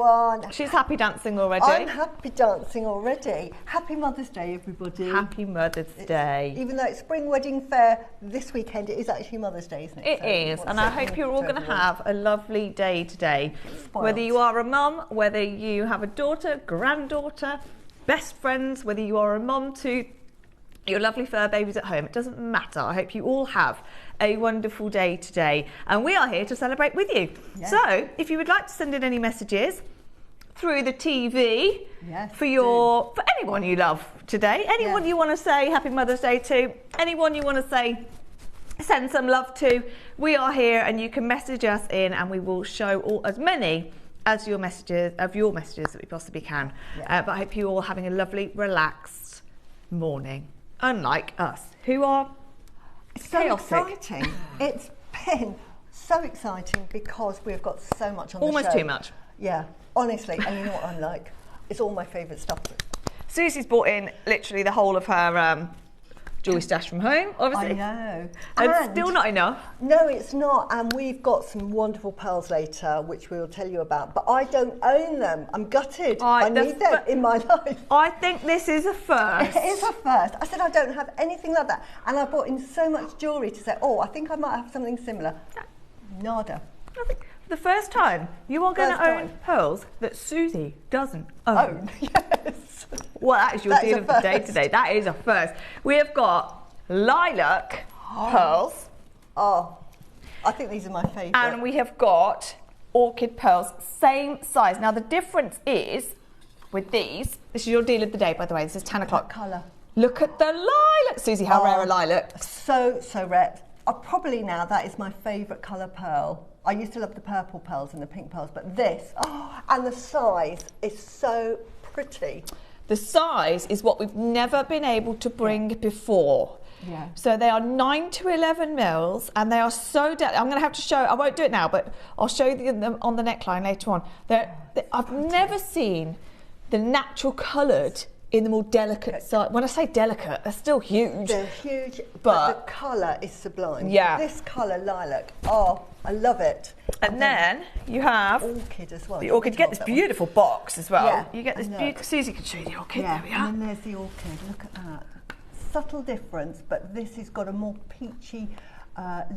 everyone. She's happy dancing already. I'm happy dancing already. Happy Mother's Day, everybody. Happy Mother's Day. Even though it's Spring Wedding Fair this weekend, it is actually Mother's Day, isn't it? It is, and I hope you're all going to have a lovely day today. Spoiled. Whether you are a mum, whether you have a daughter, granddaughter, best friends, whether you are a mum to your lovely fur babies at home, it doesn't matter. I hope you all have a wonderful day today, and we are here to celebrate with you. Yes. So if you would like to send in any messages through the TV, yes, for anyone you love today, anyone you want to say Happy Mother's Day to, anyone you want to say send some love to, we are here, and you can message us in and we will show as many as your messages that we possibly can. But I hope you all having a lovely relaxed morning, unlike us who are so chaotic. Exciting. It's been so exciting because we've got so much on the show. Almost too much. Yeah, honestly, and you know what I'm like? It's all my favourite stuff. Susie's brought in literally the whole of her jewellery stash from home, obviously. I know. And still not enough. No, it's not. And we've got some wonderful pearls later, which we'll tell you about. But I don't own them. I'm gutted. I need them in my life. I think this is a first. It is a first. I said I don't have anything like that. And I brought in so much jewellery to say, oh, I think I might have something similar. Nada. I think for the first time, you are going to own pearls that Susie doesn't own. Yes. Well, that is your deal of the day today. That is a first. We have got lilac pearls. Oh, I think these are my favourite. And we have got orchid pearls, same size. Now, the difference is with these, this is your deal of the day, by the way. This is 10 o'clock. Colour. Look at the lilac. Susie, how rare are lilacs? So rare. Probably now that is my favourite colour pearl. I used to love the purple pearls and the pink pearls, but this, and the size is so pretty. The size is what we've never been able to bring before. Yeah. So they are 9 to 11 mils, and they are so I'm going to have to show, I won't do it now, but I'll show you them on the neckline later on. I've never seen the natural coloured in the more delicate side. When I say delicate, they're still huge. They're huge, but the colour is sublime. Yeah. This colour, lilac, I love it. And then you have orchid as well. The orchid. You get this beautiful box as well. Yeah, you get this beautiful. Susie can show you the orchid. Yeah, there we are. and then there's the orchid. Look at that. Subtle difference, but this has got a more peachy,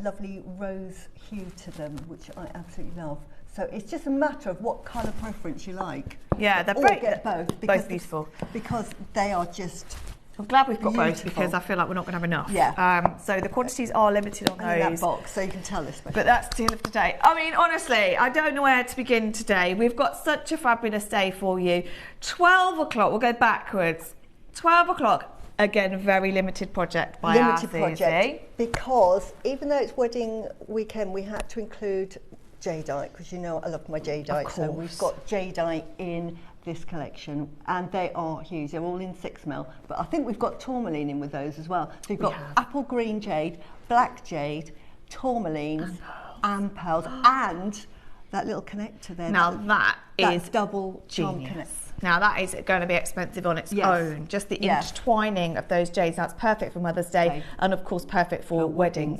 lovely rose hue to them, which I absolutely love. So it's just a matter of what colour preference you like. Yeah, they're get both. Both beautiful. Because they are just. I'm glad we've got beautiful. both, because I feel like we're not going to have enough. Yeah. So the quantities are limited on those. That box, so you can tell this. But that's the deal of the day. I mean, honestly, I don't know where to begin today. We've got such a fabulous day for you. 12 o'clock, we'll go backwards. 12 o'clock, again, a very limited project by Limited project, because even though it's wedding weekend, we had to include Jadeite, because you know I love my Jadeite. So we've got Jadeite in this collection, and they are huge. They're all in 6mm, but I think we've got tourmaline in with those as well. So we've got apple green jade, black jade, tourmalines, and pearls, and that little connector there. Now that is double charm connector. Now that is going to be expensive on its own. Just the intertwining of those jades. That's perfect for Mother's Day, and of course perfect for wedding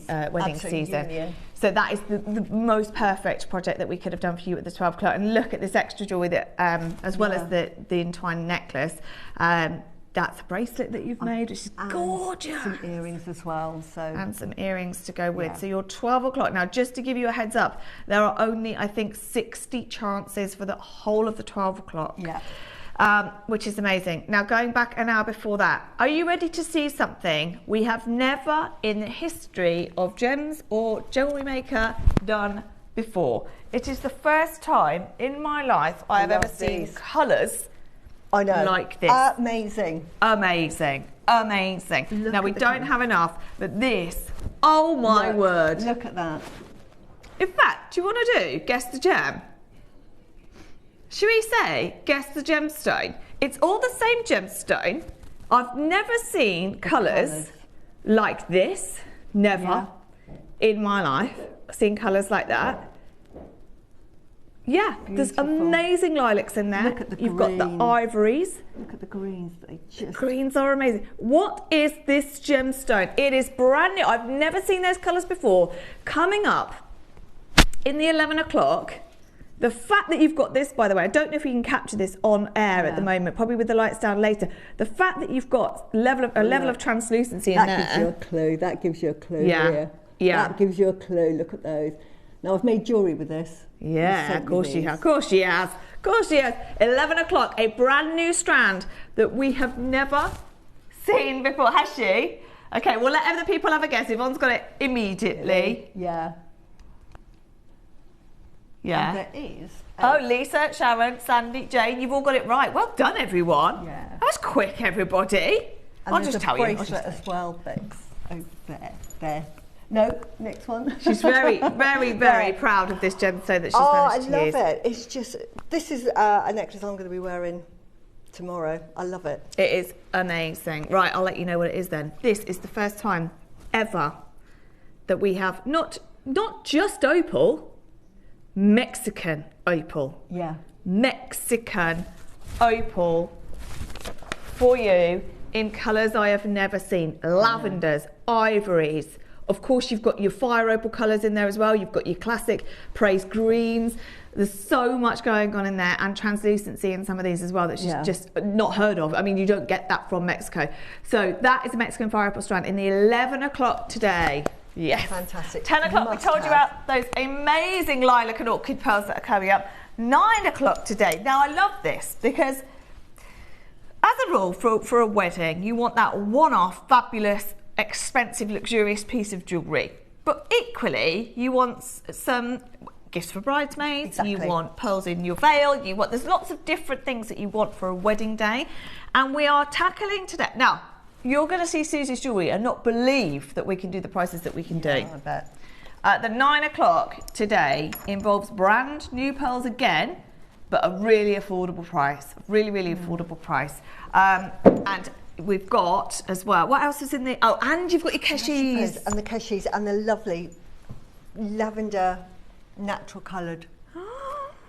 season. Union. So that is the most perfect project that we could have done for you at the 12 o'clock. And look at this extra jewelry that, as well as the entwined necklace. That's a bracelet that you've made, which is gorgeous. Some earrings as well. And some earrings to go with. So you're 12 o'clock. Now, just to give you a heads up, there are only, I think, 60 chances for the whole of the 12 o'clock. Yeah. Which is amazing. Now, going back an hour before that, are you ready to see something we have never in the history of Gems or JewelleryMaker done before? It is the first time in my life I have ever seen colours like this. Amazing. Amazing. Amazing. Now, we don't have enough, but this, oh my word. Look at that. In fact, do you want to do Guess the Gem? Should we say, guess the gemstone? It's all the same gemstone. I've never seen colours like this, never in my life, seen colours like that. Yeah, beautiful. There's amazing lilacs in there. Look at the You've got the ivories. Look at the greens. The greens are amazing. What is this gemstone? It is brand new. I've never seen those colours before. Coming up in the 11 o'clock, The fact that you've got this, by the way, I don't know if you can capture this on air at the moment, probably with the lights down later. The fact that you've got a level of translucency in there. That gives you a clue. That gives you a clue here. Yeah. That gives you a clue. Look at those. Now, I've made jewellery with this. Yeah, of course she has. Of course she has. Of course she has. 11 o'clock, a brand new strand that we have never seen before. Has she? Okay, we'll let other people have a guess. Yvonne's got it immediately. Yeah. Yeah. And there is. Oh, Lisa, Sharon, Sandy, Jane, you've all got it right. Well done, everyone. Yeah. That was quick, everybody. And I'll just tell you. Bracelet as well, Bex. Oh, there. No, next one. She's very, very, very proud of this gemstone that she's managed to use. I love it. It's just, this is a necklace I'm going to be wearing tomorrow. I love it. It is amazing. Right, I'll let you know what it is then. This is the first time ever that we have not just opal, Mexican opal. Yeah. Mexican opal for you in colours I have never seen. Lavenders, ivories. Of course, you've got your fire opal colours in there as well. You've got your classic praise greens. There's so much going on in there, and translucency in some of these as well that's just not heard of. I mean, you don't get that from Mexico. So that is a Mexican fire opal strand in the 11 o'clock today. Yes. Fantastic. 10 o'clock, we told you about those amazing lilac and orchid pearls that are coming up. 9 o'clock today. Now, I love this because, as a rule, for a wedding, you want that one-off, fabulous, expensive, luxurious piece of jewellery. But equally, you want some gifts for bridesmaids, you want pearls in your veil, there's lots of different things that you want for a wedding day. And we are tackling today. Now, you're going to see Susie's jewellery and not believe that we can do the prices that we can do. I bet. The 9 o'clock today involves brand new pearls again, but a really affordable price. Really, really affordable price. And we've got as well, what else is in the, oh, and you've got your Keshis. And the Keshis and the lovely lavender natural coloured.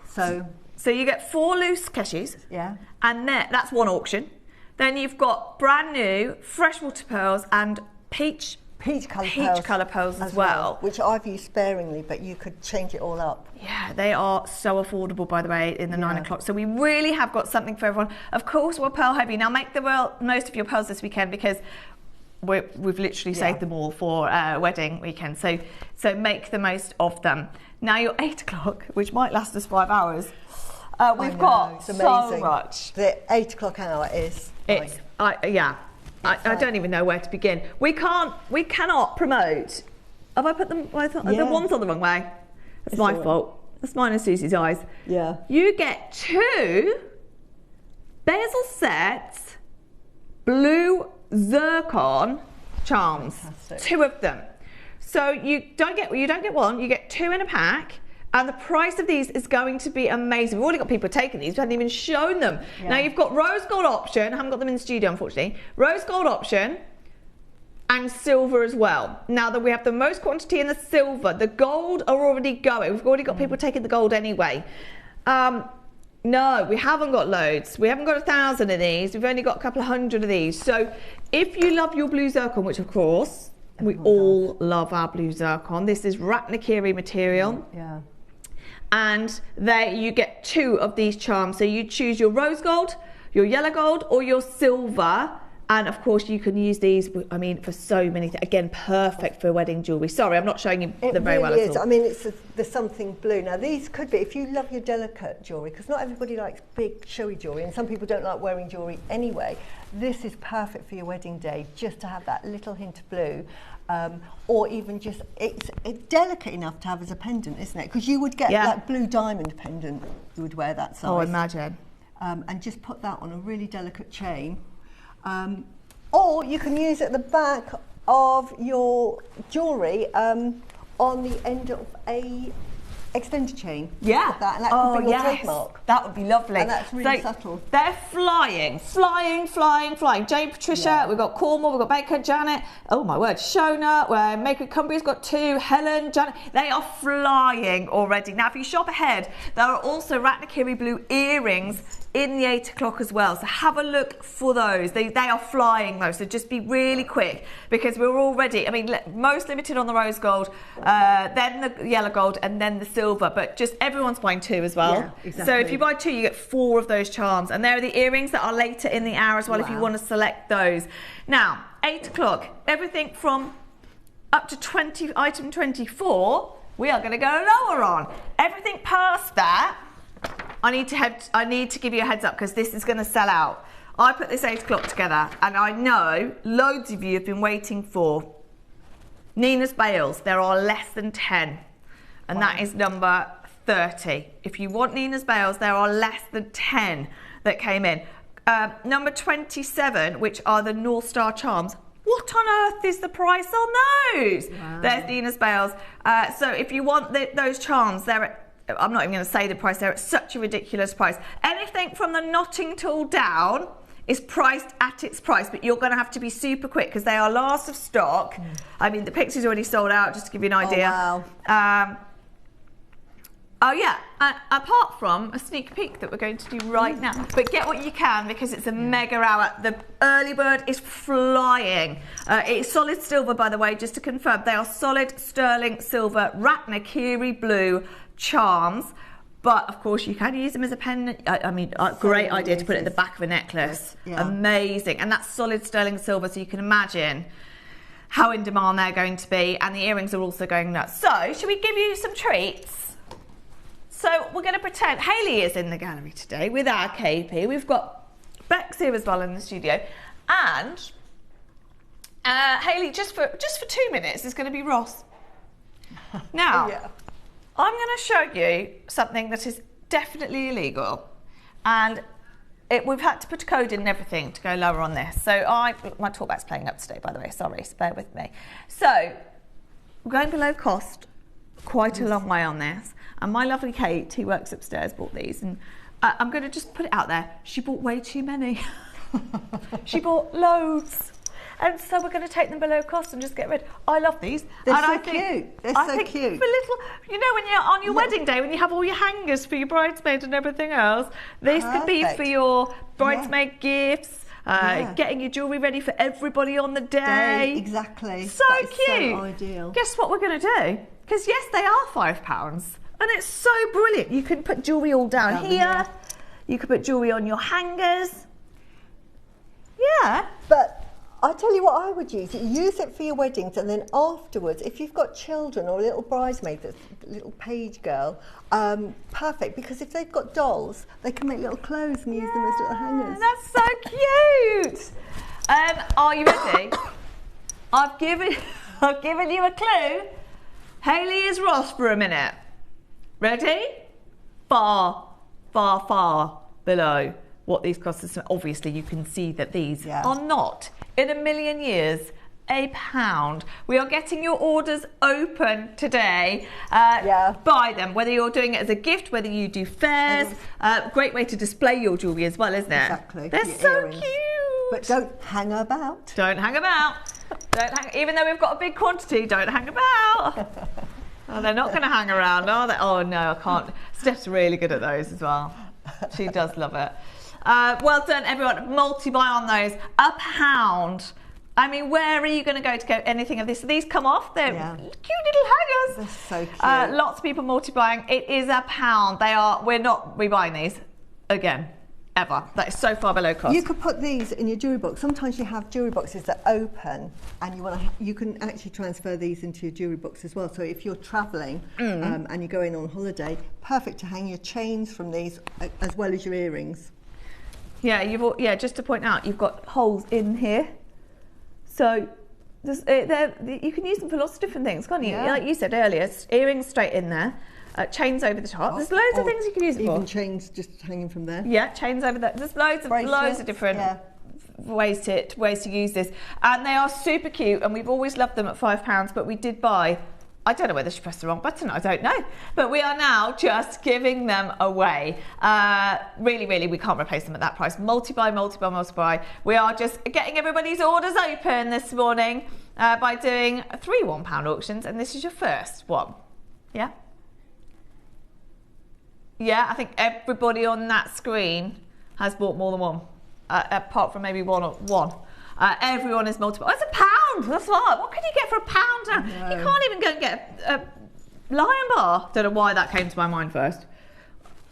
So you get 4 loose Keshis. Yeah. And then, that's one auction. Then you've got brand new freshwater pearls and peach colour pearls as well. Which I've used sparingly, but you could change it all up. Yeah, they are so affordable, by the way, in the 9 o'clock. So we really have got something for everyone. Of course, we're pearl heavy. Now make the most of your pearls this weekend because we've literally saved them all for wedding weekend. So make the most of them. Now your 8 o'clock, which might last us 5 hours. We've got so much. The 8 o'clock hour is. I don't even know where to begin. We cannot promote. Have I put them? The one's on the wrong way. That's my fault. That's mine and Susie's eyes. Yeah. You get 2 bezel sets, blue zircon charms. Fantastic. 2 of them. So you don't get one. You get 2 in a pack. And the price of these is going to be amazing. We've already got people taking these. We haven't even shown them. Yeah. Now you've got rose gold option. I haven't got them in the studio, unfortunately. Rose gold option and silver as well. Now that we have the most quantity in the silver, the gold are already going. We've already got people taking the gold anyway. No, we haven't got loads. We haven't got 1,000 of these. We've only got a couple of hundred of these. So if you love your blue zircon, which of course, we all love our blue zircon. This is Ratnakiri material. Yeah. And there you get 2 of these charms. So you choose your rose gold, your yellow gold, or your silver. And of course you can use these, I mean, for so many things. Again, perfect for wedding jewellery. Sorry, I'm not showing you them very well at all. I mean, it's the something blue. Now these could be, if you love your delicate jewellery, because not everybody likes big showy jewellery, and some people don't like wearing jewellery anyway. This is perfect for your wedding day, just to have that little hint of blue. Or even just, it's delicate enough to have as a pendant, isn't it? Because you would get like blue diamond pendant, you would wear that size. Oh, imagine. And just put that on a really delicate chain. Or you can use at the back of your jewellery on the end of a extended chain. Yeah. That, and that could be your trademark. That would be lovely. And that's really subtle. They're flying. Jane, Patricia, we've got Cornwall, we've got Baker, Janet, oh my word, Shona, Maker Cumbria's got 2, Helen, Janet. They are flying already. Now, if you shop ahead, there are also Ratnakiri blue earrings in the 8 o'clock as well. So have a look for those. They are flying though, so just be really quick because we're already, I mean, most limited on the rose gold, then the yellow gold, and then the silver silver, but just everyone's buying 2 as well. Yeah, exactly. So if you buy 2, you get 4 of those charms. And there are the earrings that are later in the hour as well, if you want to select those. Now, 8 o'clock, everything from up to item 24, we are going to go lower on. Everything past that, I need to give you a heads up because this is going to sell out. I put this 8 o'clock together, and I know loads of you have been waiting for Nina's Bales. There are less than 10, and that is number 30. If you want Nina's Bales, there are less than 10 that came in. Number 27, which are the North Star charms. What on earth is the price on those? Wow. There's Nina's Bales. So if you want those charms, they're at, I'm not even going to say the price, they're at such a ridiculous price. Anything from the knotting tool down is priced at its price, but you're going to have to be super quick because they are last of stock. I mean, the Pixie's already sold out, just to give you an idea. Oh, wow. Oh yeah, apart from a sneak peek that we're going to do right now. But get what you can because it's a mega hour. The early bird is flying. It's solid silver, by the way, just to confirm. They are solid sterling silver Ratnakiri blue charms. But of course you can use them as a pendant. I mean, great idea to put it at the back of a necklace. Yeah. Amazing. And that's solid sterling silver, so you can imagine how in demand they're going to be. And the earrings are also going nuts. So, should we give you some treats? So we're going to pretend Hayley is in the gallery today with our KP. We've got Bex here as well in the studio, and Hayley just for 2 minutes is going to be Ross. Now, I'm going to show you something that is definitely illegal, and we've had to put a code in and everything to go lower on this. So my talkback's playing up today, by the way. Sorry, so bear with me. So we're going below cost quite a long way on this. And my lovely Kate, who works upstairs, bought these. And I'm going to just put it out there. She bought way too many. She bought loads. And so we're going to take them below cost and just get rid. I love these. They're so cute. They're so cute. For little, you know, when you're on your wedding day, when you have all your hangers for your bridesmaid and everything else, these could be for your bridesmaid gifts. Getting your jewellery ready for everybody on the day. Exactly. So cute. So ideal. Guess what we're going to do? Because yes, they are £5. And it's so brilliant. You can put jewellery all down here. You can put jewellery on your hangers. Yeah. But I tell you what I would use. Use it for your weddings, and then afterwards, if you've got children or a little bridesmaid, that's a little page girl, perfect. Because if they've got dolls, they can make little clothes and use them as little hangers. That's so cute. Are you ready? I've given you a clue. Hayley is Ross for a minute. Ready? Far, far, far below what these cost. Obviously, you can see that these are not, in a million years, £1. We are getting your orders open today. Buy them, whether you're doing it as a gift, whether you do fairs. Great way to display your jewellery as well, isn't it? Exactly. They're so cute. But don't hang about. Don't hang about. Even though we've got a big quantity, don't hang about. Oh, they're not going to hang around, are they? Oh no, I can't. Steph's really good at those as well. She does love it. Well done, everyone. Multi-buy on those. £1. I mean, where are you going to go to get anything of this? These come off. They're cute little hangers. They're so cute. Lots of people multi-buying. It is £1. We're not rebuying these again. Ever. That is so far below cost. You could put these in your jewellery box. Sometimes you have jewellery boxes that open, and you can actually transfer these into your jewellery box as well. So if you're travelling and you're going on holiday, perfect to hang your chains from these as well as your earrings. Yeah, just to point out, you've got holes in here, so you can use them for lots of different things, can't you? Yeah. Like you said earlier, earrings straight in there. Chains over the top. There's loads of things you can use it for. Even chains just hanging from there. Yeah, chains over there. There's loads of different ways to use this, and they are super cute. And we've always loved them at £5. But we did buy. I don't know whether she pressed the wrong button. I don't know. But we are now just giving them away. Really, we can't replace them at that price. Multi-buy. We are just getting everybody's orders open this morning by doing 3 £1 auctions, and this is your first one. Yeah. Yeah, I think everybody on that screen has bought more than one, apart from maybe one. Everyone is multiple. Oh, it's £1. That's what. What can you get for £1? You can't even go and get Lion bar. Don't know why that came to my mind first.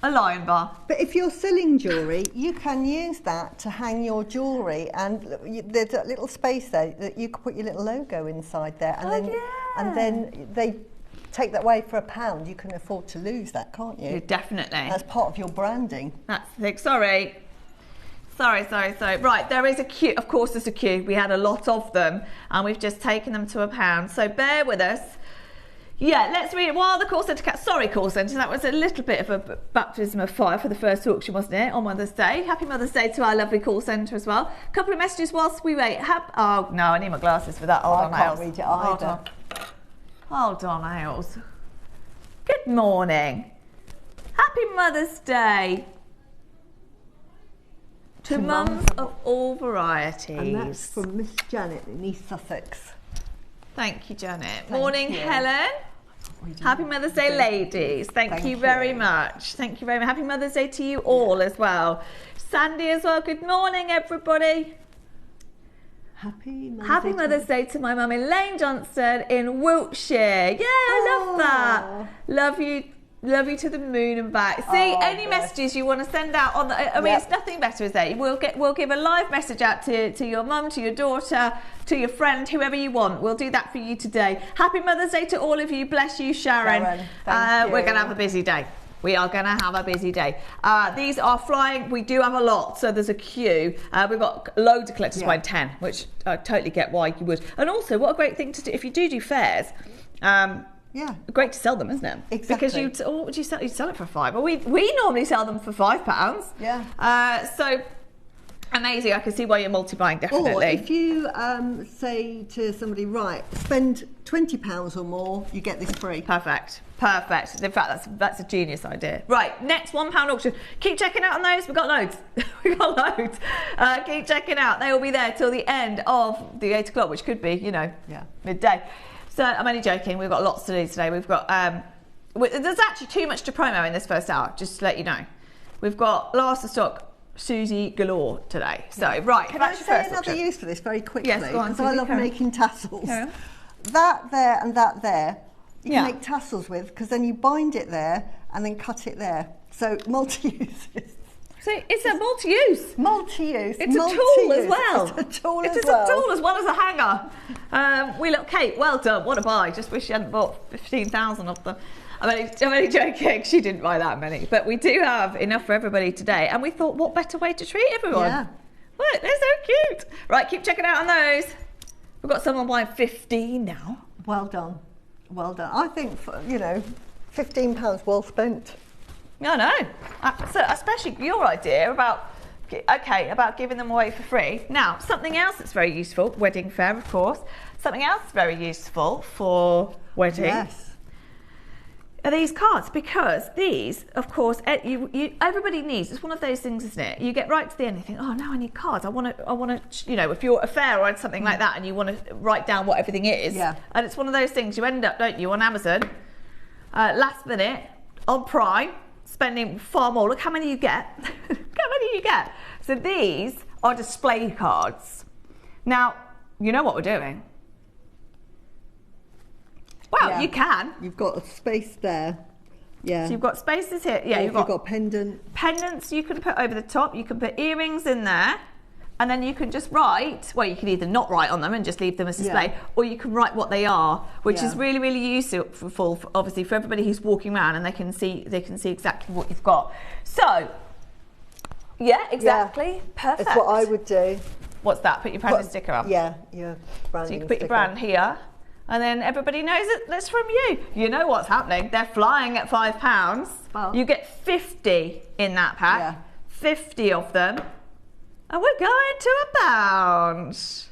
A lion bar. But if you're selling jewellery, you can use that to hang your jewellery, and there's a little space there that you can put your little logo inside there, and then they take that away for £1. You can afford to lose that, can't you? Yeah, definitely. That's part of your branding. That's the thing. Sorry. Right, there is a queue. Of course, there's a queue. We had a lot of them, and we've just taken them to £1. So bear with us. Yeah, let's read it. While the call centre sorry, call centre, that was a little bit of a baptism of fire for the first auction, wasn't it, on Mother's Day? Happy Mother's Day to our lovely call centre as well. A couple of messages whilst we wait. Oh, no, I need my glasses for that. Hold on, I can't read it either. Hold on, Ailes. Good morning. Happy Mother's Day to mums of all varieties. And that's from Miss Janet in East Sussex. Thank you, Janet. Morning, Helen. Oh, Happy Mother's Day, ladies. Thank you very much. Thank you very much. Happy Mother's Day to you all as well. Sandy as well. Good morning, everybody. Happy Mother's Day to my mum Elaine Johnston in Wiltshire. Yeah, I love that. Love you to the moon and back. See, any messages you want to send out on the, I mean, it's nothing better, is there? We'll give a live message out to your mum, to your daughter, to your friend, whoever you want. We'll do that for you today. Happy Mother's Day to all of you. Bless you, Sharon. Thank you. We're going to have a busy day. We are going to have a busy day. These are flying. We do have a lot, so there's a queue. We've got loads of collectors by 10, which I totally get why you would. And also, what a great thing to do if you do fairs. Yeah, great to sell them, isn't it? Exactly. Because what would you sell? You'd sell it for £5. Well, we normally sell them for £5. Yeah. So amazing. I can see why you're multiplying, definitely. Or if you say to somebody, right, spend £20 or more, you get this free. Perfect. In fact, that's a genius idea. Right, next £1 auction. Keep checking out on those. We've got loads. Keep checking out. They will be there till the end of the 8 o'clock, which could be, midday. So I'm only joking. We've got lots to do today. We've got there's actually too much to promo in this first hour, just to let you know. We've got last of stock Susie galore today. So right, can I say another use for this very quickly? Yes, go on. Because I love making tassels. That there and that there, you can make tassels with, because then you bind it there and then cut it there. So multi-uses. So it's a multi-use. Multi-use. It's a tool as well. It's a tool as well as a hanger. Kate, well done. What a buy. Just wish you hadn't bought 15,000 of them. I'm only joking. She didn't buy that many. But we do have enough for everybody today. And we thought, what better way to treat everyone? Yeah. Look, they're so cute. Right, keep checking out on those. We've got someone buying 15 now. Well done. Well done. I think, £15 well spent. I know. So especially your idea about giving them away for free. Now, something else that's very useful, wedding fair, of course. Something else very useful for weddings are these cards, because these, of course, everybody needs. It's one of those things, isn't it? You get right to the end and you think, oh, now I need cards. I want to, if you're a fair or something like that, and you want to write down what everything is. Yeah. And it's one of those things you end up, don't you, on Amazon, last minute, on Prime, spending far more. Look how many you get. So these are display cards. Now, you know what we're doing. Well, you can. You've got a space there. Yeah. So you've got spaces here. Yeah, you've got pendant. Pendants you can put over the top. You can put earrings in there. And then you can just write, well, you can either not write on them and just leave them as display, or you can write what they are, which is really, really useful, obviously, for everybody who's walking around, and they can see exactly what you've got. So, yeah, exactly. Perfect. That's what I would do. What's that? Put your branding sticker up. Yeah, your branding So you can put your brand here, and then everybody knows it. That's from you. You know what's happening. They're flying at £5. Well, you get 50 in that pack. Yeah. 50 of them. And we're going to £1.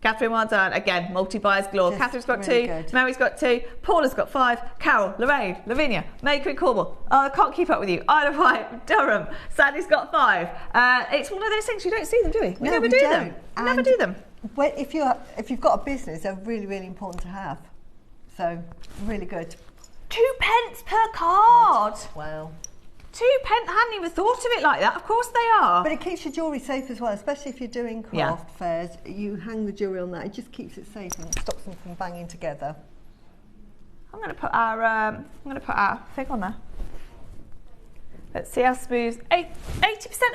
Catherine, well done. Again, multi-buyers galore. Just Catherine's got really 2, good. Mary's got 2, Paula's got 5, Carol, Lorraine, Lavinia, Maker in Cornwall. I can't keep up with you. Isle of Wight, Durham, Sandy's got 5. It's one of those things, you don't see them, do we? We never do them. We never do them. If you've got a business, they're really, really important to have. So, really good. 2 pence per card. Wow. 2 pence, I hadn't even thought of it like that. Of course they are. But it keeps your jewellery safe as well, especially if you're doing craft fairs. You hang the jewellery on that, it just keeps it safe and stops them from banging together. I'm going to put our thing on there. Let's see how smooth. 80%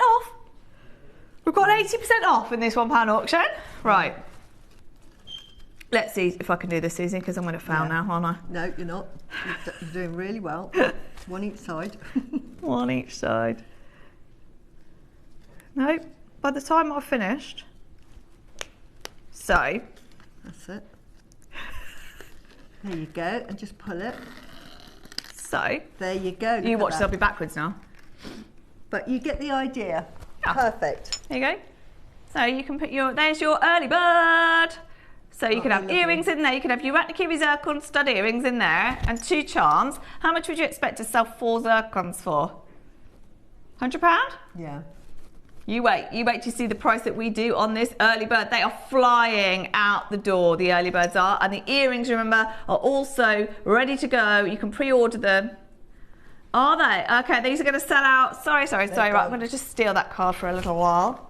off. We've got 80% off in this £1 auction. Right. Let's see if I can do this, Susie, because I'm going to fail now, aren't I? No, you're not. You're doing really well. One each side. One each side. No, by the time I've finished. So. That's it. There you go, and just pull it. So. There you go. You watch, they'll be backwards now. But you get the idea. Yeah. Perfect. There you go. So you can put there's your early bird. So you can have earrings in there, you can have your Ratnakiri zircon stud earrings in there, and 2 charms. How much would you expect to sell 4 zircons for? £100? Yeah. You wait to see the price that we do on this early bird. They are flying out the door, the early birds are. And the earrings, remember, are also ready to go. You can pre-order them. Are they? Okay, these are going to sell out. Sorry. Right, I'm going to just steal that card for a little while.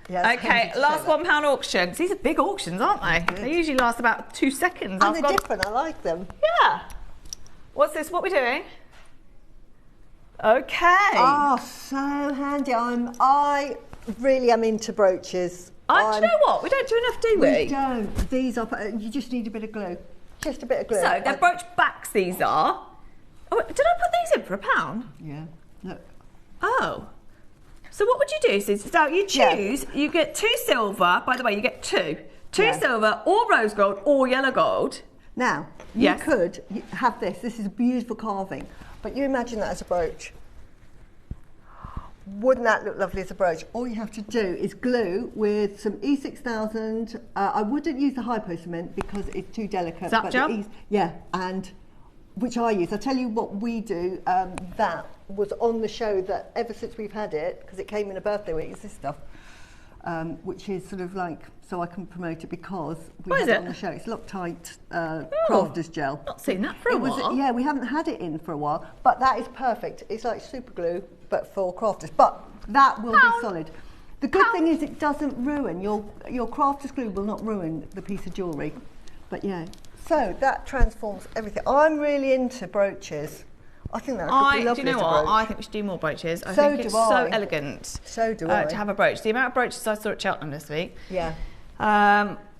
Yes, okay, last £1 auctions. These are big auctions, aren't they? They usually last about 2 seconds. And they're different, I like them. Yeah. What's this? What are we doing? Okay. Oh, so handy. I really am into brooches. Do you know what? We don't do enough, do we? We don't. These are, you just need a bit of glue. Just a bit of glue. So, they're brooch backs, these are. Oh, did I put these in for £1? Yeah. Look. Oh. So what would you do, Susie? So you choose, you get 2 silver, by the way, you get 2. 2 silver, or rose gold, or yellow gold. Now, you could have this. This is a beautiful carving, but you imagine that as a brooch. Wouldn't that look lovely as a brooch? All you have to do is glue with some E6000. I wouldn't use the hypo cement because it's too delicate. Zap gel? And which I use. I'll tell you what we do. That was on the show that ever since we've had it, because it came in a birthday week, is this stuff, which is sort of like, so I can promote it because we had it on the show. It's Loctite Crafters Gel. Not seen that for a while. Yeah, we haven't had it in for a while, but that is perfect. It's like super glue, but for crafters. But that will be solid. The good thing is it doesn't ruin, your crafters glue will not ruin the piece of jewellery. But yeah. So that transforms everything. I'm really into brooches. I think that could be lovely. Do you know what? I think we should do more brooches. I think it's so elegant. So do I. To have a brooch. The amount of brooches I saw at Cheltenham this week. Yeah.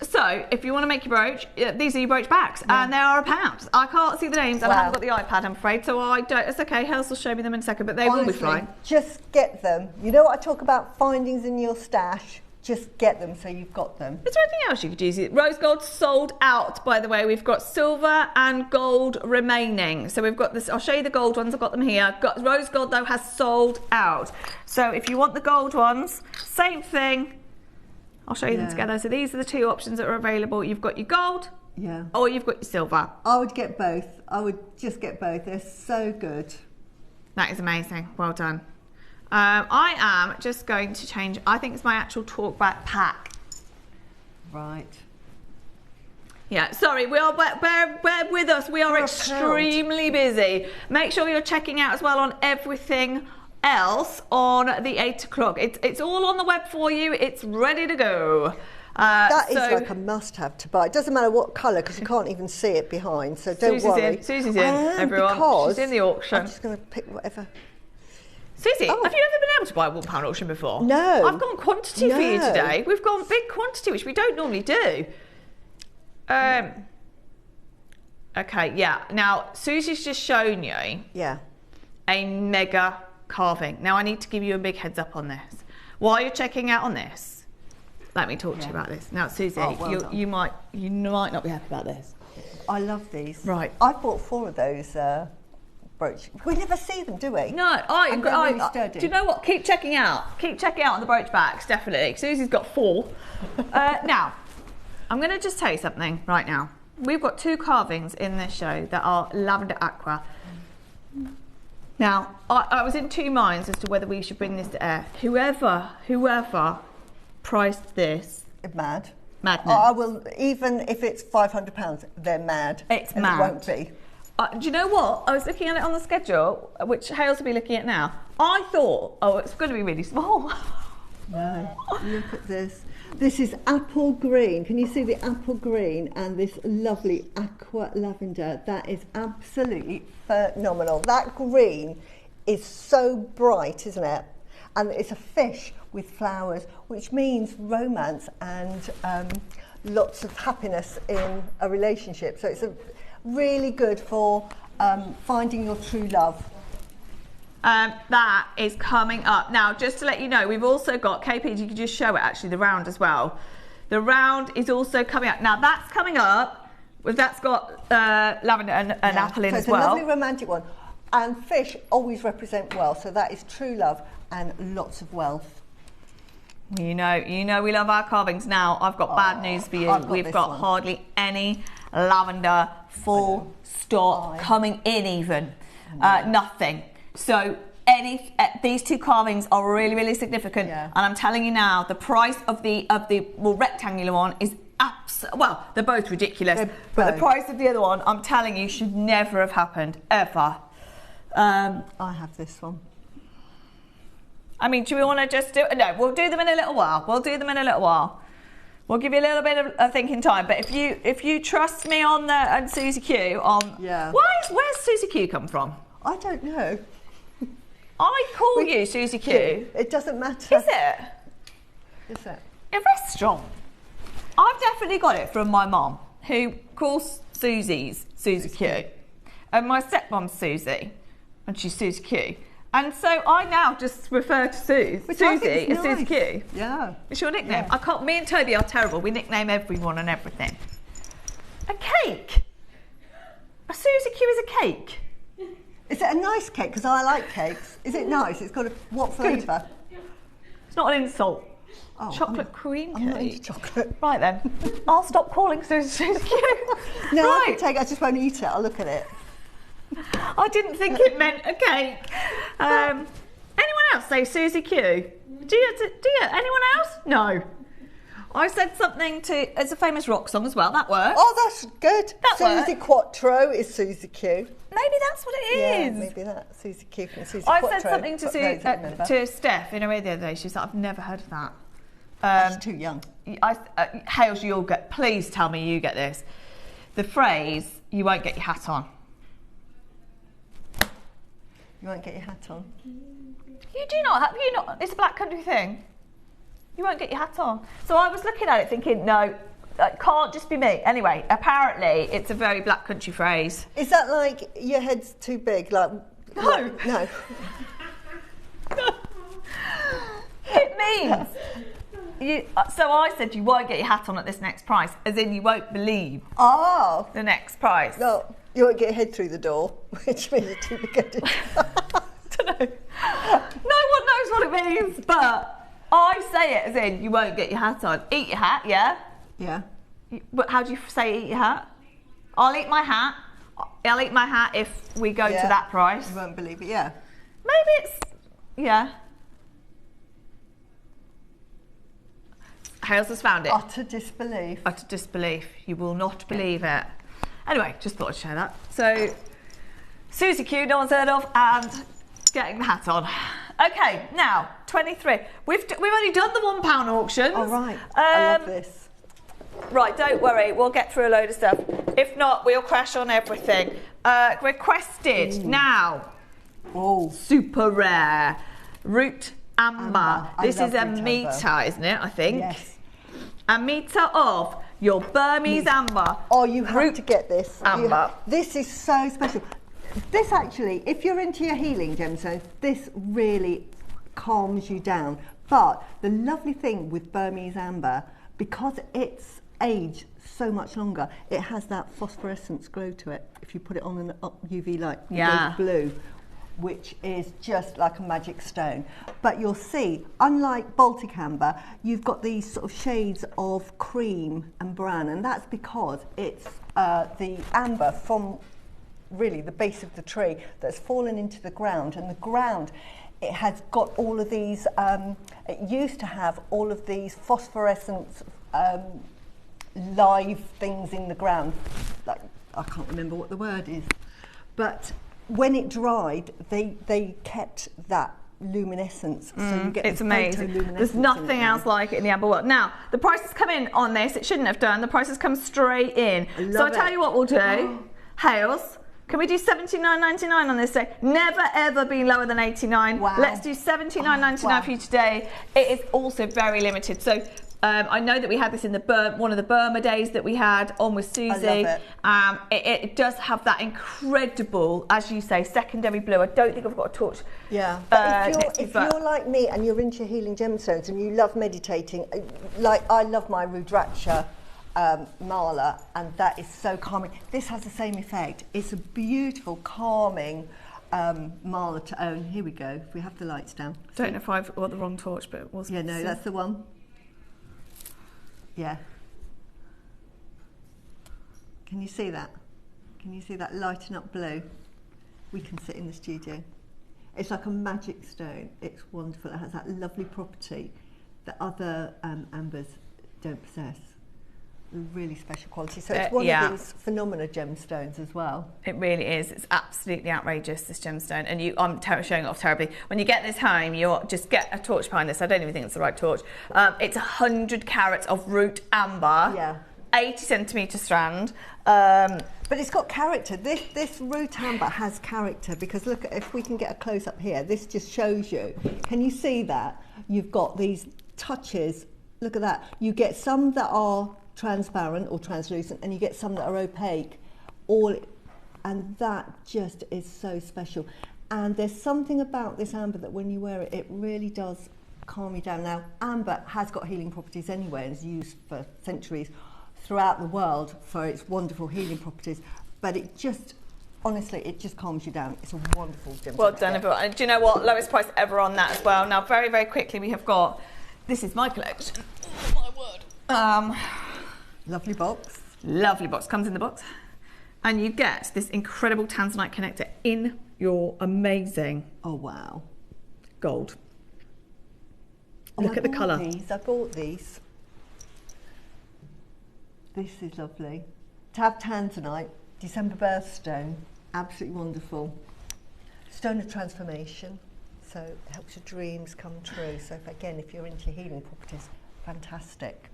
So if you want to make your brooch, these are your brooch backs, and they are £1. I can't see the names, and I haven't got the iPad, I'm afraid, so I don't. It's okay. Hels will show me them in a second, but they will be flying. Just get them. You know what I talk about findings in your stash. Just get them so you've got them. Is there anything else you could use? Rose gold sold out, by the way. We've got silver and gold remaining. So we've got this. I'll show you the gold ones. I've got them here. Rose gold, though, has sold out. So if you want the gold ones, same thing. I'll show you them together. So these are the 2 options that are available. You've got your gold, or you've got your silver. I would get both. I would just get both. They're so good. That is amazing. Well done. I am just going to change. I think it's my actual talkback pack. Right. Yeah, sorry, bear with us. We are extremely busy. Make sure you're checking out as well on everything else on the 8 o'clock. It's all on the web for you. It's ready to go. That is like a must-have to buy. It doesn't matter what colour, because you can't even see it behind, so don't worry. Susie's in, everyone. She's in the auction. I'm just going to pick whatever. Susie, have you ever been able to buy a £1 auction before? No. I've gone quantity for you today. We've gone big quantity, which we don't normally do. Okay, yeah. Now, Susie's just shown you a mega carving. Now, I need to give you a big heads up on this. While you're checking out on this, let me talk to you about this. Now, Susie, you might not be happy about this. I love these. Right. I bought 4 of those brooch. We never see them, do we? No, do you know what? Keep checking out. Keep checking out on the brooch backs, definitely. Susie's got 4. Now, I'm going to just tell you something right now. We've got 2 carvings in this show that are lavender aqua. Now, I was in 2 minds as to whether we should bring this to air. Whoever priced this. Mad. Madness. I will, even if it's £500, they're mad. It's mad. It won't be. Do you know what? I was looking at it on the schedule, which Hales will be looking at now. I thought, it's going to be really small. No, look at this. This is apple green. Can you see the apple green and this lovely aqua lavender? That is absolutely phenomenal. That green is so bright, isn't it? And it's a fish with flowers, which means romance and lots of happiness in a relationship. So it's really good for finding your true love. That is coming up. Now, just to let you know, we've also got, KP, you can just show it actually, the round as well. The round is also coming up. Now, that's coming up. That's got lavender and apple in as well. It's a lovely romantic one. And fish always represent wealth, so that is true love and lots of wealth. You know we love our carvings. Now, I've got bad news for you. We've got hardly any lavender full stock coming in even. Nothing. So these two carvings are really, really significant. And I'm telling you now, the price of the more rectangular one is well, they're both ridiculous. But the price of the other one, I'm telling you, should never have happened, ever. I have this one. I mean, do we want to just do it? No, we'll do them in a little while. We'll give you a little bit of thinking time. But if you trust me on Susie Q, where's Susie Q come from? I don't know. I call you Susie Q. It doesn't matter. Is it? Is it? A restaurant. I've definitely got it from my mum, who calls Susie Q. And my stepmom's Susie, and she's Susie Q. And so I now just refer to Susie as Susie Q. Yeah. It's your nickname. Yeah. Me and Toby are terrible. We nickname everyone and everything. A cake. A Susie Q is a cake. Is it a nice cake? Because I like cakes. Is it nice? It's got what flavour? It's not an insult. Oh, chocolate cream cake. I'm not into chocolate. Right then. I'll stop calling Susie Q. No, right. I can take it. I just won't eat it. I'll look at it. I didn't think it meant a cake. Anyone else say Susie Q? Do you? Anyone else? No. I said something to. It's a famous rock song as well. That works. Oh, that's good. Susie Quattro is Susie Q. Maybe that's what it is. Yeah, maybe that's Susie Q from Susie Quattro. I said something to Steph in a way the other day. She was like, I've never heard of that. That's too young. Hales, you'll get. Please tell me you get this. The phrase, "You won't get your hat on." You won't get your hat on. You do not have. You not. It's a black country thing. You won't get your hat on. So I was looking at it thinking, no, it can't just be me. Anyway, apparently it's a very black country phrase. Is that like your head's too big? Like no. No. It means so I said you won't get your hat on at this next price, as in you won't believe the next price. No, you won't get your head through the door, which means it's too big. I don't know. No one knows what it means, but I say it as in you won't get your hat on. Eat your hat, yeah? Yeah. But how do you say eat your hat? I'll eat my hat. I'll eat my hat if we go to that price. You won't believe it, yeah. Maybe it's, yeah. Hales has found it. Utter disbelief. Utter disbelief. You will not believe it. Anyway, just thought I'd share that. So, Susie Q, no one's heard of, and getting the hat on. Okay, now 23. We've only done the £1 auctions. Oh right, I love this. Right, don't worry, we'll get through a load of stuff. If not, we'll crash on everything. Requested now. Oh, super rare root amber. This is a metre, isn't it? I think. Yes. A metre of your Burmese amber. Oh, you have to get this. Amber. This is so special. This actually, if you're into your healing gemstones, this really calms you down. But the lovely thing with Burmese amber, because it's aged so much longer, it has that phosphorescence glow to it. If you put it on an UV light, it goes blue, which is just like a magic stone. But you'll see, unlike Baltic amber, you've got these sort of shades of cream and brown, and that's because it's the amber from really the base of the tree that's fallen into the ground, and the ground, it has got all of these, it used to have all of these phosphorescent live things in the ground, like, I can't remember what the word is, but when it dried, they kept that luminescence. So you get it's amazing. There's nothing else like it in the amber world. Now, the price has come in on this. It shouldn't have done. The price has come straight in. So I tell you what we'll do. Hales, can we do $79.99 on this day? Never ever been lower than $89. Wow. Let's do $79.99 for you today. It is also very limited. So I know that we had this in one of the Burma days that we had on with Susie. I love it. It does have that incredible, as you say, secondary blue. I don't think I've got a torch. Yeah, but if you're like me and you're into healing gemstones and you love meditating, like I love my Rudraksha mala, and that is so calming. This has the same effect. It's a beautiful, calming mala to own. Here we go. If we have the lights down. Don't know if I've got the wrong torch, but it was. Yeah, no, that's the one. Yeah. Can you see that? Can you see that lighting up blue? We can sit in the studio. It's like a magic stone. It's wonderful. It has that lovely property that other ambers don't possess. Really special quality. So it's one of these phenomena gemstones as well. It really is. It's absolutely outrageous, this gemstone. And I'm showing it off terribly. When you get this home, you just get a torch behind this. I don't even think it's the right torch. It's 100 carats of root amber. Yeah. 80 centimetre strand. But it's got character. This root amber has character, because look, if we can get a close up here, this just shows you. Can you see that? You've got these touches. Look at that. You get some that are transparent or translucent, and you get some that are opaque, and that just is so special. And there's something about this amber that when you wear it, it really does calm you down. Now, amber has got healing properties anyway, and is used for centuries throughout the world for its wonderful healing properties, but it just, honestly, it just calms you down. It's a wonderful gemstone. Well done, everyone. And do you know what? Lowest price ever on that as well. Now, very, very quickly, we have got, this is my collection. Oh, my word. Lovely box. Lovely box. Comes in the box. And you get this incredible tanzanite connector in your amazing... Oh, wow. Gold. Look at the colour. I bought these. This is lovely. To have tanzanite, December birthstone, absolutely wonderful. Stone of transformation, so it helps your dreams come true. So if you're into healing properties, fantastic.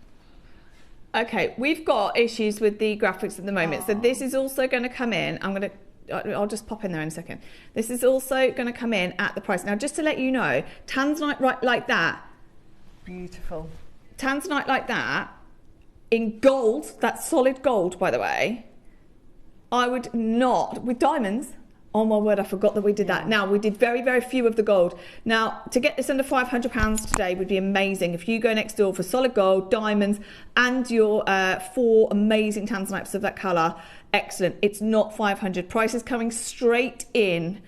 Okay, we've got issues with the graphics at the moment. So this is also going to come in. I'll just pop in there in a second. This is also going to come in at the price. Now, just to let you know, tanzanite like that. Beautiful. Tanzanite like that, in gold, that's solid gold, by the way, I would not, with diamonds, oh my word, I forgot that we did that. Now, we did very, very few of the gold. Now, to get this under £500 today would be amazing. If you go next door for solid gold, diamonds, and your 4 amazing tanzanites of that colour, excellent. It's not 500. Price is coming straight in.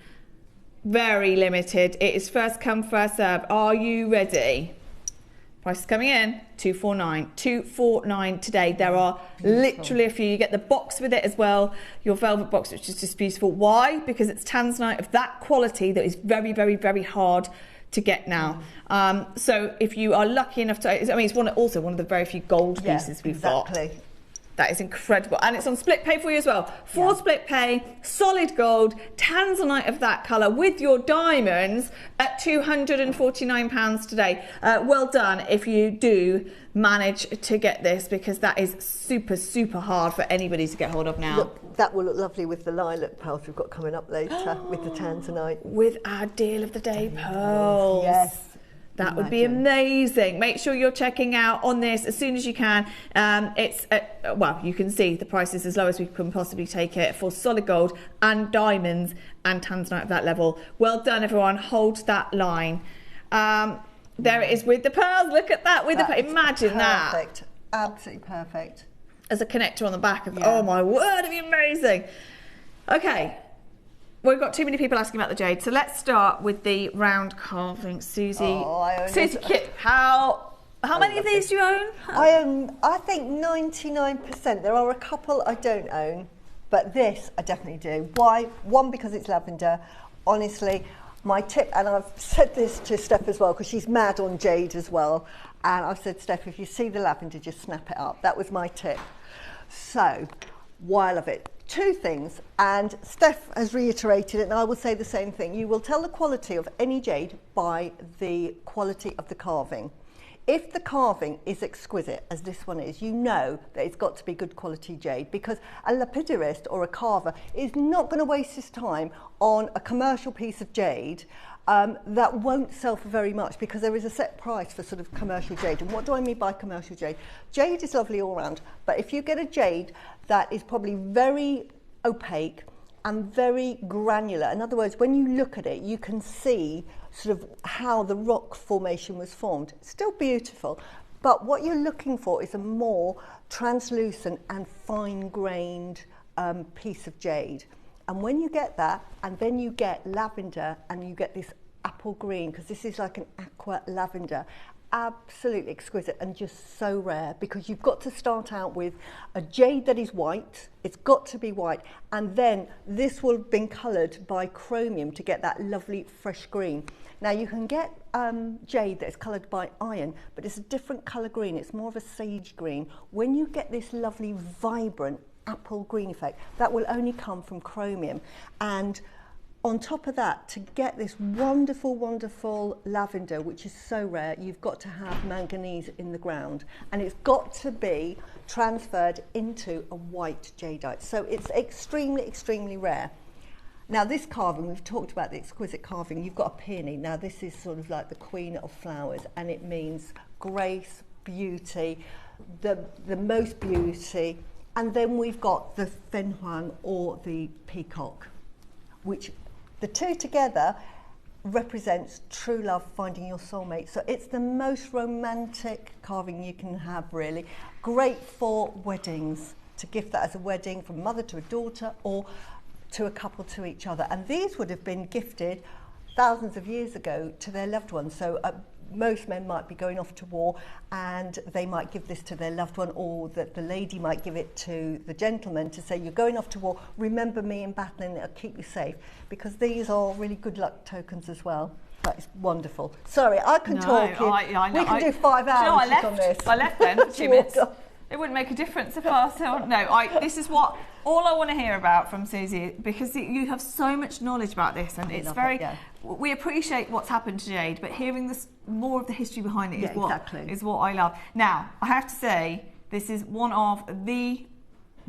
Very limited. It is first come, first serve. Are you ready? Price is coming in, £249. £249 today. There are literally a few. You get the box with it as well, your velvet box, which is just beautiful. Why? Because it's tanzanite of that quality that is very, very, very hard to get now. So if you are lucky enough to, I mean, it's also one of the very few gold pieces we've got. That is incredible. And it's on split pay for you as well. 4 split pay, solid gold, tanzanite of that colour with your diamonds at £249 today. Well done if you do manage to get this, because that is super, super hard for anybody to get hold of now. Look, that will look lovely with the lilac pearls we've got coming up later with the tanzanite. With our deal of the day pearls. Yes. That would be amazing. Make sure you're checking out on this as soon as you can. It's, well, you can see the price is as low as we can possibly take it for solid gold and diamonds and tanzanite at that level. Well done, everyone. Hold that line. There it is with the pearls. Look at that with the pearls. Imagine that. Perfect. Absolutely perfect. As a connector on the back of, oh my word, it'd be amazing. Okay. We've got too many people asking about the jade, so let's start with the round carving. Susie, Susie, how many of these do you own? I think 99%. There are a couple I don't own, but this I definitely do. Why? One, because it's lavender. Honestly, my tip, and I've said this to Steph as well, because she's mad on jade as well, and I've said, Steph, if you see the lavender, just snap it up. That was my tip. So, why I love it. two things, and Steph has reiterated it, and I will say the same thing. You will tell the quality of any jade by the quality of the carving. If the carving is exquisite, as this one is, you know that it's got to be good quality jade, because a lapidurist or a carver is not going to waste his time on a commercial piece of jade that won't sell for very much, because there is a set price for sort of commercial jade. And what do I mean by commercial jade? Jade is lovely all around, but if you get a jade that is probably very opaque and very granular, in other words, when you look at it, you can see sort of how the rock formation was formed. It's still beautiful, but what you're looking for is a more translucent and fine-grained piece of jade. And when you get that, and then you get lavender, and you get this apple green, because this is like an aqua lavender, absolutely exquisite and just so rare, because you've got to start out with a jade that is white. It's got to be white, and then this will have been coloured by chromium to get that lovely fresh green. Now you can get jade that is coloured by iron, but it's a different colour green. It's more of a sage green. When you get this lovely vibrant apple green effect, that will only come from chromium. And on top of that, to get this wonderful, wonderful lavender, which is so rare, you've got to have manganese in the ground, and it's got to be transferred into a white jadeite. So it's extremely, extremely rare. Now this carving, we've talked about the exquisite carving. You've got a peony. Now this is sort of like the queen of flowers, and it means grace, beauty, the most beauty. And then we've got the fenhuang, or the peacock, which the two together represents true love, finding your soulmate. So it's the most romantic carving you can have, really. Great for weddings, to gift that as a wedding from mother to a daughter, or to a couple to each other. And these would have been gifted thousands of years ago to their loved ones. So most men might be going off to war, and they might give this to their loved one, or that the lady might give it to the gentleman to say, you're going off to war, remember me in battle and it'll keep you safe, because these are really good luck tokens as well. That's wonderful. Sorry, I can talk. We can do 5 hours on this. I left then for 2 minutes. It wouldn't make a difference if I said, no, this is what, all I want to hear about from Susie, because you have so much knowledge about this, and it's very, we appreciate what's happened to jade, but hearing this, more of the history behind it is what I love. Now, I have to say, this is one of the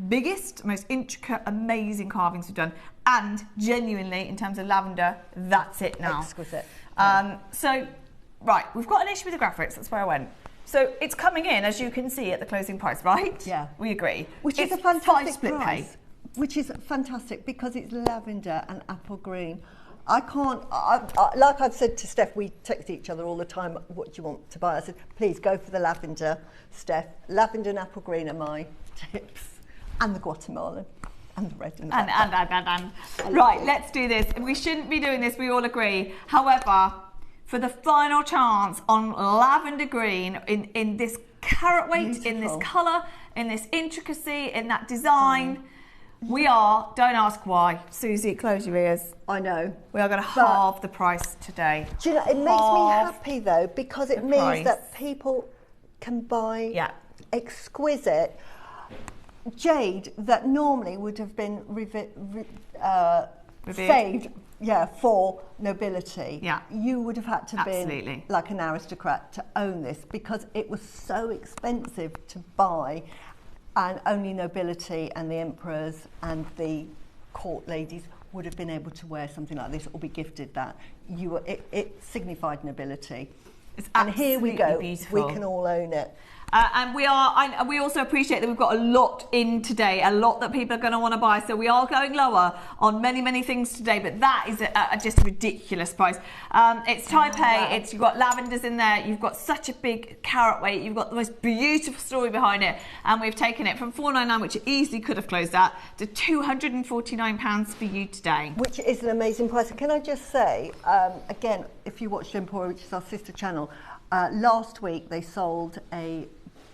biggest, most intricate, amazing carvings we've done, and genuinely, in terms of lavender, that's it now. Exquisite. So, right, we've got an issue with the graphics, that's where I went. So it's coming in, as you can see, at the closing price, right? Yeah. We agree. Which is a fantastic price. Which is fantastic, because it's lavender and apple green. I can't, like I've said to Steph, we text each other all the time, what do you want to buy? I said, please go for the lavender, Steph. Lavender and apple green are my tips. And the Guatemalan. And the red and the and. Right, let's do this. We shouldn't be doing this, we all agree. However, for the final chance on lavender green, in this carat weight, beautiful, in this colour, in this intricacy, in that design, we are, don't ask why, Susie, close your ears. I know. We are going to halve the price today. Do you know, it makes me happy though, because it means that people can buy exquisite jade that normally would have been saved for nobility. Yeah. You would have had to be like an aristocrat to own this, because it was so expensive to buy, and only nobility and the emperors and the court ladies would have been able to wear something like this, or be gifted that. It signified nobility. And here we go, beautiful. We can all own it. And we also appreciate that we've got a lot in today, a lot that people are going to want to buy. So we are going lower on many, many things today, but that is just a ridiculous price. It's Taipei, you've got lavenders in there, you've got such a big carat weight, you've got the most beautiful story behind it, and we've taken it from $4.99, which it easily could have closed at, to £249 for you today. Which is an amazing price. And can I just say, again, if you watch Emporium, which is our sister channel, last week they sold a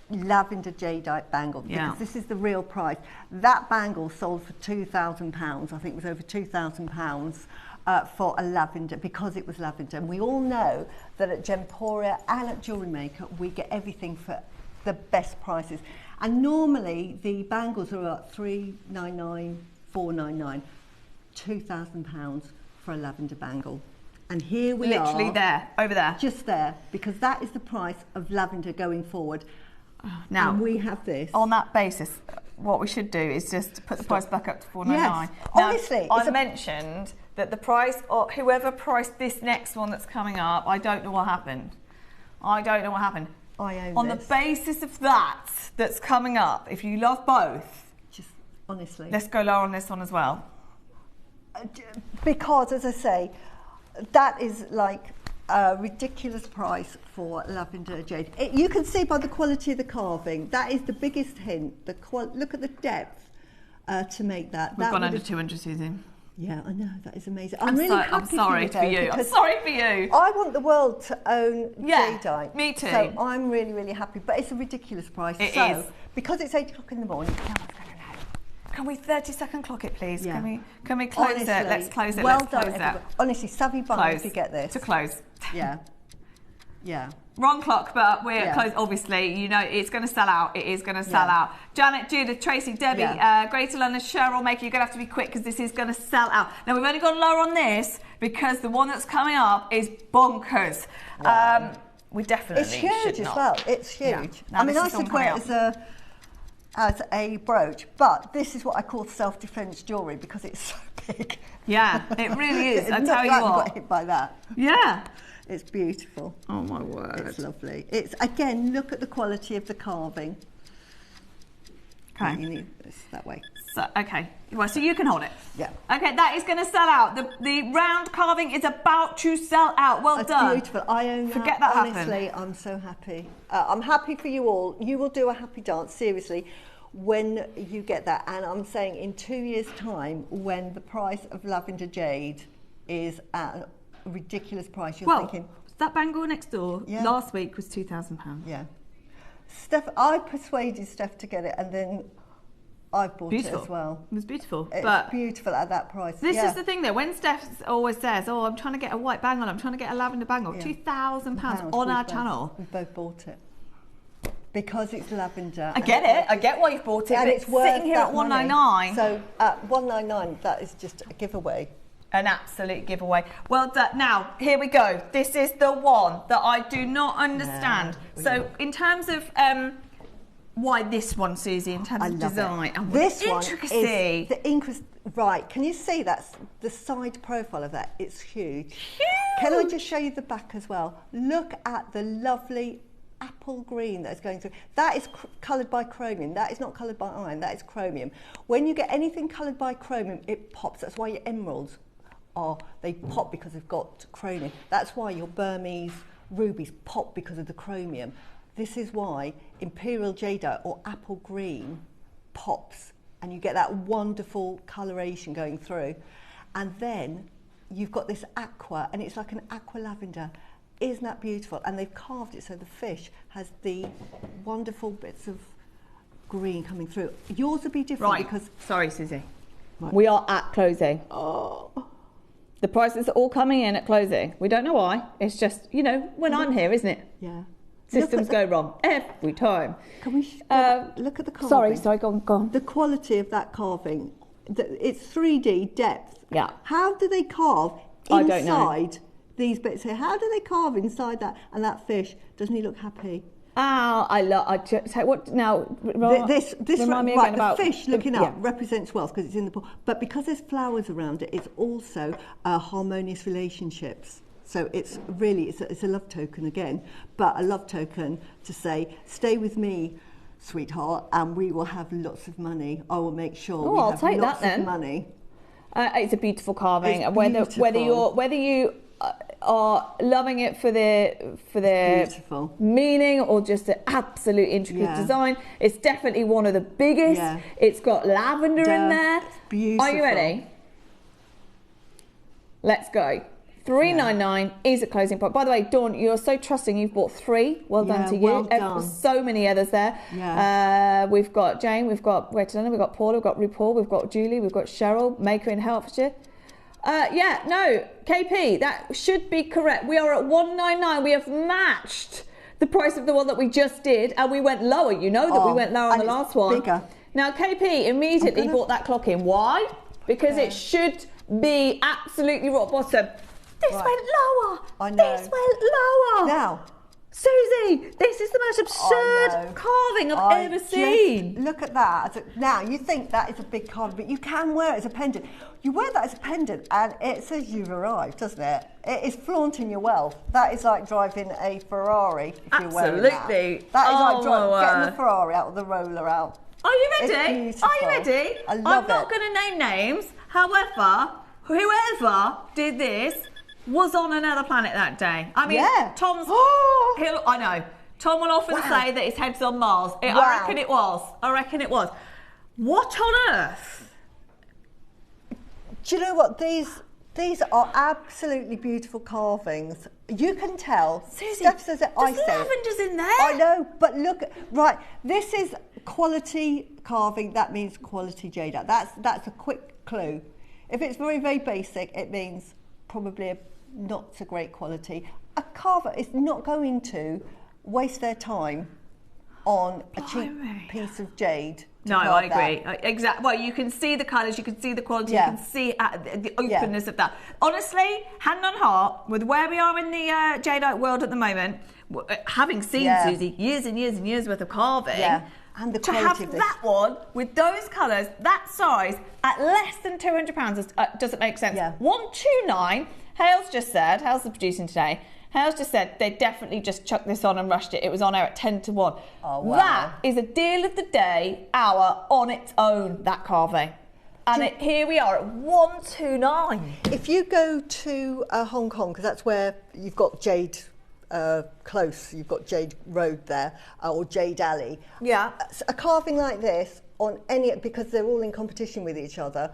lavender jadeite bangle, because this is the real price. That bangle sold for £2,000. I think it was over £2,000 for a lavender, because it was lavender. And we all know that at Gemporia and at JewelleryMaker we get everything for the best prices. And normally the bangles are at $399, 499, £2,000 for a lavender bangle. And here we are. Literally there, over there. Just there, because that is the price of lavender going forward. Now, and we have this. On that basis, what we should do is just put the price back up to $499. Yes. Now, Honestly, I mentioned that the price, or whoever priced this next one that's coming up, I don't know what happened. I don't know what happened. I own on this. The basis of that's coming up, if you love both, just honestly, let's go lower on this one as well. Because, as I say, that is like a ridiculous price for lavender jade. You can see by the quality of the carving, that is the biggest hint. Look at the depth to make that. We've gone under 200, Susie. Yeah, I know, that is amazing. I'm really happy I'm sorry for you. I'm sorry for you. I want the world to own jadeite. Me too. So I'm really, really happy. But it's a ridiculous price. It is. Because it's 8 o'clock in the morning, no one's going to know. Can we 30-second clock it, please? Yeah. Can we close Honestly, it? Let's close it. Well Let's done, close everybody. it. Honestly, savvy bum if you get this. To close. Yeah. Yeah. Wrong clock, but we're closed. Obviously, you know it's going to sell out. It is going to sell out. Janet, Judith, Tracy, Debbie, Greater London, Cheryl, Maker, you're going to have to be quick because this is going to sell out. Now, we've only gone lower on this because the one that's coming up is bonkers. We definitely It's huge should as well. It's huge. Yeah. Now, I mean, I should wear it as a brooch, but this is what I call self-defense jewellery because it's so big. Yeah, it really is. I tell you what. what. Got hit by that. Yeah. It's beautiful. Oh my word. It's lovely. It's, again, look at the quality of the carving. Okay. You need this that way. So, okay. Well, so you can hold it. Yeah. Okay, that is going to sell out. The round carving is about to sell out. Well That's done. Beautiful. I own that. Forget that Honestly, happened. I'm so happy. I'm happy for you all. You will do a happy dance, seriously, when you get that. And I'm saying in 2 years' time, when the price of lavender jade is at a ridiculous price, you're thinking... that bangle next door last week was £2,000. Yeah. Steph, I persuaded Steph to get it, and then I bought it as well. It was beautiful. It's beautiful at that price. This is the thing though, when Steph always says, oh, I'm trying to get a white bangle, I'm trying to get a lavender bangle, £2,000 on our channel. We both bought it. Because it's lavender. I get it. I get why you've bought it. And but it's worth sitting here at $199. So at $199, that is just a giveaway. An absolute giveaway. Well done. Now, here we go. This is the one that I do not understand. So in terms of why this one, Susie, in terms of design and this intricacy. One is the intricacy. Right, can you see that's the side profile of that? It's huge. Can I just show you the back as well? Look at the lovely apple green that is going through. That is coloured by chromium. That is not coloured by iron. That is chromium. When you get anything coloured by chromium, it pops. That's why your emeralds they pop because they've got chromium. That's why your Burmese rubies pop because of the chromium. This is why imperial jadeite or apple green pops, and you get that wonderful coloration going through. And then you've got this aqua, and it's like an aqua lavender. Isn't that beautiful? And they've carved it so the fish has the wonderful bits of green coming through. Yours will be different because... Sorry, Susie. Right. We are at closing. The prices are all coming in at closing. We don't know why. It's just, you know, when I'm here, isn't it? Yeah. Systems go wrong every time. Can we look at the carving? Sorry, go on. The quality of that carving. It's 3D depth. Yeah. How do they carve I don't know. These bits here? How do they carve inside that? And that fish, doesn't he look happy? What now? This remind me again about the fish looking up represents wealth because it's in the pool. But because there's flowers around it, it's also harmonious relationships. So it's really it's a love token again, but a love token to say, stay with me, sweetheart, and we will have lots of money. I will make sure we have lots of money. It's a beautiful carving. It's beautiful. Whether you are loving it for the meaning or just the absolute intricate design, it's definitely one of the biggest. It's got lavender in there. It's beautiful. Are you ready? Let's go. $399 is a closing point. By the way, Dawn, you're so trusting. You've bought 3. Well done to you. Well done. So many others there. We've got Jane, we've got we've got Paula, we've got RuPaul, we've got Julie, we've got Cheryl, Maker in Hertfordshire. KP, that should be correct. We are at $199. We have matched the price of the one that we just did, and we went lower. You know that we went lower on the last one. Bigger. Now, KP immediately brought that clock in. Why? because it should be absolutely rock bottom. This went lower. I know. This went lower. Now, Susie, this is the most absurd carving I've ever seen. Look at that. Now, you think that is a big carving, but you can wear it as a pendant. You wear that as a pendant and it says you've arrived, doesn't it? It is flaunting your wealth. That is like driving a Ferrari if you're wearing that. Absolutely. That is like getting the Ferrari out of the roller out. Are you ready? Are you ready? I love I'm not going to name names. However, whoever did this was on another planet that day. I mean, Tom's... I know. Tom will often say that his head's on Mars. I reckon it was. I reckon it was. What on earth? Do you know what? These are absolutely beautiful carvings. You can tell. Susie, Steph says it, I say lavender's in there. I know, but look, right, this is quality carving. That means quality jade. That's a quick clue. If it's very, very basic, it means probably not so great quality. A carver is not going to waste their time on a cheap piece of jade. No, I agree. Exactly. Well, you can see the colours, you can see the quality, you can see the openness of that. Honestly, hand on heart, with where we are in the jadeite world at the moment, having seen Susie years and years and years worth of carving, and the to quality have of this. that one with those colours, that size, at less than £200 doesn't make sense. 129. Hale's just said, Hale's the producing today. Hale's just said they definitely just chucked this on and rushed it. It was on air at 10 to 1. Oh, wow. That is a deal of the day, hour on its own, that carving. And here we are at 129. If you go to Hong Kong, because that's where you've got Jade Close, you've got Jade Road there, or Jade Alley. Yeah. A carving like this, on any, because they're all in competition with each other,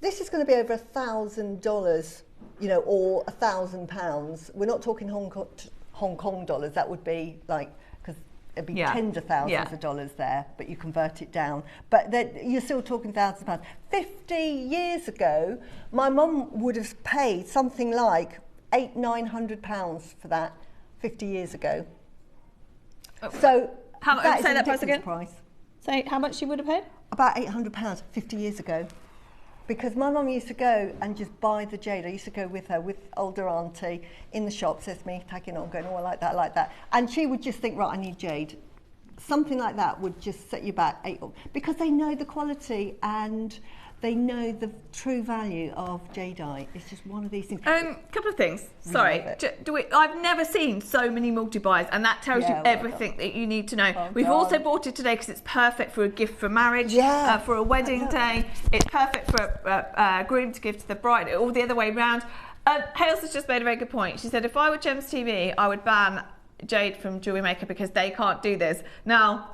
this is going to be over $1,000. You know, or £1,000. We're not talking Hong Kong dollars. That would be like, because it'd be tens of thousands of dollars there, but you convert it down. But you're still talking thousands of pounds. 50 years ago, my mum would have paid something like £800-900 for that 50 years ago. So say that price again. Say how much she would have paid? About £800 50 years ago. Because my mum used to go and just buy the jade. I used to go with her, with older auntie, in the shop, says me, tagging on, going, oh, I like that, I like that. And she would just think, right, I need jade. Something like that would just set you back because they know the quality and they know the true value of jadeite. It's just one of these things. Couple of things. Sorry, I've never seen so many multi-buys, and that tells you everything that you need to know. We've also bought it today because it's perfect for a gift for marriage, for a wedding day. It's perfect for a groom to give to the bride, all the other way around. Hales has just made a very good point. She said, if I were Gems TV, I would ban Jade from JewelleryMaker because they can't do this. Now,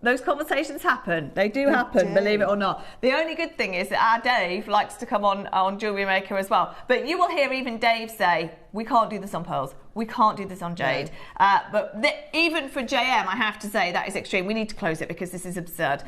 those conversations happen. They do happen, believe it or not. The only good thing is that our Dave likes to come on JewelleryMaker as well. But you will hear even Dave say, we can't do this on pearls. We can't do this on jade. But even for JM, I have to say, that is extreme. We need to close it because this is absurd.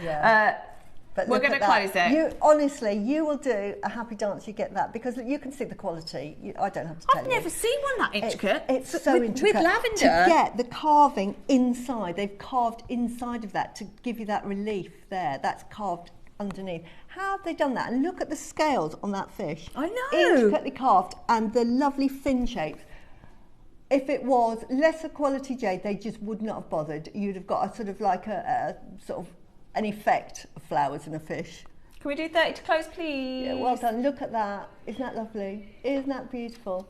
But we're going to close it. Honestly, you will do a happy dance. You get that because you can see the quality. I don't have to tell you. I've never seen one that intricate. It's so intricate. With lavender. To get the carving inside, they've carved inside of that to give you that relief there. That's carved underneath. How have they done that? And look at the scales on that fish. I know. Intricately carved and the lovely fin shapes. If it was lesser quality jade, they just would not have bothered. You'd have got a sort of like a sort of an effect of flowers in a fish. Can we do 30 to close, please? Yeah, well done. Look at that. Isn't that lovely? Isn't that beautiful?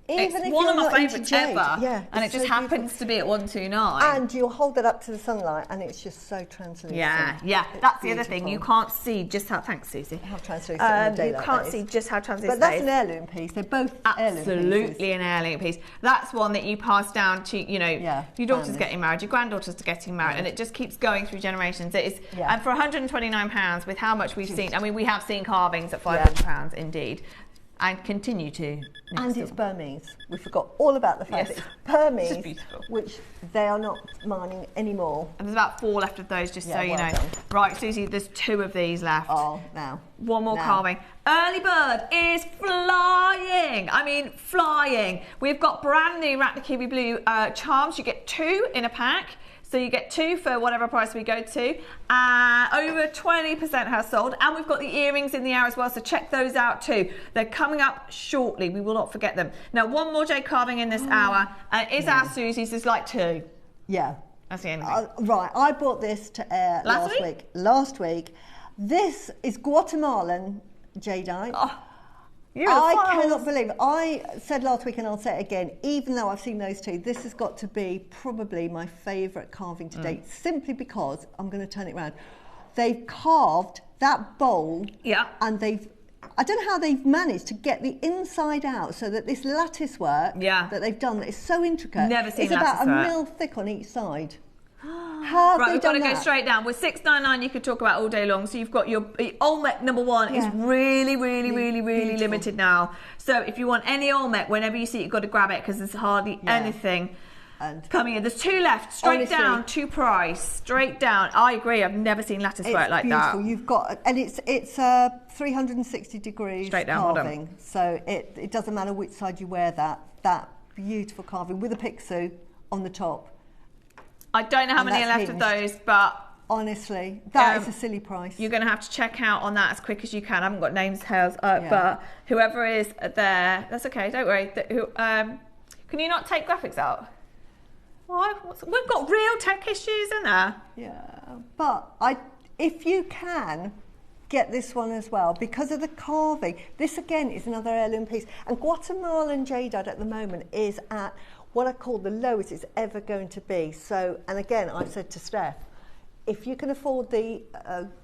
Even it's one of my favourites ever, and it just happens to be at 129. And you'll hold it up to the sunlight, and it's just so translucent. That's the other thing. You can't see just how. Thanks, Susie. How translucent in the daylight. You can't see just how translucent. But that's an heirloom piece. They're both absolutely an heirloom piece. That's one that you pass down to your daughter's getting married, your granddaughter's getting married, and it just keeps going through generations. It is, and for £129, with how much we've seen, I mean, we have seen carvings at £500 indeed. And continue to. And it's Burmese. We forgot all about the fact that it's Burmese, which they are not mining anymore. And there's about 4 left of those, just so you know. Done. Right, Susie, there's 2 of these left. Oh, now. One more carving. Early bird is flying. I mean, flying. We've got brand new Ratna Kiwi Blue charms. You get 2 in a pack. So you get 2 for whatever price we go to. Over 20% has sold. And we've got the earrings in the air as well, so check those out too. They're coming up shortly. We will not forget them. Now, one more jade carving in this hour. Is our Susie's. There's like 2. Yeah. That's the only thing. Right, I bought this to air last week. This is Guatemalan jadeite. Oh, I cannot believe it. I said last week and I'll say it again, even though I've seen those 2, this has got to be probably my favourite carving to date, simply because, I'm going to turn it around, they've carved that bowl and I don't know how they've managed to get the inside out so that this lattice work that they've done that is so intricate. Never seen it's lattice about work. 1 mil thick on each side. How right, we've got to go straight down. With $6.99 you could talk about all day long. So you've got your Olmec number 1 is really limited now. So if you want any Olmec, whenever you see it, you've got to grab it because there's hardly anything coming in. There's 2 left. Straight down to price. Straight down. I agree. I've never seen lattice work like that. You've got, and it's 360 degrees straight down, carving. So it doesn't matter which side you wear that beautiful carving with a pixie on the top. I don't know how many are left of those, but honestly, that is a silly price. You're going to have to check out on that as quick as you can. I haven't got names, hairs, but whoever is there, that's okay. Don't worry. Can you not take graphics out? Why? We've got real tech issues in there. Yeah, but if you can get this one as well because of the carving. This again is another heirloom piece, and Guatemalan jadeite at the moment is at what I call the lowest it's ever going to be. So, and again, I've said to Steph, if you can afford the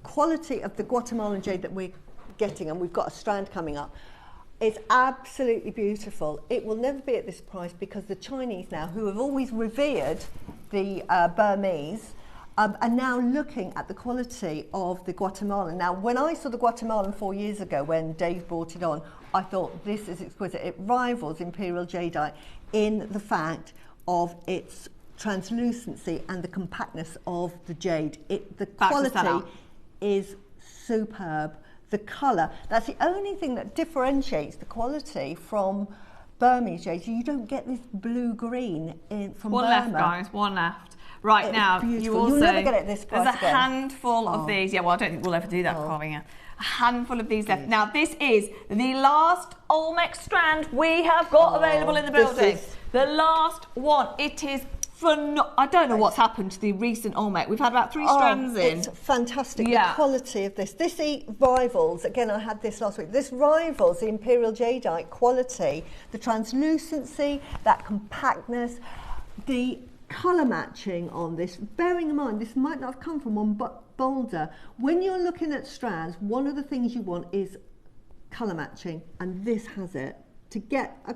quality of the Guatemalan jade that we're getting, and we've got a strand coming up, it's absolutely beautiful. It will never be at this price because the Chinese now, who have always revered the Burmese, are now looking at the quality of the Guatemalan. Now, when I saw the Guatemalan 4 years ago, when Dave brought it on, I thought this is exquisite. It rivals Imperial Jadeite in the fact of its translucency and the compactness of the jade. The quality is superb. The colour, that's the only thing that differentiates the quality from Burmese jade. You don't get this blue-green from Burma. One left, guys, one left. Right, now, you'll never get it at this price there's a handful of these. Yeah, well, I don't think we'll ever do that carving it. A handful of these left. Now, this is the last Olmec strand we have got available in the building. The last one. It is I don't know what's happened to the recent Olmec. We've had about 3 strands in. It's fantastic. The quality of this. This rivals, again, I had this last week, this rivals the Imperial Jadeite quality, the translucency, that compactness, the colour matching on this. Bearing in mind, this might not have come from one boulder. When you're looking at strands, one of the things you want is colour matching, and this has it. To get a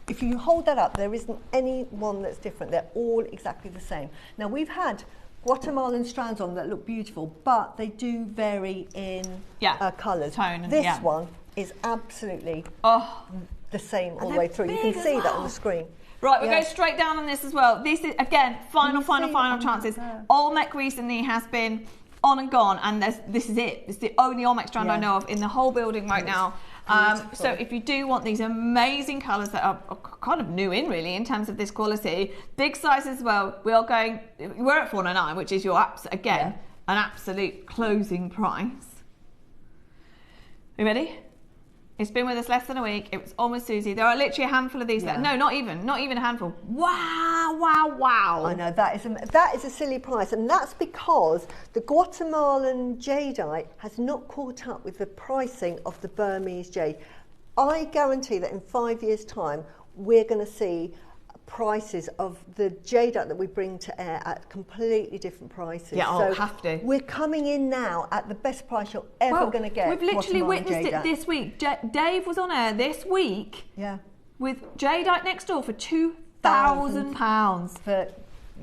If you hold that up, there isn't any one that's different. They're all exactly the same. Now, we've had Guatemalan strands on that look beautiful, but they do vary in colours. This one is absolutely the same all the way through. You can see that on the screen. Right, we'll go straight down on this as well. This is, again, final chances. Olmec recently has been on and gone, and this is it. It's the only Olmec strand I know of in the whole building right now. So if you do want these amazing colours that are kind of new in terms of this quality, big size as well, we're at $4.99, which is your an absolute closing price. You ready? It's been with us less than a week. It was almost Susie. There are literally a handful of these. No, not even a handful. Wow. I know, that is a silly price, and that's because the Guatemalan jadeite has not caught up with the pricing of the Burmese jade. I guarantee that in 5 years' time, we're going to see prices of the jadeite that we bring to air at completely different prices. Yeah, I'll have to. We're coming in now at the best price you're ever going to get. We've literally witnessed it this week. Dave was on air this week with jadeite next door for £2,000 for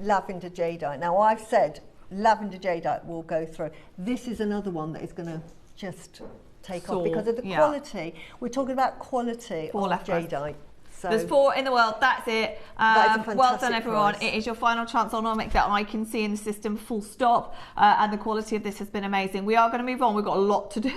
lavender jadeite. Now, I've said lavender jadeite will go through. This is another one that is going to just take off because of the quality. We're talking about quality of jadeite. So there's 4 in the world. That's it. Well done, everyone. Price. It is your final chance on Olmec that I can see in the system, full stop. And the quality of this has been amazing. We are going to move on. We've got a lot to do.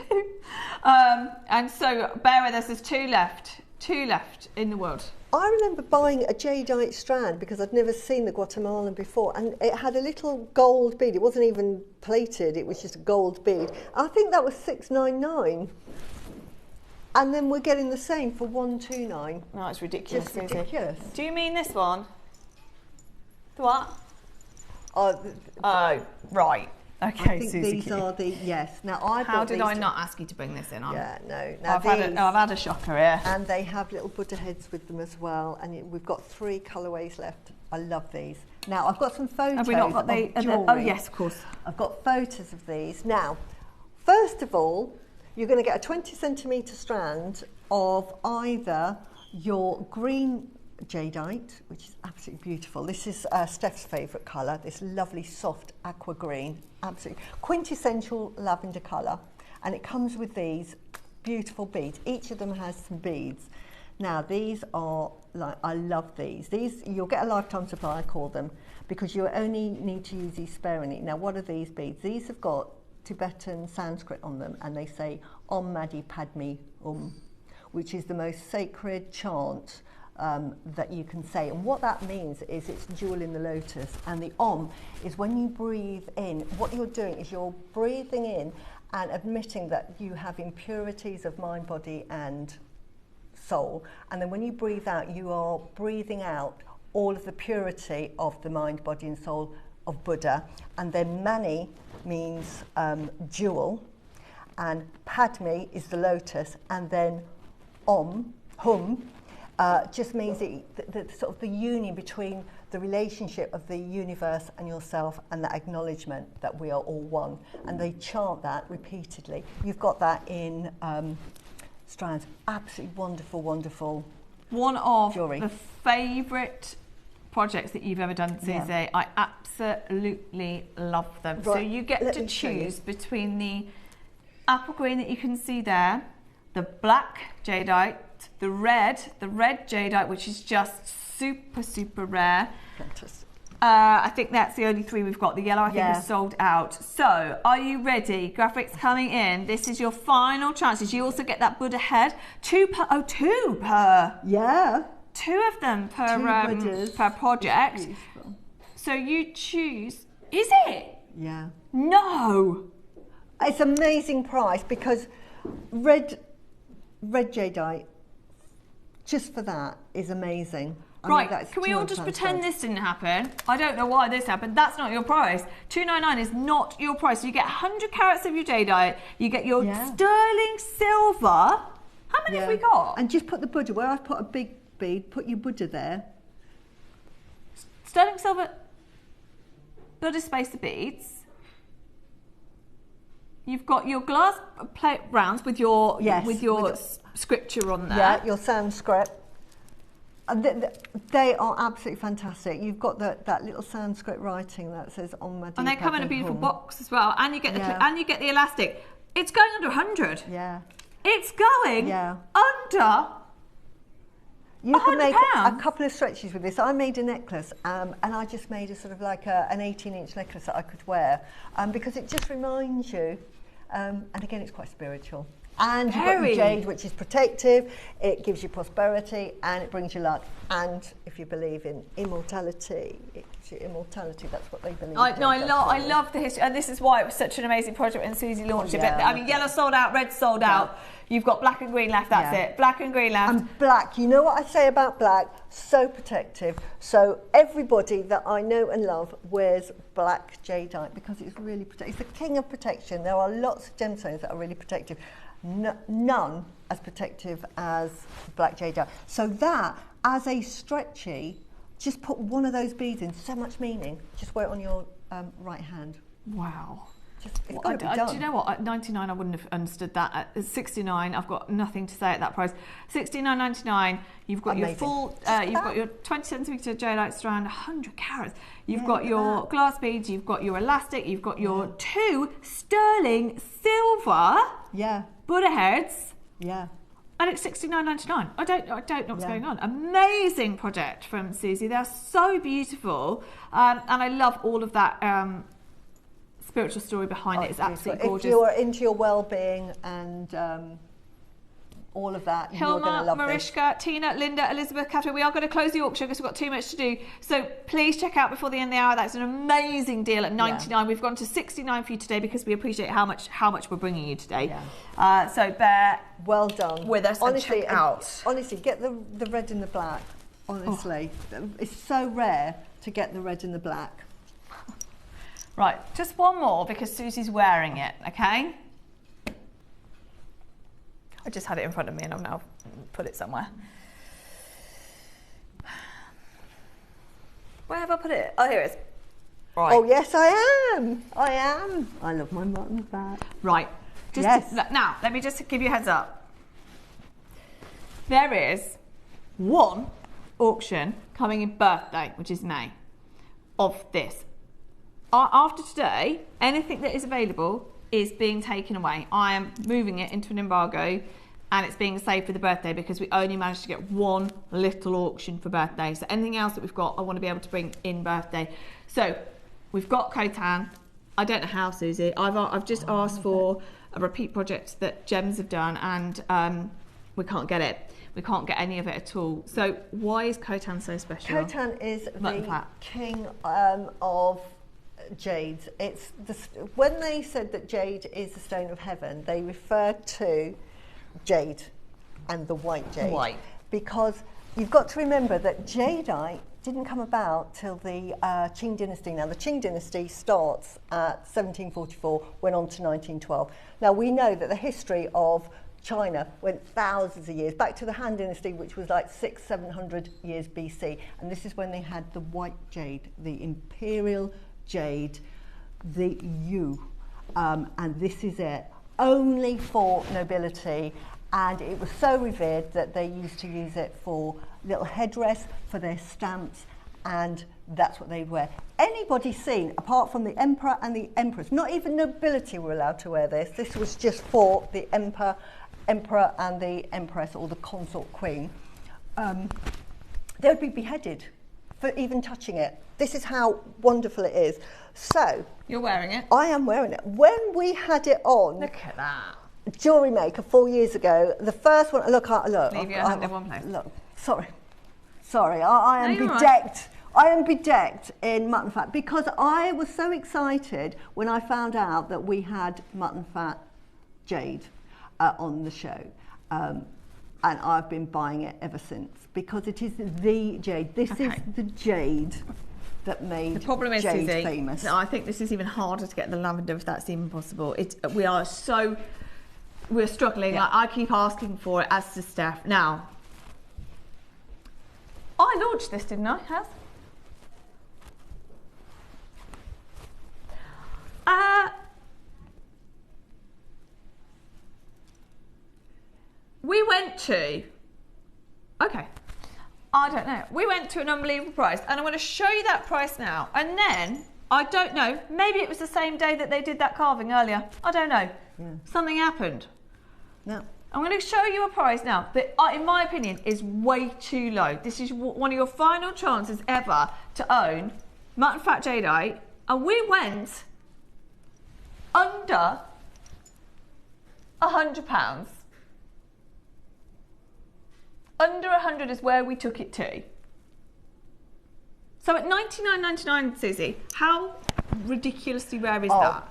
And so bear with us. There's 2 left. 2 left in the world. I remember buying a jadeite strand because I'd never seen the Guatemalan before, and it had a little gold bead. It wasn't even plated, it was just a gold bead. I think that was $6.99. And then we're getting the same for $129. No, it's ridiculous. Just ridiculous. Do you mean this one? What? Oh, right. Okay, I think Susie. these are the, yes. Now, I How did I not ask you to bring this in? Yeah, no. Now I've had a shocker here. And they have little Buddha heads with them as well. And we've got 3 colourways left. I love these. Now, I've got some photos. Have we not got the jewellery. Oh, yes, of course. I've got photos of these. Now, first of all, you're going to get a 20 centimetre strand of either your green jadeite, which is absolutely beautiful. This is Steph's favourite colour, this lovely soft aqua green, absolutely quintessential lavender colour, and it comes with these beautiful beads. Each of them has some beads. Now these are, like, I love these. These, you'll get a lifetime supply, I call them, because you only need to use these sparingly. Now what are these beads? These have got Tibetan Sanskrit on them, and they say Om Mani Padme which is the most sacred chant that you can say. And what that means is it's jewel in the lotus, and the Om is when you breathe in, what you're doing is you're breathing in and admitting that you have impurities of mind, body and soul, and then when you breathe out, you are breathing out all of the purity of the mind, body and soul of Buddha. And then Mani means jewel, and Padme is the lotus, and then Hum, just means the sort of the union between the relationship of the universe and yourself, and that acknowledgement that we are all one. And they chant that repeatedly. You've got that in strands. Absolutely wonderful, wonderful. One of jewellery. the favourite projects that you've ever done, Susie. Yeah. I absolutely love them. Right. So you get Let to me show you. choose between the apple green that you can see there, the black jadeite, the red jadeite, which is just super, super rare. Fantastic. I think that's the only 3 we've got. The yellow, I think, is sold out. So, are you ready? Graphics coming in. This is your final chances. You also get that Buddha head. 2 per. Oh, 2 per. Yeah. 2 of them per project. So you choose. Is it? Yeah. No. It's an amazing price, because red jadeite, just for that, is amazing. Right, can we all just pretend this didn't happen? I don't know why this happened. That's not your price. $299 is not your price. So you get 100 carats of your jadeite. You get your sterling silver. How many have we got? And just put the Buddha, where I've put a big bead, put your Buddha there. Sterling silver, Buddha spacer beads. You've got your glass plate rounds with your scripture on there. Yeah, your Sanskrit. They are absolutely fantastic. You've got that little Sanskrit writing that says Om Mani Padme Hum. And they come in a beautiful box as well. And you get the elastic. It's going under 100. Yeah. It's going under. You can make a couple of stretches with this. I made a necklace, and I just made a sort of like an 18-inch necklace that I could wear, because it just reminds you. And again, it's quite spiritual. And you've got your jade, which is protective, it gives you prosperity, and it brings you luck. And if you believe in immortality, it gives you immortality. That's what they believe. I love the history, and this is why it was such an amazing project when Susie launched it. But I mean, yellow sold out, red sold out. You've got black and green left, that's it. Black and green left. And black, you know what I say about black? So protective. So everybody that I know and love wears black jadeite, because it's really protective. It's the king of protection. There are lots of gemstones that are really protective. None as protective as black jadeite. So that, as a stretchy, just put one of those beads in. So much meaning. Just wear it on your right hand. Wow. It's got to be done. Do you know what? At 99, I wouldn't have understood that. At 69, I've got nothing to say at that price. 69.99. You've got your full. You've got your 20 centimetre jadeite strand, 100 carats. You've got your glass beads. You've got your elastic. You've got your 2 sterling silver. Buddha heads. And it's $69.99. I don't know what's going on. Amazing project from Susie. They're so beautiful, and I love all of that spiritual story behind it. It's absolutely gorgeous. If you're into your well-being and all of that. Hilma, you're going to love Mariska, this. Tina, Linda, Elizabeth, Catherine. We are going to close the auction because we've got too much to do. So please check out before the end of the hour. That's an amazing deal at 99. We've gone to 69 for you today because we appreciate how much we're bringing you today. So bear well done with us. Honestly, and check out. Honestly, get the red and the black. Honestly, it's so rare to get the red and the black. Right, just one more because Susie's wearing it. Okay. I just had it in front of me and I've now put it somewhere. Where have I put it? Oh, here it is. Right. Oh, yes, I am. I love my mutton fat. Right. Now, let me just give you a heads up. There is one auction coming in birthday, which is May, of this. After today, anything that is available is being taken away. I am moving it into an embargo and it's being saved for the birthday because we only managed to get one little auction for birthday. So anything else that we've got, I want to be able to bring in birthday. So we've got Hotan. I don't know how, Susie. I've just asked for a repeat project that Gems have done and we can't get it. We can't get any of it at all. So why is Hotan so special? Hotan is the king of jades. When they said that jade is the stone of heaven, they referred to jade and the white jade. Because you've got to remember that jadeite didn't come about till the Qing dynasty. Now the Qing dynasty starts at 1744, went on to 1912. Now we know that the history of China went thousands of years back to the Han dynasty, which was like 600-700 years BC, and this is when they had the white jade, the imperial jade, the Yu, and this is it, only for nobility, and it was so revered that they used to use it for little headdress, for their stamps, and that's what they'd wear. Anybody seen, apart from the emperor and the empress, not even nobility were allowed to wear this. This was just for the emperor and the empress, or the consort queen. They would be beheaded for even touching it. This is how wonderful it is. So you're wearing it? I am wearing it. When we had it on, look at that, JewelleryMaker 4 years ago, the first one, look. Leave your hand in one place. Look, sorry, I am bedecked. Right. I am bedecked in mutton fat because I was so excited when I found out that we had mutton fat jade on the show. And I've been buying it ever since because it is the jade. This is the jade that made the problem is, jade Susie, famous. No, I think this is even harder to get the lavender if that's even possible. We're struggling. Like, I keep asking for it, as to Steph. Now, I launched this, didn't I? We went to, I don't know. We went to an unbelievable price, and I'm going to show you that price now. And then, I don't know, maybe it was the same day that they did that carving earlier. I don't know. Yeah. Something happened. No. I'm going to show you a price now that, in my opinion, is way too low. This is one of your final chances ever to own mutton fat jadeite, and we went under £100. Under 100 is where we took it to. So at $99.99, Susie, how ridiculously rare is that?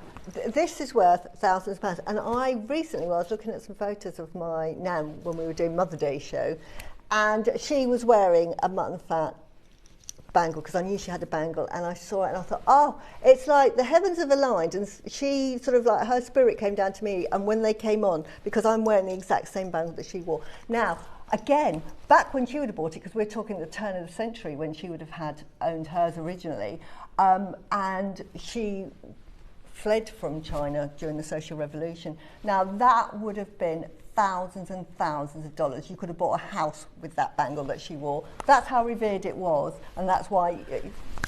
This is worth thousands of pounds. And I recently was looking at some photos of my nan when we were doing Mother Day show, and she was wearing a mutton fat bangle because I knew she had a bangle, and I saw it and I thought, oh, it's like the heavens have aligned, and she sort of like, her spirit came down to me, and when they came on, because I'm wearing the exact same bangle that she wore. Now, again, back when she would have bought it, because we're talking the turn of the century when she would have owned hers originally, and she fled from China during the social revolution. Now that would have been thousands and thousands of dollars. You could have bought a house with that bangle that she wore. That's how revered it was, and that's why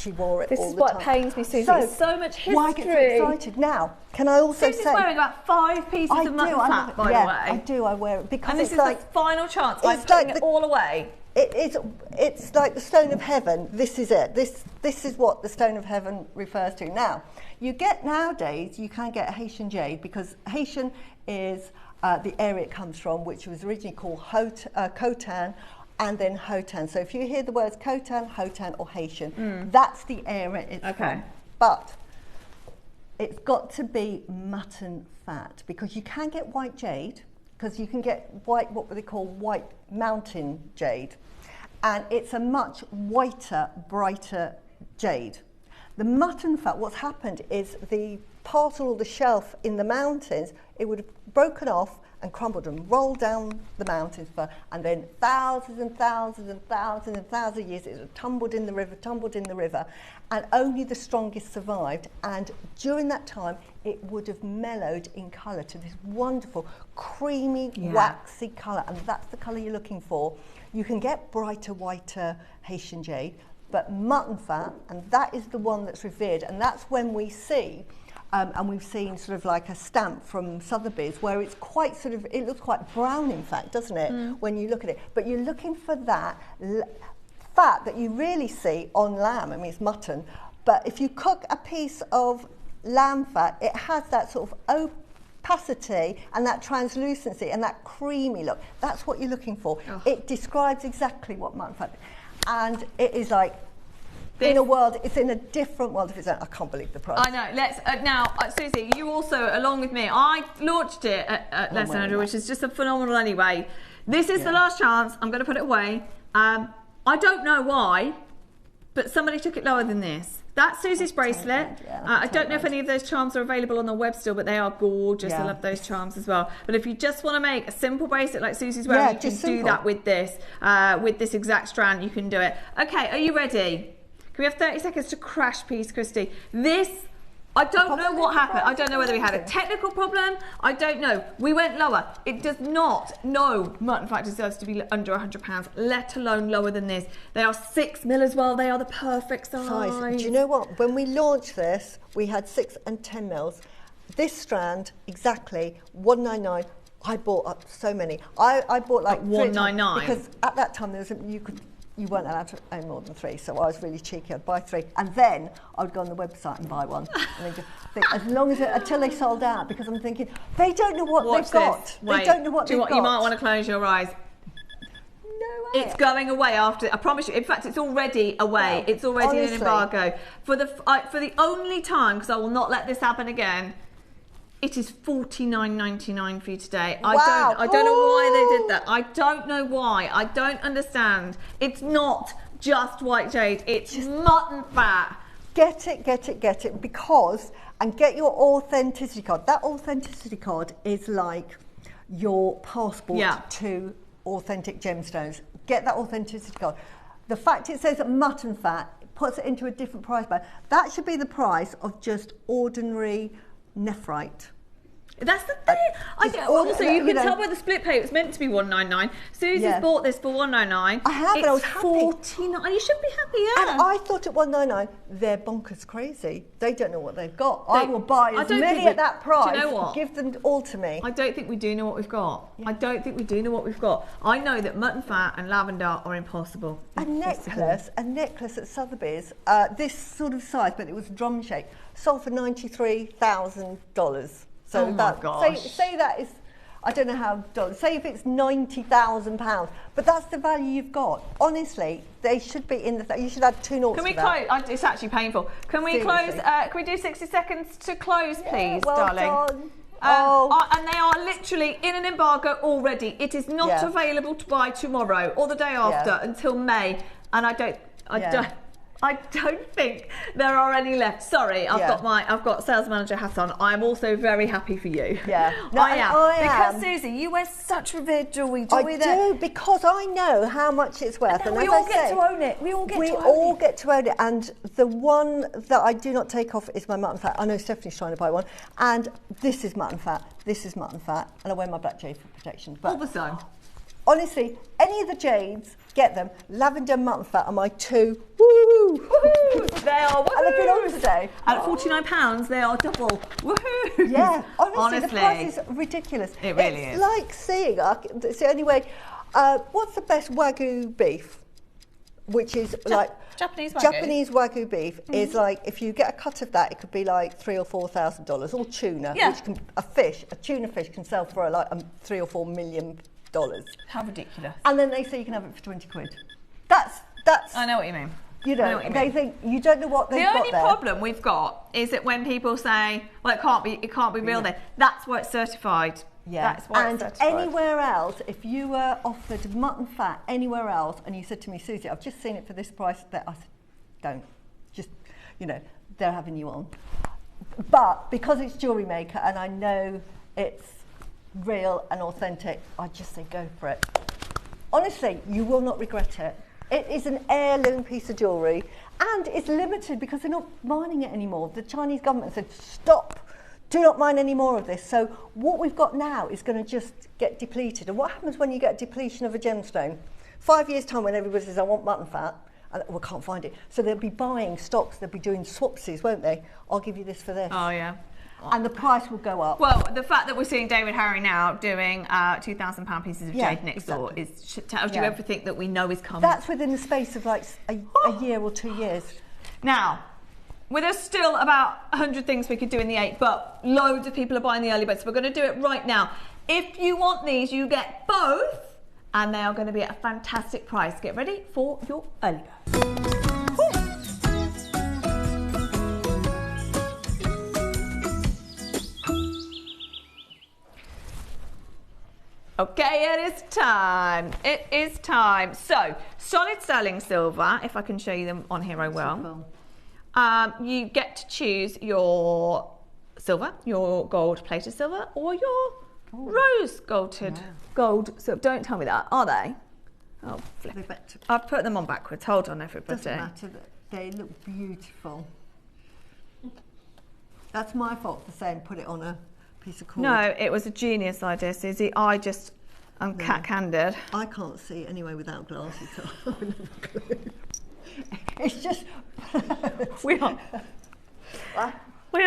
she wore it all the time. This is what pains me, Susie. So much history. Why get so excited? Now, can I also say... Susie's wearing about 5 pieces of mutton fat, by the way. I do, I wear it because and this it's is like... the final chance. I'm putting it all away. It's like the stone of heaven. This is it. This is what the stone of heaven refers to. Now, you get nowadays, you can get Haitian jade, because Haitian is the area it comes from, which was originally called Khotan, and then Hotan. So if you hear the words Khotan, Hotan, or Haitian, that's the area it's from. But it's got to be mutton fat, because you can get white jade, because you can get white, what they call white mountain jade, and it's a much whiter, brighter jade. The mutton fat, what's happened is the parcel or the shelf in the mountains, it would have broken off and crumbled and rolled down the mountains, and then thousands and thousands and thousands and thousands of years it had tumbled in the river, and only the strongest survived. And during that time, it would have mellowed in colour to this wonderful, creamy, waxy colour, and that's the colour you're looking for. You can get brighter, whiter Haitian jade, but mutton fat, and that is the one that's revered, and that's when we see. And we've seen sort of like a stamp from Sotheby's where it's quite sort of, it looks quite brown in fact, doesn't it, when you look at it. But you're looking for that fat that you really see on lamb. I mean, it's mutton. But if you cook a piece of lamb fat, it has that sort of opacity and that translucency and that creamy look. That's what you're looking for. Oh. It describes exactly what mutton fat is. And it is like, in a world, it's in a different world. If it's, I can't believe the price. I know. Let's now, Susie. You also, along with me, I launched it at less than 100, which is just a phenomenal anyway. This is the last chance. I'm going to put it away. I don't know why, but somebody took it lower than this. That's Susie's bracelet. I don't know if any of those charms are available on the web still, but they are gorgeous. I love those charms as well. But if you just want to make a simple bracelet like Susie's wearing, you can do that with this exact strand. You can do it. Okay, are you ready? We have 30 seconds to crash piece, Christy. This, I don't know what happened. I don't know whether we had a technical problem. I don't know. We went lower. It does not, no mutton fat deserves to be under £100, let alone lower than this. They are 6mm as well. They are the perfect size. Do you know what? When we launched this, we had 6 and 10 mils. This strand, exactly, £199. I bought up so many. I bought like £199 because at that time there was you weren't allowed to own more than 3, so I was really cheeky. I'd buy 3, and then I would go on the website and buy one, and then just think, as long as until they sold out, because I'm thinking they don't know what they've got. They don't know what they've got. You might want to close your eyes. No way. It's going away after. I promise you. In fact, it's already away. Well, it's already in an embargo for the only time, because I will not let this happen again. It is $49.99 for you today. Wow. I don't know why they did that. I don't know why. I don't understand. It's not just white jade. It's just mutton fat. Get it, because, and get your authenticity card. That authenticity card is like your passport to authentic gemstones. Get that authenticity card. The fact it says mutton fat puts it into a different price band. That should be the price of just ordinary nephrite. That's the thing. Also, you can tell by the split pay, it's meant to be $199. Susie's bought this for $199. I have, and I was happy. $49. You should be happy, yeah. And I thought at $199, they're bonkers crazy. They don't know what they've got. I will buy as many at that price. Do you know what? Give them all to me. I don't think we do know what we've got. I don't think we do know what we've got. I know that mutton fat and lavender are impossible. A necklace at Sotheby's, this sort of size, but it was drum shape, sold for $93,000. So say that is, I don't know how dollars. Say if it's £90,000, but that's the value you've got. Honestly, they should be in the. You should add 2 noughts. Can we close? It's actually painful. Can we close? Can we do 60 seconds to close, please, darling? And they are literally in an embargo already. It is not available to buy tomorrow or the day after until May, and I don't think there are any left. Sorry, I've got sales manager hat on. I'm also very happy for you. Yeah, no, I am. Because Susie, you wear such revered jewellery. I do, because I know how much it's worth. And we all get to own it. We all get to own it. And the one that I do not take off is my mutton fat. I know Stephanie's trying to buy one, and this is mutton fat. This is mutton fat, and I wear my black jade for protection. But all the same. Honestly, any of the jades, get them. Lavender and mutton fat are my 2. Woo! Woohoo! They are woohoo! And they've been on today. And at £49, they are double. Woohoo! Yeah, honestly, the price is ridiculous. It really is. It's like seeing, it's the only way, what's the best Wagyu beef? which is like Japanese Wagyu beef is like, if you get a cut of that, it could be like $3,000 or $4,000, or tuna, which can, a tuna fish can sell for like $3 or $4 million. How ridiculous. And then they say you can have it for 20 quid. That's I know what you mean. You know, they think you don't know what they've got there. The only problem we've got is that when people say, well, it can't be real then, that's why it's certified. Yeah, that's why and anywhere else, if you were offered mutton fat anywhere else and you said to me, Susie, I've just seen it for this price, that I said, don't. Just, you know, they're having you on. But because it's JewelleryMaker and I know it's real and authentic, I just say go for it. Honestly, you will not regret it. It is an heirloom piece of jewellery and it's limited because they're not mining it anymore. The Chinese government said, stop, do not mine any more of this. So what we've got now is going to just get depleted. And what happens when you get a depletion of a gemstone? 5 years' time when everybody says, I want mutton fat, and we can't find it. So they'll be buying stocks, they'll be doing swapsies, won't they? I'll give you this for this. Oh, yeah. And the price will go up. Well, the fact that we're seeing David Harry now doing £2,000 pieces of jade next door tells you everything that we know is coming. That's within the space of like a year or 2 years. Now, there's still about 100 things we could do in the 8, but loads of people are buying the early birds, so we're going to do it right now. If you want these, you get both, and they are going to be at a fantastic price. Get ready for your early birds. Okay, it is time. It is time. So, solid sterling silver, if I can show you them on here, I will. You get to choose your silver, your gold-plated silver, or your rose-golded gold. So don't tell me that, are they? Oh, flip. I've put them on backwards. Hold on, everybody. Doesn't matter. They look beautiful. That's my fault for saying put it on a piece of cord. No, it was a genius idea, Susie. I'm cat-candid. I can't see anyway without glasses. So it's just... We are. Do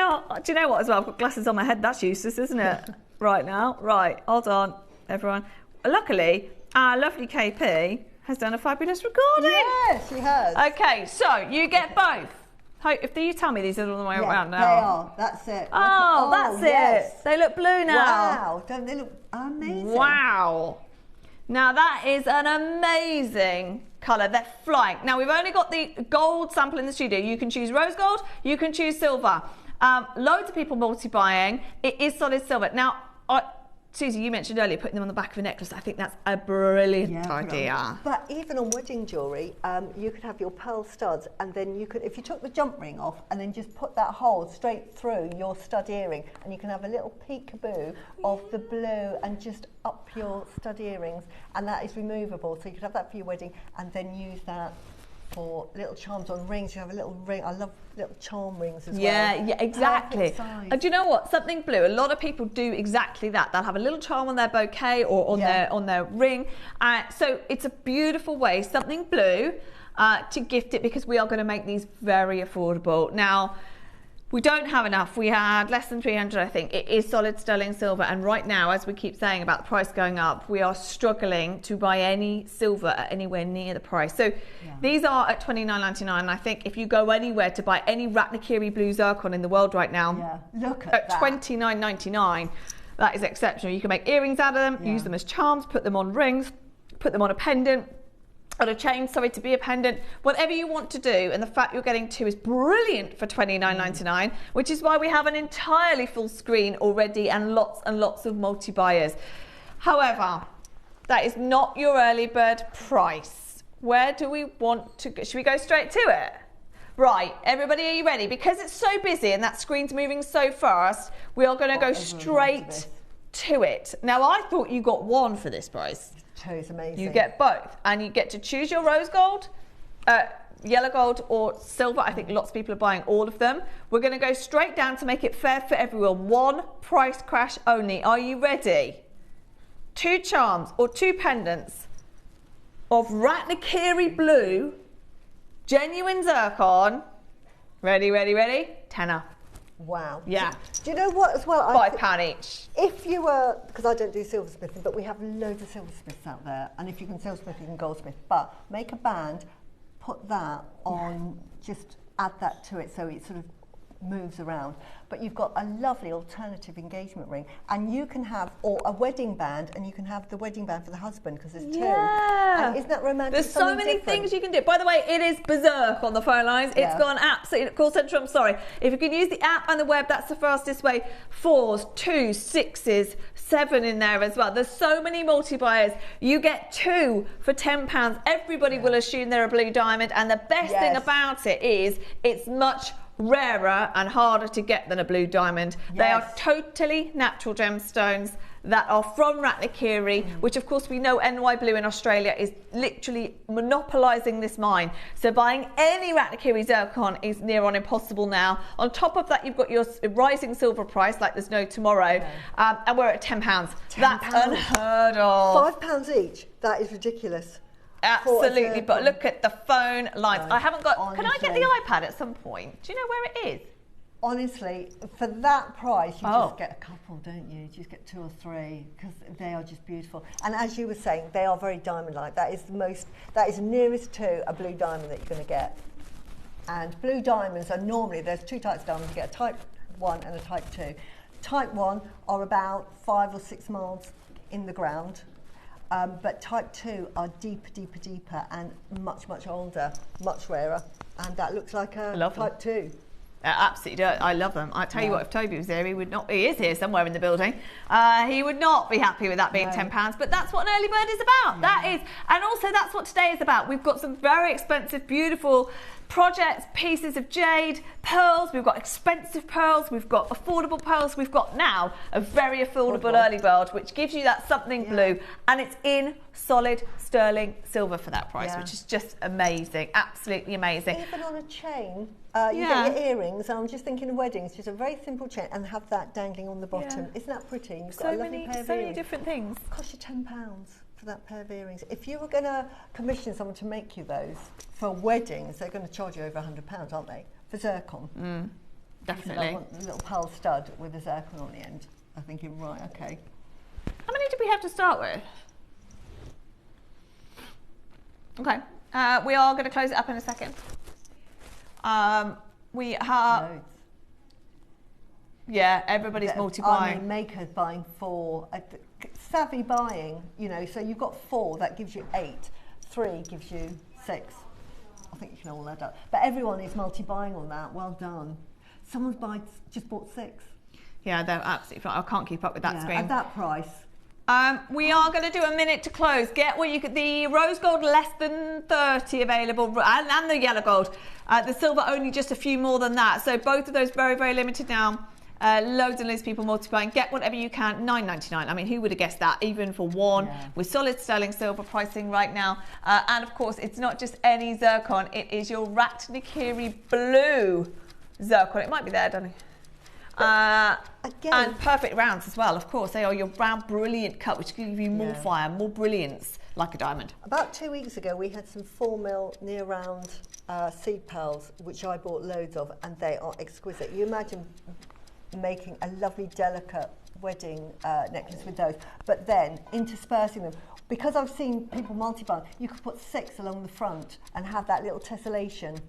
you know what as well? I've got glasses on my head. That's useless, isn't it? Right now. Right, hold on, everyone. Luckily, our lovely KP has done a fabulous recording. Yes, she has. Okay, so you get both. If you tell me these are all the way around now. They are. That's it. Oh, that's it. They look blue now. Wow, don't they look amazing? Wow. Now that is an amazing colour. They're flying. Now we've only got the gold sample in the studio. You can choose rose gold. You can choose silver. Loads of people multi-buying. It is solid silver. Now, Susie, you mentioned earlier putting them on the back of a necklace. I think that's a brilliant idea. But even on wedding jewellery, you could have your pearl studs, and then you could, if you took the jump ring off and then just put that hole straight through your stud earring, and you can have a little peekaboo of the blue and just up your stud earrings, and that is removable. So you could have that for your wedding and then use that for little charms on rings. You have a little ring. I love little charm rings as well. Yeah, exactly. And do you know what? Something blue. A lot of people do exactly that. They'll have a little charm on their bouquet or on their ring. So it's a beautiful way, something blue, to gift it, because we are going to make these very affordable. Now, we don't have enough. We had less than 300, I think. It is solid sterling silver, and right now, as we keep saying about the price going up, we are struggling to buy any silver at anywhere near the price. So these are at $29.99. I think if you go anywhere to buy any Ratnakiri blue zircon in the world right now, look at that. $29.99, that is exceptional. You can make earrings out of them, use them as charms, put them on rings, put them on a pendant, on a chain, to be a pendant, whatever you want to do. And the fact you're getting two is brilliant for $29.99, which is why we have an entirely full screen already and lots of multi-buyers. However, that is not your early bird price. Where do we want to go? Should we go straight to it? Right, everybody, are you ready? Because it's so busy and that screen's moving so fast, we are going to go straight to it. Now, I thought you got one for this price. It's amazing. You get both, and you get to choose your rose gold, yellow gold, or silver. I think lots of people are buying all of them. We're going to go straight down to make it fair for everyone. One price crash only. Are you ready? 2 charms or 2 pendants of Ratnakiri blue, genuine zircon. Ready, ready, ready? Tenner. Wow. Yeah. Do you know what as well? £5 each. If you were, because I don't do silversmithing, but we have loads of silversmiths out there, and if you can silversmith, you can goldsmith. But make a band, put that on, just add that to it so it sort of moves around. But you've got a lovely alternative engagement ring, and you can have, or a wedding band, and you can have the wedding band for the husband, because there's two. And isn't that romantic? There's so many things you can do. By the way, it is berserk on the phone lines. It's gone absolutely call centre. I'm sorry. If you can use the app and the web, that's the fastest way. 4s, 2s, 6s, 7 in there as well. There's so many multi-buyers. You get 2 for £10. Everybody will assume they're a blue diamond, and the best thing about it is it's much rarer and harder to get than a blue diamond. They are totally natural gemstones that are from Ratnakiri, which of course we know NY Blue in Australia is literally monopolising this mine. So buying any Ratnakiri zircon is near on impossible now. On top of that, you've got your rising silver price like there's no tomorrow, and we're at £10. That's unheard of. £5 each. That is ridiculous. Absolutely, but look at the phone lines. I haven't got, honestly, can I get the iPad at some point? Do you know where it is? Honestly, for that price, you just get a couple, don't you? You just get 2 or 3, because they are just beautiful. And as you were saying, they are very diamond-like. That is the nearest to a blue diamond that you're going to get. And blue diamonds are normally, there's 2 types of diamonds. You get a type 1 and a type 2. Type 1 are about 5 or 6 miles in the ground. But type 2 are deeper, deeper, deeper, and much, much older, much rarer. And that looks like a type 2. Absolutely, I love them. I tell you what, if Toby was here, he would not. He is here somewhere in the building. He would not be happy with that being £10. But that's what an early bird is about. That is, and also that's what today is about. We've got some very expensive, beautiful projects, pieces of jade, pearls. We've got expensive pearls. We've got affordable pearls. We've got now a very affordable early bird, which gives you that something blue, and it's in solid sterling silver for that price, which is just amazing, absolutely amazing. Even on a chain. You get your earrings, and I'm just thinking of weddings, just a very simple chain, and have that dangling on the bottom. Isn't that pretty? You've got a lovely pair of earrings. So many different things. It costs you £10 for that pair of earrings. If you were going to commission someone to make you those for weddings, they're going to charge you over £100, aren't they? For zircon. Definitely. I want a little pearl stud with a zircon on the end. I'm thinking, right, okay. How many did we have to start with? Okay. We are going to close it up in a second. We have loads. Yeah, everybody's multi-buying. I mean, makers buying 4, savvy buying, you know, so you've got 4, that gives you 8, 3 gives you 6. I think you can all add up. But everyone is multi-buying on that, well done. Someone's just bought 6. Yeah, they're absolutely fine. I can't keep up with that screen. At that price. We are going to do a minute to close. Get what you could. The rose gold less than 30 available, and the yellow gold. The silver only just a few more than that. So both of those very, very limited now. Loads and loads of people multiplying. Get whatever you can. $9.99. I mean, who would have guessed that? Even for one, with solid sterling silver pricing right now. And of course, it's not just any zircon. It is your Ratnakiri blue zircon. It might be there, don't it? And perfect rounds as well, of course. They are your round brilliant cut, which give you more fire, more brilliance, like a diamond. About 2 weeks ago, we had some 4mm near round seed pearls, which I bought loads of, and they are exquisite. You imagine making a lovely, delicate wedding necklace with those, but then interspersing them. Because I've seen people multi-buy, you could put 6 along the front and have that little tessellation.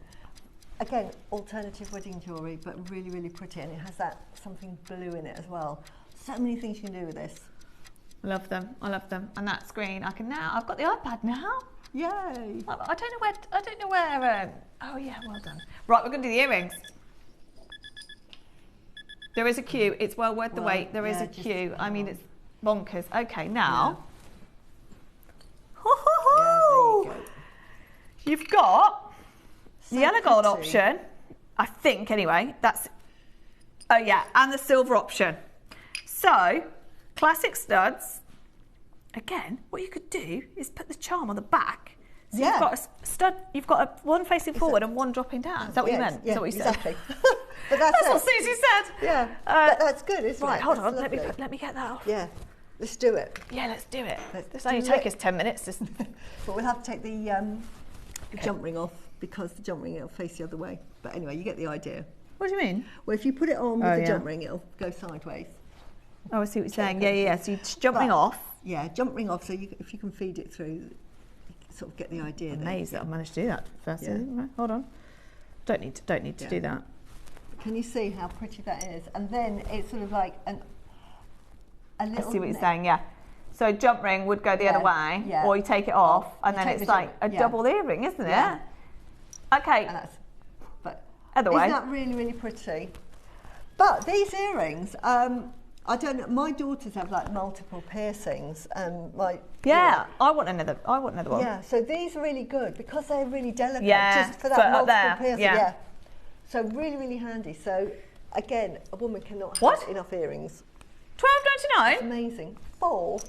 Again, alternative wedding jewellery, but really, really pretty, and it has that something blue in it as well. So many things you can do with this. Love them, I love them. And that screen, I've got the iPad now. Yay! I don't know where. Oh yeah, well done. Right, we're going to do the earrings. There is a queue. It's well worth the wait. There is a queue. I mean, it's bonkers. Okay, now. There you go. You've got the yellow gold option, I think, anyway. That's, oh yeah, and the silver option. So, classic studs. Again, what you could do is put the charm on the back. So you've got a stud, you've got one facing forward and one dropping down. Is that what you meant? Yeah, is that what you exactly. said? But that's what Susie said. Yeah, that's good, isn't it? Right, hold on, let me get that off. Yeah, let's do it. Yeah, let's do it. This only take us 10 minutes. But we'll have to take the jump ring off, because the jump ring, it'll face the other way. But anyway, you get the idea. What do you mean? Well, if you put it on with the jump ring, it'll go sideways. Oh, I see what you're saying. Yeah. So you jump ring off. Yeah, jump ring off, so if you can feed it through, sort of get the idea. Amazed that I managed to do that first. Yeah. Hold on. Don't need to do that. Can you see how pretty that is? And then it's sort of like a little... I see what you're saying, yeah. So a jump ring would go the other way, or you take it off, and then it's like a double earring, isn't it? Okay. But other way. Isn't that really, really pretty? But these earrings, I don't know. My daughters have like multiple piercings, and like I want another one. Yeah, so these are really good because they're really delicate. Yeah, just for that multiple piercing. Yeah. So really, really handy. So again, a woman cannot have enough earrings. $12.99. Amazing. 4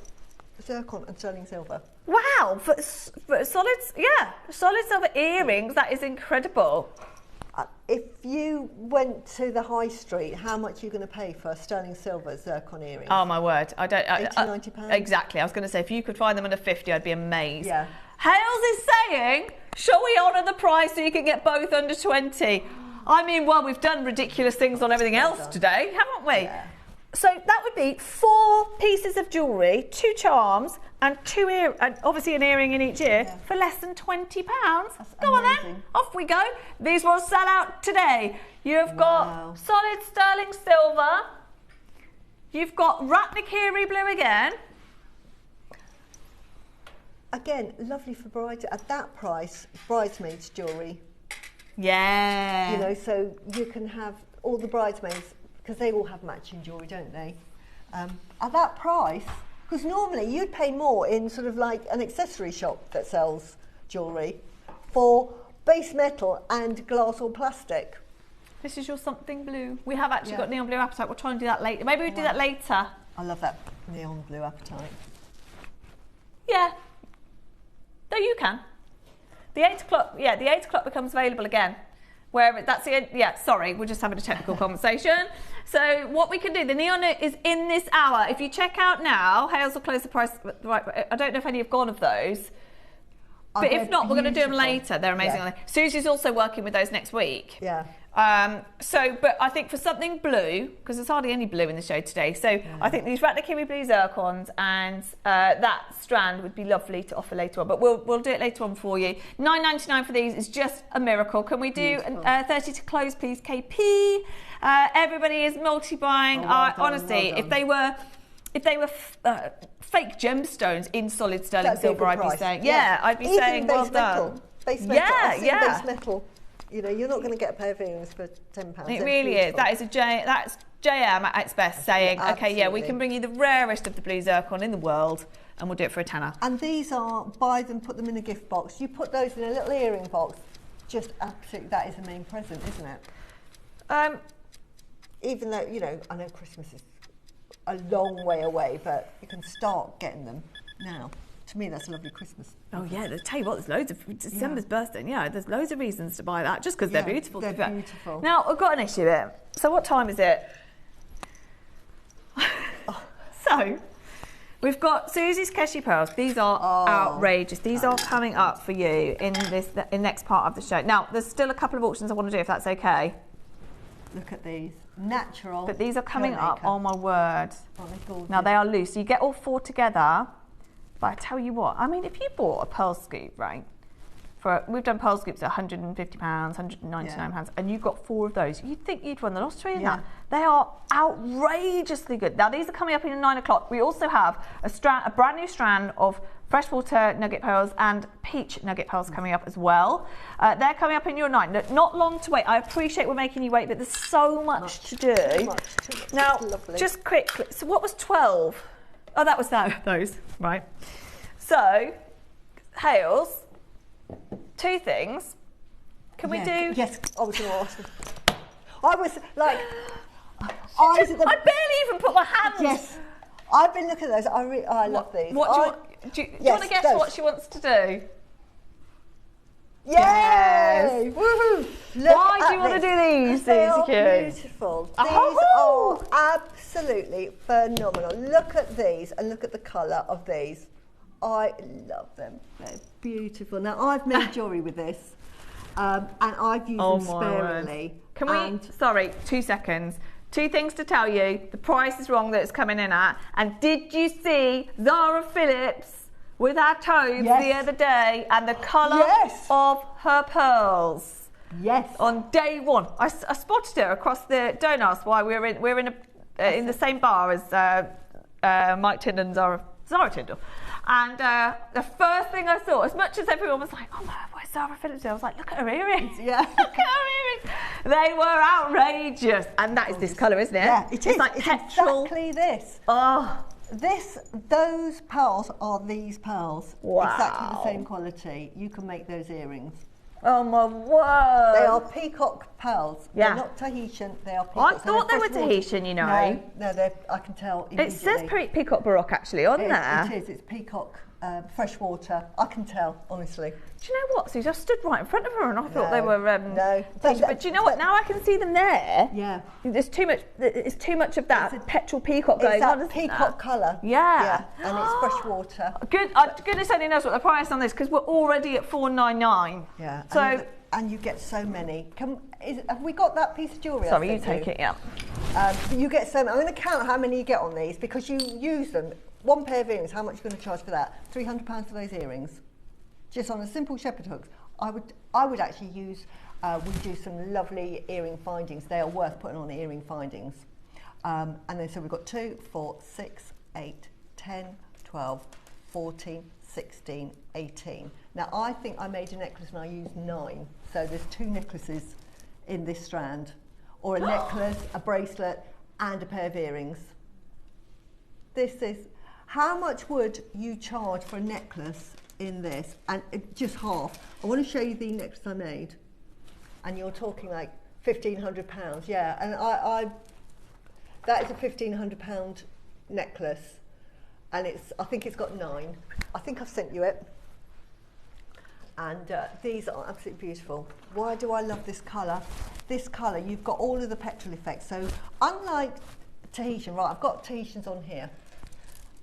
zircon and sterling silver. Wow, for solid silver earrings. That is incredible. If you went to the high street, how much are you going to pay for sterling silver zircon earrings? Oh my word, I don't. £80–90. Exactly. I was going to say if you could find them under 50, I'd be amazed. Yeah. Hales is saying, shall we honour the price so you can get both under 20? I mean, well, we've done ridiculous things on everything else today, haven't we? Yeah. So that would be 4 pieces of jewellery, 2 charms, and obviously an earring in each ear for less than £20. Go on then, off we go. These will sell out today. You've got solid sterling silver. You've got Ratnakiri blue again. Again, lovely for brides at that price. Bridesmaids jewellery. Yeah. You know, so you can have all the bridesmaids, because they all have matching jewellery, don't they? At that price, because normally you'd pay more in sort of like an accessory shop that sells jewellery for base metal and glass or plastic. This is your something blue. We have actually got neon blue apatite. We'll try and do that later. Maybe we'll do that later. I love that neon blue apatite. Yeah. No, you can. The 8 o'clock, the 8 o'clock becomes available again. Where that's the end. Yeah, sorry, we're just having a technical conversation. So what we can do, the neon is in this hour. If you check out now, Hales will close the price. Right, I don't know if any have gone of those. But if not, we're going to do them later. They're amazing. Yeah. Susie's also working with those next week. Yeah. But I think for something blue, because there's hardly any blue in the show today, so I think these Ratnakiri blue zircons and that strand would be lovely to offer later on. But we'll do it later on for you. $9.99 for these is just a miracle. Can we do 30 to close, please, KP? Everybody is multi-buying. Honestly, if they were fake gemstones in solid sterling silver, I'd be saying, I'd be saying, well done. Base metal. Base metal. You know, you're not going to get a pair of earrings for £10. It really is. That's JM at its best saying, okay, we can bring you the rarest of the blue zircon in the world, and we'll do it for a tenner. And these are, buy them, put them in a gift box. You put those in a little earring box. Just absolutely, that is the main present, isn't it? Even though, you know, I know Christmas is a long way away, but you can start getting them now. To me, that's a lovely Christmas. Oh yeah, I'll tell you what, there's loads of December's birthday. Yeah, there's loads of reasons to buy that just because they're beautiful. They're beautiful. Now I've got an issue here. So what time is it? So we've got Susie's Keshi pearls. These are outrageous. These are coming up for you in next part of the show. Now there's still a couple of auctions I want to do if that's okay. Look at these. Natural. But these are coming up. Oh my word. Oh, they're gorgeous. Now they are loose. So you get all 4 together. But I tell you what, I mean, if you bought a pearl scoop, right, we've done pearl scoops at £150, £199, and you got 4 of those, you'd think you'd won the lottery in that. They are outrageously good. Now, these are coming up in 9 o'clock. We also have a brand new strand of freshwater nugget pearls and peach nugget pearls coming up as well. They're coming up in your 9. Not long to wait. I appreciate we're making you wait, but there's so much to do. Too much. Now, just quickly, so what was 12? Oh, that was those, right. So, Hales, 2 things. Can we do... Yes, I was going to ask. I was like... I barely even put my hands... Yes, I've been looking at those. I love these. Do you want to guess what she wants to do? Yay! Woohoo! Why do you want to do these? They are beautiful. These are absolutely phenomenal. Look at these and look at the colour of these. I love them. They're beautiful. Now, I've made jewellery with this and I've used them sparingly. Can we... Sorry, 2 seconds. 2 things to tell you. The price is wrong that it's coming in at. And did you see Zara Phillips with our toes the other day, and the colour of her pearls. Yes. On day one, I spotted her across the donuts while we're in the same bar as Mike Tyndall and Zara Tyndall. And the first thing I saw, as much as everyone was like, oh my, where's Zara Phillips? I was like, look at her earrings. Yeah. Look at her earrings. They were outrageous. And that is this colour, isn't it? Yeah, it is. It's like petrol. Exactly this. Oh. Those pearls are these pearls. Wow. Exactly the same quality. You can make those earrings. Oh my word. They are peacock pearls. Yeah. They're not Tahitian, they are peacock. I thought they were Tahitian, you know. No, I can tell immediately. It says Peacock Baroque actually on there. It is, it's peacock freshwater. I can tell, honestly. Do you know what, Susie? I stood right in front of her and I thought they were but do you know what? Now I can see them there. Yeah. There's too much. It's too much of that petrol peacock going on. It's that peacock colour. Yeah. And it's freshwater. Good. Goodness only knows what the price on this, because we're already at $4.99. Yeah. So and you get so many. Have we got that piece of jewellery? Sorry, you take it. Yeah. You get so many. I'm going to count how many you get on these because you use them. One pair of earrings. How much are you going to charge for that? £300 for those earrings. Just on a simple shepherd hooks. I would actually use, we do some lovely earring findings. They are worth putting on the earring findings. And then so we've got 2, 4, 6, 8, 10, 12, 14, 16, 18. Now I think I made a necklace and I used 9. So there's 2 necklaces in this strand. Or a necklace, a bracelet and a pair of earrings. This is, how much would you charge for a necklace in this? And just half. I want to show you the necklace I made. And you're talking like £1,500, yeah. And that is a £1,500 necklace. And I think it's got 9. I think I've sent you it. And these are absolutely beautiful. Why do I love this colour? This colour, you've got all of the petrol effects. So unlike Tahitian, right, I've got Tahitians on here.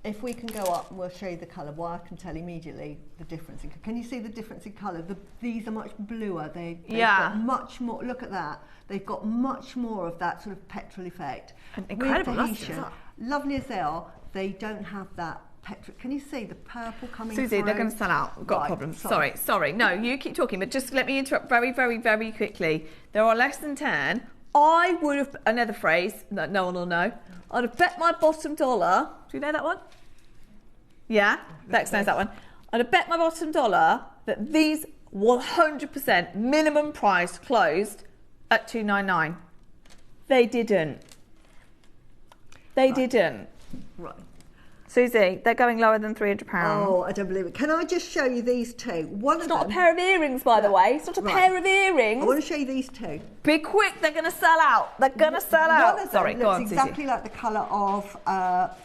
If we can go up, we'll show you the colour. Why I can tell immediately the difference. Can you see the difference in colour? These are much bluer. They've got much more. Look at that. They've got much more of that sort of petrol effect. Incredible. With Tahitian, lovely as they are, they don't have that petrol. Can you see the purple coming Susie, through? they're going to sell out. We've got a problem. Sorry. No, you keep talking, but just let me interrupt very, very, very quickly. There are less than 10. I would have, another phrase that no one will know, I'd have bet my bottom dollar. Do you know that one? Yeah, Bex knows that one. I'd have bet my bottom dollar that these 100% minimum price closed at $2.99. They didn't. They didn't. Right. Susie, they're going lower than £300. Oh, I don't believe it. Can I just show you these 2? It's not a pair of earrings, by the way. It's not a pair of earrings. I want to show you these 2. Be quick, they're going to sell out. They're going to sell out. One of them Sorry, go on, looks exactly like the colour of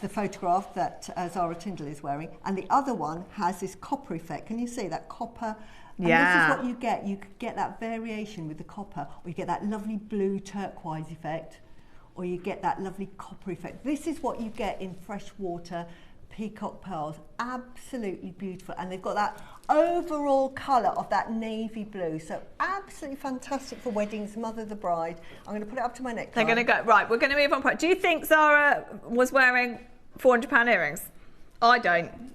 the photograph that Zara Tyndall is wearing, and the other one has this copper effect. Can you see that copper? And this is what you get. You could get that variation with the copper, or you get that lovely blue turquoise effect, or you get that lovely copper effect. This is what you get in freshwater peacock pearls. Absolutely beautiful, and they've got that overall colour of that navy blue, so absolutely fantastic for weddings. Mother the bride. I'm going to put it up to my neck. They're going to go right. We're going to move on. Do you think Zara was wearing £400 earrings? I don't.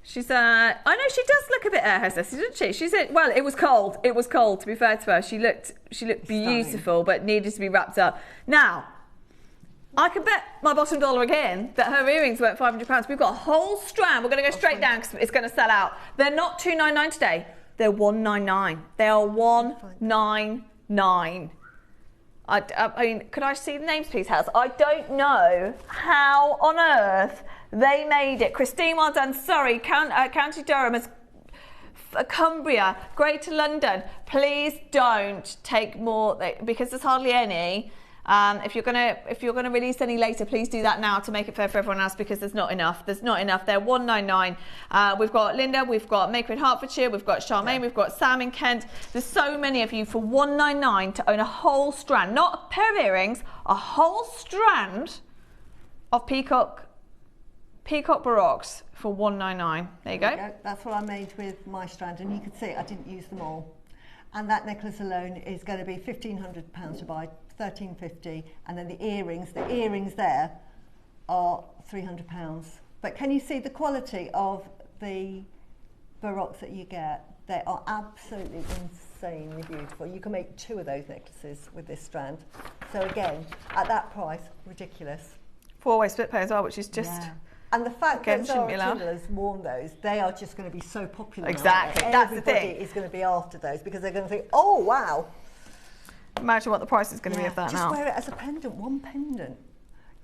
She's I know she does look a bit air hostess, doesn't she? She said, well, it was cold. It was cold, to be fair to her. She looked beautiful, but needed to be wrapped up. Now, I could bet my bottom dollar again that her earrings weren't £500. We've got a whole strand. We're going to go straight down because it's going to sell out. They're not $2.99 today. They're $1.99. They are $1.99. I mean, could I see the names, please, House? I don't know how on earth they made it. Christine, well done. Surrey, County Durham, Cumbria, Greater London. Please don't take more because there's hardly any. If you're gonna release any later, please do that now to make it fair for everyone else because there's not enough. There's not enough. They're $1.99. We've got Linda, we've got Maker in Hertfordshire, we've got Charmaine, we've got Sam in Kent. There's so many of you for $1.99 to own a whole strand, not a pair of earrings, a whole strand of peacock baroques for $1.99. There you go. That's what I made with my strand, and you can see I didn't use them all. And that necklace alone is going to be £1,500 to buy. $1,350, and then the earrings there are £300. But can you see the quality of the baroques that you get, they are absolutely insanely beautiful. You can make 2 of those necklaces with this strand. So again, at that price, ridiculous. 4-way split pay as well, which is just... Yeah. And the fact that Zara has worn those, they are just going to be so popular. Exactly, that's the thing. Everybody is going to be after those because they're going to think, oh, wow. Imagine what the price is going to be of that now. Just wear it as a pendant, one pendant.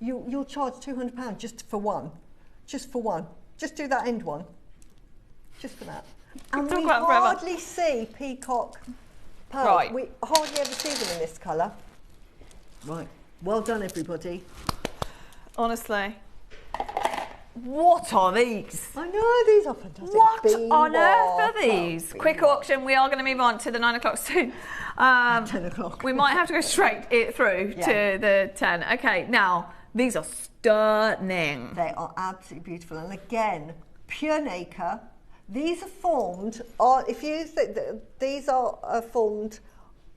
You'll charge £200 just for one. Just for one. Just do that end one. Just for that. And we hardly see peacock pearls. Right. We hardly ever see them in this colour. Right. Well done, everybody. Honestly. What are these? I know, these are fantastic. What on earth are these? Quick auction. We are going to move on to the 9 o'clock soon. 10 o'clock. We might have to go straight through to the 10. Okay, now, these are stunning. They are absolutely beautiful. And again, pure nacre. These are formed, if you think that these are formed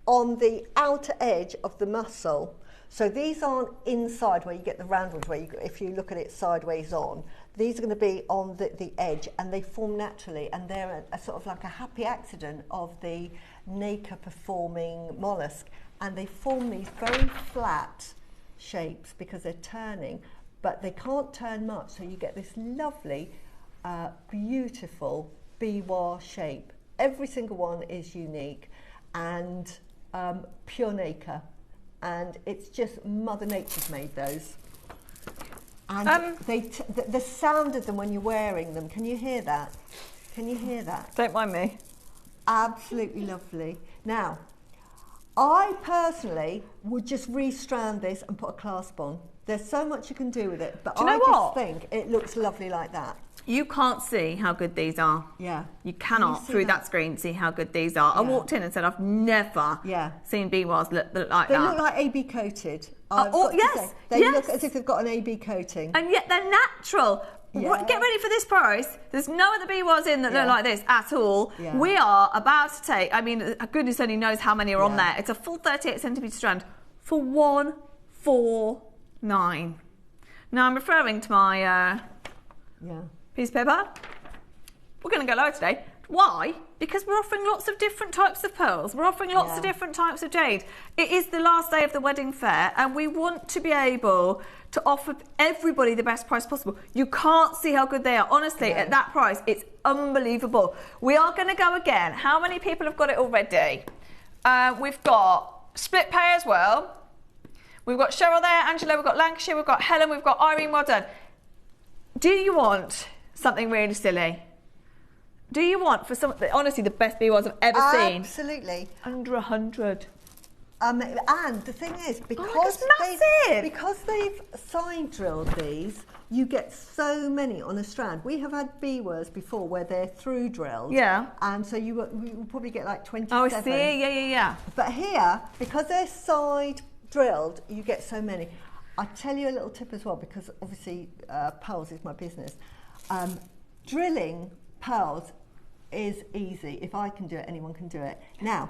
on the outer edge of the muscle. So these aren't inside where you get the round ones, where if you look at it sideways on. These are going to be on the edge, and they form naturally, and they're a sort of like a happy accident of the nacre performing mollusk. And they form these very flat shapes because they're turning, but they can't turn much, so you get this lovely beautiful biwa shape. Every single one is unique and pure nacre, and it's just Mother Nature's made those. And the sound of them when you're wearing them, can you hear that? Can you hear that? Don't mind me. Absolutely lovely. Now, I personally would just re-strand this and put a clasp on. There's so much you can do with it, but I just think it looks lovely like that. You can't see how good these are. Yeah. You cannot, through that screen, see how good these are. Yeah. I walked in and said, I've never seen biwas look like that. They look like AB coated. Yes. They look as if they've got an AB coating. And yet they're natural. Yeah. Get ready for this price. There's no other biwas in that look like this at all. Yeah. We are about to take, I mean, goodness only knows how many are on there. It's a full 38 centimetre strand for $149. Now I'm referring to my piece of paper. We're going to go lower today. Why? Because we're offering lots of different types of pearls. We're offering lots of different types of jade. It is the last day of the wedding fair, and we want to be able to offer everybody the best price possible. You can't see how good they are. Honestly, at that price, it's unbelievable. We are going to go again. How many people have got it already? We've got split pay as well. We've got Cheryl there, Angela, we've got Lancashire, we've got Helen, we've got Irene. Well done. Do you want something really silly? Do you want for some, honestly, the best biwas I've ever seen? Absolutely. Under 100. And the thing is, because they've side drilled these, you get so many on a strand. We have had biwas before where they're through drilled. Yeah. And so you will probably get like 27. Oh, I see. Yeah. But here, because they're side drilled, you get so many. I'll tell you a little tip as well, because obviously pearls is my business. Drilling pearls is easy. If I can do it, anyone can do it. Now,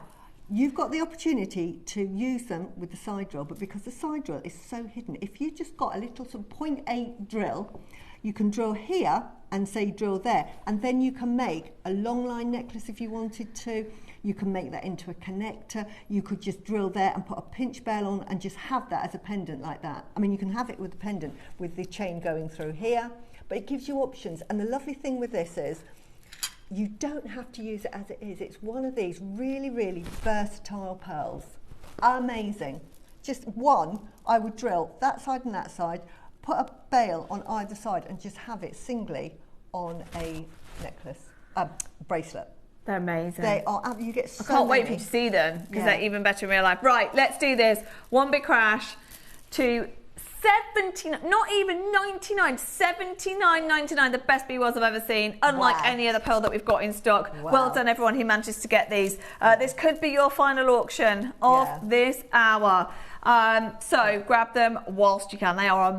you've got the opportunity to use them with the side drill, but because the side drill is so hidden, if you just got a little sort of 0.8 drill, you can drill here and say drill there, and then you can make a long line necklace if you wanted to. You can make that into a connector. You could just drill there and put a pinch bell on and just have that as a pendant like that. I mean, you can have it with the pendant with the chain going through here, but it gives you options. And the lovely thing with this is you don't have to use it as it is. It's one of these really, really versatile pearls. Amazing. Just one, I would drill that side and that side, put a bail on either side and just have it singly on a necklace, bracelet. They're amazing. They are, you get so I can't wait for you to see them, because they're even better in real life. Right, let's do this. One big crash to 79, not even 99, 79.99, the best biwas I've ever seen, unlike any other pearl that we've got in stock. Well done everyone who manages to get these. This could be your final auction of this hour. So grab them whilst you can. They are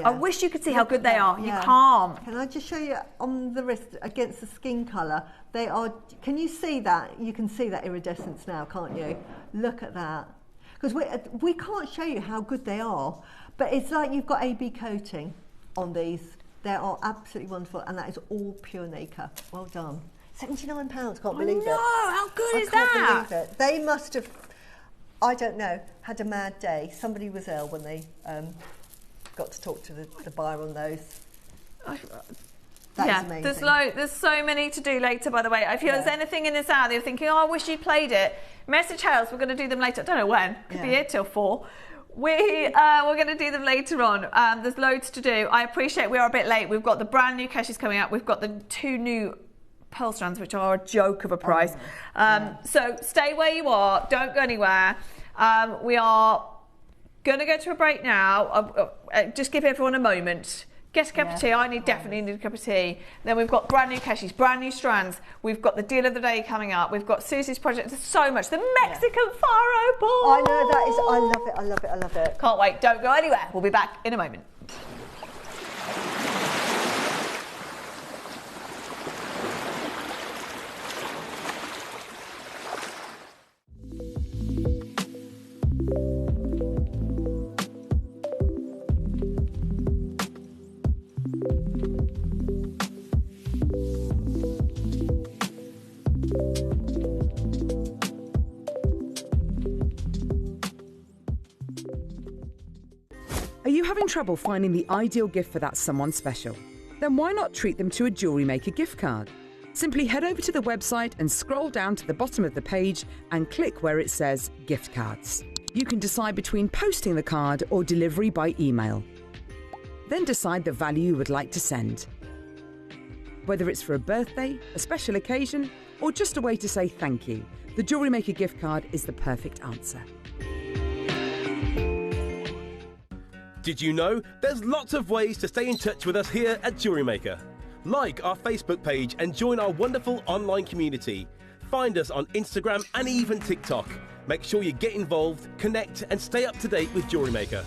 I wish you could see how good they are. You can't. Can I just show you on the wrist against the skin colour? They are, can you see that? You can see that iridescence now, can't you? Look at that. Because we can't show you how good they are, but it's like you've got AB coating on these. They are absolutely wonderful, and that is all pure nacre. Well done. £79, can't believe it. No, how good is that? I can't believe it. They must have, I don't know, had a mad day. Somebody was ill when they got to talk to the buyer on those. That is amazing. There's so many to do later, by the way. If there's anything in this hour that you're thinking, oh, I wish you played it, message Hales. We're going to do them later. I don't know when. Could be here till 4. We're going to do them later on. There's loads to do. I appreciate we are a bit late. We've got the brand new Keshis coming up. We've got the 2 new pearl strands, which are a joke of a price. So stay where you are. Don't go anywhere. We are going to go to a break now. Just give everyone a moment. Get a cup of tea. I definitely need a cup of tea. Then we've got brand new Keshis, brand new strands. We've got the deal of the day coming up. We've got Susie's project. There's so much. The Mexican faro ball. I know, that is. I love it. I love it. I love it. Can't wait. Don't go anywhere. We'll be back in a moment. Are you having trouble finding the ideal gift for that someone special? Then why not treat them to a JewelleryMaker gift card? Simply head over to the website and scroll down to the bottom of the page and click where it says gift cards. You can decide between posting the card or delivery by email. Then decide the value you would like to send. Whether it's for a birthday, a special occasion, or just a way to say thank you, the JewelleryMaker gift card is the perfect answer. Did you know there's lots of ways to stay in touch with us here at JewelleryMaker? Like our Facebook page and join our wonderful online community. Find us on Instagram and even TikTok. Make sure you get involved, connect and stay up to date with JewelleryMaker.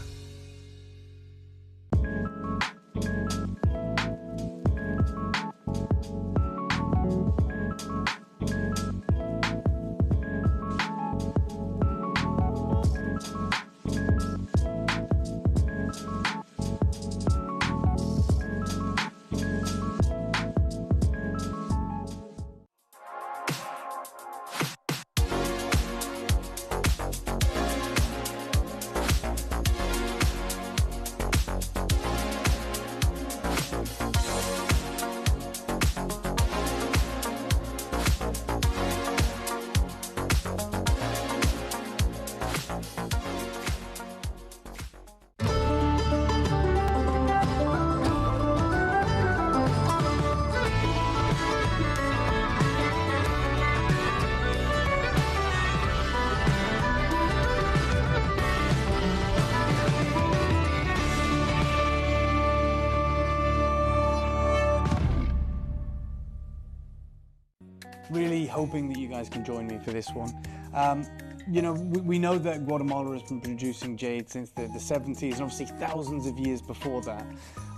Really hoping that you guys can join me for this one. You know, we know that Guatemala has been producing jade since the 70s and obviously thousands of years before that.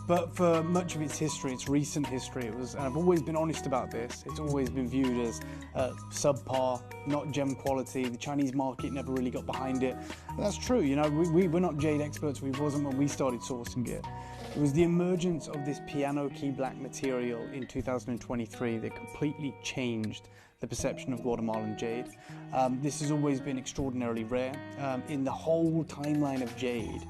But for much of its history, its recent history, it was, and I've always been honest about this, it's always been viewed as subpar, not gem quality. The Chinese market never really got behind it. And that's true, you know, we're not jade experts, we wasn't when we started sourcing it. It was the emergence of this piano key black material in 2023 that completely changed the perception of Guatemalan jade. This has always been extraordinarily rare. In the whole timeline of jade,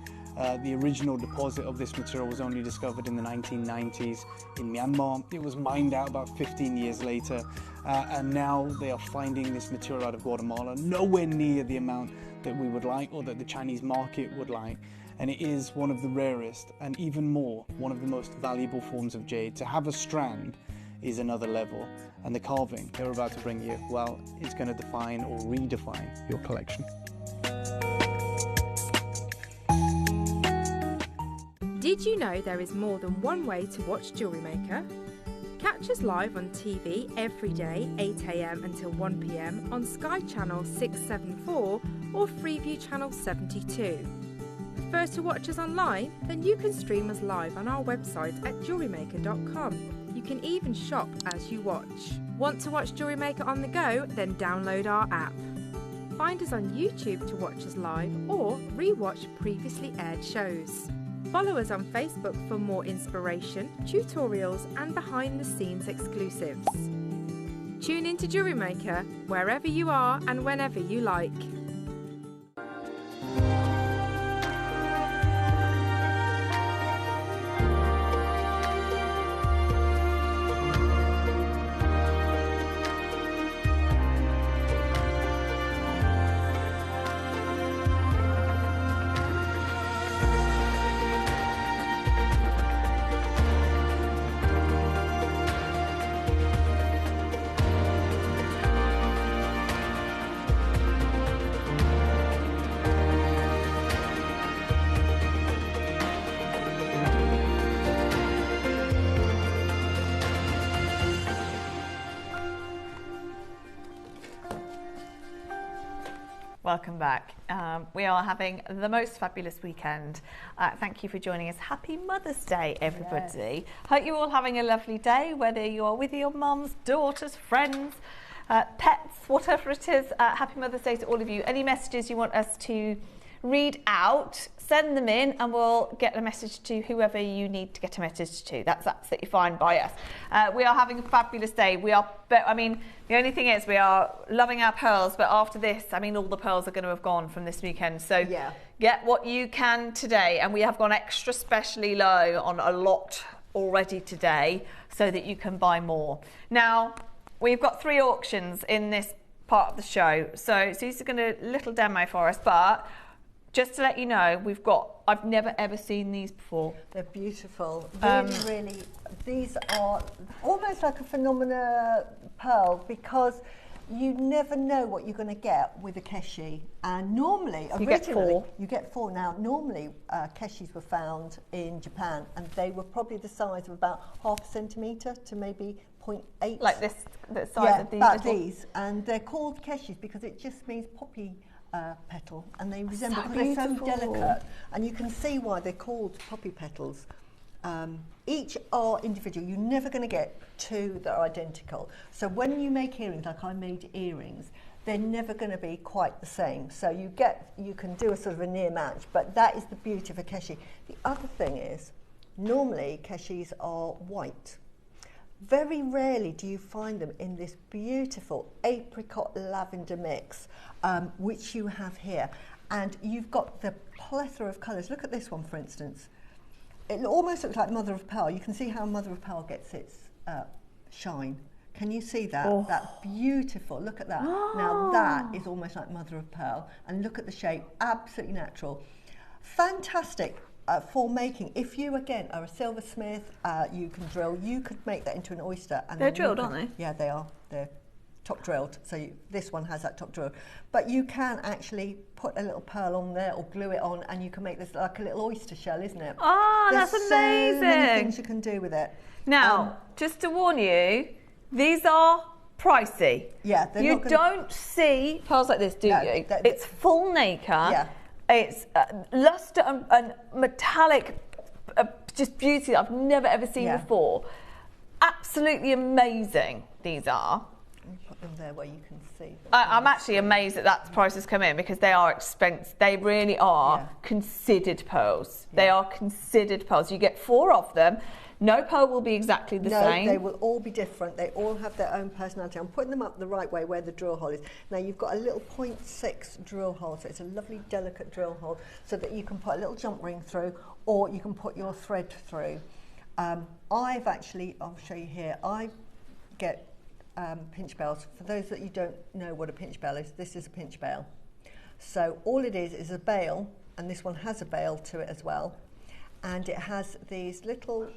the original deposit of this material was only discovered in the 1990s in Myanmar. It was mined out about 15 years later, and now they are finding this material out of Guatemala, nowhere near the amount that we would like or that the Chinese market would like. And it is one of the rarest and even more one of the most valuable forms of jade. To have a strand is another level, and the carving they're about to bring you, well, it's going to define or redefine your collection. Did you know there is more than one way to watch JewelleryMaker? Catch us live on TV every day, 8 AM until 1 PM on Sky Channel 674 or Freeview Channel 72. Prefer to watch us online? Then you can stream us live on our website at JewelleryMaker.com. You can even shop as you watch. Want to watch JewelleryMaker on the go? Then download our app. Find us on YouTube to watch us live or re-watch previously aired shows. Follow us on Facebook for more inspiration, tutorials and behind the scenes exclusives. Tune in to JewelleryMaker wherever you are and whenever you like. Welcome back. We are having the most fabulous weekend. Thank you for joining us. Happy Mother's Day, everybody. Yes. Hope you're all having a lovely day, whether you are with your mums, daughters, friends, pets, whatever it is. Happy Mother's Day to all of you. Any messages you want us to read out, send them in and we'll get a message to whoever you need to get a message to. That's absolutely fine by us. We are having a fabulous day. The only thing is we are loving our pearls, but after this, all the pearls are going to have gone from this weekend. So get what you can today. And we have gone extra specially low on a lot already today so that you can buy more. Now, we've got 3 auctions in this part of the show. So Susie's going to little demo for us, but just to let you know, I've never ever seen these before. They're beautiful. Really, these are almost like a phenomena pearl because you never know what you're going to get with a Keshi. And normally, you get 4. You get 4. Now, normally, Keshis were found in Japan and they were probably the size of about 1/2 centimetre to maybe 0.8. Like this, the size of these? Yeah, these. And they're called Keshis because it just means poppy petal, and they resemble, because they're so delicate, and you can see why they're called poppy petals. Each are individual. You're never going to get 2 that are identical. So when you make earrings, like I made earrings, they're never going to be quite the same. So you can do a sort of a near match, but that is the beauty of a Keshi. The other thing is, normally Keshis are white. Very rarely do you find them in this beautiful apricot lavender mix, which you have here. And you've got the plethora of colours. Look at this one, for instance. It almost looks like mother of pearl. You can see how mother of pearl gets its shine. Can you see that? Oh. That's beautiful. Look at that. Oh. Now that is almost like mother of pearl. And look at the shape, absolutely natural. Fantastic. For making, if you again are a silversmith, you can drill. You could make that into an oyster. And they're drilled, aren't they? Yeah, they are. They're top drilled. So this one has that top drill. But you can actually put a little pearl on there or glue it on, and you can make this like a little oyster shell, isn't it? Oh, that's amazing! There's so many things you can do with it. Now, just to warn you, these are pricey. Yeah, you don't see pearls like this, do you? It's full nacre. Yeah. It's luster and metallic, just beauty that I've never ever seen before. Absolutely amazing, these are. Let me put them there where you can see them. I'm actually amazed that price has come in because they are expensive. They really are considered pearls. Yeah. They are considered pearls. You get 4 of them. No pearl will be exactly the same. No, they will all be different. They all have their own personality. I'm putting them up the right way where the drill hole is. Now you've got a little 0.6 drill hole, so it's a lovely delicate drill hole so that you can put a little jump ring through, or you can put your thread through. I'll show you here, I get pinch bells. For those that you don't know what a pinch bell is, this is a pinch bell. So all it is a bail, and this one has a bail to it as well, and it has these little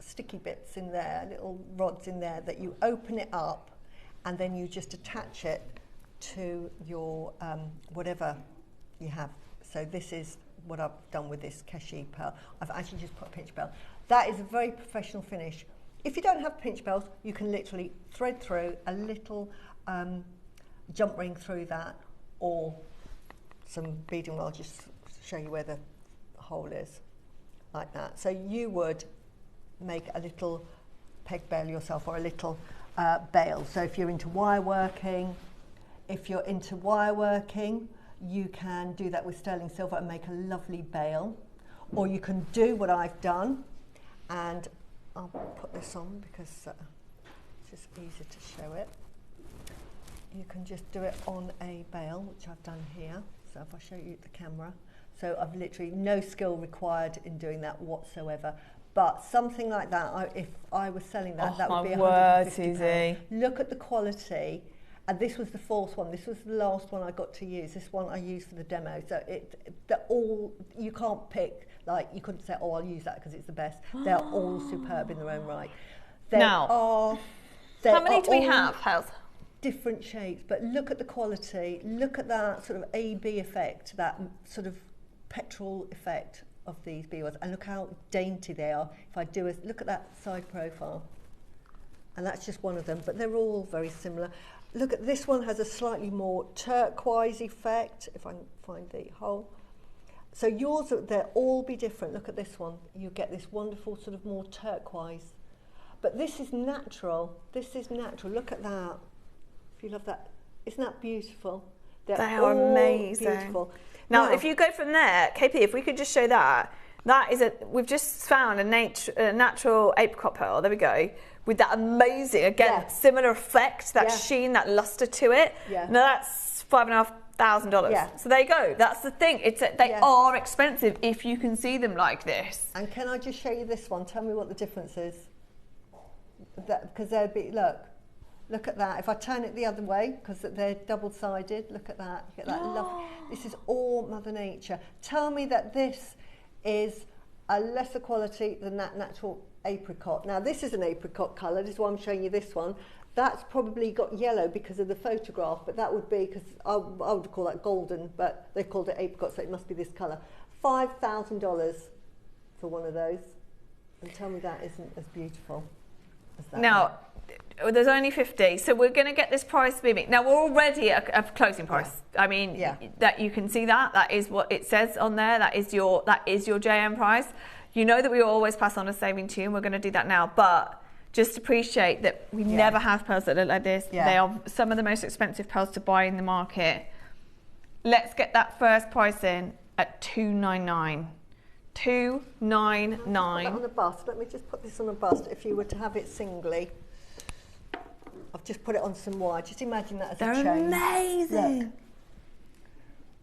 sticky bits in there, little rods in there that you open it up and then you just attach it to your whatever you have. So this is what I've done with this Keshi pearl. I've actually just put a pinch bell. That is a very professional finish. If you don't have pinch bells, you can literally thread through a little jump ring through that, or some beading. I'll just show you where the hole is, like that. So you would make a little peg bail yourself, or a little bail. So if you're into wire working, you can do that with sterling silver and make a lovely bail. or you can do what I've done, and I'll put this on because it's just easier to show it. You can just do it on a bail, which I've done here. So if I show you the camera, so I've literally no skill required in doing that whatsoever. But something like that, if I was selling that, that would be £150. Look at the quality. And this was the fourth one. This was the last one I got to use. This one I used for the demo. So you can't pick, like you couldn't say, oh, I'll use that because it's the best. They're all superb in their own right. How many do we have, Hels? Different shapes, but look at the quality. Look at that sort of AB effect, that sort of petrol effect of these beads, and look how dainty they are. If I do look at that side profile, and that's just one of them, but they're all very similar. Look at this one, has a slightly more turquoise effect, if I can find the hole. So yours, they'll all be different. Look at this one, you get this wonderful sort of more turquoise. But this is natural, look at that. If you love that, isn't that beautiful? They are amazing. Beautiful. Now, if you go from there, KP, if we could just show that, we've just found a natural apricot pearl, there we go, with that amazing, again, similar effect, that sheen, that luster to it. Yeah. Now that's $5,500. Yeah. So there you go, that's the thing, they are expensive if you can see them like this. And can I just show you this one? Tell me what the difference is. Because they'd be, look at that. If I turn it the other way, because they're double-sided, look at that. You get that lovely. This is all Mother Nature. Tell me that this is a lesser quality than that natural apricot. Now, this is an apricot colour. This is why I'm showing you this one. That's probably got yellow because of the photograph, but that would be, because I would call that golden, but they called it apricot, so it must be this colour. $5,000 for one of those. And tell me that isn't as beautiful as that. Now, there's only 50, so we're going to get this price moving. Now, we're already at a closing price. Yeah. I mean, that you can see that is what it says on there. That is your JM price. You know that we always pass on a saving to you, and we're going to do that now. But just appreciate that we never have pearls that look like this. Yeah. They are some of the most expensive pearls to buy in the market. Let's get that first price in at $299. $299. Put that on a bust. Let me just put this on a bust. If you were to have it singly, I've just put it on some wire. Just imagine that as a chain. They're amazing. Look.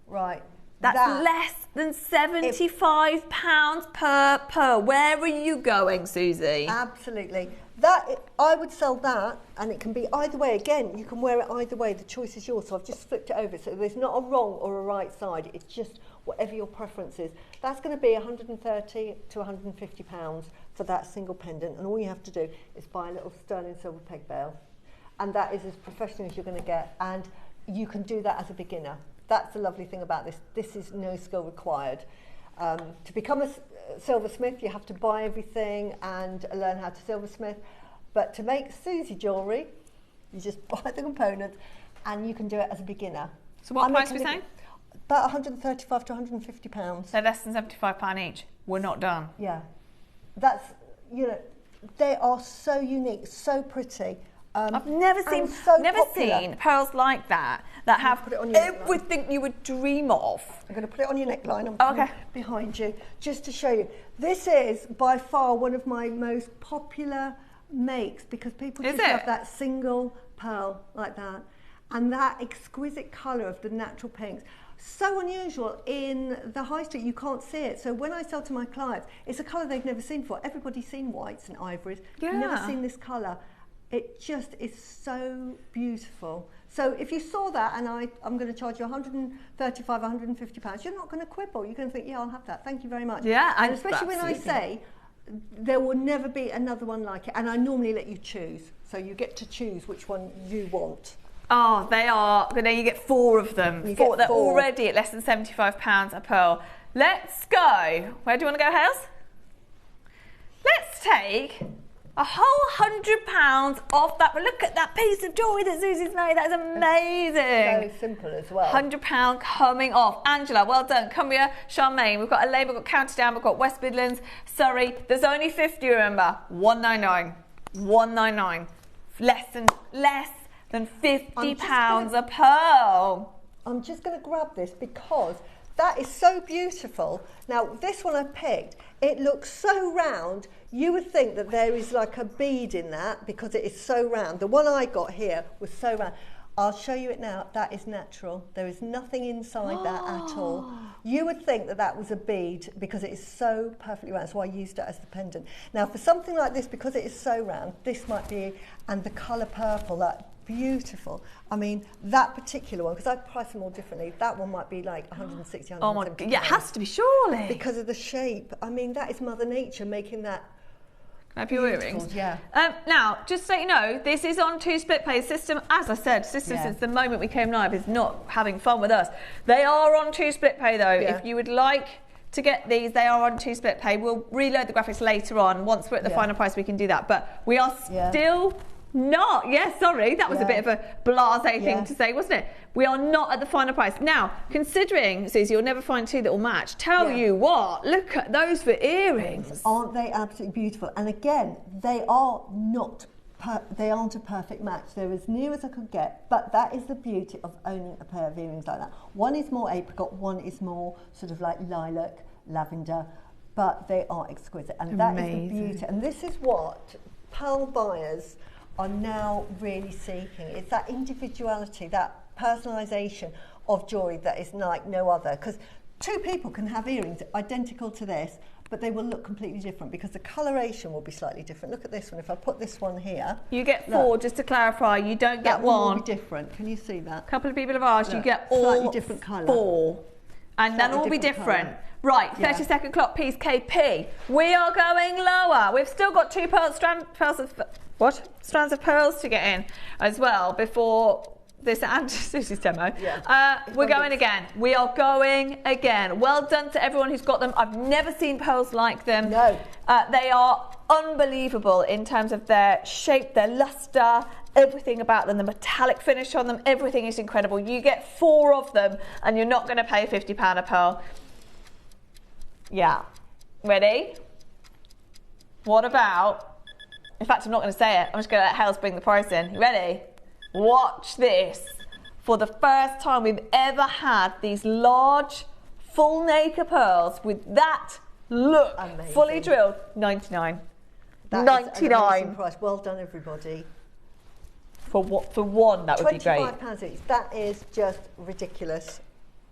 Right. That's less than £75 per pearl. Where are you going, Susie? Absolutely. I would sell that, and it can be either way. Again, you can wear it either way. The choice is yours. So I've just flipped it over. So there's not a wrong or a right side. It's just whatever your preference is. That's going to be £130 to £150 for that single pendant. And all you have to do is buy a little sterling silver peg bail. And that is as professional as you're going to get. And you can do that as a beginner. That's the lovely thing about this. This is no skill required. To become a silversmith, you have to buy everything and learn how to silversmith. But to make Susie jewellery, you just buy the components and you can do it as a beginner. So what price are we saying? About £135 to £150. So less than £75 each. We're not done. Yeah. That's, they are so unique, so pretty. I've never seen pearls like that have everything you would dream of. I'm going to put it on your neckline. I'm behind you, just to show you. This is by far one of my most popular makes because people just love that single pearl like that, and that exquisite colour of the natural pinks. So unusual in the high street, you can't see it. So when I sell to my clients, it's a colour they've never seen before. Everybody's seen whites and ivories, never seen this colour. It just is so beautiful. So if you saw that and I'm going to charge you £135, £150, you're not going to quibble. You're going to think, yeah, I'll have that. Thank you very much. Yeah, and especially when I say there will never be another one like it. And I normally let you choose. So you get to choose which one you want. Oh, they are. You get 4 of them. They're already at less than £75 a pearl. Let's go. Where do you want to go, Hales? Let's take a whole £100 off that. But look at that piece of jewellery that Susie's made. That is amazing. So simple as well. £100 coming off. Angela, well done. Cumbria, Charmaine. We've got Elaine, we've got County Down, we've got West Midlands, Surrey. There's only 50, remember. £199. £199. Less than £50 a pearl. I'm just going to grab this because That is so beautiful. Now, this one I picked, it looks so round. You would think that there is like a bead in that because it is so round. The one I got here was so round. I'll show you it now. That is natural. There is nothing inside that at all. You would think that that was a bead because it is so perfectly round. So I used it as the pendant. Now, for something like this, because it is so round, this might be, and the colour purple, that beautiful. I mean, that particular one, because I price them all differently, that one might be like 160, 170. Oh my God, yeah, it has to be, surely. Because of the shape. I mean, that is Mother Nature making that. Have your earrings? Yeah. Now, just so you know, this is on 2 split pay. System, as I said, System since the moment we came live is not having fun with us. They are on 2 split pay though. Yeah. If you would like to get these, they are on 2 split pay. We'll reload the graphics later on. Once we're at the final price, we can do that. But we are still not. Yes, sorry, that was a bit of a blasé thing to say, wasn't it? We are not at the final price. Now, considering, Susie, you'll never find 2 that will match. Tell you what, look at those for earrings. Aren't they absolutely beautiful? And again, they are not, they aren't a perfect match. They're as near as I could get, but that is the beauty of owning a pair of earrings like that. One is more apricot, one is more sort of like lilac, lavender, but they are exquisite. And that is the beauty. And this is what pearl buyers are now really seeking. It's that individuality, that personalisation of jewellery that is like no other. Because 2 people can have earrings identical to this, but they will look completely different because the coloration will be slightly different. Look at this one. If I put this one here, you get 4. Just to clarify, you don't get one. Will be different. Can you see that? A couple of people have asked. You get all slightly different colour. 4, and they'll all be different. Colour. Right, 30-second clock piece KP. We are going lower. We've still got 2 strands of pearls to get in as well before this and Susie's demo. We're going again. We are going again. Well done to everyone who's got them. I've never seen pearls like them. No. They are unbelievable in terms of their shape, their luster, everything about them, the metallic finish on them, everything is incredible. You get 4 of them and you're not going to pay £50 a pearl. Yeah. Ready? What about, in fact, I'm not going to say it. I'm just going to let Hales bring the price in. You ready? Watch this. For the first time we've ever had these large, full nacre pearls with that look, fully drilled, 99. That 99. Is an amazing price. Well done, everybody. For what? For one, that would be great. £25 each. That is just ridiculous.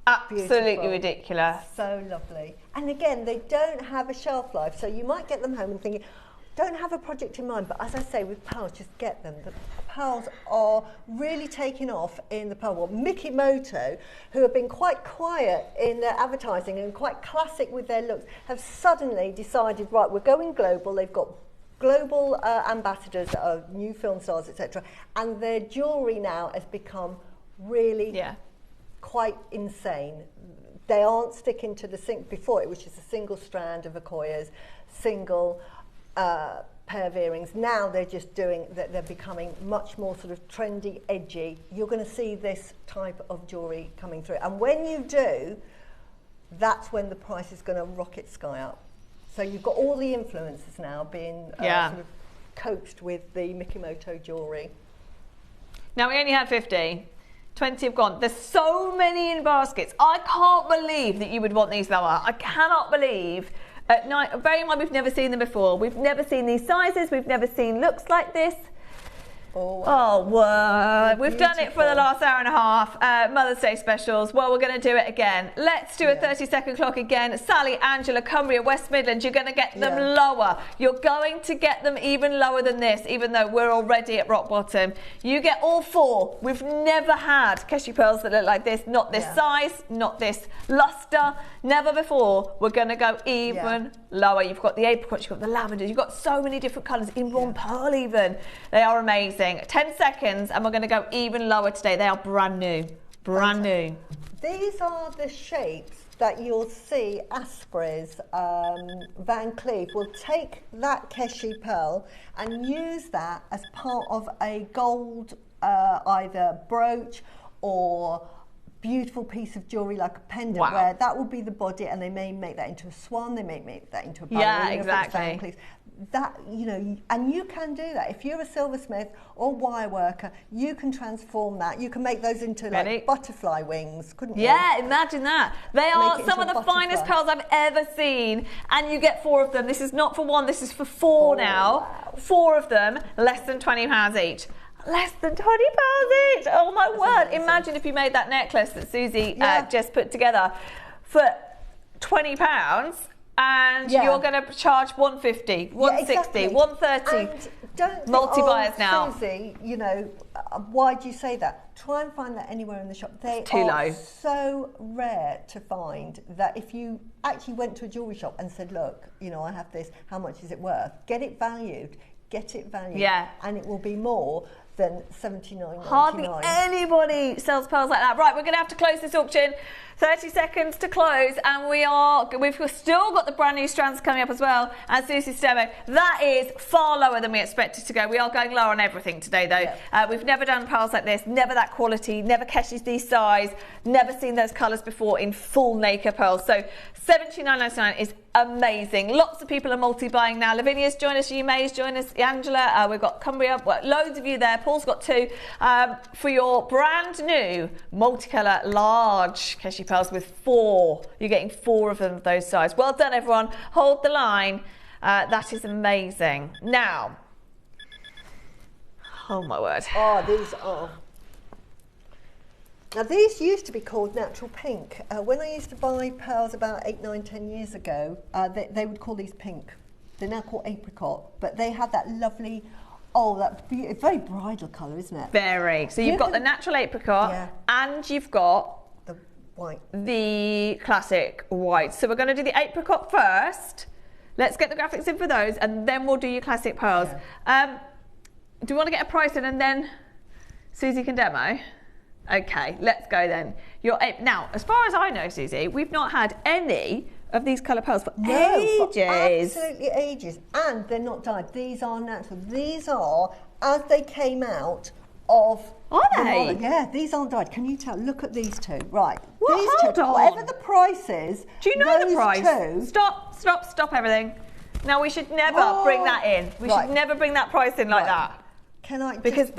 Absolutely beautiful. Ridiculous. So lovely. And again, they don't have a shelf life, so you might get them home and thinking, don't have a project in mind, but as I say, with pearls, just get them. The pearls are really taking off in the pearl world. Mickey Moto, who have been quite quiet in their advertising and quite classic with their looks, have suddenly decided, right, we're going global. They've got global ambassadors that are new film stars, etc. And their jewellery now has become really quite insane. They aren't sticking to the before it was just a single strand of Akoyas, single pair of earrings. Now they're just doing that. They're becoming much more sort of trendy, edgy. You're going to see this type of jewellery coming through, and when you do, that's when the price is going to rocket sky up. So you've got all the influencers now being sort of coached with the Mickey Moto jewellery. Now we only had 50. 20 have gone. There's so many in baskets. I can't believe that you would want these lower. I cannot believe. At night, bearing in mind we've never seen them before. We've never seen these sizes. We've never seen looks like this. Oh, wow. We've done it for the last hour and a half. Mother's Day specials. Well, we're going to do it again. Let's do a 30-second clock again. Sally, Angela, Cumbria, West Midlands, you're going to get them lower. You're going to get them even lower than this, even though we're already at rock bottom. You get all 4. We've never had Keshi pearls that look like this. Not this size, not this luster. Never before. We're going to go even lower. You've got the apricots, you've got the lavender, you've got so many different colours, in one pearl even. They are amazing. 10 seconds and we're going to go even lower today. They are brand new. Brand new. These are the shapes that you'll see Asprey's Van Cleef will take that Keshi pearl and use that as part of a gold either brooch or beautiful piece of jewellery like a pendant where that will be the body, and they may make that into a swan, they may make that into a ballerina. Yeah, exactly. That, you know, and you can do that. If you're a silversmith or wire worker, you can transform that. You can make those into like butterfly wings, couldn't you? Yeah, imagine that. They are some of the finest pearls I've ever seen, and you get 4 of them. This is not for 1, this is for 4 now. Wow. 4 of them, less than £20 each. Less than £20 each. Oh my word. Amazing. Imagine if you made that necklace that Susie just put together for £20 and you're going to charge 150, 160, 130. And don't multi-buyers now. Susie, you know, why do you say that? Try and find that anywhere in the shop. They too low. So rare to find that if you actually went to a jewellery shop and said, look, you know, I have this, how much is it worth? Get it valued. Yeah. And it will be more than $79.99. Hardly anybody sells pearls like that. Right, we're going to have to close this auction. 30 seconds to close, and we've still got the brand new strands coming up as well, and Susie's demo. That is far lower than we expected to go. We are going lower on everything today, though. Yeah. We've never done pearls like this, never that quality, never Keshis these size, never seen those colours before in full nacre pearls. So $79.99 is amazing. Lots of people are multi-buying now. Lavinia's joined us, May's joined us, Angela, we've got Cumbria, loads of you there. Paul's got 2 for your brand new multicolour large Keshi pearls with 4. You're getting 4 of them of those size. Well done, everyone. Hold the line. That is amazing. Now, oh my word. Oh, these are. Now, these used to be called natural pink. When I used to buy pearls about 8, 9, 10 years ago, they would call these pink. They're now called apricot, but they had that lovely, very bridal colour, isn't it? Very. So you've got the natural apricot, and you've got the white, the classic white. So we're going to do the apricot first. Let's get the graphics in for those, and then we'll do your classic pearls. Yeah. Do you want to get a price in, and then Susie can demo? Okay, let's go then. Now, as far as I know, Susie, we've not had any of these colour pearls for ages. For absolutely ages. And they're not dyed. These are natural. These are as they came out of... Are they? Yeah, these aren't dyed. Can you tell? Look at these 2. Right. Well, these hold 2, on. whatever the price is... Do you know the price? 2, Stop everything. Now, we should never bring that in. We should never bring that price in like that. Because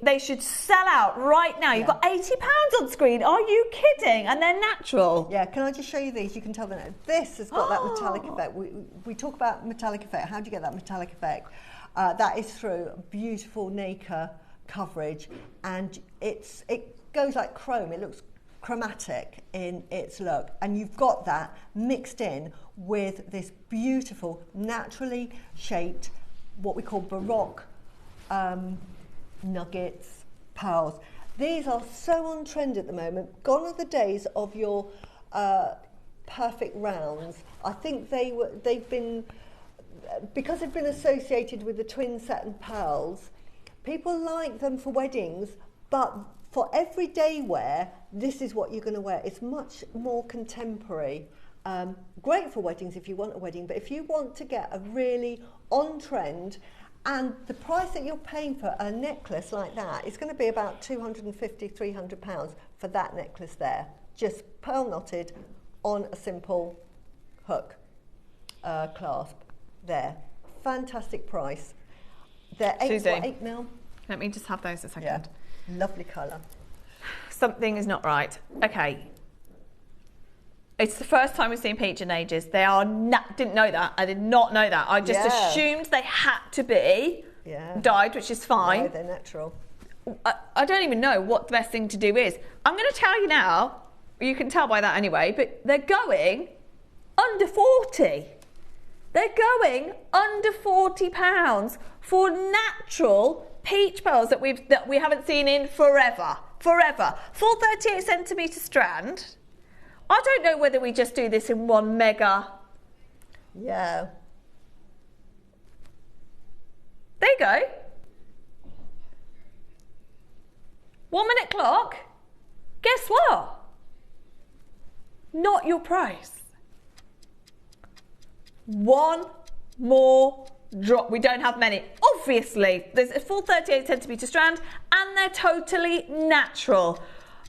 they should sell out right now. You've got £80 on screen. Are you kidding? And they're natural. Yeah, can I just show you these? You can tell them. This has got that metallic effect. We talk about metallic effect. How do you get that metallic effect? That is through beautiful nacre coverage, and it goes like chrome. It looks chromatic in its look, and you've got that mixed in with this beautiful, naturally shaped, what we call Baroque nuggets, pearls. These are so on trend at the moment. Gone are the days of your perfect rounds. I think they've been, because they've been associated with the twin satin pearls, people like them for weddings, but for everyday wear, this is what you're going to wear. It's much more contemporary. Great for weddings if you want a wedding, but if you want to get a really on trend, and the price that you're paying for a necklace like that is going to be about £250, £300 for that necklace there. Just pearl knotted on a simple hook clasp there. Fantastic price. They're 8 mil. Let me just have those a second. Yeah, lovely colour. Something is not right. Okay. It's the first time we've seen peach in ages. They are didn't know that. I did not know that. I just assumed they had to be dyed, which is fine. No, they're natural. I don't even know what the best thing to do is. I'm going to tell you now. You can tell by that anyway. But they're going under 40. They're going under £40 for natural peach pearls that we haven't seen in forever. Full 38 centimetre strand. I don't know whether we just do this in one mega. Yeah. There you go. 1 minute clock. Guess what? Not your price. One more drop. We don't have many. Obviously, there's a full 38 centimetre strand and they're totally natural.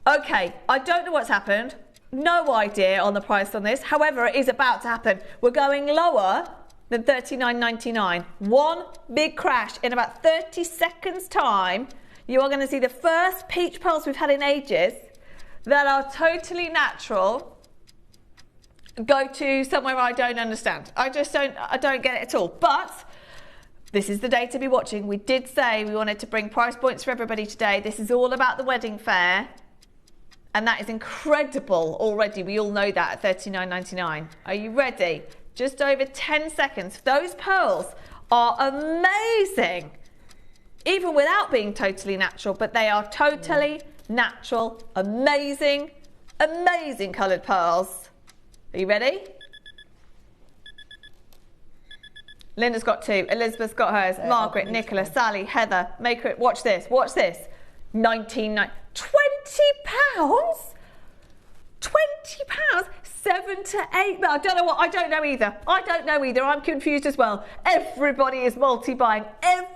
Okay, I don't know what's happened. No idea on the price on this. However, it is about to happen. We're going lower than $39.99. One big crash in about 30 seconds time. You are going to see the first peach pearls we've had in ages that are totally natural go to somewhere I don't understand. I don't get it at all. But this is the day to be watching. We did say we wanted to bring price points for everybody today. This is all about the wedding fair. And that is incredible already. We all know that at $39.99. Are you ready? Just over 10 seconds. Those pearls are amazing. Even without being totally natural, but they are totally natural, amazing, amazing coloured pearls. Are you ready? Linda's got 2, Elizabeth's got hers, Margaret, Nicola, Sally, Heather, Maker, watch this, watch this. 19.9, £20? £20? 7 to 8. I don't know what. I don't know either. I'm confused as well. Everybody is multi-buying.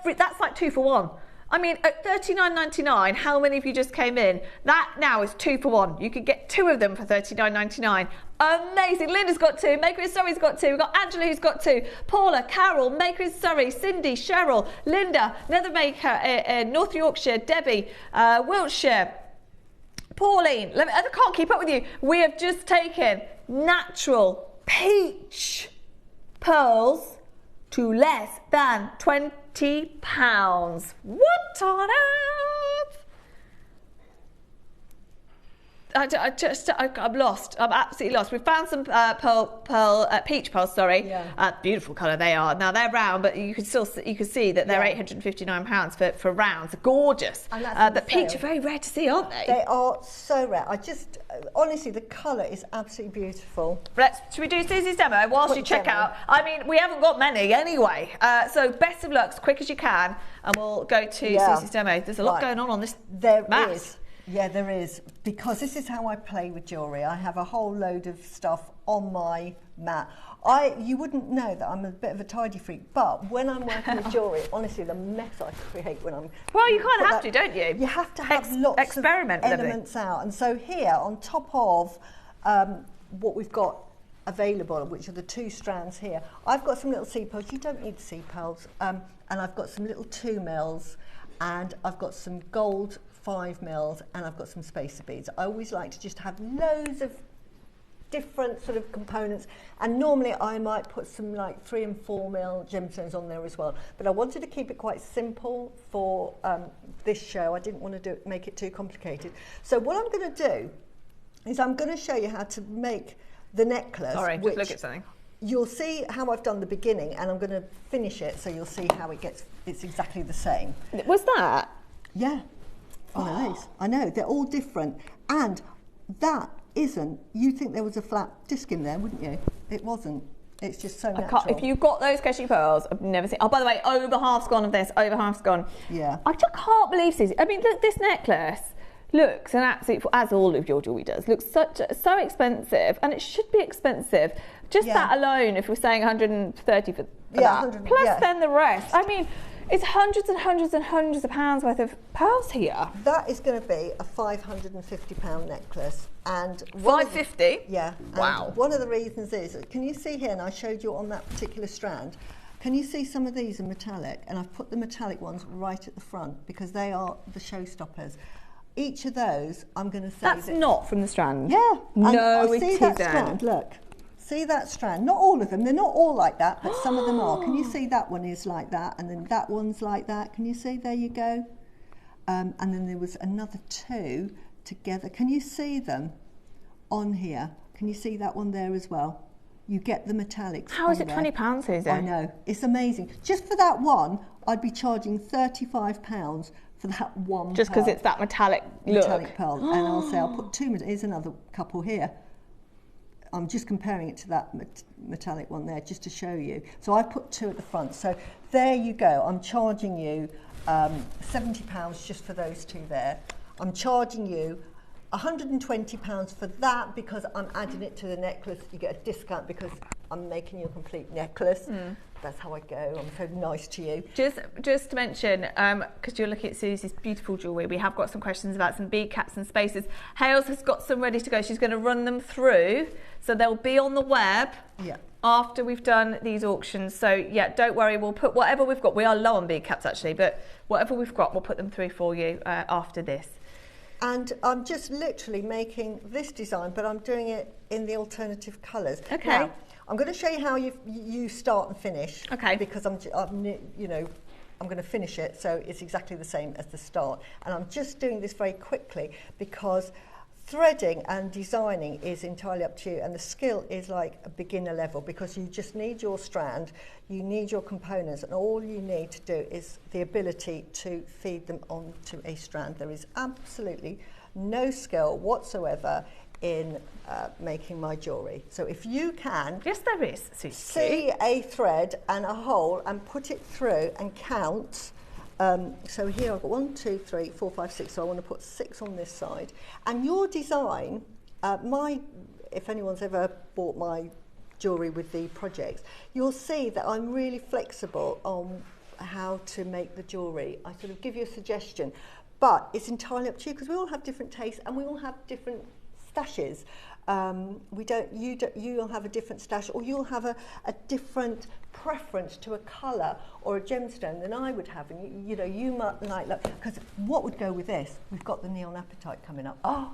That's like 2 for 1. I mean, at $39.99, how many of you just came in? That now is 2 for 1. You could get 2 of them for $39.99. Amazing. Linda's got 2. Maker in Surrey's got 2. We've got Angela who's got 2. Paula, Carol, Maker in Surrey, Cindy, Cheryl, Linda, another Maker, North Yorkshire, Debbie, Wiltshire, Pauline. I can't keep up with you. We have just taken natural peach pearls to less than £20. What on earth? I'm lost. I'm absolutely lost. We found some peach pearls. Sorry, beautiful colour they are. Now they're round, but you can see that they're £859 for rounds. Gorgeous. But peach are very rare to see, aren't they? They are so rare. Honestly, the colour is absolutely beautiful. Should we do Susie's demo whilst you check out? I mean, we haven't got many anyway. So best of luck, as quick as you can, and we'll go to Susie's demo. There's a lot going on this mat. Is. Yeah, there is, because this is how I play with jewellery. I have a whole load of stuff on my mat. You wouldn't know that I'm a bit of a tidy freak, but when I'm working with jewellery, honestly, the mess I create when I'm... Well, you kind of have to, don't you? You have to have lots of elements out. And so here, on top of what we've got available, which are the 2 strands here, I've got some little seed pearls. You don't need seed pearls. And I've got some little 2 mils, and I've got some gold 5 mils, and I've got some spacer beads. I always like to just have loads of different sort of components, and normally I might put some like 3 and 4 mil gemstones on there as well, but I wanted to keep it quite simple for this show. I didn't want to make it too complicated. So what I'm going to do is I'm going to show you how to make the necklace. Sorry, just look at something. You'll see how I've done the beginning, and I'm going to finish it, so you'll see how it's exactly the same. Was that? Yeah. I know, they're all different. And that isn't, you'd think there was a flat disc in there, wouldn't you? It wasn't. It's just so natural. If you've got those Keshi pearls, I've never seen... Oh, by the way, over half's gone of this, over half's gone. Yeah. I just can't believe, Susie. I mean, look, this necklace looks an absolute, as all of your jewellery does, looks so expensive, and it should be expensive. Just that alone, if we're saying 130 for that, plus then the rest. I mean... It's hundreds and hundreds and hundreds of pounds worth of pearls here. That is going to be a £550 necklace. And £550? Yeah. Wow. And one of the reasons is, can you see here, and I showed you on that particular strand, can you see some of these are metallic? And I've put the metallic ones right at the front because they are the showstoppers. Each of those, I'm going to say... That's not from the strand? Yeah. No, see that strand, look. See that strand? Not all of them. They're not all like that, but some of them are. Can you see that one is like that, and then that one's like that? Can you see? There you go. And then there was another 2 together. Can you see them on here? Can you see that one there as well? You get the metallics. How is it £20, Susie? I know. It's amazing. Just for that one, I'd be charging £35 for that one. Just because it's that metallic look. Metallic pearl. And I'll say I'll put 2. Here's another couple here. I'm just comparing it to that metallic one there, just to show you. So I put 2 at the front. So there you go. I'm charging you £70 just for those 2 there. I'm charging you £120 for that because I'm adding it to the necklace. You get a discount because I'm making you a complete necklace. That's how I go. I'm so nice to you. Just to mention, because you're looking at Susie's beautiful jewellery, we have got some questions about some bead caps and spaces. Hales has got some ready to go. She's going to run them through, so they'll be on the web after we've done these auctions. So yeah, don't worry, we'll put whatever we've got. We are low on bead caps actually, but whatever we've got, we'll put them through for you after this. And I'm just literally making this design, but I'm doing it in the alternative colours. Okay. Now, I'm going to show you how you start and finish. Okay. Because I'm going to finish it, so it's exactly the same as the start. And I'm just doing this very quickly because threading and designing is entirely up to you, and the skill is like a beginner level because you just need your strand, you need your components, and all you need to do is the ability to feed them onto a strand. There is absolutely no skill whatsoever in making my jewellery. So if you can there is, see a thread and a hole and put it through and count. So here I've got 1, 2, 3, 4, 5, 6. So I want to put 6 on this side. And your design, if anyone's ever bought my jewellery with the projects, you'll see that I'm really flexible on how to make the jewellery. I sort of give you a suggestion, but it's entirely up to you because we all have different tastes and we all have different stashes. You'll have a different stash, or you'll have a different preference to a colour or a gemstone than I would have, and you might like because what would go with this? We've got the neon apatite coming up. Oh,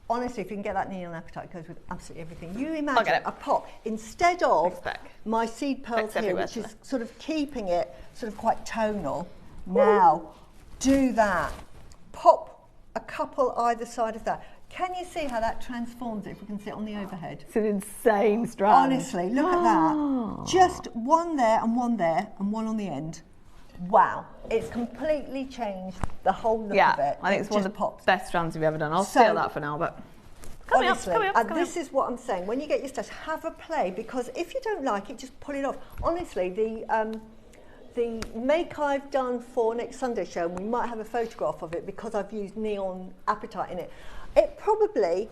honestly, if you can get that neon apatite, it goes with absolutely everything. You imagine a pot instead of my seed pearls here, which is sort of keeping it sort of quite tonal. Now, do that. Pop a couple either side of that. Can you see how that transforms it if we can see it on the overhead? It's an insane strand. Honestly, look at that. Just one there and one on the end. Wow. It's completely changed the whole look of it. I think it's one of the best strands we've ever done. I'll steal that for now, but coming up. This is what I'm saying. When you get your stash, have a play, because if you don't like it, just pull it off. Honestly, the make I've done for next Sunday show, and we might have a photograph of it because I've used neon apatite in it. It probably,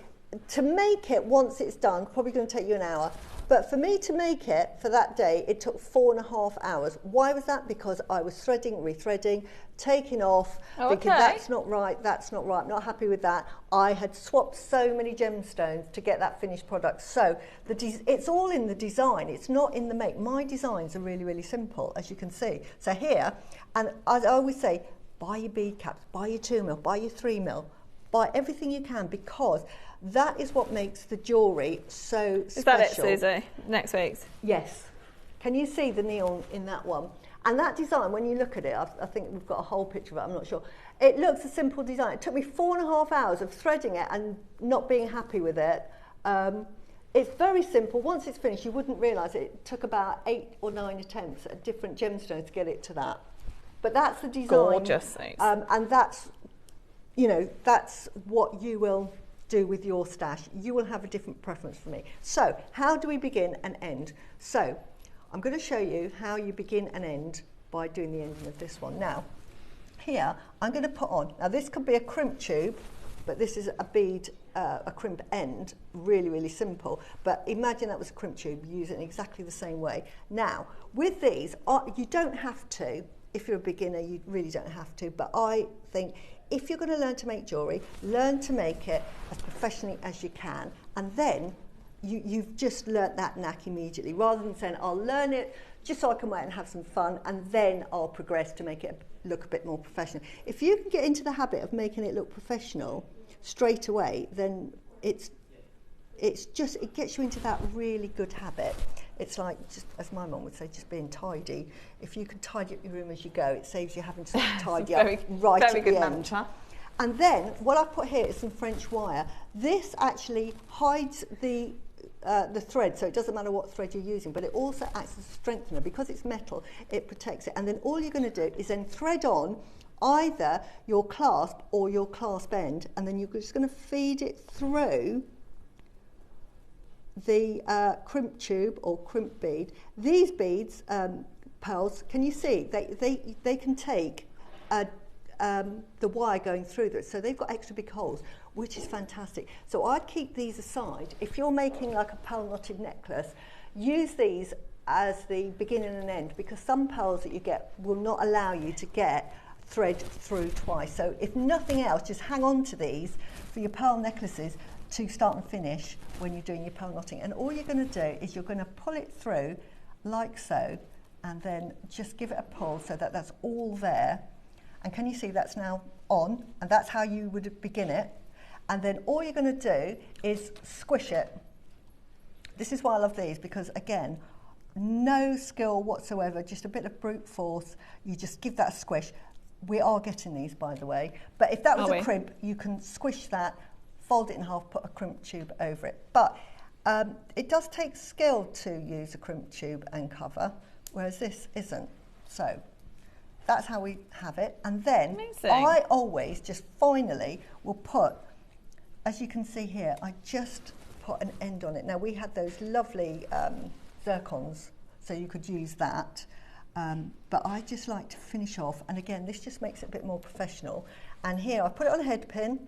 to make it once it's done, probably going to take you an hour. But for me to make it for that day, it took 4.5 hours. Why was that? Because I was threading, rethreading, taking off, thinking that's not right, I'm not happy with that. I had swapped so many gemstones to get that finished product. So it's all in the design, it's not in the make. My designs are really, really simple, as you can see. So here, and as I always say, buy your bead caps, buy your 2mm, buy your 3mm, buy everything you can, because that is what makes the jewellery so special. Is that it, Susie? Next week's? Yes. Can you see the neon in that one? And that design, when you look at it, I think we've got a whole picture of it, I'm not sure. It looks a simple design. It took me 4.5 hours of threading it and not being happy with it. It's very simple. Once it's finished, you wouldn't realise it took about 8 or 9 attempts at different gemstones to get it to that. But that's the design. Gorgeous. And that's, that's what you will do with your stash. You will have a different preference from me. So how do we begin and end? So I'm going to show you how you begin and end by doing the ending of this one. Now, here I'm going to put on, now this could be a crimp tube, but this is a bead, a crimp end, really, really simple. But imagine that was a crimp tube, use it in exactly the same way. Now, with these, you don't have to. If you're a beginner, you really don't have to, but I think if you're going to learn to make jewellery, learn to make it as professionally as you can, and then you've just learnt that knack immediately, rather than saying, I'll learn it just so I can wear it and have some fun, and then I'll progress to make it look a bit more professional. If you can get into the habit of making it look professional straight away, then it gets you into that really good habit. It's like, just as my mum would say, just being tidy. If you can tidy up your room as you go, it saves you having to tidy up right at the end. Mantra. And then what I've put here is some French wire. This actually hides the thread, so it doesn't matter what thread you're using, but it also acts as a strengthener. Because it's metal, it protects it. And then all you're going to do is then thread on either your clasp or your clasp end, and then you're just going to feed it through the crimp tube or crimp bead. These beads, pearls, can you see? They can take the wire going through this, so they've got extra big holes, which is fantastic. So I'd keep these aside. If you're making like a pearl knotted necklace, use these as the beginning and end, because some pearls that you get will not allow you to get thread through twice. So if nothing else, just hang on to these for your pearl necklaces to start and finish when you're doing your pearl knotting. And all you're going to do is you're going to pull it through like so, and then just give it a pull so that that's all there. And can you see that's now on? And that's how you would begin it. And then all you're going to do is squish it. This is why I love these, because again, no skill whatsoever, just a bit of brute force. You just give that a squish. We are getting these, by the way. But if that was a crimp, you can squish that, fold it in half, put a crimp tube over it. But it does take skill to use a crimp tube and cover, whereas this isn't. So that's how we have it. And then I always just finally will put, as you can see here, I just put an end on it. Now, we had those lovely zircons, so you could use that. But I just like to finish off, and again, this just makes it a bit more professional. And here I put it on a head pin,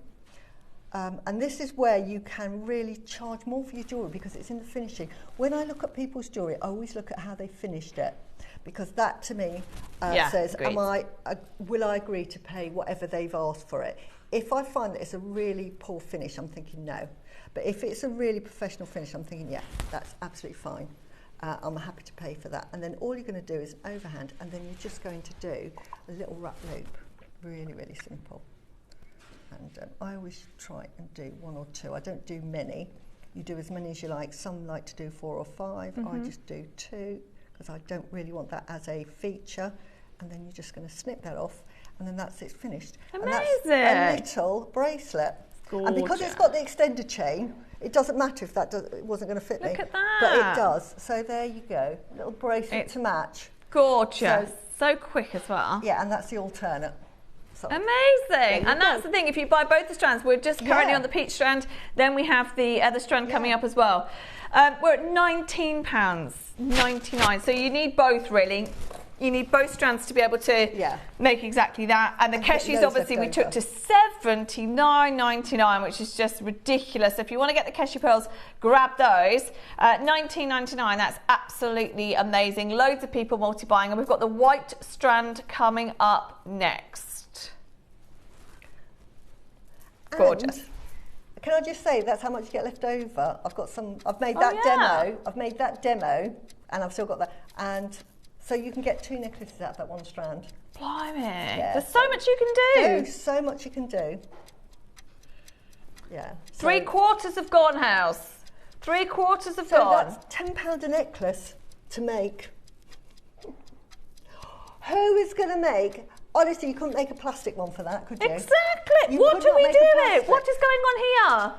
and this is where you can really charge more for your jewellery, because it's in the finishing. When I look at people's jewellery, I always look at how they finished it, because that to me says, will I agree to pay whatever they've asked for it? If I find that it's a really poor finish, I'm thinking no. But if it's a really professional finish, I'm thinking, yeah, that's absolutely fine. I'm happy to pay for that. And then all you're going to do is overhand, and then you're just going to do a little wrap loop. Really, really simple. And I always try and do 1 or 2. I don't do many. You do as many as you like. Some like to do 4 or 5. I just do 2, because I don't really want that as a feature. And then you're just going to snip that off, and then that's it, finished. Amazing. And that's a little bracelet. Gorgeous. And because it's got the extended chain, it doesn't matter if it wasn't going to fit me. Look at that. But it does. So there you go. Little bracelet to match. Gorgeous. So quick as well. Yeah, and that's the alternate. So, amazing. And that's the thing, if you buy both the strands, we're just currently on the peach strand, then we have the other strand coming up as well. We're at £19.99, so you need both really. You need both strands to be able to make exactly that. And the Keshis, obviously, we took to $79.99, which is just ridiculous. So if you want to get the Keshi pearls, grab those. $19.99, that's absolutely amazing. Loads of people multi-buying. And we've got the white strand coming up next. Gorgeous. And can I just say, that's how much you get left over. I've made that demo. I've made that demo, and I've still got that. And so you can get 2 necklaces out of that 1 strand. Blimey. Yeah, there's so much you can do. There's so much you can do. Yeah. So 3/4 have gone, house. 3/4 have gone. So that's £10 a necklace to make. Who is going to make? Honestly, you couldn't make a plastic one for that, could you? Exactly. What are we doing? What is going on here?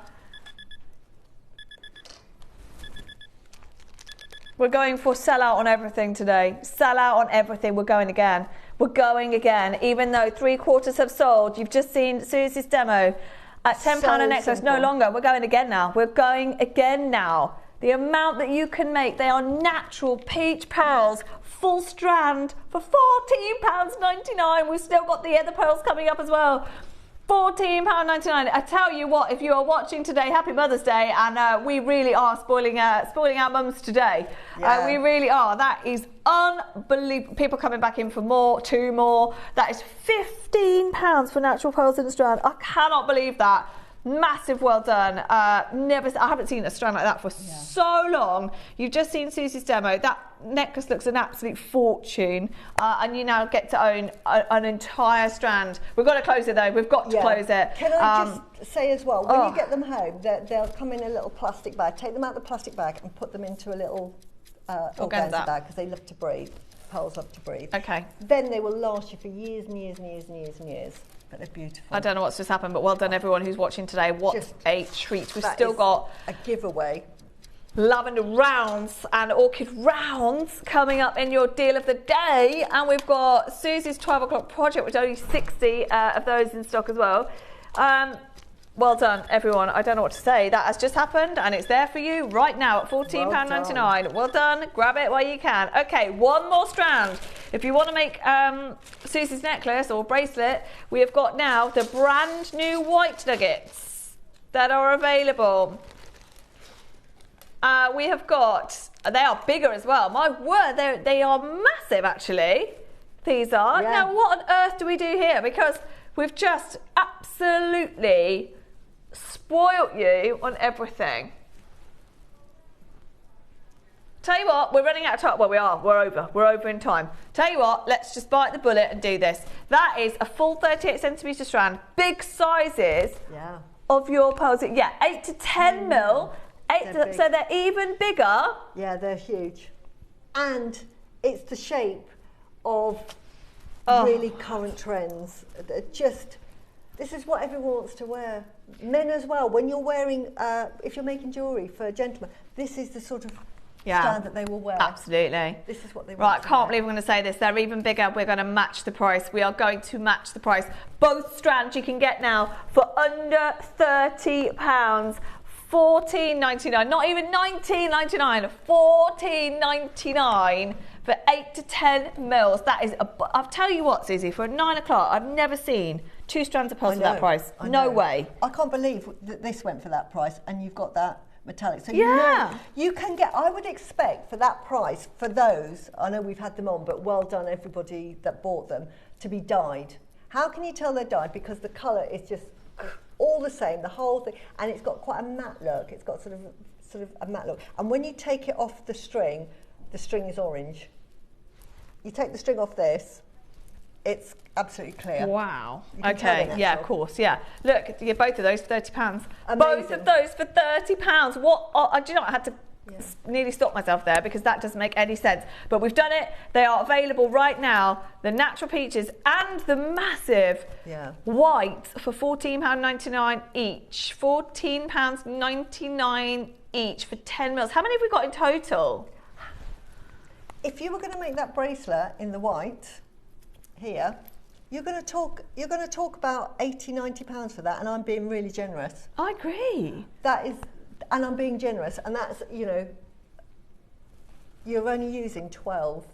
We're going for sell out on everything today. Sell out on everything. We're going again. We're going again. Even though 3/4 have sold, you've just seen Susie's demo at £10 a necklace. No longer. We're going again now. We're going again now. The amount that you can make, they are natural peach pearls, full strand for £14.99. We've still got the other pearls coming up as well. £14.99. I tell you what, if you are watching today, happy Mother's Day, and we really are spoiling our mums today. We really are. That is unbelievable. People coming back in for more, 2 more. That is £15 for natural pearls in a strand. I cannot believe that. Massive well done. I haven't seen a strand like that for so long. You've just seen Susie's demo. That necklace looks an absolute fortune, and you now get to own an entire strand. We've got to close it though. We've got to close it. Can I just say as well, when you get them home, they'll come in a little plastic bag. Take them out of the plastic bag and put them into a little organza bag, because they love to breathe. Pearls love to breathe. Okay. Then they will last you for years and years and years and years and years. But they're beautiful. I don't know what's just happened, but well done everyone who's watching today. What a treat. We've still got a giveaway. Lavender rounds and orchid rounds coming up in your deal of the day. And we've got Susie's 12 o'clock project, which only 60 of those in stock as well. Well done, everyone. I don't know what to say. That has just happened, and it's there for you right now at £14.99. Well done. Grab it while you can. Okay, 1 more strand. If you want to make Susie's necklace or bracelet, we have got now the brand new white nuggets that are available. we have got, they are bigger as well. My word, they are massive actually. These are. Yeah. Now what on earth do we do here? Because we've just absolutely spoilt you on everything. Tell you what, we're running out of time. Well, we are. We're over in time. Tell you what, let's just bite the bullet and do this. That is a full 38 centimetre strand. Big sizes of your pearls. Yeah, 8 to 10 mil. So they're even bigger. Yeah, they're huge. And it's the shape of really current trends. This is what everyone wants to wear. Men as well. When you're wearing, if you're making jewellery for gentlemen, this is the sort of strand that they will wear. Absolutely. This is what they want. Right, I can't believe I'm going to say this. They're even bigger. We're going to match the price. We are going to match the price. Both strands you can get now for under £30. $14.99, not even $19.99, $14.99 for 8 to 10 mils. That is, I'll tell you what, Susie, for 9 o'clock, I've never seen 2 strands of pearls for that price. No way. I can't believe that this went for that price, and you've got that metallic. So you know, you can get, I would expect for that price, for those, I know we've had them on, but well done everybody that bought them, to be dyed. How can you tell they're dyed? Because the colour is just all the same, the whole thing, and it's got quite a matte look. It's got sort of a matte look. And when you take it off the string is orange. You take the string off this, it's absolutely clear. Wow. Okay. Yeah, of course. Yeah. Look, you get both of those for £30. Both of those for £30. What? Do you know? I had to nearly stop myself there because that doesn't make any sense. But we've done it. They are available right now. The natural peaches and the massive white for £14.99 each. £14.99 each for 10 mils. How many have we got in total? If you were going to make that bracelet in the white here, you're going to talk about £80–90 for that, and I'm being really generous. I agree. That is, and I'm being generous, and that's, you know, you're only using 12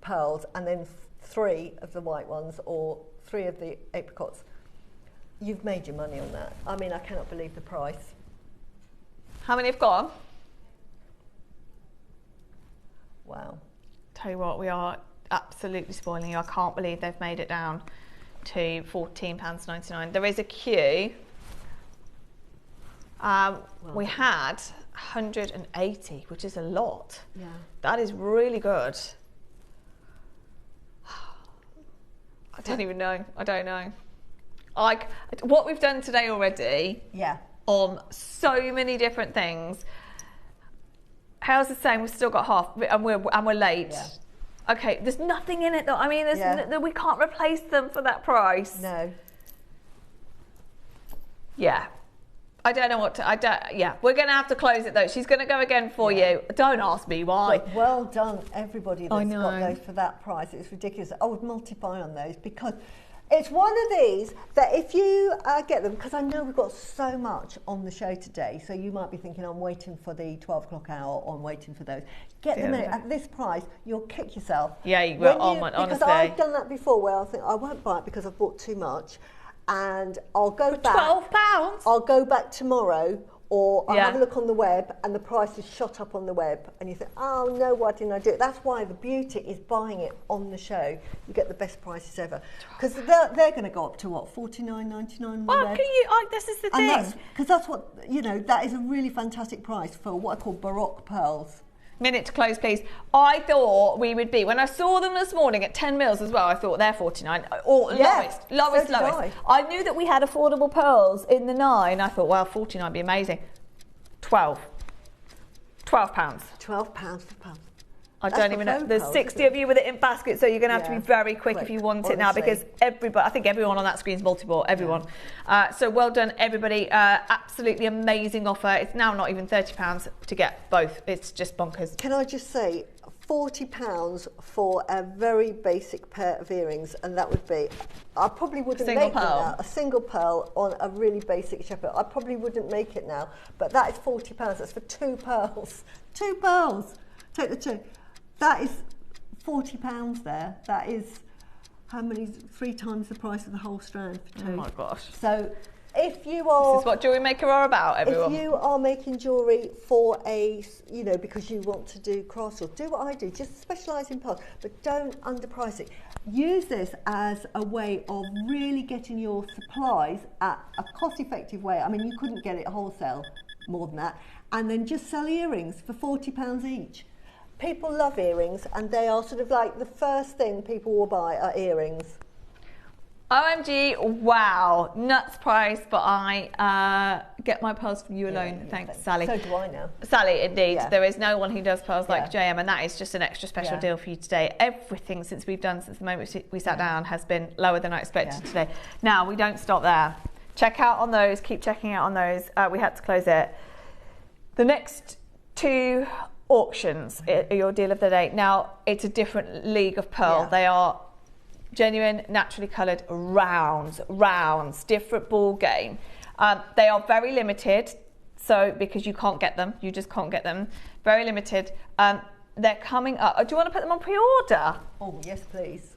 pearls and then 3 of the white ones or 3 of the apricots. You've made your money on that. I mean, I cannot believe the price. How many have gone? Wow. Tell you what, we are absolutely spoiling you. I can't believe they've made it down to £14.99. There is a queue. We had 180, which is a lot. Yeah. That is really good. I don't even know. I don't know. Like what we've done today already. Yeah. On so many different things. How's the saying? We've still got half, and we're late. Yeah. Okay, there's nothing in it though. I mean, we can't replace them for that price. No. Yeah. I don't know what to, yeah, we're going to have to close it though. She's going to go again for you. Don't ask me why. But well done, everybody that's got those for that price. It's ridiculous. I would multiply on those because it's one of these that if you get them, because I know we've got so much on the show today, so you might be thinking, I'm waiting for the 12 o'clock hour or I'm waiting for those. Get them in at this price, you'll kick yourself. Yeah, you will, honestly. Because I've done that before where I think, I won't buy it because I've bought too much. And I'll go back. £12? I'll go back tomorrow, or I'll have a look on the web, and the price is shot up on the web, and you think, oh no, why didn't I do it? That's why the beauty is buying it on the show. You get the best prices ever, because they're going to go up to what, $49.99? Well, this is the thing. Because that's what, you know, that is a really fantastic price for what I call Baroque pearls. Minute to close, please. I thought we would be, when I saw them this morning at 10 mils as well, I thought they're 49, or lowest. I knew that we had affordable pearls in the 9. I thought, well, 49 would be amazing. £12. £12. £12 for pearls. I don't even know. There's 60 of you with it in basket, so you're going to have to be very quick if you want it now, because everybody, I think everyone on that screen is multi-bought, everyone. So well done, everybody. Absolutely amazing offer. It's now not even £30 to get both. It's just bonkers. Can I just say, £40 for a very basic pair of earrings, and that would be, I probably wouldn't make it now. A single pearl on a really basic shepherd. I probably wouldn't make it now, but that is £40. That's for 2 pearls. 2 pearls. Take the 2. That is £40 there. That is how many? 3 times the price of the whole strand for 2. Oh my gosh. So if you are... This is what JewelleryMaker are about, everyone. If you are making jewellery for a, you know, because you want to do crafts, or do what I do, just specialise in pearls, but don't underprice it. Use this as a way of really getting your supplies at a cost-effective way. I mean, you couldn't get it wholesale more than that. And then just sell earrings for £40 each. People love earrings, and they are sort of like the first thing people will buy are earrings. OMG, wow, nuts price, but I get my pearls from you alone. Thanks, Sally. So do I now. Sally, indeed. Yeah. There is no one who does pearls like JM, and that is just an extra special deal for you today. Everything since the moment we sat down has been lower than I expected today. Now, we don't stop there. Check out on those, keep checking out on those. We had to close it. The next 2 auctions are your deal of the day. Now, it's a different league of pearl. They are genuine, naturally coloured rounds, different ball game. They are very limited, so because you can't get them, you just can't get them. Very limited. They're coming up. Do you want to put them on pre-order? Oh, yes, please.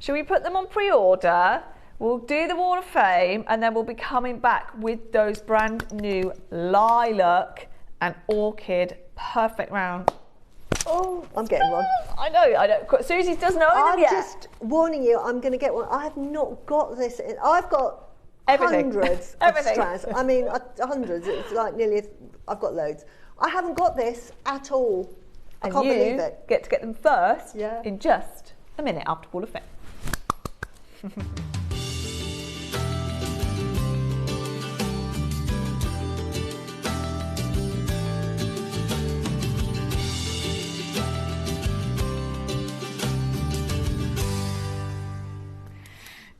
Should we put them on pre-order? We'll do the Wall of Fame, and then we'll be coming back with those brand new lilac and orchid perfect round. Oh, I'm getting one. I know. Susie doesn't know them yet. I'm just warning you, I'm going to get one. I have not got this. I've got everything. Hundreds of strands. I mean, hundreds. It's like nearly, I've got loads. I haven't got this at all. I can't believe it. Get to get them first in just a minute after Wall of Fame.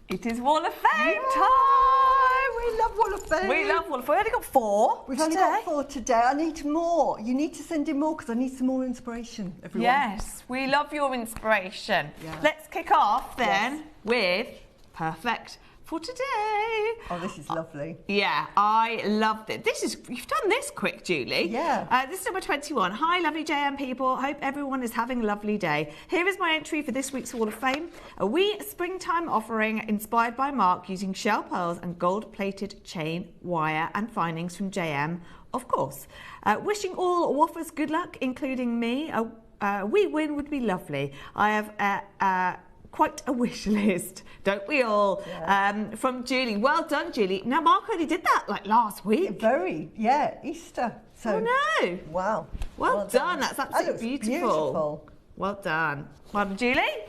It is Wall of Fame time! We love Wall of Fame. We love Wall of Fame. We've only got 4 We've only got 4 today. I need more. You need to send in more because I need some more inspiration, everyone. Yes, we love your inspiration. Yeah. Let's kick off then with Perfect for today. Oh, this is lovely. Yeah, I loved it. You've done this quick, Julie. Yeah. This is number 21. Hi, lovely JM people. Hope everyone is having a lovely day. Here is my entry for this week's Wall of Fame. A wee springtime offering inspired by Mark using shell pearls and gold-plated chain, wire and findings from JM, of course. Wishing all waffers good luck, including me. A wee win would be lovely. I have quite a wish list, don't we all? Yeah. From Julie. Well done, Julie. Now, Mark only did that like last week. Easter. So, oh no. Wow. Well done. That's absolutely beautiful. Well done. Well done, Julie.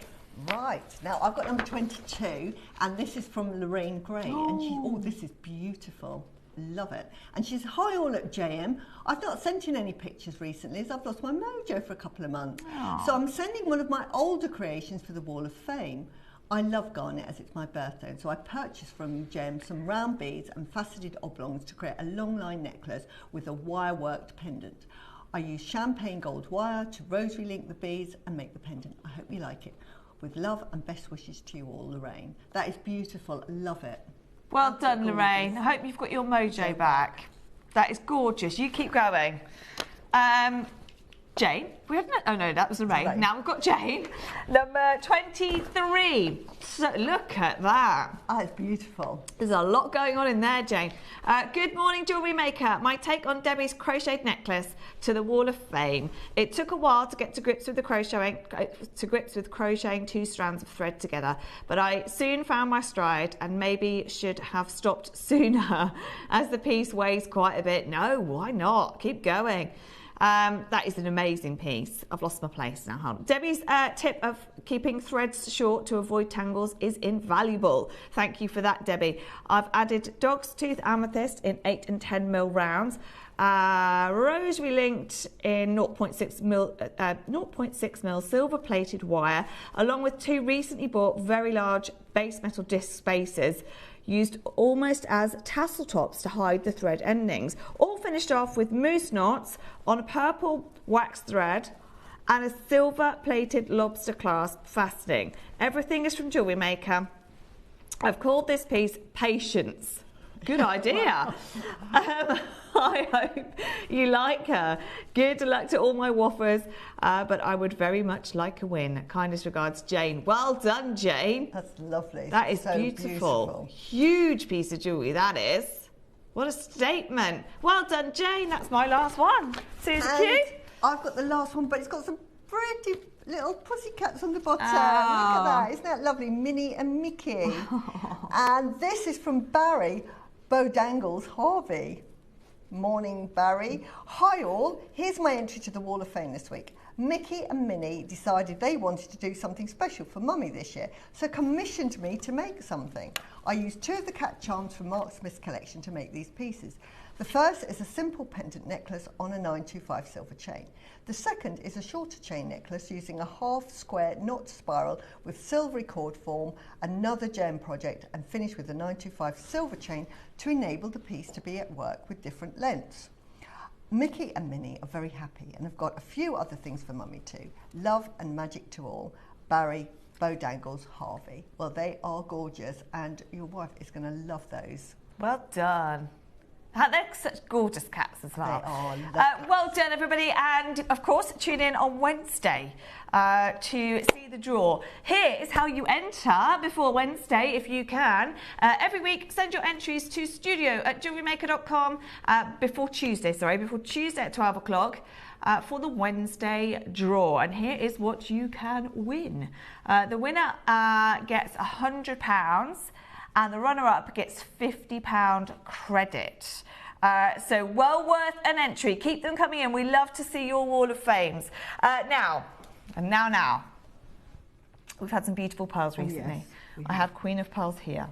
Right. Now, I've got number 22, and this is from Lorraine Gray. And this is beautiful. Love it. And she's, hi all at JM. I've not sent in any pictures recently as I've lost my mojo for a couple of months. Aww. So I'm sending one of my older creations for the Wall of Fame. I love garnet as it's my birthday, and so I purchased from JM some round beads and faceted oblongs to create a long line necklace with a wire worked pendant. I used champagne gold wire to rosary link the beads and make the pendant. I hope you like it. With love and best wishes to you all, Lorraine. That is beautiful. Love it. Well done, Lorraine. I hope you've got your mojo back. That is gorgeous. You keep going. Jane, we haven't. Oh no, that was Lorraine. Right. Now we've got Jane, number 23. So look at that. Oh, it's beautiful. There's a lot going on in there, Jane. Good morning, JewelleryMaker. My take on Debbie's crocheted necklace to the Wall of Fame. It took a while to get to grips with crocheting 2 strands of thread together, but I soon found my stride and maybe should have stopped sooner, as the piece weighs quite a bit. No, why not? Keep going. That is an amazing piece. I've lost my place now. Hold on. Debbie's tip of keeping threads short to avoid tangles is invaluable. Thank you for that, Debbie. I've added dog's tooth amethyst in 8 and 10 mil rounds. Rosary linked in 0.6 mil silver plated wire, along with 2 recently bought very large base metal disc spacers, used almost as tassel tops to hide the thread endings. All finished off with moose knots on a purple wax thread and a silver plated lobster clasp fastening. Everything is from JewelleryMaker. I've called this piece Patience. Good idea. I hope you like her. Good luck to all my waffers, but I would very much like a win. Kindest regards, Jane. Well done, Jane. That's lovely. That is so beautiful. Huge piece of jewellery, that is. What a statement. Well done, Jane. That's my last one. Susie Q? I've got the last one, but it's got some pretty little pussycats on the bottom. Oh. Look at that. Isn't that lovely? Minnie and Mickey. And this is from Barry Bodangles Harvey. Morning, Barry. Hi all. Here's my entry to the Wall of Fame this week. Mickey and Minnie decided they wanted to do something special for Mummy this year, so commissioned me to make something. I used 2 of the cat charms from Mark Smith's collection to make these pieces. The first is a simple pendant necklace on a 925 silver chain. The second is a shorter chain necklace using a half square knot spiral with silvery cord form, another gem project, and finished with a 925 silver chain to enable the piece to be at work with different lengths. Mickey and Minnie are very happy and have got a few other things for Mummy too. Love and magic to all. Barry Bodangles Harvey. Well, they are gorgeous and your wife is going to love those. Well done. They're such gorgeous cats as well. They are. Well done, everybody. And, of course, tune in on Wednesday to see the draw. Here is how you enter before Wednesday, if you can. Every week, send your entries to studio@jewellerymaker.com before Tuesday at 12 o'clock. For the Wednesday draw. And here is what you can win. The winner gets £100 and the runner-up gets £50 credit. So well worth an entry. Keep them coming in. We love to see your Wall of Fames. Now. We've had some beautiful pearls recently. Yes, I have Queen of Pearls here.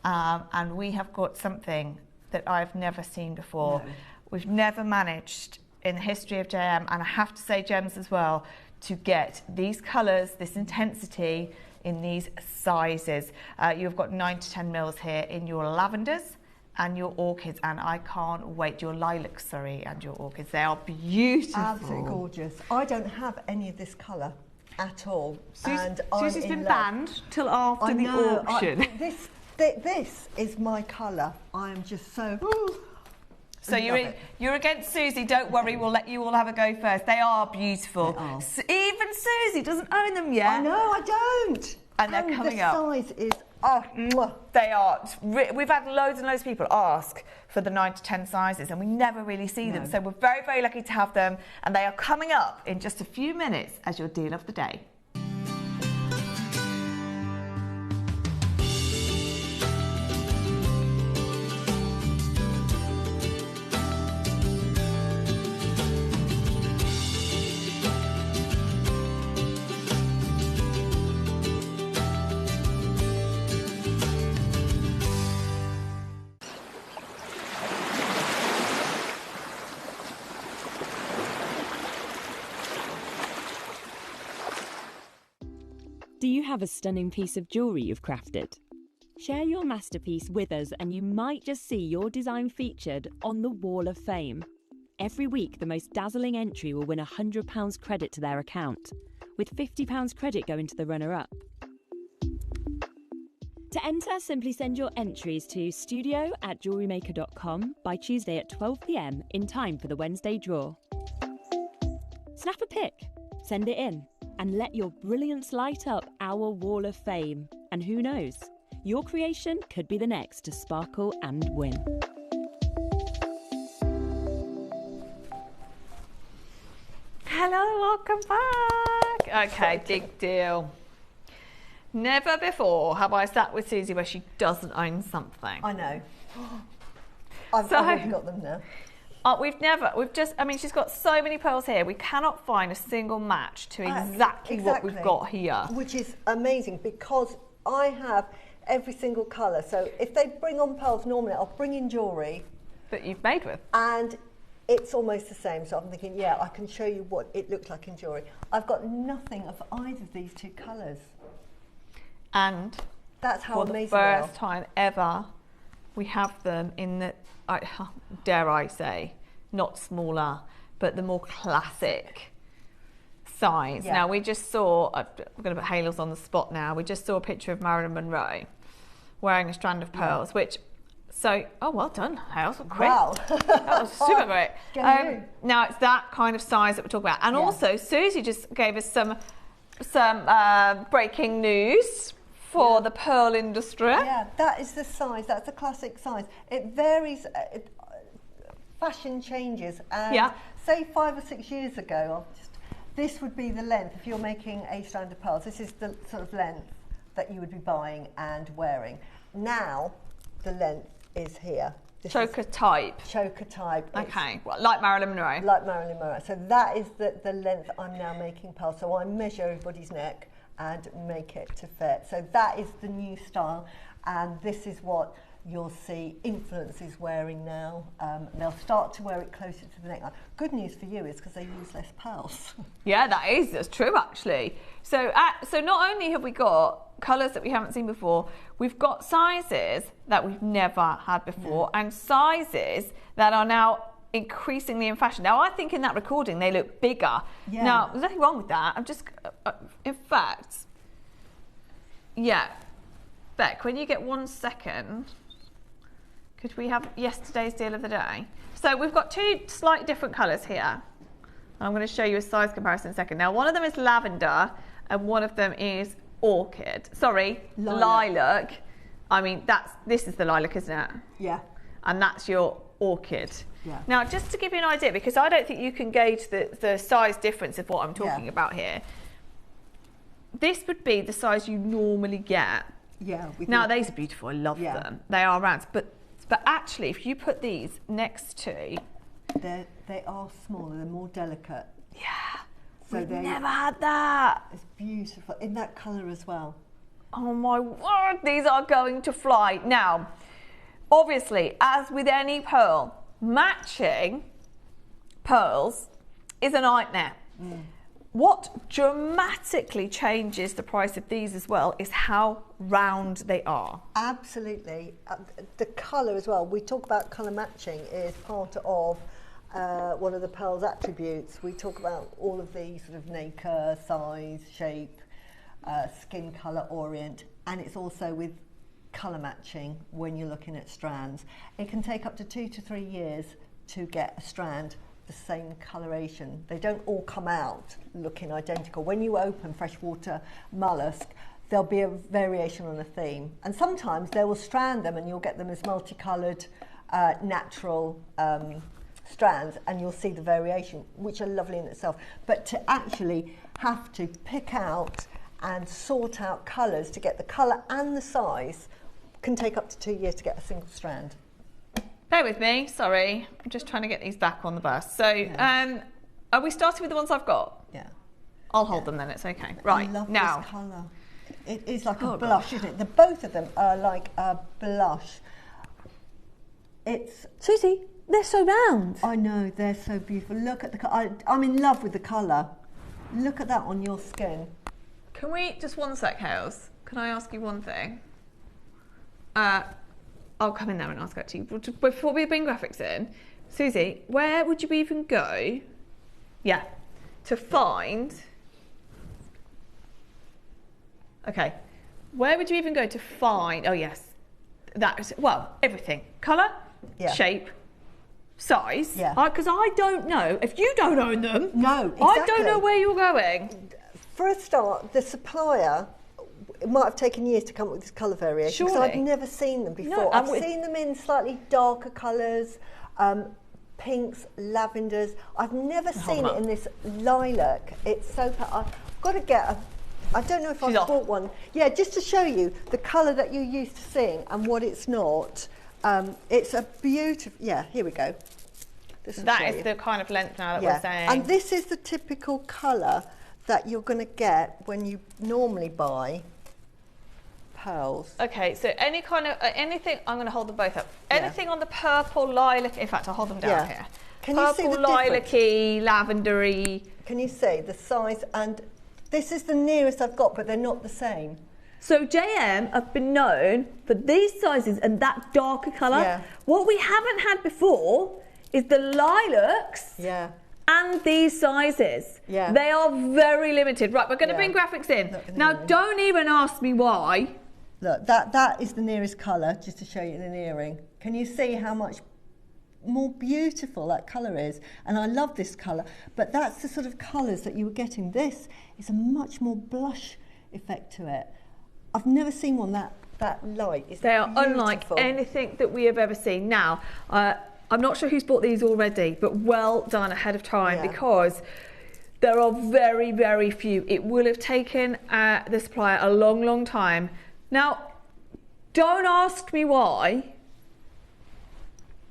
And we have got something that I've never seen before. No. We've never managed in the history of JM, and I have to say gems as well, to get these colours, this intensity in these sizes. You've got 9 to 10 mils here in your lavenders and your orchids, and I can't wait. Your lilacs, sorry, and your orchids. They are beautiful. Absolutely gorgeous. I don't have any of this colour at all. Susie's been banned till after the auction. This is my colour. I am just so... So you're against Susie, don't worry, we'll let you all have a go first. They are beautiful. They are. Even Susie doesn't own them yet. I know, I don't. And they're coming up. The size is... They are. We've had loads and loads of people ask for the 9 to 10 sizes and we never really see them. So we're very, very lucky to have them, and they are coming up in just a few minutes as your deal of the day. Do you have a stunning piece of jewellery you've crafted? Share your masterpiece with us and you might just see your design featured on the Wall of Fame. Every week, the most dazzling entry will win £100 credit to their account, with £50 credit going to the runner-up. To enter, simply send your entries to studio@jewellerymaker.com by Tuesday at 12 p.m. in time for the Wednesday draw. Snap a pic, send it in, and let your brilliance light up our Wall of Fame. And who knows, your creation could be the next to sparkle and win. Hello, welcome back. Okay, big deal. Never before have I sat with Susie where she doesn't own something. I know. I've already got them now. She's got so many pearls here. We cannot find a single match to exactly what we've got here. Which is amazing because I have every single colour. So if they bring on pearls normally, I'll bring in jewellery. That you've made with. And it's almost the same. So I'm thinking, yeah, I can show you what it looks like in jewellery. I've got nothing of either of these two colours. And that's how amazing for the first time ever, we have them in the, dare I say, not smaller, but the more classic size. Yeah. Now, we just saw, I'm going to put halos on the spot now, we just saw a picture of Marilyn Monroe wearing a strand of pearls, which, so, oh, well done, Hales, quick. Wow. That was super great. Now, it's that kind of size that we're talking about. And also, Susie just gave us some breaking news for the pearl industry. Yeah, that is the size. That's the classic size. It varies. Fashion changes. And say 5 or 6 years ago, this would be the length. If you're making a strand of pearls, this is the sort of length that you would be buying and wearing. Now, the length is here. Choker type. Choker type. Okay, well, like Marilyn Monroe. Like Marilyn Monroe. So that is the length I'm now making pearls. So I measure everybody's neck and make it to fit. So that is the new style, and this is what you'll see influencers wearing now. They'll start to wear it closer to the neckline. Good news for you is because they use less pearls. Yeah, that's true actually. So not only have we got colours that we haven't seen before, we've got sizes that we've never had before, and sizes that are now increasingly in fashion. Now, I think in that recording they look bigger. Yeah. Now, there's nothing wrong with that. I'm just, in fact, yeah. Beck, when you get 1 second, could we have yesterday's deal of the day? So we've got 2 slightly different colours here. I'm going to show you a size comparison in a second. Now, one of them is lavender and one of them is orchid. Sorry, lilac. I mean, this is the lilac, isn't it? Yeah. And that's your orchid. Yeah. Now, just to give you an idea, because I don't think you can gauge the size difference of what I'm talking about here, this would be the size you normally get. Yeah. Now, these are beautiful. I love them. They are round. But actually, if you put these next to... They are smaller. They're more delicate. Yeah. So we've never had that. It's beautiful. In that colour as well. Oh, my word. These are going to fly. Now, obviously, as with any pearl, matching pearls is a nightmare. What dramatically changes the price of these as well is how round they are. Absolutely. The colour as well. We talk about colour matching is part of one of the pearl's attributes. We talk about all of these sort of nacre, size, shape, skin colour, orient, and it's also with colour matching when you're looking at strands. It can take up to 2 to 3 years to get a strand the same coloration. They don't all come out looking identical. When you open freshwater mollusk, there'll be a variation on a theme, and sometimes they will strand them and you'll get them as multicoloured natural strands, and you'll see the variation, which are lovely in itself. But to actually have to pick out and sort out colours to get the colour and the size can take up to 2 years to get a single strand. Bear with me, sorry. I'm just trying to get these back on the bus. So, are we starting with the ones I've got? Yeah. I'll hold them then, it's okay. Right, I love now. this colour. It is like a blush, isn't it? Both of them are like a blush. It's... Susie, they're so round. I know, they're so beautiful. Look at the colour. I'm in love with the colour. Look at that on your skin. Can we, just 1 sec, Hales? Can I ask you one thing? I'll come in there and ask that to you. Before we bring graphics in, Susie, where would you even go, to find, okay, where would you even go to find, oh yes, that is, well, everything. Colour, shape, size, because I don't know, if you don't own them, no, exactly. I don't know where you're going. For a start, the supplier, it might have taken years to come up with this colour variation because I've never seen them before. No, I've seen them in slightly darker colours, pinks, lavenders. I've never seen it in this lilac. It's so... I've got to get I don't know if I've bought one. Yeah, just to show you the colour that you're used to seeing and what it's not. It's a beautiful... Yeah, here we go. That is the kind of length now that we're saying. And this is the typical colour that you're going to get when you normally buy pearls. Okay, so any kind of anything, I'm going to hold them both up. Anything on the purple lilac, in fact I'll hold them down here. Can purple, you see the lilac-y, lavendery. Can you see the size? And this is the nearest I've got, but they're not the same. So JM have been known for these sizes and that darker colour. Yeah. What we haven't had before is the lilacs. Yeah. And these sizes. Yeah. They are very limited. Right, we're going to bring graphics in. Now, don't even ask me why. Look, that is the nearest colour, just to show you an earring. Can you see how much more beautiful that colour is? And I love this colour, but that's the sort of colours that you were getting. This is a much more blush effect to it. I've never seen one that light. It's they are beautiful. Unlike anything that we have ever seen. Now, I'm not sure who's bought these already, but well done ahead of time, because there are very, very few. It will have taken the supplier a long, long time. Now, don't ask me why.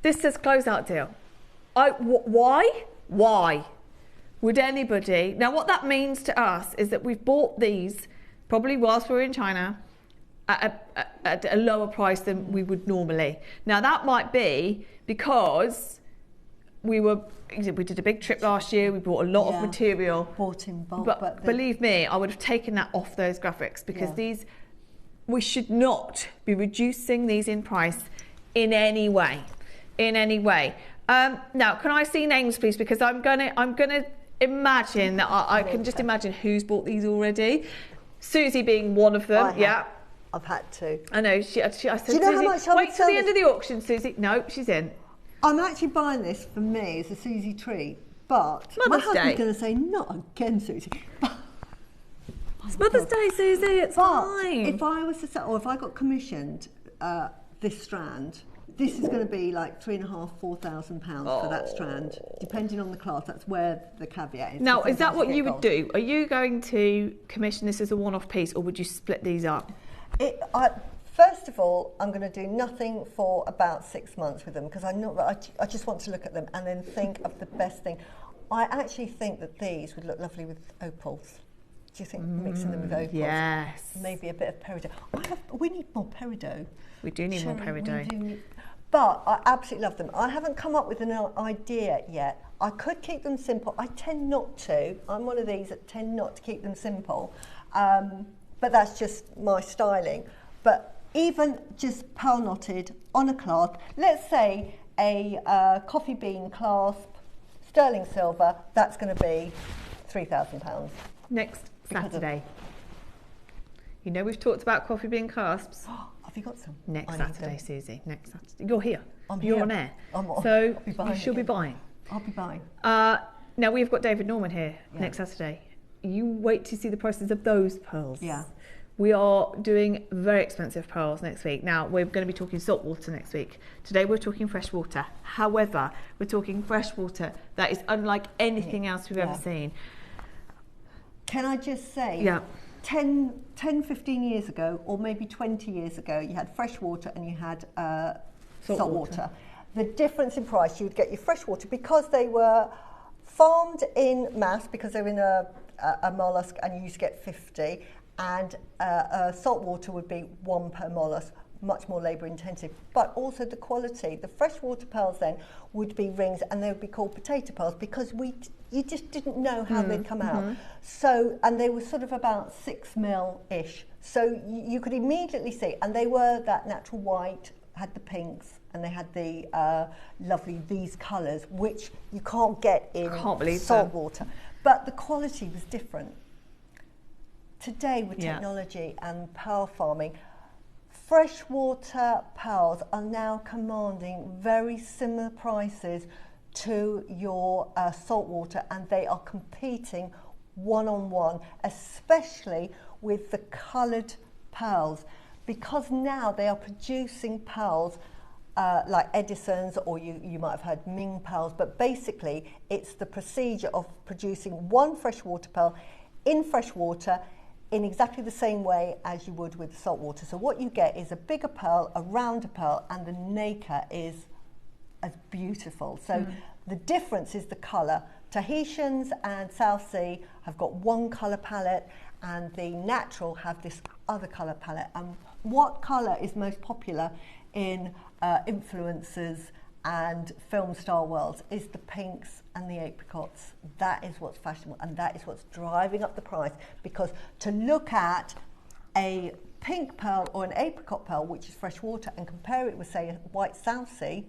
This says closeout deal. Why? Why would anybody? Now, what that means to us is that we've bought these probably whilst we were in China at a lower price than we would normally. Now, that might be because we did a big trip last year. We bought a lot of material. Bought in bulk, but believe me, I would have taken that off those graphics, because these, we should not be reducing these in price in any way. In any way. Now, can I see names, please? Because I'm gonna imagine that I can just imagine who's bought these already. Susie being one of them. I've had to. I know. I said, do you know how much wait till the end of the auction, Susie. No, she's in. I'm actually buying this for me as a Susie treat, but my husband's going to say, not again, Susie. It's Mother's Day, Susie. It's fine. If I was to sell, or if I got commissioned this strand, this is going to be like £3,500–4,000 for that strand, depending on the class. That's where the caveat is. Now, is that what you would do? Are you going to commission this as a one-off piece, or would you split these up? First of all, I'm going to do nothing for about 6 months with them, because I just want to look at them and then think of the best thing. I actually think that these would look lovely with opals. Do you think mixing them with opals? Yes. Maybe a bit of peridot. We need more peridot. We do need more peridot. But I absolutely love them. I haven't come up with an idea yet. I could keep them simple. I tend not to. I'm one of these that tend not to keep them simple. But that's just my styling. But even just pearl knotted on a clasp, let's say a coffee bean clasp, sterling silver, that's going to be £3,000. Next Saturday. You know, we've talked about coffee bean clasps. Have you got some? Next Saturday, Susie. Next Saturday. You're here. You're on air. So you should be buying. I'll be buying. Now, we've got David Norman here next Saturday. You wait to see the prices of those pearls. Yeah. We are doing very expensive pearls next week. Now, we're going to be talking salt water next week. Today, we're talking fresh water. However, we're talking fresh water that is unlike anything else we've ever seen. Can I just say, 10, 15 years ago, or maybe 20 years ago, you had fresh water and you had salt water. The difference in price, you would get your fresh water because they were farmed in mass, because they're in a mollusk, and you used to get 50, and salt water would be 1 per mollusk, much more labour intensive. But also the quality, the freshwater pearls then would be rings, and they would be called potato pearls, because you just didn't know how they'd come out. So, and they were sort of about 6 mil-ish. So you could immediately see, and they were that natural white, had the pinks, and they had the lovely, these colours, which you can't get in salt water. But the quality was different. Today, with technology and pearl farming, freshwater pearls are now commanding very similar prices to your saltwater, and they are competing one-on-one, especially with the coloured pearls, because now they are producing pearls like Edison's, or you might have heard Ming pearls, but basically it's the procedure of producing one freshwater pearl in freshwater in exactly the same way as you would with salt water. So what you get is a bigger pearl, a rounder pearl, and the nacre is as beautiful. So the difference is the colour. Tahitians and South Sea have got one colour palette, and the natural have this other colour palette. And what colour is most popular in influencers and film star worlds is the pinks and the apricots. That is what's fashionable, and that is what's driving up the price, because to look at a pink pearl or an apricot pearl, which is fresh water, and compare it with, say, a white South Sea.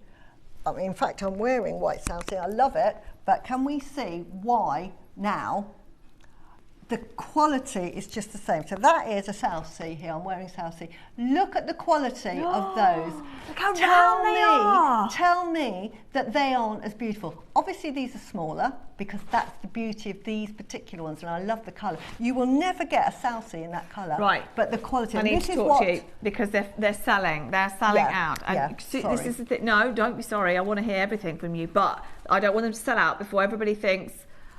I mean, in fact, I'm wearing white South Sea, I love it, but can we see why now the quality is just the same. So that is a South Sea here. I'm wearing South Sea. Look at the quality of those. Look how round they are. Tell me that they aren't as beautiful. Obviously, these are smaller because that's the beauty of these particular ones, and I love the colour. You will never get a South Sea in that colour. Right. But the quality. I need to talk to you because they're selling. They're selling out. And this is the thing. No, don't be sorry. I want to hear everything from you, but I don't want them to sell out before everybody thinks,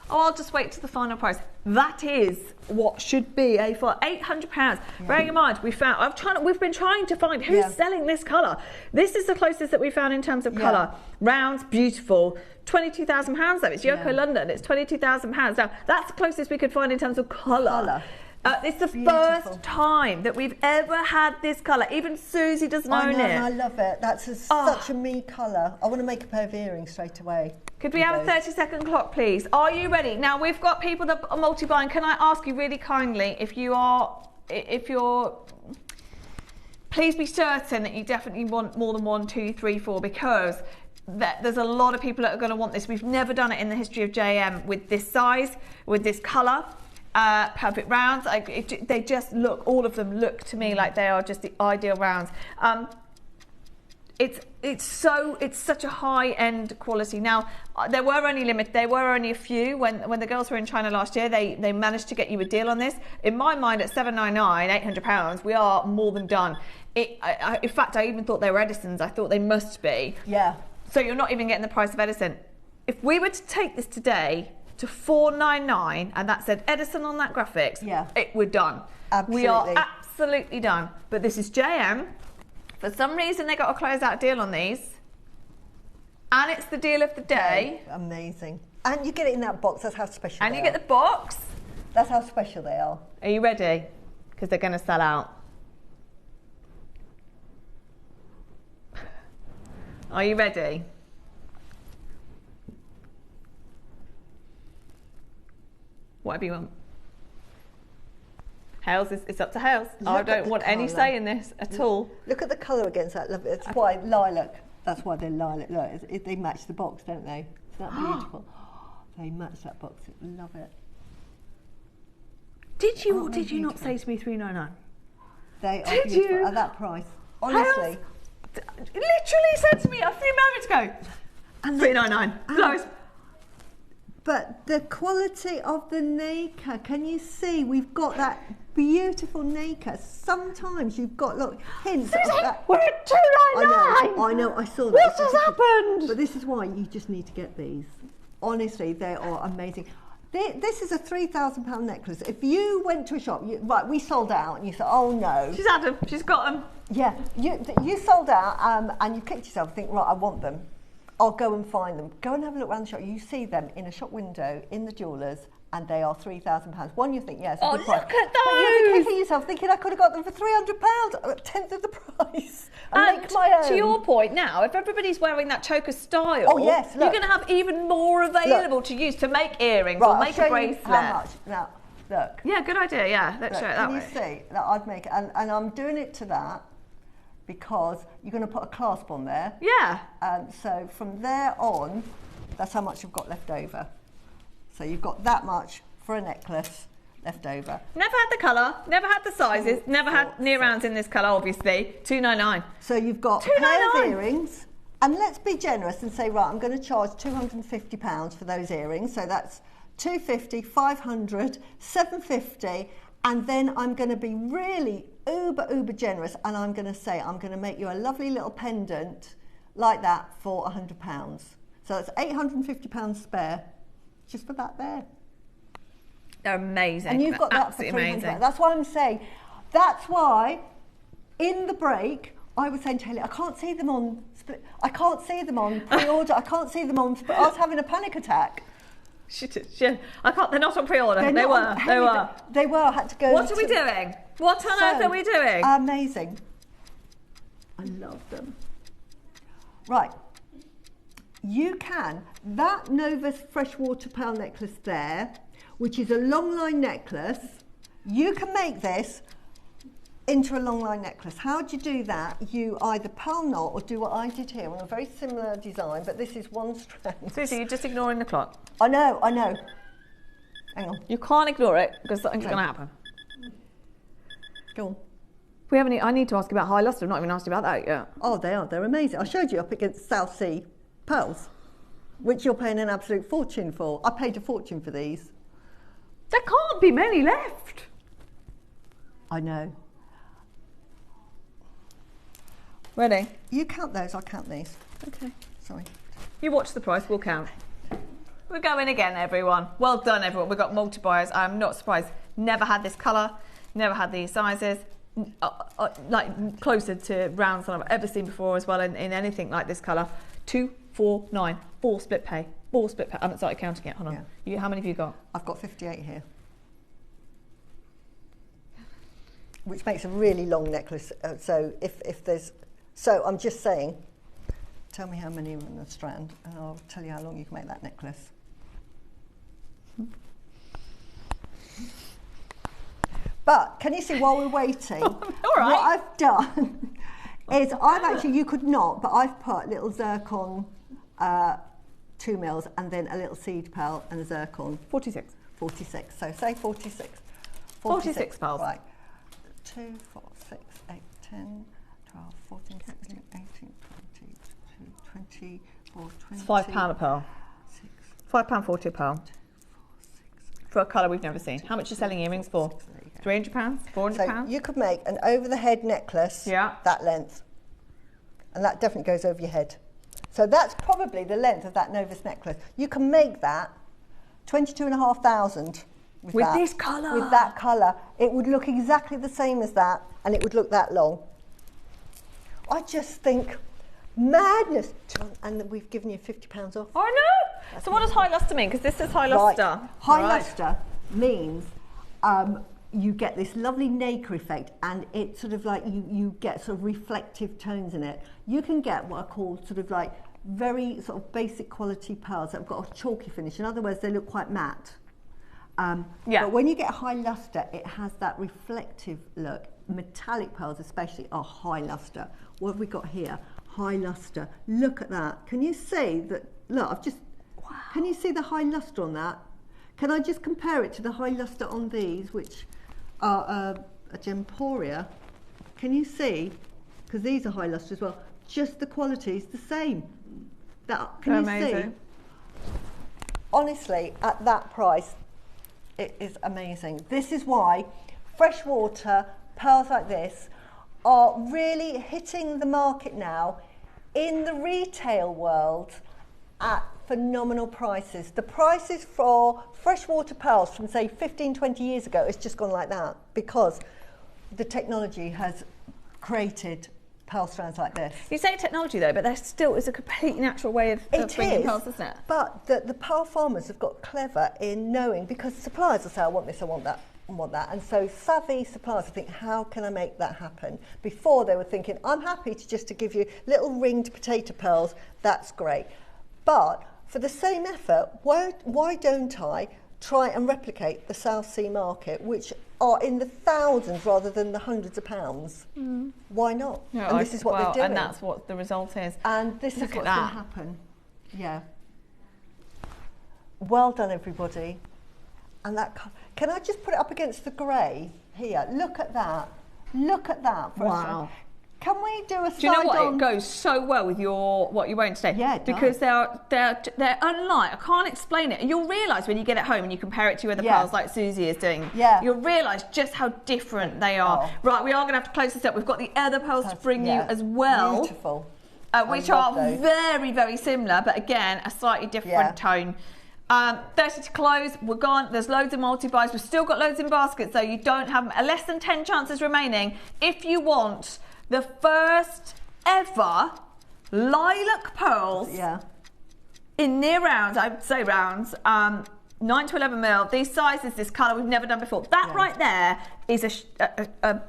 oh, I'll just wait to the final price. That is what should be for £800. Yeah. Bearing in mind, we've been trying to find who's selling this colour. This is the closest that we found in terms of colour. Rounds, beautiful. £22,000 though. It's Yoko London. It's £22,000. Now that's the closest we could find in terms of colour. It's the first time that we've ever had this colour. Even Susie doesn't own it. I love it. That's such a me colour. I want to make a pair of earrings straight away. Could we have a 30-second clock, please? Are you ready? Now, we've got people that are multi-buying. Can I ask you really kindly, if you're... Please be certain that you definitely want more than 1, 2, 3, 4, because there's a lot of people that are going to want this. We've never done it in the history of JM with this size, with this colour. Perfect rounds. They just look, all of them look to me like they are just the ideal rounds. It's such a high-end quality. Now, there were only a few when the girls were in China last year. They managed to get you a deal on this. In my mind, at £799, £800, we are more than done. In fact, I even thought they were Edison's. I thought they must be. Yeah. So you're not even getting the price of Edison. If we were to take this today to $499, and that said Edison on that graphics, we're done. Absolutely. We are absolutely done. But this is JM. For some reason, they got a closeout deal on these, and it's the deal of the day. Amazing. And you get it in that box. That's how special they are. And you get the box. That's how special they are. Are you ready? Because they're going to sell out. Are you ready? Whatever you want. Hales, it's up to Hales. I don't want any say in this at all. Look at the colour against that. It's why lilac. That's why they're lilac. Look, they match the box, don't they? Isn't that beautiful? They match that box. Love it. Did you or did you not say to me $399? They are beautiful at that price. Honestly. Hales literally said to me a few moments ago, $399. Close. But the quality of the nacre, can you see? We've got that beautiful nacre. Sometimes you've got, look, hints of that. We're at $299. I know, I saw that. What has happened? But this is why you just need to get these. Honestly, they are amazing. This is a £3,000 necklace. If you went to a shop, we sold out, and you thought, oh no. She's had them, she's got them. Yeah, you sold out, and you kicked yourself and think, right, I want them. I'll go and find them. Go and have a look around the shop. You see them in a shop window in the jewellers, and they are £3,000. One, you think, yes, a good price. Look at those! But you'll be kicking yourself thinking I could have got them for £300, a tenth of the price, and make my own. To your point now, if everybody's wearing that choker style, look. You're going to have even more available to use to make earrings or make a bracelet. How much? Now, look. Yeah, good idea. Yeah, let's show it that way. Can you see that I'd make it, and I'm doing it to that because you're going to put a clasp on there. Yeah. So from there on, that's how much you've got left over. So you've got that much for a necklace left over. Never had the colour, never had the sizes, never had near rounds in this colour, obviously. $299. So you've got a pair of earrings, and let's be generous and say, right, I'm going to charge £250 for those earrings. So that's $250, $500, $750, and then I'm going to be really uber generous, and I'm going to say I'm going to make you a lovely little pendant like that for £100. So that's £850 spare just for that there. They're amazing. And you've got that for £300. That's why I'm saying. That's why in the break I was saying to Haley, I can't see them on pre-order. I can't see them on. I was having a panic attack. I can't. They're not on pre-order. They were. I had to go. What are we doing? What on earth are we doing? Amazing. I love them. Right. You can. That Novus freshwater pearl necklace there, which is a long line necklace, you can make this into a long line necklace. How do you do that? You either pearl knot or do what I did here on a very similar design, but this is one strand. Susie, you're just ignoring the clock. I know. Hang on. You can't ignore it because something's going to happen. Go on. I need to ask you about high luster. I've not even asked you about that yet. Oh, they are. They're amazing. I showed you up against South Sea pearls, which you're paying an absolute fortune for. I paid a fortune for these. There can't be many left. I know. Ready? You count those, I'll count these. Okay. Sorry. You watch the price, we'll count. We're going again, everyone. Well done, everyone. We've got multi-buyers. I'm not surprised. Never had this colour, never had these sizes. Like closer to rounds than I've ever seen before as well in anything like this colour. 249, 4 split pay. 4 split pay. I haven't started counting it. Hold on. Yeah. How many have you got? I've got 58 here. Which makes a really long necklace. So if there's... So I'm just saying, tell me how many are in the strand and I'll tell you how long you can make that necklace. But can you see while we're waiting, All right. what I've done is you could not, but I've put little zircon 2 mils and then a little seed pearl and a zircon. 46. 46, so say 46. 46 pearls. Right. 2, 4, 6, 8, 10, 12, 14, 16, 18, 20, 24, 20. It's £5 a pearl. £5.40 a pearl. For a colour we've never seen. How much are you selling earrings for? £300? £400? So you could make an over-the-head necklace that length. And that definitely goes over your head. So that's probably the length of that Novus necklace. You can make that 22,500 with that. This colour? With that colour. It would look exactly the same as that and it would look that long. I just think madness. And we've given you £50 off. Oh, I know. So what does high luster mean? Because this is high luster. Right. High luster means you get this lovely nacre effect and it's sort of like you get sort of reflective tones in it. You can get what are called sort of like very sort of basic quality pearls that have got a chalky finish. In other words, they look quite matte. But when you get high luster, it has that reflective look. Metallic pearls especially are high luster. What have we got here? High luster. Look at that. Can you see that? Look, I've just... Wow. Can you see the high luster on that? Can I just compare it to the high luster on these, which are a Gemporia? Can you see? Because these are high luster as well. Just the quality is the same. Can you see? Honestly, at that price, it is amazing. This is why freshwater pearls like this are really hitting the market now in the retail world at phenomenal prices. The prices for freshwater pearls from say 15, 20 years ago has just gone like that because the technology has created pearl strands like this. You say technology though, but there still is a completely natural way of bringing pearls, isn't it? But the pearl farmers have got clever in knowing, because suppliers will say, I want this, I want that, I want that. And so savvy suppliers think, how can I make that happen? Before they were thinking, I'm happy to give you little ringed potato pearls, that's great. But for the same effort, why don't I try and replicate the South Sea market, which are in the thousands rather than the hundreds of pounds? Why not? No, and this is what they're doing. And that's what the result is. And this is what's going to happen. Yeah. Well done, everybody. And that, can I just put it up against the grey here? Look at that. Look at that. Wow. Can we do a side on? Do you know what? It goes so well with what you're wearing today. Yeah, it does. Because they're unlike. I can't explain it. And you'll realise when you get it home and you compare it to other pearls like Susie is doing. Yeah. You'll realise just how different they are. Oh. Right, we are going to have to close this up. We've got the other pearls to bring you as well. Beautiful. Which are very, very similar, but again, a slightly different tone. 30 to close, we're gone. There's loads of multi-buys. We've still got loads in baskets, so you don't have less than 10 chances remaining. If you want the first ever lilac pearls in near rounds, I'd say rounds, 9 to 11 mil, these sizes, this colour we've never done before. That right there is a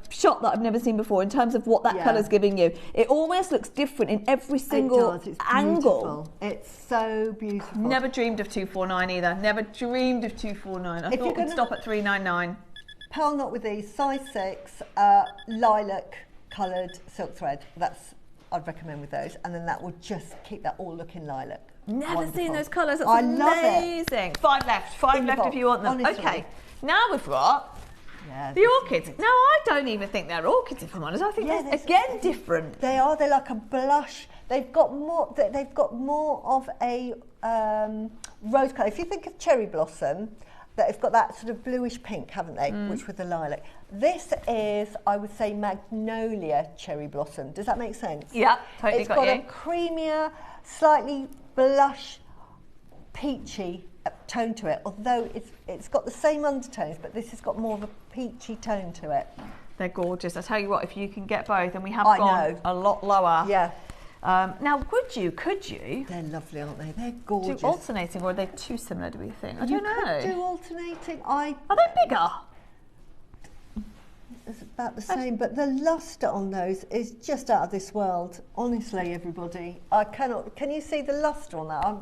shot that I've never seen before in terms of what that colour's giving you. It almost looks different in every single angle. It's so beautiful. Never dreamed of 249 either. Never dreamed of 249. I thought we'd stop at 399. Pearl knot with these, size 6, lilac coloured silk thread. I'd recommend with those. And then that will just keep that all looking lilac. Never seen those colours. That's I amazing. Love it. 5 left. 5 left if you want them. Honestly. Okay. Now we've got the orchids. Now I don't even think they're orchids, if I'm honest. I think they're again different. They are. They're like a blush. They've got more. They've got more of a rose colour. If you think of cherry blossom, they've got that sort of bluish pink, haven't they? Which with the lilac. This is, I would say, magnolia cherry blossom. Does that make sense? Yeah, totally It's got a creamier, slightly blush, peachy tone to it. Although it's got the same undertones, but this has got more of a peachy tone to it. They're gorgeous. I tell you what, if you can get both, and we have gone a lot lower. Yeah. Now, could you? They're lovely, aren't they? They're gorgeous. Do alternating, or are they too similar, do we think? I don't know. You could do alternating. Are they bigger? It's about the same, but the luster on those is just out of this world. Honestly, everybody, I cannot. Can you see the luster on that?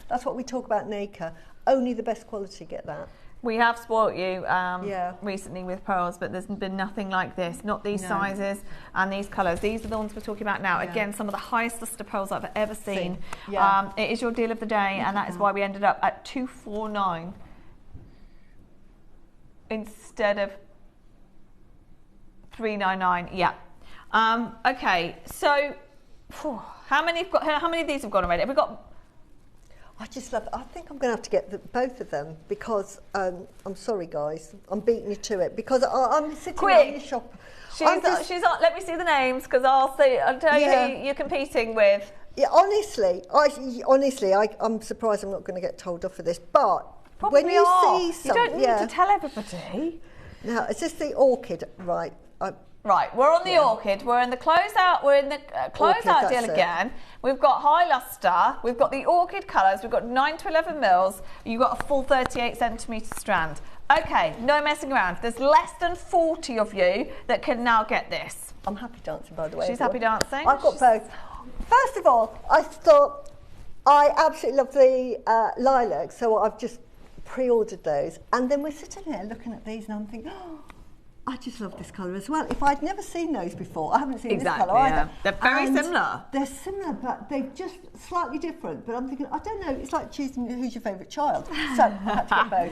That's what we talk about in Acre. Only the best quality get that. We have spoilt you recently with pearls, but there's been nothing like this. Not these sizes and these colours. These are the ones we're talking about now. Yeah. Again, some of the highest luster pearls I've ever seen. Yeah. It is your deal of the day, and that is why we ended up at $249 instead of $399. Yeah. Okay. So, how many of these have gone already? Have we got? I just love it. I think I'm going to have to get both of them because I'm sorry, guys. I'm beating you to it because I'm sitting in the shop. She's on. Let me see the names because I'll tell you who you're competing with. Yeah, honestly, I'm surprised I'm not going to get told off for this. But probably when you see something, you don't need to tell everybody. Now, is this the orchid? Right. Right, we're on the orchid. We're in the closeout. We're in the closeout deal again. We've got high luster. We've got the orchid colours. We've got 9 to 11 mils. You've got a full 38 centimetre strand. Okay, no messing around. There's less than 40 of you that can now get this. I'm happy dancing, by the way. She's happy dancing. I've got both. First of all, I thought I absolutely love the lilac, so I've just pre-ordered those. And then we're sitting here looking at these, and I'm thinking, oh, I just love this colour as well. If I'd never seen those before, I haven't seen this colour either. They're very similar. They're similar, but they're just slightly different. But I'm thinking, I don't know, it's like choosing who's your favourite child. So I had to get both.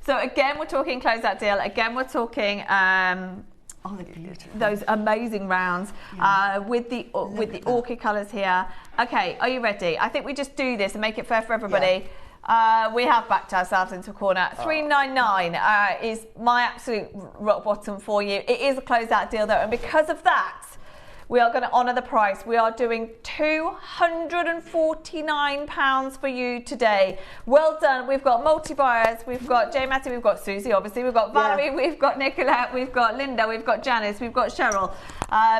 So again, we're talking closeout deal. Again, we're talking they're beautiful. Those amazing rounds with the orchid colours here. Okay, are you ready? I think we just do this and make it fair for everybody. Yeah. We have backed ourselves into a corner. $399 is my absolute rock bottom for you. It is a closeout deal though, and because of that, we are going to honour the price. We are doing £249 for you today. Well done. We've got multi-buyers. We've got Jay Matty. We've got Susie, obviously. We've got Valerie. We've got Nicolette. We've got Linda. We've got Janice. We've got Cheryl.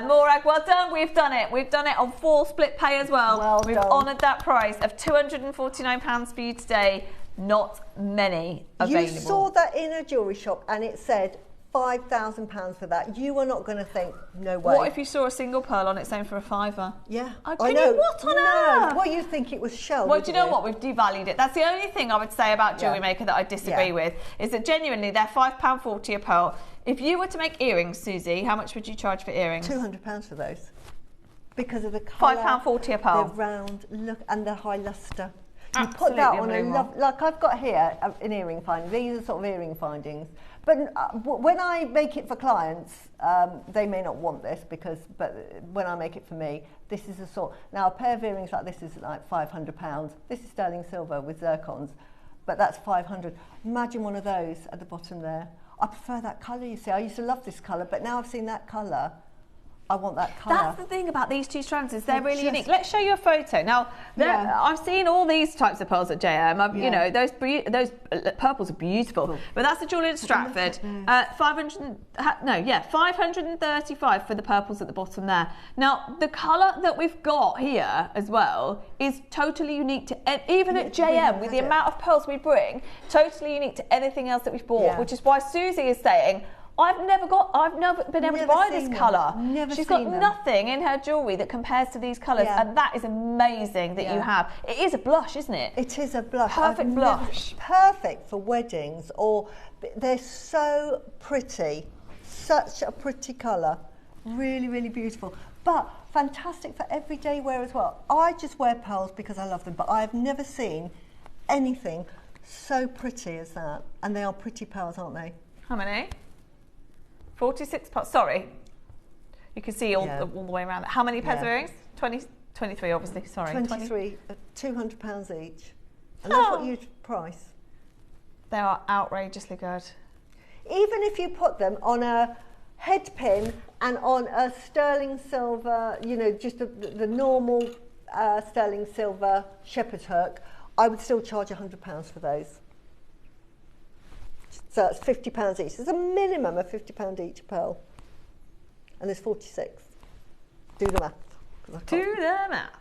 Morag, well done. We've done it. We've done it on 4 split pay as well. We've honoured that price of £249 for you today. Not many available. You saw that in a jewellery shop and it said £5,000 for that. You are not going to think, no way. What if you saw a single pearl on its own for a £5? Yeah, I know. What on earth? Well, you think it was shell. Well, do you know what? We've devalued it. That's the only thing I would say about JewelleryMaker that I disagree with, is that genuinely they're £5.40 a pearl. If you were to make earrings, Susie, how much would you charge for earrings? £200 for those. Because of the colour. £5.40 a pearl. The round look and the high lustre. You put that on like I've got here an earring finding. These are sort of earring findings. But when I make it for clients, they may not want this but when I make it for me, this is a sort. Now a pair of earrings like this is like £500. This is sterling silver with zircons, but that's £500. Imagine one of those at the bottom there. I prefer that colour. You see, I used to love this colour, but now I've seen that colour. I want that colour. That's the thing about these two strands is they're really unique. Let's show you a photo. Now, I've seen all these types of pearls at JM. You know, those purples are beautiful. But that's the Jewellery at Stratford. 535 for the purples at the bottom there. Now, the colour that we've got here as well is totally unique to even at JM with the amount of pearls we bring. Totally unique to anything else that we've bought, which is why Susie is saying, I've never been able to buy this colour. She's got nothing in her jewellery that compares to these colours, and that is amazing that you have. It is a blush, isn't it? It is a blush. Perfect blush. Perfect for weddings, or they're so pretty. Such a pretty colour. Really, really beautiful. But fantastic for everyday wear as well. I just wear pearls because I love them, but I've never seen anything so pretty as that. And they are pretty pearls, aren't they? How many? 46 pearls. Sorry. You can see all the way around. How many pairs of earrings? 23, obviously. Sorry. 23, £200 each. And that's what you'd price. They are outrageously good. Even if you put them on a head pin and on a sterling silver, you know, just the normal sterling silver shepherd's hook, I would still charge £100 for those. So that's £50 each. There's a minimum of £50 each pearl. And there's 46. Do the math. Do the math.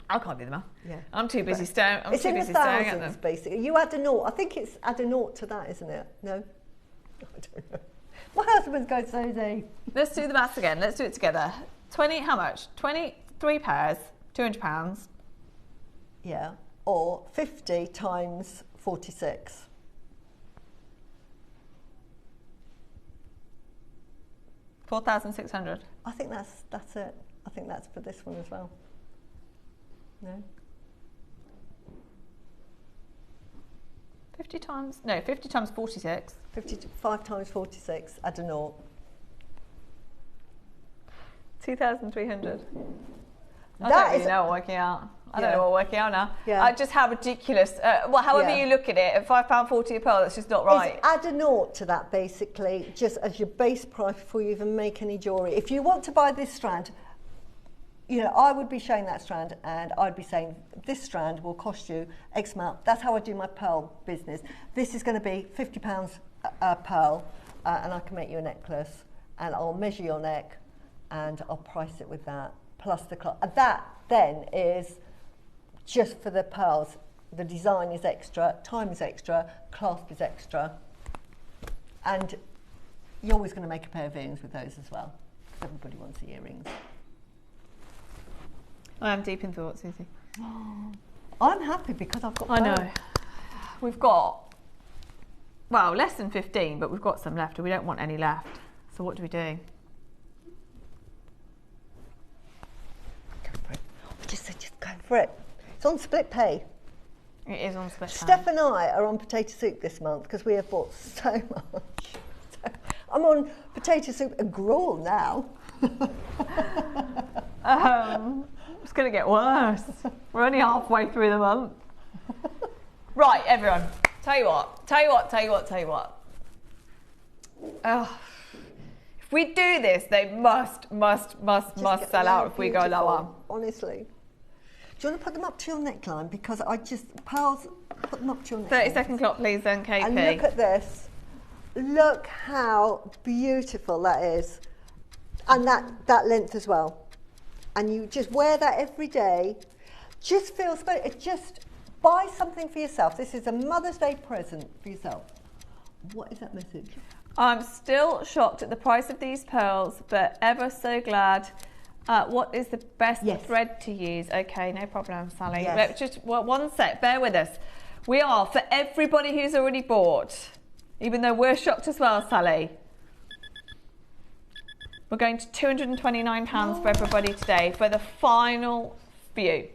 I can't do the math. Yeah. I'm too busy staring. It's in the thousands, basically. You add a naught. I think it's add a naught to that, isn't it? No? I don't know. My husband's going so easy. Let's do the maths again. Let's do it together. 20, how much? 23 pairs, £200. Yeah. Or 50 times 46. £4,600. I think that's it. I think that's for this one as well. No? 50 times 46. 55 times 46, add a naught. 2,300. I don't really know what working out. I don't know what working out now. Yeah. Just how ridiculous. Well, however you look at it, at £5.40 a pearl, that's just not right. Add a naught to that, basically, just as your base price before you even make any jewellery. If you want to buy this strand, you know, I would be showing that strand and I'd be saying this strand will cost you X amount. That's how I do my pearl business. This is going to be £50 a pearl and I can make you a necklace and I'll measure your neck and I'll price it with that plus the cloth. That then is just for the pearls. The design is extra, time is extra, clasp is extra. And you're always going to make a pair of earrings with those as well. Everybody wants the earrings. I am deep in thought, Susie. I'm happy because I've got pearls. I know. We've got, well, less than 15, but we've got some left and we don't want any left. So what do we do? Go for it. Just go for it. It's on split pay. It is on split pay. Steph and I are on potato soup this month because we have bought so much. So I'm on potato soup and gruel now. It's going to get worse. We're only halfway through the month. Right, everyone. Tell you what. If we do this, they must sell out if we go lower. Honestly. Do you want to put them up to your neckline? Because pearls, put them up to your neckline. 30-second clock, please, then, KP. And look at this. Look how beautiful that is. And that length as well. And you just wear that every day. Just feels good. Just buy something for yourself. This is a Mother's Day present for yourself. What is that message? I'm still shocked at the price of these pearls, but ever so glad. What is the best thread to use? Okay, no problem, Sally. Yes. Just one sec, bear with us. We are, for everybody who's already bought, even though we're shocked as well, Sally, we're going to £229 for everybody today for the final few.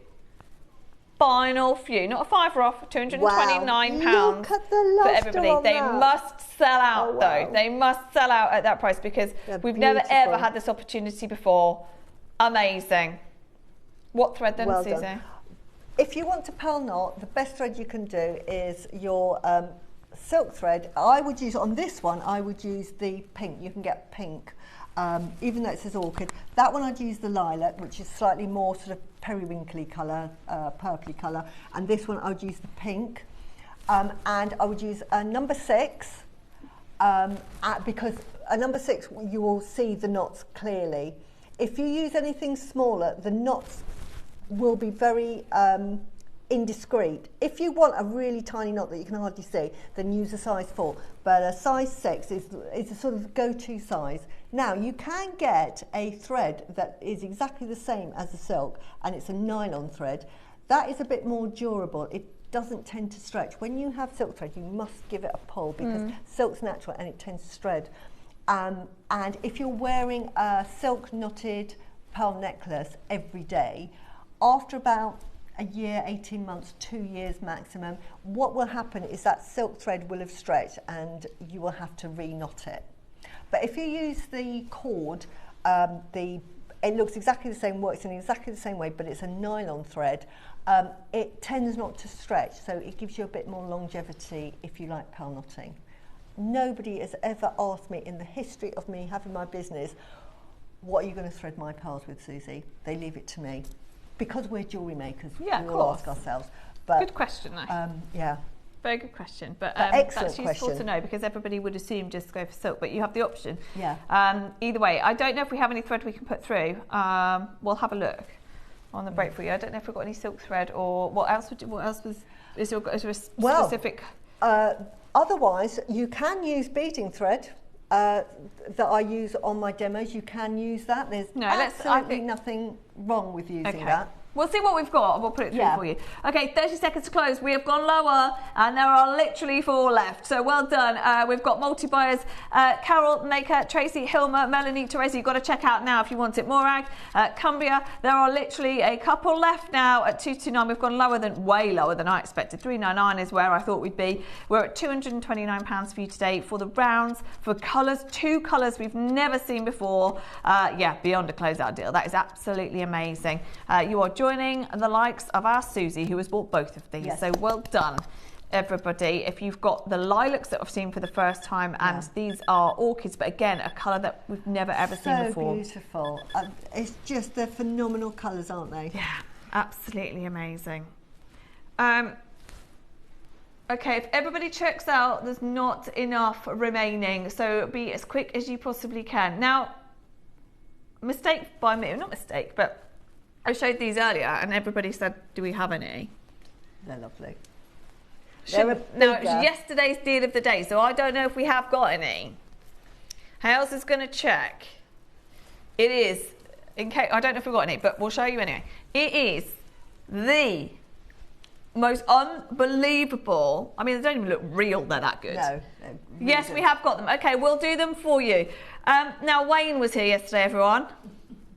Final few, not a fiver off, £229 Look at the for everybody. on they that. must sell out though. They must sell out at that price because we've never ever had this opportunity before. Amazing. What thread then, Susie? Done. If you want to pearl knot, the best thread you can do is your silk thread. I would use, on this one, I would use the pink. You can get pink, even though it says orchid. That one I'd use the lilac, which is slightly more sort of periwinkly colour, purpley colour. And this one I would use the pink. And I would use a number 6, because a number 6, you will see the knots clearly. If you use anything smaller, the knots will be very indiscreet. If you want a really tiny knot that you can hardly see, then use a size 4. But a size 6 is a sort of go-to size. Now, you can get a thread that is exactly the same as the silk, and it's a nylon thread. That is a bit more durable. It doesn't tend to stretch. When you have silk thread, you must give it a pull because silk's natural and it tends to shred. And if you're wearing a silk knotted pearl necklace every day, after about a year, 18 months, 2 years maximum, what will happen is that silk thread will have stretched and you will have to re-knot it. But if you use the cord, it looks exactly the same, works in exactly the same way, but it's a nylon thread. It tends not to stretch, so it gives you a bit more longevity if you like pearl knotting. Nobody has ever asked me in the history of me having my business, what are you going to thread my pearls with, Susie? They leave it to me. Because we're jewellery makers, yeah, we will ask ourselves. But, good question, though. Yeah. Very good question, but excellent that's useful question to know because everybody would assume just go for silk, but you have the option. Yeah. Either way, I don't know if we have any thread we can put through. We'll have a look on the break for you. I don't know if we've got any silk thread or what else. Is there a specific? Otherwise, you can use beading thread that I use on my demos. You can use that. There's absolutely nothing wrong with using that. We'll see what we've got and we'll put it through for you. Okay, 30 seconds to close. We have gone lower and there are literally 4 left. So well done. We've got multi-buyers. Carol, Maker, Tracy, Hilma, Melanie, Teresa. You've got to check out now if you want it. Morag, Cumbria. There are literally a couple left now at 229. We've gone way lower than I expected. 399 is where I thought we'd be. We're at £229 for you today for the rounds, for colours, 2 colours we've never seen before. Yeah, beyond a closeout deal. That is absolutely amazing. You are joining the likes of our Susie, who has bought both of these. Yes. So well done, everybody. If you've got the lilacs that I've seen for the first time, and these are orchids, but again, a colour that we've never ever seen before. So beautiful. It's just, they're phenomenal colours, aren't they? Yeah, absolutely amazing. Okay, if everybody checks out, there's not enough remaining, so be as quick as you possibly can. Now, mistake by me, not mistake, but I showed these earlier and everybody said, do we have any? They're lovely. Now, it was yesterday's deal of the day, so I don't know if we have got any. Hales is going to check. It is, in case, I don't know if we've got any, but we'll show you anyway. It is the most unbelievable, I mean, they don't even look real, they're that good. No. Really yes, good. We have got them. Okay, we'll do them for you. Now, Wayne was here yesterday, everyone.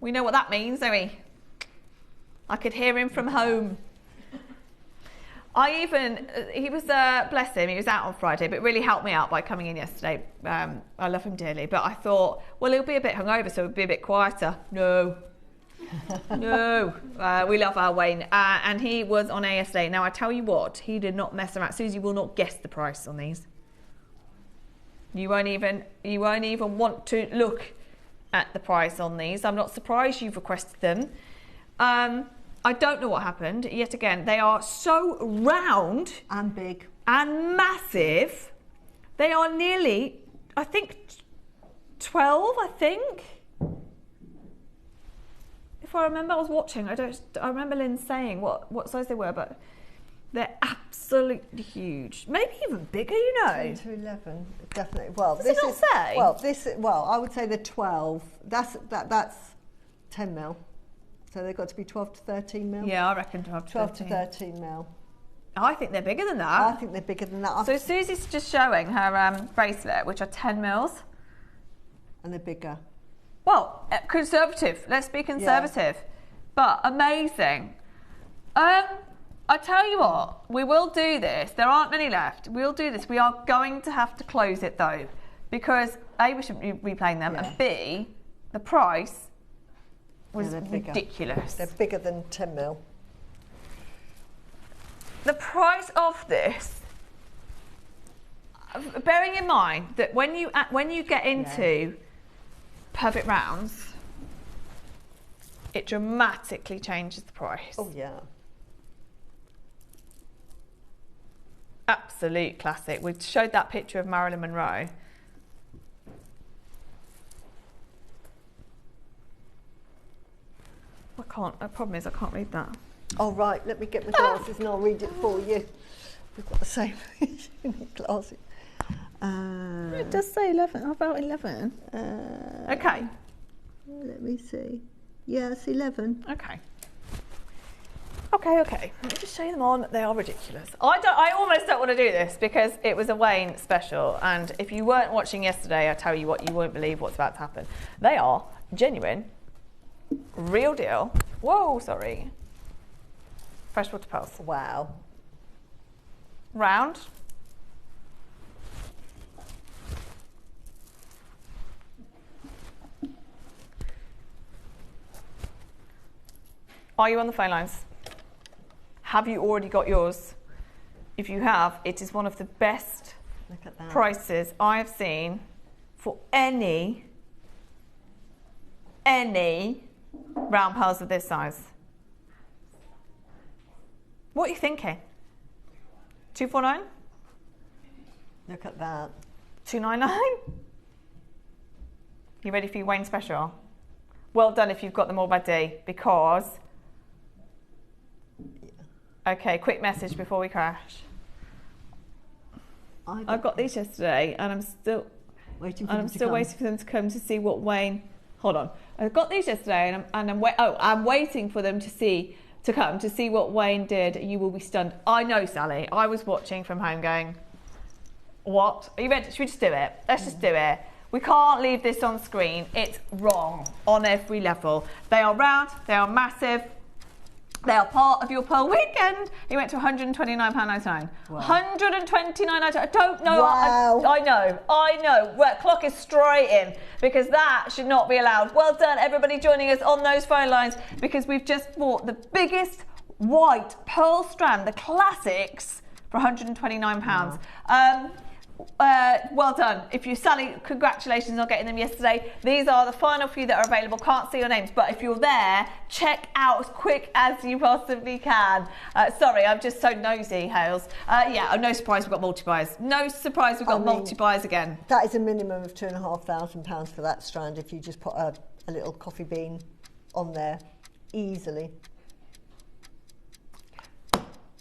We know what that means, don't we? I could hear him from home. He was, bless him, he was out on Friday, but really helped me out by coming in yesterday. I love him dearly, but I thought, well, he'll be a bit hungover, so he'll be a bit quieter. No. No. We love our Wayne. And he was on air yesterday. Now, I tell you what, he did not mess around. Susie will not guess the price on these. You won't even want to look at the price on these. I'm not surprised you've requested them. I don't know what happened. Yet again, they are so round and big and massive. They are nearly, I think, 12. I think, if I remember, I was watching. I remember Lynn saying what size they were, but they're absolutely huge. Maybe even bigger, you know. 10 to 11, definitely. Well, does it not say? Well, I would say the 12. That's 10 mil. So they've got to be 12 to 13 mil? Yeah, I reckon 12 to 13 mil. I think they're bigger than that. I think they're bigger than that. So Susie's just showing her bracelet, which are 10 mils. And they're bigger. Well, conservative. Let's be conservative. Yeah. But amazing. I tell you what, we will do this. There aren't many left. We'll do this. We are going to have to close it, though. Because, A, we shouldn't be replaying them, and B, the price was ridiculous. They're bigger than 10 mil. The price of this, bearing in mind that when you get into perfect rounds, it dramatically changes the price. Oh yeah. Absolute classic. We showed that picture of Marilyn Monroe. The problem is I can't read that. Oh right, let me get my glasses and I'll read it for you. We've got the same glasses. It does say 11, about 11. Okay. Let me see. Yeah, it's 11. Okay. Okay. Let me just show you them on. They are ridiculous. I almost don't want to do this because it was a Wayne special, and if you weren't watching yesterday, I tell you what, you won't believe what's about to happen. They are genuine, real deal. Whoa, sorry. Freshwater pearls. Wow. Round. Are you on the phone lines? Have you already got yours? If you have, it is one of the best prices I have seen for any round pearls of this size. What are you thinking? 249? Look at that. 299? You ready for your Wayne special? Well done if you've got them all by D, because... Okay, quick message before we crash. I got these yesterday, and I'm still waiting for them to come to see what Wayne. Hold on, I got these yesterday, and I'm waiting for them to come to see what Wayne did. You will be stunned. I know, Sally. I was watching from home, going, "What? Are you ready? Should we just do it? Let's just do it." We can't leave this on screen. It's wrong on every level. They are round. They are massive. They are part of your pearl weekend. He went to £129.99. Wow. £129.99. I don't know. Wow. I know. Well, clock is straight in, because that should not be allowed. Well done, everybody joining us on those phone lines, because we've just bought the biggest white pearl strand, the classics, for £129. Wow. Well done. If you, Sally, congratulations on getting them yesterday. These are the final few that are available. Can't see your names, but if you're there, check out as quick as you possibly can. Sorry, I'm just so nosy, Hales. Yeah, no surprise we've got multi-buys. No surprise we've got multi-buys again. That is a minimum of £2,500 for that strand if you just put a little coffee bean on there, easily.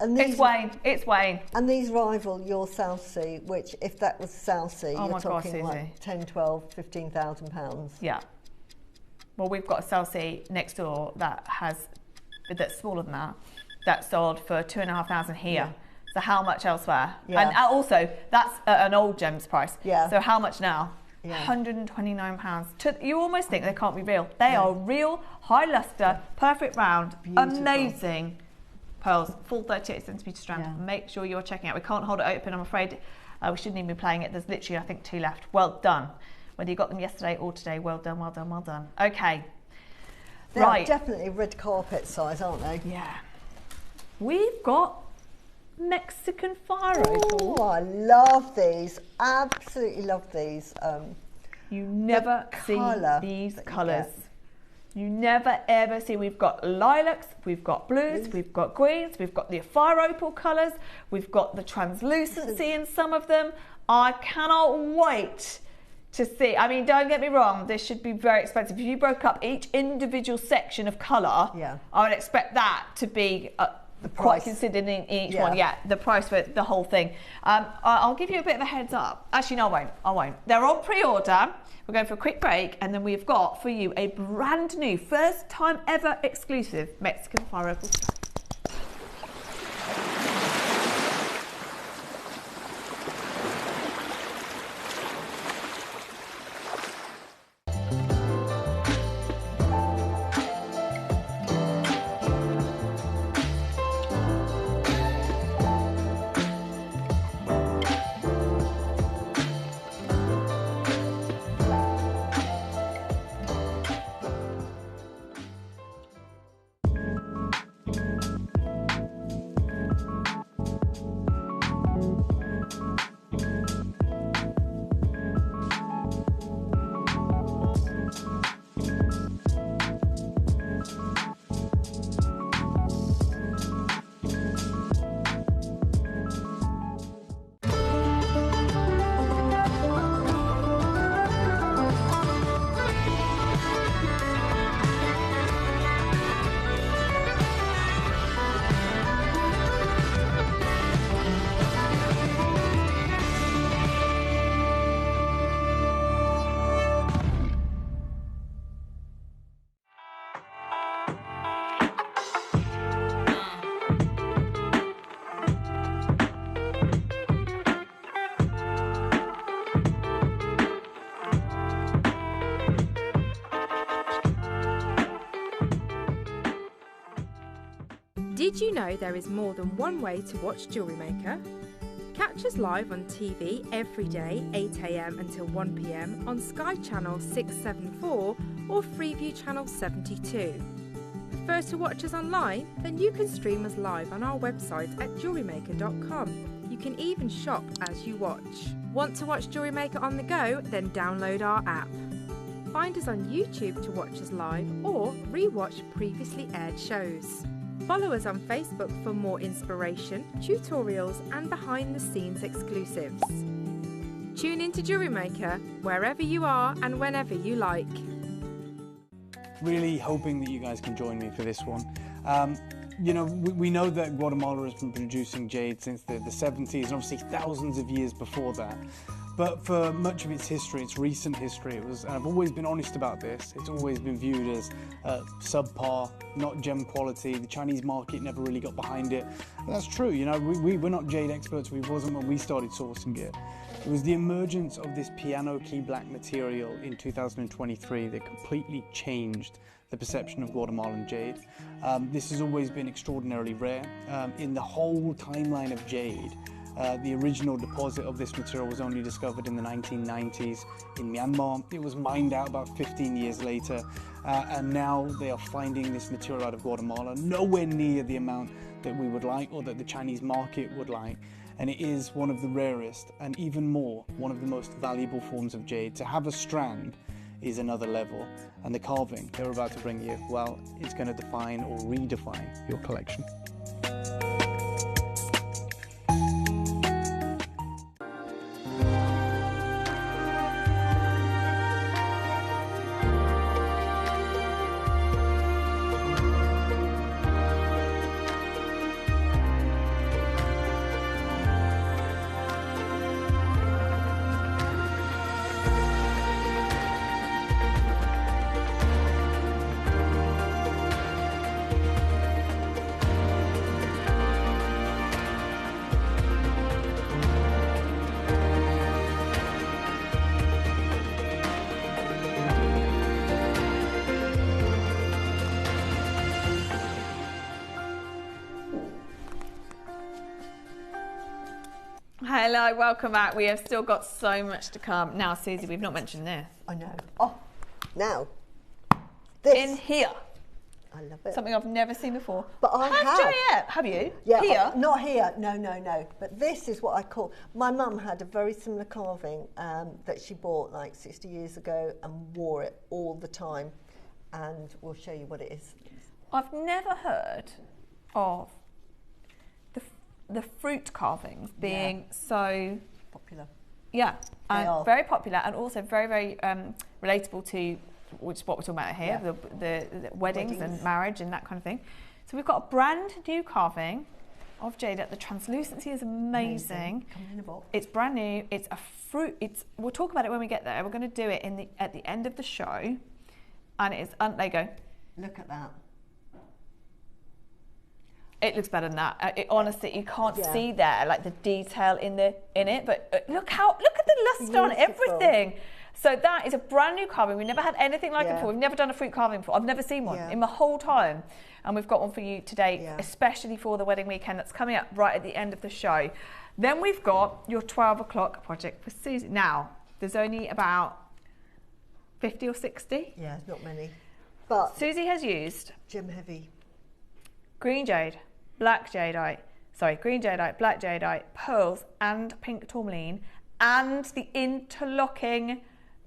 And these, it's Wayne. And these rival your South Sea, which if that was South Sea, you're talking like 10, 12, £15,000. Yeah. Well, we've got a South Sea next door that's smaller than that. That sold for £2,500 here. Yeah. So how much elsewhere? Yeah. And also, that's an old gems price. Yeah. So how much now? Yeah. £129. You almost think they can't be real. They are real, high luster, perfect round, amazing pearls, full 38 centimetre strand. Yeah. Make sure you're checking out. We can't hold it open, I'm afraid. We shouldn't even be playing it. There's literally, I think, 2 left. Well done. Whether you got them yesterday or today, well done, well done, well done. Okay. They're definitely red carpet size, aren't they? Yeah. We've got Mexican fire opal. Oh, I love these. Absolutely love these. You never see these colours. You never ever see. We've got lilacs, we've got blues, we've got greens, we've got the fire opal colours, we've got the translucency in some of them. I cannot wait to see. I mean, don't get me wrong, this should be very expensive. If you broke up each individual section of colour, I would expect that to be quite considered in each one. Yeah, the price for the whole thing. I'll give you a bit of a heads up. Actually, no, I won't. They're on pre-order. We're going for a quick break, and then we've got for you a brand new, first time ever exclusive Mexican fire opal. Did you know there is more than one way to watch JewelleryMaker? Catch us live on TV every day, 8 AM until 1 PM on Sky Channel 674 or Freeview Channel 72. Prefer to watch us online? Then you can stream us live on our website at JewelleryMaker.com. You can even shop as you watch. Want to watch JewelleryMaker on the go? Then download our app. Find us on YouTube to watch us live or re-watch previously aired shows. Follow us on Facebook for more inspiration, tutorials and behind-the-scenes exclusives. Tune in to JewelleryMaker wherever you are and whenever you like. Really hoping that you guys can join me for this one. You know, we know that Guatemala has been producing jade since the 70s and obviously thousands of years before that. But for much of its history, its recent history, and I've always been honest about this, it's always been viewed as subpar, not gem quality. The Chinese market never really got behind it. And that's true, you know, we're not jade experts, we wasn't when we started sourcing it. It was the emergence of this piano key black material in 2023 that completely changed the perception of Guatemalan jade. This has always been extraordinarily rare. In the whole timeline of jade, the original deposit of this material was only discovered in the 1990s in Myanmar. It was mined out about 15 years later, and now they are finding this material out of Guatemala, nowhere near the amount that we would like or that the Chinese market would like. And it is one of the rarest and even more one of the most valuable forms of jade. To have a strand is another level, and the carving they're about to bring you, well, it's going to define or redefine your collection. Hello, welcome back. We have still got so much to come. Now, Susie, we've not mentioned this. I know. Oh, now. This. In here. I love it. Something I've never seen before. But I have. Have you? Yeah. Here? Not here. No. But this is what I call... My mum had a very similar carving that she bought like 60 years ago and wore it all the time. And we'll show you what it is. I've never heard of the fruit carvings being so popular. Yeah, and very popular, and also very, very relatable to which is what we're talking about here, the weddings and marriage and that kind of thing. So we've got a brand new carving of Jadeite. The translucency is amazing. Coming in a box. It's brand new. It's a fruit. We'll talk about it when we get there. We're going to do it at the end of the show, and it's there you go. Look at that. It looks better than that. Honestly, you can't see there like the detail in it, but look at the luster on everything. So that is a brand new carving. We've never had anything like it before. We've never done a fruit carving before. I've never seen one in my whole time, and we've got one for you today, especially for the wedding weekend that's coming up right at the end of the show. Then we've got your 12 o'clock project for Susie. Now, there's only about 50 or 60. Yeah, not many. But Susie has used gem heavy. Green jade, black jadeite, green jadeite, black jadeite, pearls and pink tourmaline, and the interlocking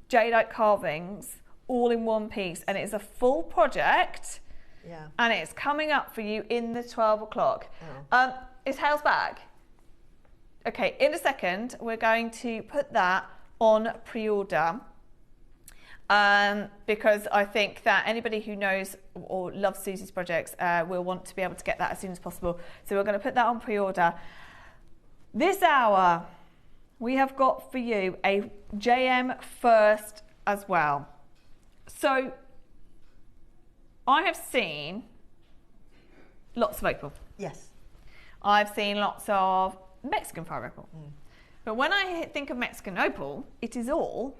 jadeite carvings all in one piece. And it's a full project, and it's coming up for you in the 12 o'clock. Is Hale's back? Okay, in a second, we're going to put that on pre-order. Because I think that anybody who knows or loves Susie's projects will want to be able to get that as soon as possible. So we're going to put that on pre-order. This hour, we have got for you a JM First as well. So I have seen lots of opal. Yes. I've seen lots of Mexican fire opal. But when I think of Mexican opal, it is all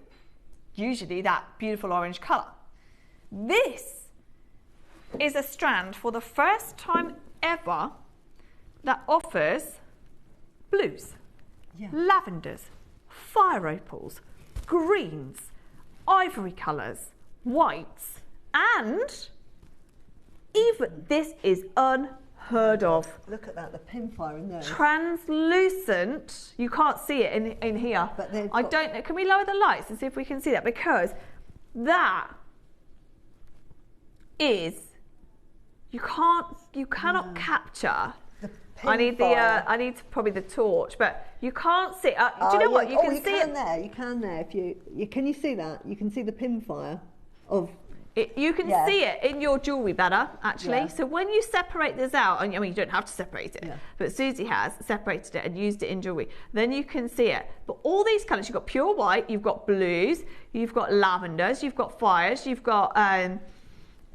usually that beautiful orange colour. This is a strand for the first time ever that offers blues, lavenders, fire opals, greens, ivory colours, whites, and even this is unheard of. Look at that, the pinfire in there. Translucent. You can't see it in here. But I don't know. Can we lower the lights and see if we can see that? Because that is, you cannot capture. I need probably the torch, but you can't see. Do you know what? You can see it there. You can there. Can you see that? You can see the pinfire of. You can see it in your jewellery better, actually. Yeah. So when you separate this out, and I mean, you don't have to separate it, but Susie has separated it and used it in jewellery, then you can see it. But all these colours, you've got pure white, you've got blues, you've got lavenders, you've got fires, you've got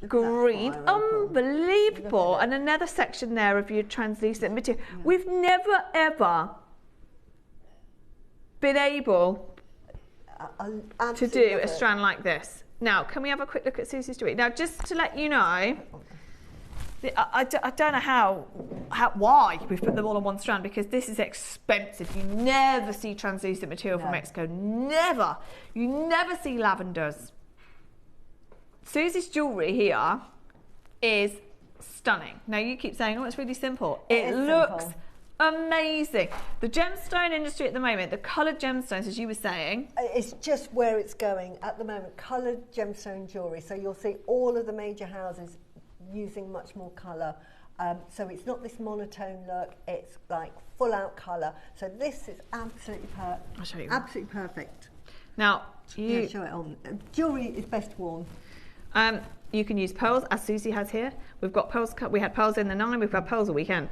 green, unbelievable. And another section there of your translucent material. Yeah. We've never, ever been able to do a strand like this. Now, can we have a quick look at Susie's jewellery? Now, just to let you know, I don't know why we've put them all on one strand, because this is expensive. You never see translucent material from Mexico. Never. You never see lavenders. Susie's jewellery here is stunning. Now, you keep saying, oh, it's really simple. It looks amazing. The gemstone industry at the moment, the coloured gemstones, as you were saying, it's just where it's going at the moment. Coloured gemstone jewellery. So you'll see all of the major houses using much more colour. So it's not this monotone look. It's like full out colour. So this is absolutely perfect. I'll show you. Absolutely perfect. Now, show it on. Jewellery is best worn. You can use pearls, as Susie has here. We've got pearls. We had pearls in the 9. We've had pearls all weekend.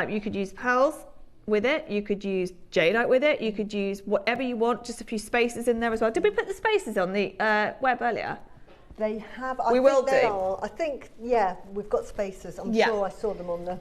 You could use pearls with it. You could use jadeite with it. You could use whatever you want. Just a few spaces in there as well. Did we put the spaces on the web earlier? They have. I think, we've got spaces. I'm sure I saw them on the.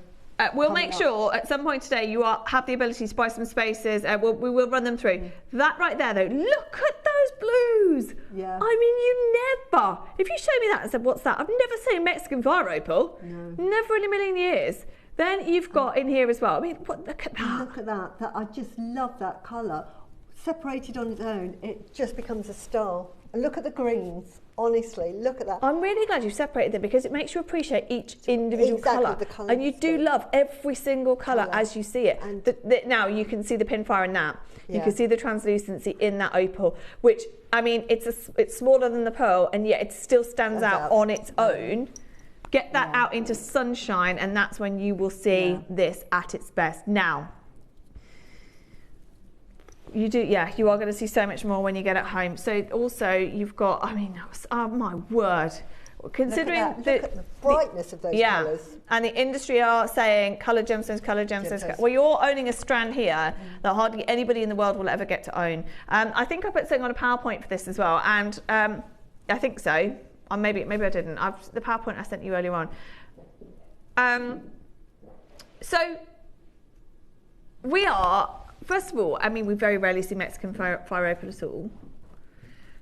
We'll make sure at some point today you have the ability to buy some spaces. We will run them through. That right there, though, look at those blues. Yeah. I mean, you never. If you showed me that and said, "What's that?" I've never seen Mexican fire opal. No. Never in a million years. Then you've got in here as well. I mean, look at that. Look at that. I just love that colour. Separated on its own, it just becomes a star. And look at the greens. Honestly, look at that. I'm really glad you separated them, because it makes you appreciate each individual colour. And you do love every single colour as you see it. And now you can see the pinfire in that. You can see the translucency in that opal, which, I mean, it's smaller than the pearl, and yet it still stands out on its own. Get that out into sunshine, and that's when you will see this at its best. Now, you are going to see so much more when you get at home. So also you've got, I mean, oh my word, considering look at the brightness of those colours. And the industry are saying coloured gemstones, coloured gemstones. Well, you're owning a strand here that hardly anybody in the world will ever get to own. I think I put something on a PowerPoint for this as well, and I think so. Or maybe I didn't. The PowerPoint I sent you earlier on. So we are. First of all, I mean, we very rarely see Mexican fire opal at all.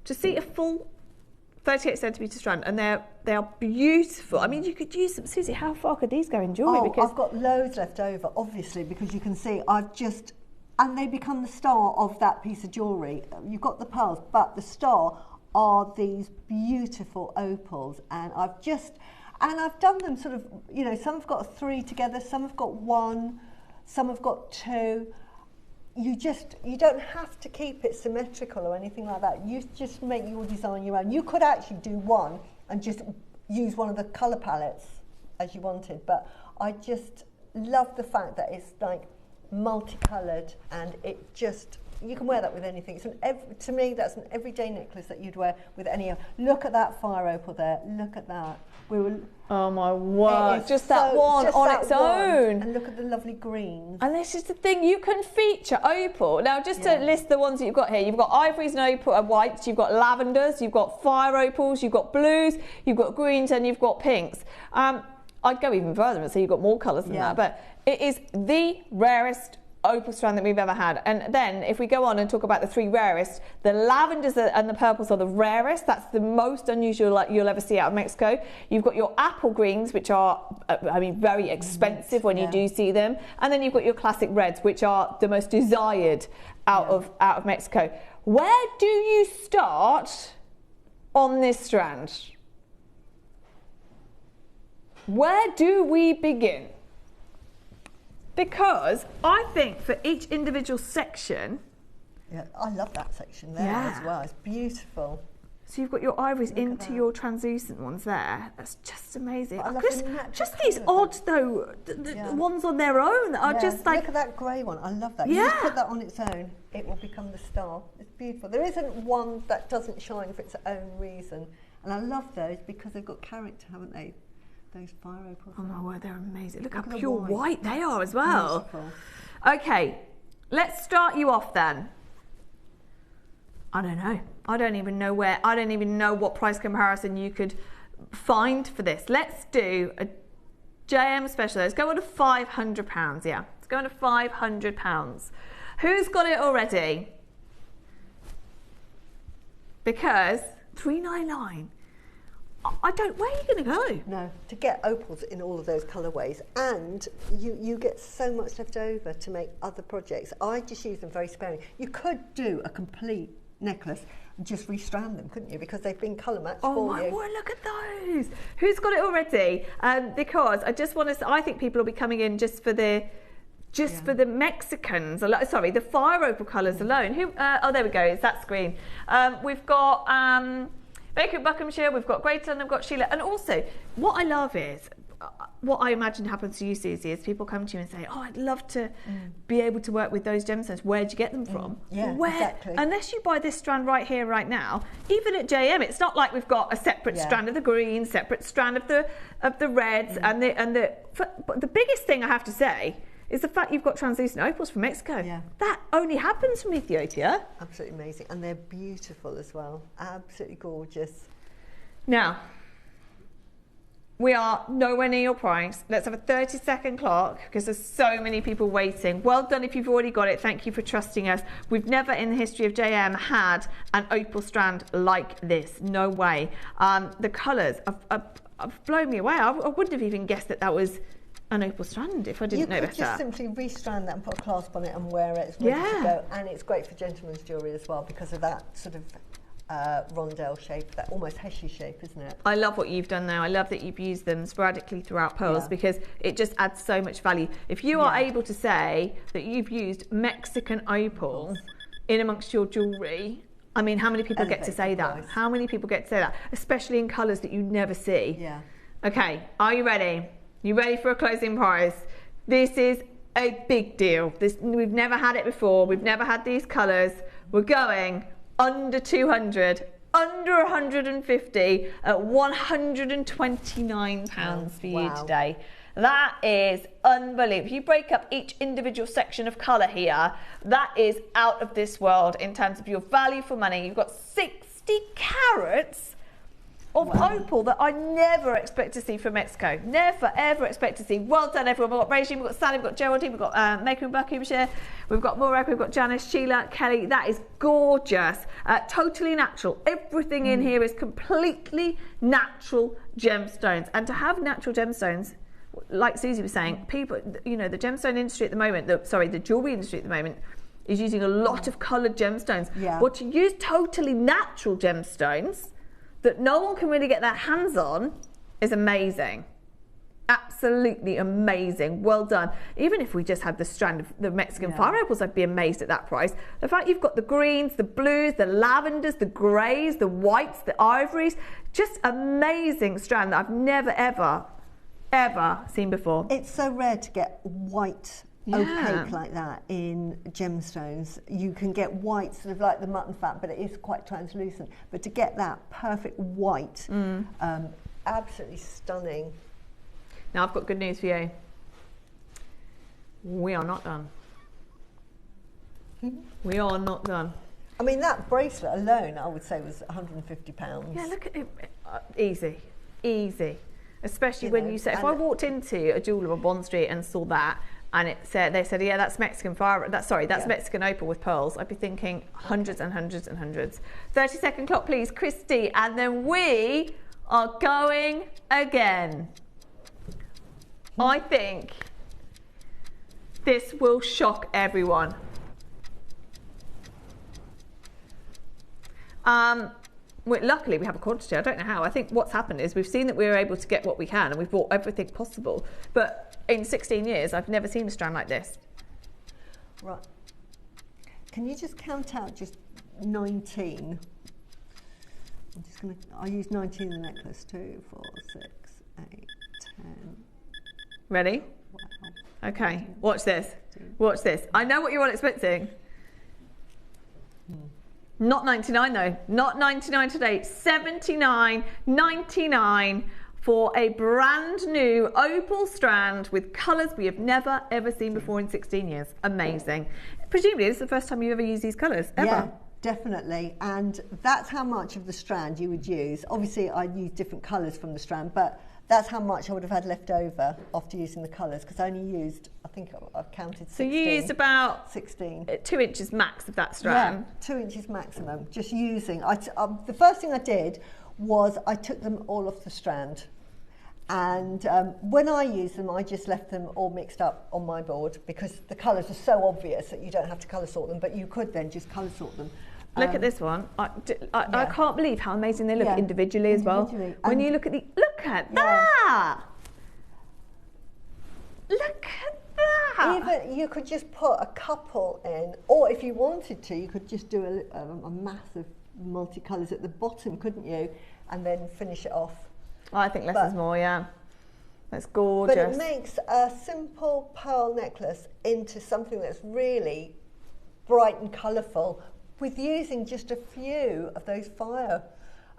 To see a full 38 centimetre strand, and they are beautiful. I mean, you could use them. Susie, how far could these go in jewellery? Because I've got loads left over, obviously, because you can see and they become the star of that piece of jewellery. You've got the pearls, but the star are these beautiful opals, and I've done them sort of, some have got 3 together, some have got 1, some have got 2. You don't have to keep it symmetrical or anything like that. You just make your design your own. You could actually do one and just use one of the colour palettes as you wanted, but I just love the fact that it's like multicoloured, and you can wear that with anything. To me, that's an everyday necklace that you'd wear with any. Look at that fire opal there. Look at that. Oh my word! Just that one on its own. And look at the lovely greens. And this is the thing, you can feature opal. Now, just to list the ones that you've got here, you've got ivories and opal and whites. You've got lavenders. You've got fire opals. You've got blues. You've got greens, and you've got pinks. I'd go even further and say you've got more colours than that, but it is the rarest opal strand that we've ever had. And then if we go on and talk about the 3 rarest, the lavenders and the purples are the rarest. That's the most unusual you'll ever see out of Mexico. You've got your apple greens, which are, I mean, very expensive when you do see them. And then you've got your classic reds, which are the most desired out of Mexico. Where do you start on this strand? Where do we begin? Because I think for each individual section... Yeah, I love that section there as well. It's beautiful. So you've got your ivories into your translucent ones there. That's just amazing. Just these odd, though, the ones on their own that are just like... Look at that grey one. I love that. You just put that on its own, it will become the star. It's beautiful. There isn't one that doesn't shine for its own reason. And I love those because they've got character, haven't they? Those fire opals. Oh my word, they're amazing. Look how pure white they are as well. Beautiful. Okay, let's start you off then. I don't know. I don't even know what price comparison you could find for this. Let's do a JM special. Let's go on to £500. Yeah, let's go on to £500. Who's got it already? Because $399. Where are you going to go? No, to get opals in all of those colourways, and you get so much left over to make other projects. I just use them very sparingly. You could do a complete necklace and just restrand them, couldn't you? Because they've been colour matched for you. Oh my word, look at those! Who's got it already? Because I just want to. I think people will be coming in just for the. For the Mexicans, sorry, the fire opal colours alone. Oh, there we go. It's that screen. We've got. Baker Buckinghamshire, we've got Great London, we've got Sheila. And also, what I love is, what I imagine happens to you, Susie, is people come to you and say, oh, I'd love to be able to work with those gemstones. Where'd you get them from? Yeah, exactly. Unless you buy this strand right here, right now, even at JM, it's not like we've got a separate strand of the green, separate strand of the reds, but the biggest thing I have to say is the fact you've got translucent opals from Mexico. Yeah. That only happens from Ethiopia. Absolutely amazing. And they're beautiful as well. Absolutely gorgeous. Now, we are nowhere near your price. Let's have a 30-second clock because there's so many people waiting. Well done if you've already got it. Thank you for trusting us. We've never in the history of JM had an opal strand like this. No way. The colours have blown me away. I wouldn't have even guessed that was an opal strand if I didn't know better. You could just simply restrand that and put a clasp on it and wear it. It's ready to go. And it's great for gentlemen's jewellery as well because of that sort of rondelle shape, that almost Keshi shape, isn't it? I love what you've done now. I love that you've used them sporadically throughout pearls because it just adds so much value. If you are able to say that you've used Mexican opal in amongst your jewellery, I mean, how many people get to say that? How many people get to say that? Especially in colours that you never see. Yeah. Okay, are you ready? You ready for a closing price? This is a big deal. We've never had it before. We've never had these colours. We're going under 200, under 150 at £129 for you today. That is unbelievable. If you break up each individual section of colour here, that is out of this world in terms of your value for money. You've got 60 carats of opal that I never expect to see from Mexico. Never, ever expect to see. Well done, everyone. We've got Regine, we've got Sally, we've got Geraldine, we've got Maker in Buckinghamshire, we've got Morag, we've got Janice, Sheila, Kelly. That is gorgeous. Totally natural. Everything in here is completely natural gemstones. And to have natural gemstones, like Susie was saying, people, you know, the gemstone industry at the moment, the jewellery industry at the moment is using a lot of coloured gemstones. Yeah. But to use totally natural gemstones that no one can really get their hands on is amazing. Absolutely amazing. Well done. Even if we just had the strand of the Mexican fire opals, I'd be amazed at that price. The fact you've got the greens, the blues, the lavenders, the greys, the whites, the ivories, just amazing strand that I've never, ever seen before. It's so rare to get white opaque like that in gemstones. You can get white, sort of like the mutton fat, but it is quite translucent. But to get that perfect white, absolutely stunning. Now I've got good news for you. We are not done. We are not done. I mean, that bracelet alone, I would say, was £150. Yeah, look at it. Easy, easy. Especially when you say, if I walked into a jeweller on Bond Street and saw that, and they said, yeah, that's Mexican that's Mexican opal with pearls, I'd be thinking hundreds and hundreds and hundreds. 30-second clock, please, Christy, and then we are going again. I think this will shock everyone. Luckily, we have a quantity. I don't know how. I think what's happened is we've seen that we were able to get what we can, and we've bought everything possible. But in 16 years, I've never seen a strand like this. Right. Can you just count out just 19? I'm just going to, I use 19 in the necklace. 2, 4, 6, 8, 10. Ready? Wow. Okay, watch this. Watch this. I know what you're all expecting. Not 99 though, not 99 today, 79.99 for a brand new opal strand with colours we have never ever seen before in 16 years. Amazing. Presumably this is the first time you've ever used these colours, ever. Yeah, definitely, and that's how much of the strand you would use. Obviously I'd use different colours from the strand, but that's how much I would have had left over after using the colours, because I only used, I think I've counted 16. So you used about 16. 2 inches max of that strand? Yeah, 2 inches maximum, just using. The first thing I did was I took them all off the strand. And when I used them, I just left them all mixed up on my board, because the colours are so obvious that you don't have to colour sort them, but you could then just colour sort them. Look at this one. I can't believe how amazing they look individually as well. When you look at look at that! Look at that! Even you could just put a couple in, or if you wanted to, you could just do a mass of multicolours at the bottom, couldn't you? And then finish it off. I think less is more, yeah. That's gorgeous. But it makes a simple pearl necklace into something that's really bright and colourful, with using just a few of those fire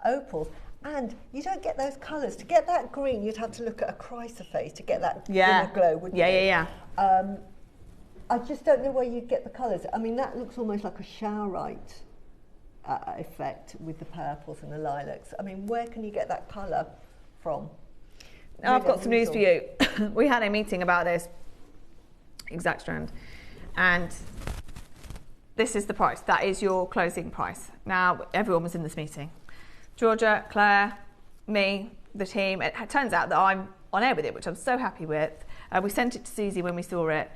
opals. And you don't get those colours. To get that green, you'd have to look at a chrysoprase to get that inner glow, wouldn't you? Yeah. I just don't know where you'd get the colours. I mean, that looks almost like a showerite effect with the purples and the lilacs. I mean, where can you get that colour from? Now, I've got some news for you. We had a meeting about this exact strand, and this is the price. That is your closing price. Now, everyone was in this meeting. Georgia, Claire, me, the team. It turns out that I'm on air with it, which I'm so happy with. We sent it to Susie when we saw it.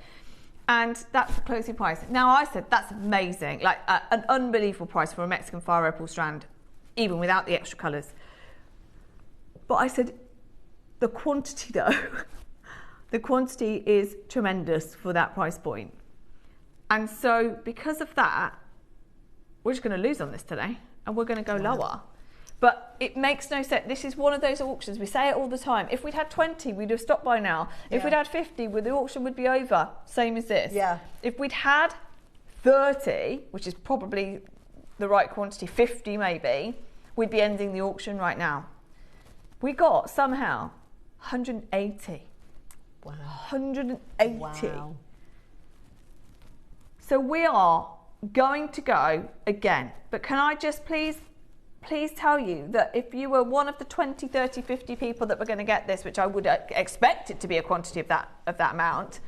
And that's the closing price. Now, I said, that's amazing. Like, an unbelievable price for a Mexican fire opal strand, even without the extra colours. But I said, the quantity, though, the quantity is tremendous for that price point. And so because of that, we're just going to lose on this today, and we're going to go lower. But it makes no sense. This is one of those auctions. We say it all the time. If we'd had 20, we'd have stopped by now. If we'd had 50, the auction would be over. Same as this. Yeah. If we'd had 30, which is probably the right quantity, 50 maybe, we'd be ending the auction right now. We got somehow 180. Wow. 180. Wow. So we are going to go again. But can I just please tell you that if you were one of the 20, 30, 50 people that were going to get this, which I would expect it to be a quantity of that amount,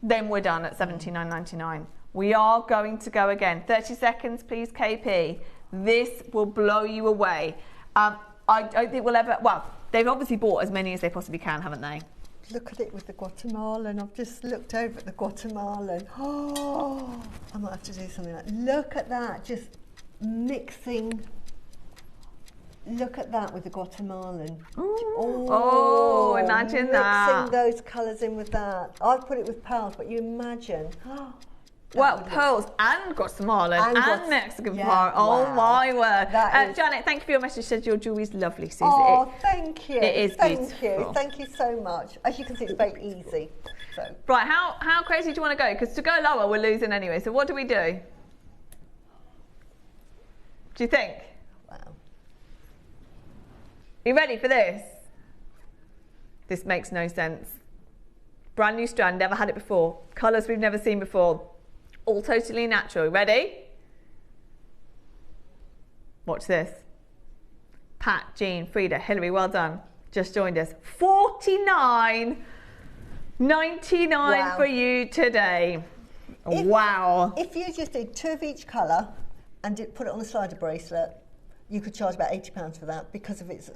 then we're done at $79.99. We are going to go again. 30 seconds, please, KP. This will blow you away. I don't think we'll ever... Well, they've obviously bought as many as they possibly can, haven't they? Look at it with the Guatemalan. I've just looked over at the Guatemalan. Oh, I might have to do something like that. Look at that, just mixing. Look at that with the Guatemalan. Oh, imagine that. Mixing those colours in with that. I've put it with pearls, but you imagine. Well, pearls and Guatemalan and Mexican fire. Oh, wow. My word. Janet, thank you for your message. Said your jewellery's lovely, Susie. Oh, thank you. It is beautiful. Thank you. Thank you so much. As you can see, it's very easy. So. Right, how crazy do you want to go? Because to go lower, we're losing anyway. So what do we do? Do you think? Wow. Are you ready for this? This makes no sense. Brand new strand, never had it before. Colours we've never seen before. All totally natural. Ready? Watch this. Pat, Jean, Frida, Hillary, well done. Just joined us. 49 $99 for you today. Wow. If you just did 2 of each colour and put it on a slider bracelet, you could charge about £80 for that because of its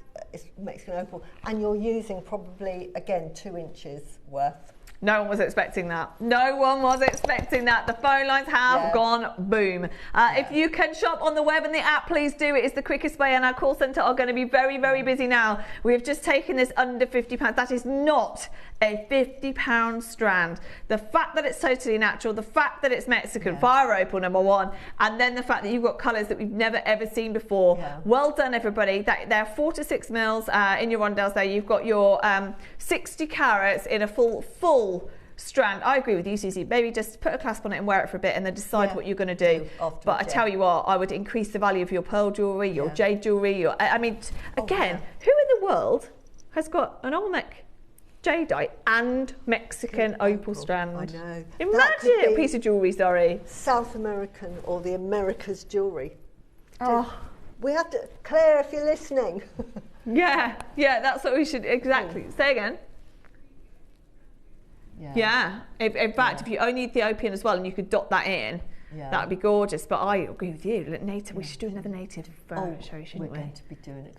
Mexican opal. And you're using probably, again, 2 inches worth. No one was expecting that. No one was expecting that. The phone lines have gone boom. If you can shop on the web and the app, please do. It is the quickest way, and our call centre are going to be very, very busy now. We've just taken this under £50. That is not a £50 strand. The fact that it's totally natural, the fact that it's Mexican, fire opal number 1, and then the fact that you've got colours that we've never ever seen before. Well done, everybody. There are 4 to 6 mils in your rondelles there. You've got your 60 carats in a full strand. I agree with you, Susie. Maybe just put a clasp on it and wear it for a bit and then decide what you're going to do. But I tell you what, I would increase the value of your pearl jewellery, your jade jewellery. I mean, again, who in the world has got an Olmec jadeite and Mexican opal strand? I know. Imagine a piece of jewellery, sorry. South American or the Americas jewellery. We have to, Claire, if you're listening. Yeah, that's what we should, exactly. Say again. Yeah. In fact, if you only Ethiopian as well and you could dot that in, that would be gorgeous. But I agree with you. Look, native. We should do another native show, shouldn't we? We're going to be doing it.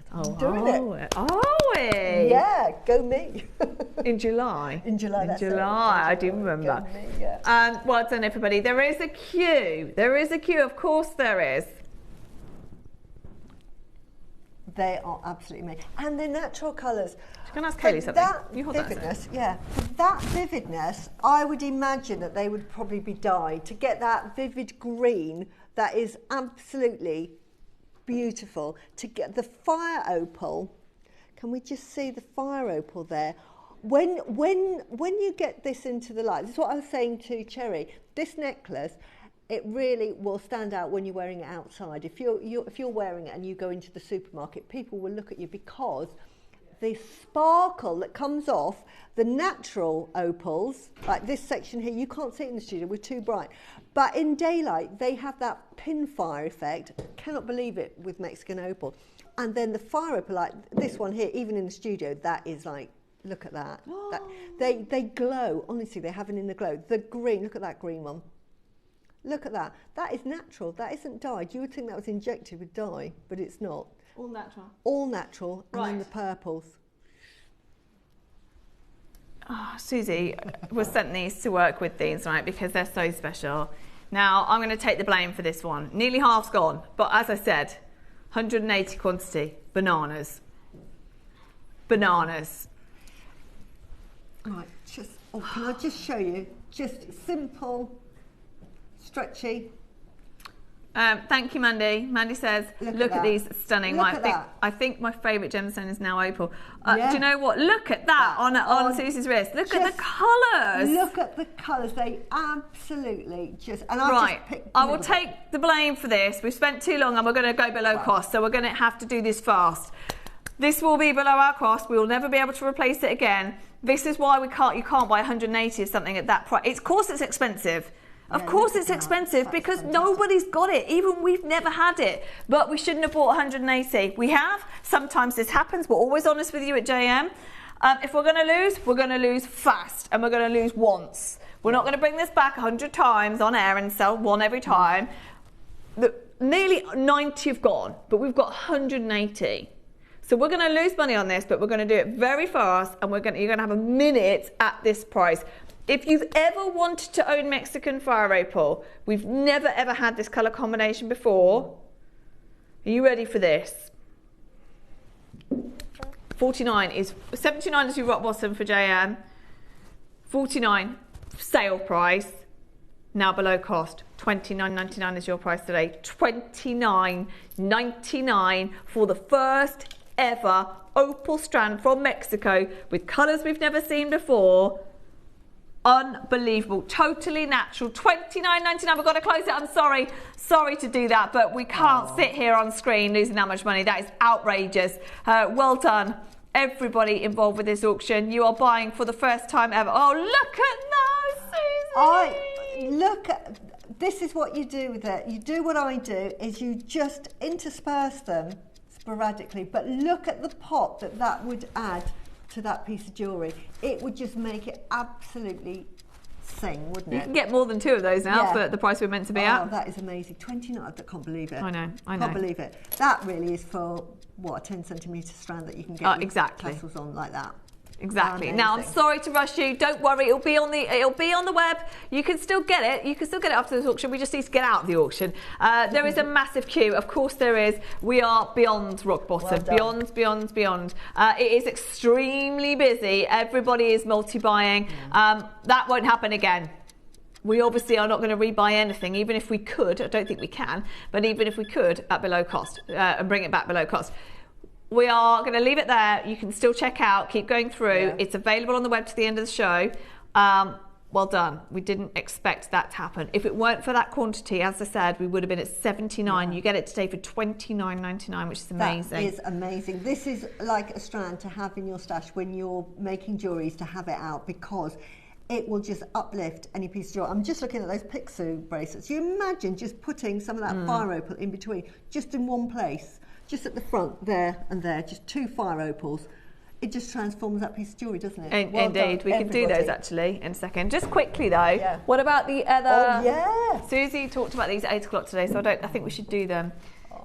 Are we? Yeah, go me. In July. In July. I do remember. Go me, well done, everybody. There is a queue. There is a queue. Of course, there is. They are absolutely amazing. And the natural colours. Can I ask Kaylee something? You hold vividness, for that vividness, I would imagine that they would probably be dyed to get that vivid green that is absolutely beautiful. To get the fire opal, can we just see the fire opal there? When you get this into the light, this is what I was saying to Cherry. This necklace, it really will stand out when you're wearing it outside. If you're wearing it and you go into the supermarket, people will look at you because the sparkle that comes off the natural opals, like this section here, you can't see it in the studio, we're too bright. But in daylight, they have that pin fire effect. Cannot believe it with Mexican opal. And then the fire opal, like this one here, even in the studio, that is like, look at that. They glow. Honestly, they have it in the glow. The green, look at that green one. Look at that. That is natural. That isn't dyed. You would think that was injected with dye, but it's not. All natural. All natural. And then the purples. Susie was sent these to work with these, right, because they're so special. Now, I'm going to take the blame for this one. Nearly half's gone, but as I said, 180 quantity. Bananas. Bananas. Right, can I just show you? Just simple, stretchy. Thank you, Mandy. Mandy says, look at these, stunning. I think my favourite gemstone is now opal. Do you know what? Look at that on Susie's wrist. Look at the colours. Look at the colours. They absolutely just... And I will take the blame for this. We've spent too long and we're going to go below cost, so we're going to have to do this fast. This will be below our cost. We will never be able to replace it again. This is why you can't buy 180 of something at that price. Of course it's expensive. Of course it's expensive because nobody's got it. Even we've never had it. But we shouldn't have bought 180. We have. Sometimes this happens. We're always honest with you at JM. If we're going to lose fast. And we're going to lose once. We're not going to bring this back 100 times on air and sell one every time. Nearly 90 have gone. But we've got 180. So we're going to lose money on this. But we're going to do it very fast. And you're going to have a minute at this price. If you've ever wanted to own Mexican fire opal, we've never ever had this colour combination before. Are you ready for this? 79 is your rock bottom for JM. 49 sale price, now below cost. $29.99 is your price today. $29.99 for the first ever opal strand from Mexico with colours we've never seen before. Unbelievable, totally natural. $29.99. We've got to close it. I'm sorry to do that, but we can't sit here on screen losing that much money. That is outrageous. Well done, everybody involved with this auction. You are buying for the first time ever. Oh, look at those, Susie. This is what you do with it. You do what I do, is you just intersperse them sporadically, but look at the pop that would add to that piece of jewellery, it would just make it absolutely sing, wouldn't it? You can get more than 2 of those now for the price we're meant to be at. Oh, that is amazing. 29, I can't believe it. I know. Can't believe it. That really is for, what, a 10 centimetre strand that you can get with tassels on like that. Exactly. Amazing. Now, I'm sorry to rush you. Don't worry. It'll be on the web. You can still get it. You can still get it after this auction. We just need to get out of the auction. There is a massive queue. Of course there is. We are beyond rock bottom. Beyond. It is extremely busy. Everybody is multi-buying. That won't happen again. We obviously are not going to rebuy anything, even if we could. I don't think we can, but even if we could, at below cost, and bring it back below cost. We are going to leave it there. You can still check out, keep going through. Yeah. It's available on the web to the end of the show. Well done. We didn't expect that to happen. If it weren't for that quantity, as I said, we would have been at 79. Yeah. You get it today for $29.99, which is amazing. That is amazing. This is like a strand to have in your stash when you're making jewelleries, to have it out, because it will just uplift any piece of jewellery. I'm just looking at those Pixu bracelets. You imagine just putting some of that fire opal in between, just in one place. Just at the front, there and there, just 2 fire opals. It just transforms that piece of jewellery, doesn't it? Well indeed, we can do those actually in a second. Just quickly though, what about the other? Oh yeah. Susie talked about these at 8 o'clock today, so I think we should do them.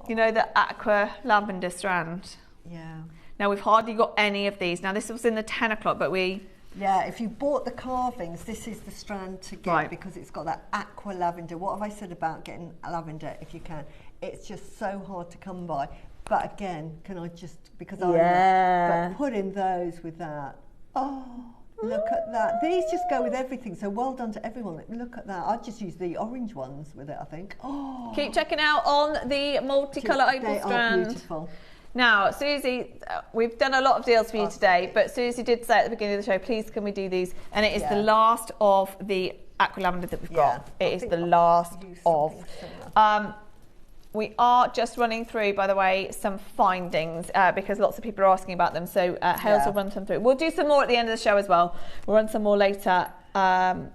You know, the aqua lavender strand. Yeah. Now we've hardly got any of these. Now this was in the 10 o'clock, but we. Yeah, if you bought the carvings, this is the strand to get because it's got that aqua lavender. What have I said about getting lavender if you can? It's just so hard to come by. But again, can I just, because but put in those with that. Oh, look at that. These just go with everything. So well done to everyone. Look at that. I'd just use the orange ones with it, I think. Oh. Keep checking out on the multicolour opal strand. They are beautiful. Now, Susie, we've done a lot of deals for you today, but Susie did say at the beginning of the show, please can we do these? And it is the last of the aqua lavender that we've got. It is the last of. We are just running through, by the way, some findings because lots of people are asking about them. So Hales will run some through. We'll do some more at the end of the show as well. We'll run some more later.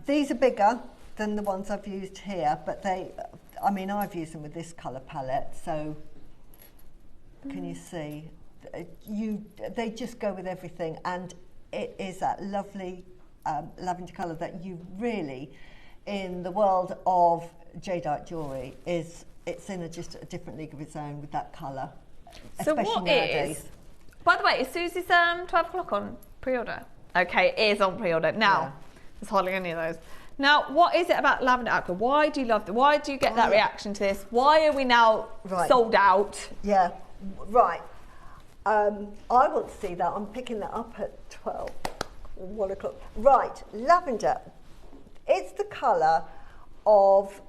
These are bigger than the ones I've used here, but I've used them with this colour palette. So can you see? They just go with everything, and it is that lovely lavender colour that you really, in the world of jadeite jewellery, it's in just a different league of its own with that colour. So what nowadays. By the way, is Susie's 12 o'clock on pre-order? Okay, it is on pre-order. Now, there's hardly any of those. Now, what is it about lavender aqua? Why do you love it? Why do you get that reaction to this? Why are we now sold out? Yeah, right. I want to see that. I'm picking that up at 12 or 1 o'clock. Right, lavender. It's the colour of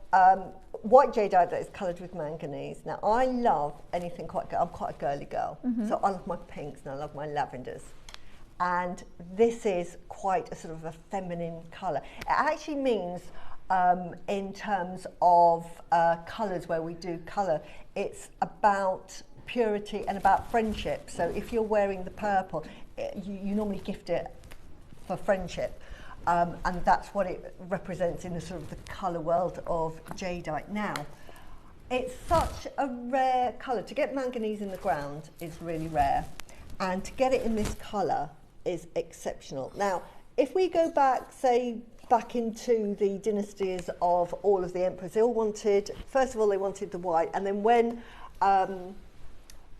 white jadeite that is coloured with manganese. Now, I love anything I'm quite a girly girl, so I love my pinks and I love my lavenders. And this is quite a sort of a feminine colour. It actually means, in terms of colours where we do colour, it's about purity and about friendship. So if you're wearing the purple, you normally gift it for friendship. And that's what it represents in the sort of the colour world of jadeite. Now, it's such a rare colour. To get manganese in the ground is really rare, and to get it in this colour is exceptional. Now, if we go back, say, back into the dynasties of all of the emperors, they all wanted, first of all, they wanted the white, and then when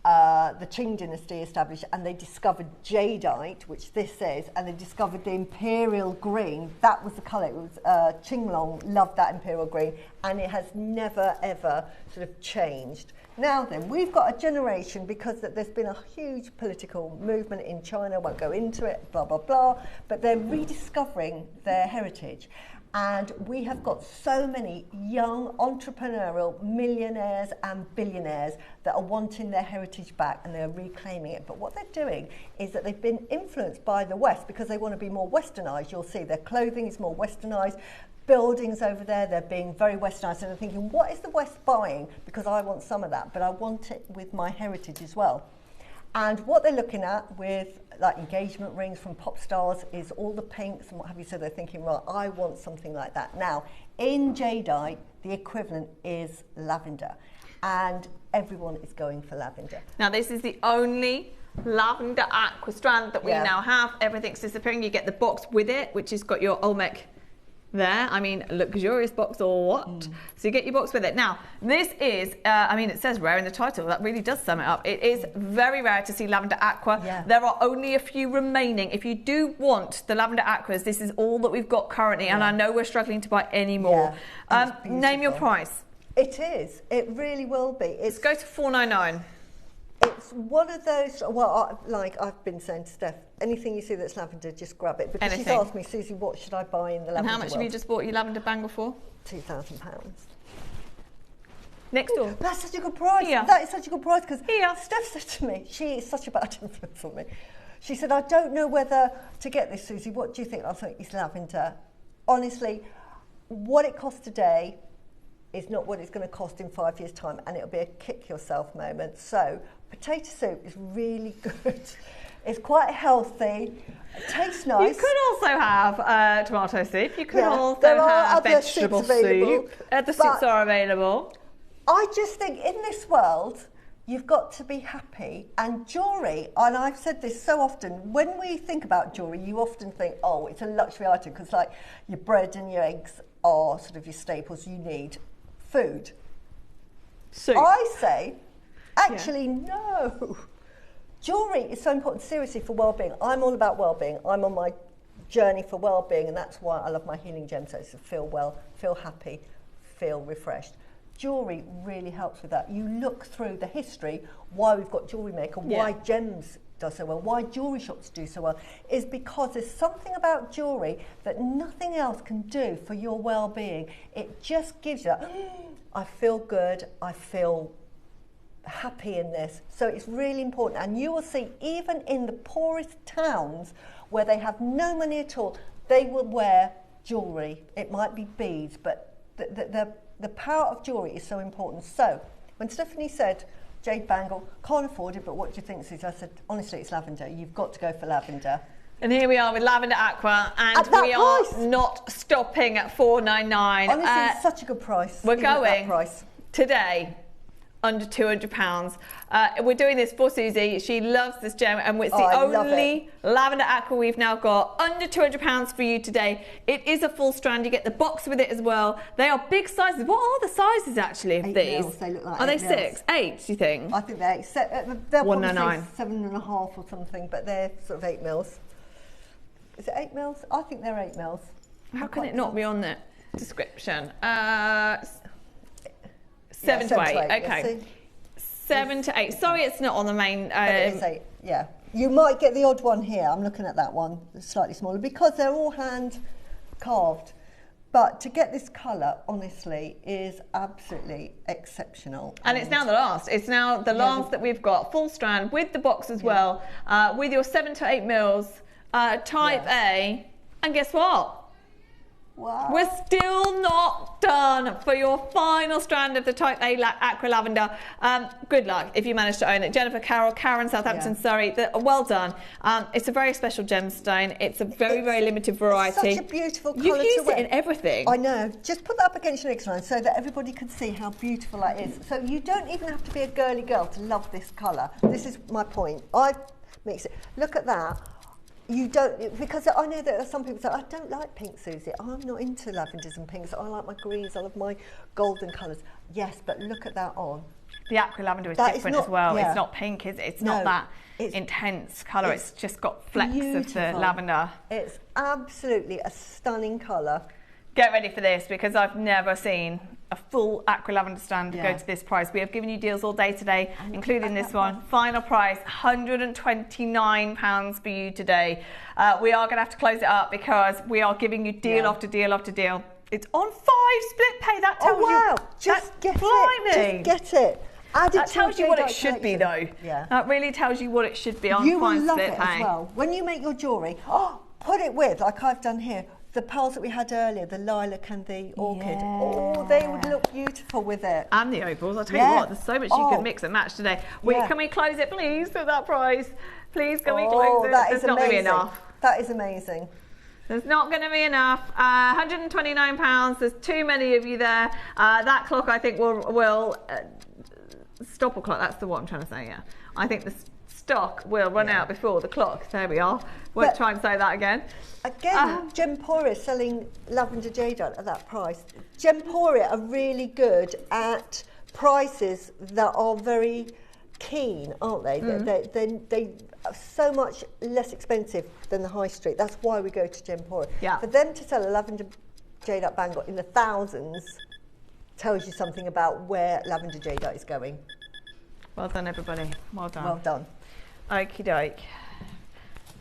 the Qing dynasty established and they discovered jadeite, which this is, and they discovered the imperial green. That was the colour. It was Qinglong loved that imperial green, and it has never ever sort of changed. Now then, we've got a generation, because there's been a huge political movement in China, I won't go into it, blah blah blah, but they're rediscovering their heritage. And we have got so many young entrepreneurial millionaires and billionaires that are wanting their heritage back, and they're reclaiming it. But what they're doing is that they've been influenced by the West because they want to be more westernized. You'll see their clothing is more westernized. Buildings over there, they're being very westernized. And they're thinking, what is the West buying? Because I want some of that, but I want it with my heritage as well. And what they're looking at with like engagement rings from pop stars is all the pinks and what have you. So they're thinking, right, I want something like that. Now, in jadeite, the equivalent is lavender, and everyone is going for lavender. Now, this is the only lavender aqua strand that we now have. Everything's disappearing. You get the box with it, which has got your Olmec there. I mean, luxurious box or what? So you get your box with it. Now, this is, I mean, it says rare in the title. That really does sum it up. It is very rare to see lavender aqua. Yeah. There are only a few remaining. If you do want the lavender aquas, this is all that we've got currently, and I know we're struggling to buy any more. Name your price. It is. It really will be. Let's go to $4.99. It's one of those, well, like I've been saying to Steph, anything you see that's lavender, just grab it. Because she's asked me, Susie, what should I buy in the lavender And how much have you just bought your lavender bangle for? £2,000. Next door. That's such a good price. Here. That is such a good price because Here. Steph said to me, she is such a bad influence on me. She said, I don't know whether to get this, Susie. What do you think? I think it's lavender. Honestly, what it costs today is not what it's going to cost in 5 years' time, and it'll be a kick yourself moment. So, potato soup is really good. It's quite healthy. It tastes nice. You could also have tomato soup. You could also have vegetable soup. The soups are available. I just think in this world, you've got to be happy. And jewellery, and I've said this so often, when we think about jewellery, you often think, oh, it's a luxury item, because like your bread and your eggs are sort of your staples you need. Food. Soup. I say, actually, no. Jewellery is so important, seriously, for well-being. I'm all about well-being. I'm on my journey for well-being, and that's why I love my healing gemstones, to feel well, feel happy, feel refreshed. Jewellery really helps with that. You look through the history, why we've got JewelleryMaker, why gems does so well, why jewellery shops do so well, is because there's something about jewellery that nothing else can do for your well-being. It just gives you that, I feel good, I feel happy in this. So it's really important, and you will see even in the poorest towns where they have no money at all, they will wear jewellery. It might be beads, but the power of jewellery is so important. So when Stephanie said jade bangle, can't afford it, but what do you think, Susie? I said, honestly, it's lavender. You've got to go for lavender. And here we are with lavender aqua, and we are not stopping at $4.99. Honestly, it's such a good price. We're going today under £200. We're doing this for Susie. She loves this gem, and it's the only lavender aqua we've now got under £200 for you today. It is a full strand. You get the box with it as well. They are big sizes. What are the sizes actually of these? Mils. They look like are they 6, 8? Do you think? I think they're 8. They're probably 7.5 or something, but they're sort of 8 mils. Is it 8 mils? I think they're 8 mils. How can it not be on the description? 7 to 8. Okay. 7 to 8. Sorry, it's not on the main. It is 8. Yeah. You might get the odd one here. I'm looking at that one. It's slightly smaller because they're all hand carved. But to get this colour, honestly, is absolutely exceptional. And it's now the last. It's now the last that we've got. Full strand with the box as well, with your 7 to 8 mils, type A. And guess what? Wow. We're still not done for your final strand of the Type A Aqua Lavender. Good luck if you manage to own it. Jennifer Carroll, Karen, Southampton, Surrey. Well done. It's a very special gemstone. It's a very, very limited variety. Such a beautiful colour. You've used it in everything. I know. Just put that up against your next line so that everybody can see how beautiful that is. So you don't even have to be a girly girl to love this colour. This is my point. I mix it. Look at that. You don't, because I know that there are some people say, I don't like pink, Susie. I'm not into lavenders and pinks. I like my greens. I love my golden colours. Yes, but look at that on. The aqua lavender is different as well. It's not pink, is it? It's not that intense colour. It's just got flecks of the lavender. It's absolutely a stunning colour. Get ready for this, because I've never seen a full aqua lavender stand go to this price. We have given you deals all day today, including this one. Final price, £129 for you today. We are going to have to close it up because we are giving you deal after deal after deal. It's on 5 split pay. That tells you. Just get it. Just get it. That tells you what it should be, though. Yeah. That really tells you what it should be on 5 split pay. You will love it as well. When you make your jewellery, put it with, like I've done here, the pearls that we had earlier, the lilac and the orchid. Oh, they would look beautiful with it. And the opals. I'll tell you what, there's so much you can mix and match today. Can we close it, please, at that price? Please, can we close it? That is not going to be enough. That is amazing. There's not going to be enough. £129. There's too many of you there. That clock, I think, will stop a clock. That's the what I'm trying to say, yeah. I think the stock will run out before the clock. There we are. Won't try and say that again. Again, Gemporia selling lavender jadeite at that price. Gemporia are really good at prices that are very keen, aren't they? They are so much less expensive than the high street. That's why we go to Gemporia. Yeah. For them to sell a lavender jadeite bangle in the thousands tells you something about where lavender jadeite is going. Well done, everybody. Well done. Well done. Okie doke.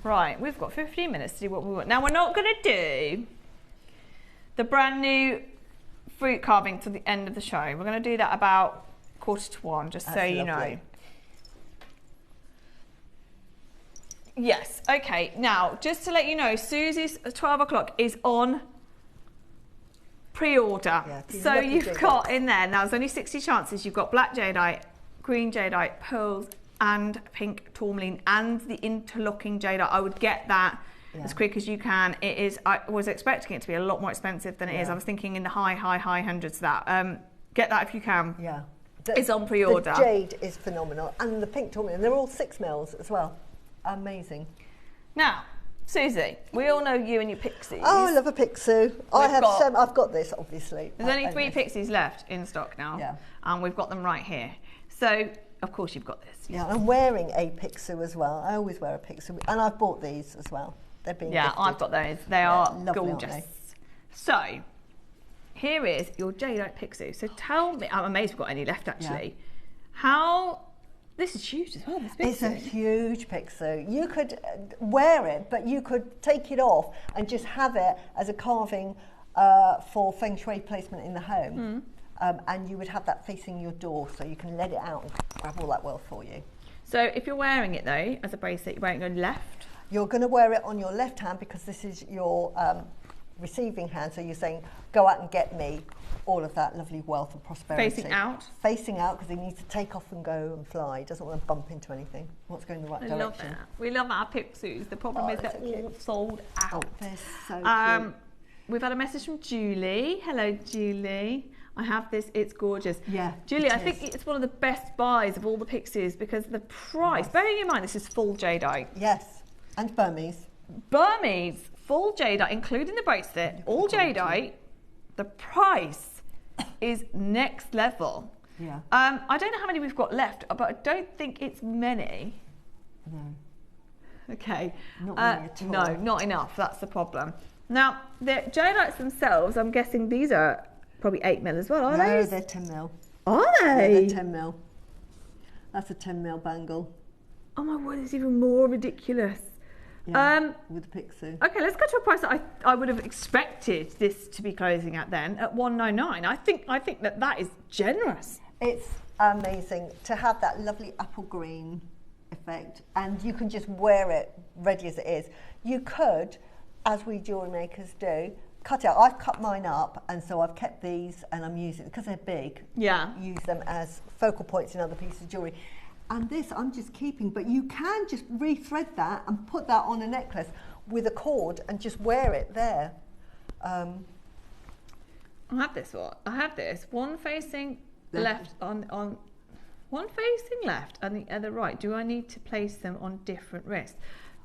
Right, we've got 15 minutes to do what we want. Now, we're not going to do the brand new fruit carving to the end of the show. We're going to do that about 1:45, just so you know. Yes, okay. Now, just to let you know, Susie's 12 o'clock is on pre-order. Yeah, so you've got in there, now there's only 60 chances. You've got black jadeite, green jadeite, pearls, and pink tourmaline, and the interlocking jadeite. I would get that as quick as you can. It is, I was expecting it to be a lot more expensive than it is. I was thinking in the high hundreds of that. Get that if you can. Yeah. It's on pre-order. The jade is phenomenal, and the pink tourmaline, they're all 6 mils as well. Amazing. Now, Susie, we all know you and your pixies. Oh, I love a pixie. I've got this, obviously. There's only 3 pixies left in stock now, and we've got them right here. So, of course, you've got this. Yeah, I'm wearing a pixie as well. I always wear a pixie, and I've bought these as well. They're being gifted. I've got those. They are lovely, gorgeous. So, here is your jadeite pixie. So tell me, I'm amazed we've got any left actually. How? This is huge as well, this pixie. It's a huge pixie. You could wear it, but you could take it off and just have it as a carving for feng shui placement in the home. And you would have that facing your door, so you can let it out and grab all that wealth for you. So if you're wearing it though, as a bracelet, you're wearing it on your left? You're going to wear it on your left hand because this is your receiving hand, so you're saying, go out and get me all of that lovely wealth and prosperity. Facing out? Facing out, because he needs to take off and go and fly. He doesn't want to bump into anything. He wants to go in the right direction. Love that. We love our pixies. The problem is they're all sold out. Oh, they're so cute. We've had a message from Julie. Hello, Julie. I have this, it's gorgeous. Yeah, Julie, I think it's one of the best buys of all the pixies because the price, bearing in mind this is full jadeite. Yes, and Burmese. Burmese, full jadeite, including the bracelet, all jadeite. The price is next level. Yeah. I don't know how many we've got left, but I don't think it's many. No. Okay. Not many at all. No, not enough, that's the problem. Now, the jadeites themselves, I'm guessing these are probably 8 mil as well, are they? No, they're 10 mil. Are they? Yeah, they're 10 mil. That's a 10 mil bangle. Oh my word, it's even more ridiculous. Yeah, with the pixie. Okay, let's go to a price that I would have expected this to be closing at then, at $199. I think that is generous. It's amazing to have that lovely apple green effect, and you can just wear it ready as it is. You could, as we jewellery makers do, cut it out. I've cut mine up, and so I've kept these, and I'm using, because they're big, use them as focal points in other pieces of jewellery. And this I'm just keeping, but you can just rethread that and put that on a necklace with a cord and just wear it there. I have this one facing left on one facing left and the other right. Do I need to place them on different wrists?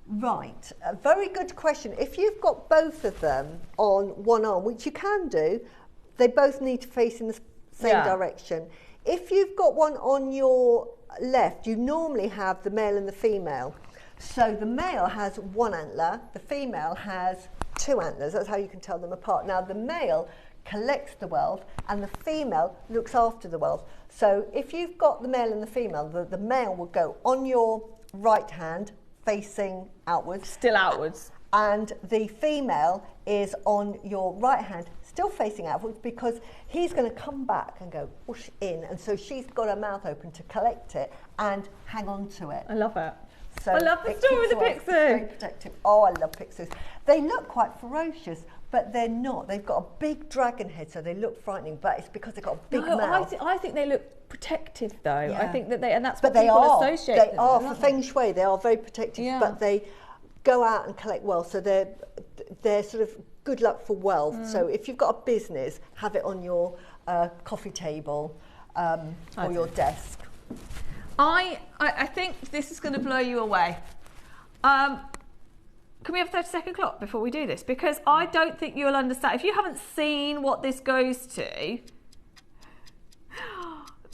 Right, a very good question. If you've got both of them on one arm, which you can do, they both need to face in the same direction. If you've got one on your left, you normally have the male and the female. So the male has one antler, the female has 2 antlers. That's how you can tell them apart. Now the male collects the wealth and the female looks after the wealth. So if you've got the male and the female, the male will go on your right hand facing outwards. Still outwards. And the female is on your right hand, still facing outwards, because he's going to come back and go whoosh in, and so she's got her mouth open to collect it and hang on to it. I love it. So I love the story of the pixie. Very protective. Oh, I love pixies. They look quite ferocious, but they're not. They've got a big dragon head, so they look frightening, but it's because they've got a big mouth. I think they look protective, though. Yeah. I think that and that's what people associate them. They are for feng shui. They are very protective, but they go out and collect wealth, so they're sort of good luck for wealth. So if you've got a business, have it on your coffee table or your desk. I think this is going to blow you away. Can we have 30-second clock before we do this? Because I don't think you'll understand. If you haven't seen what this goes to,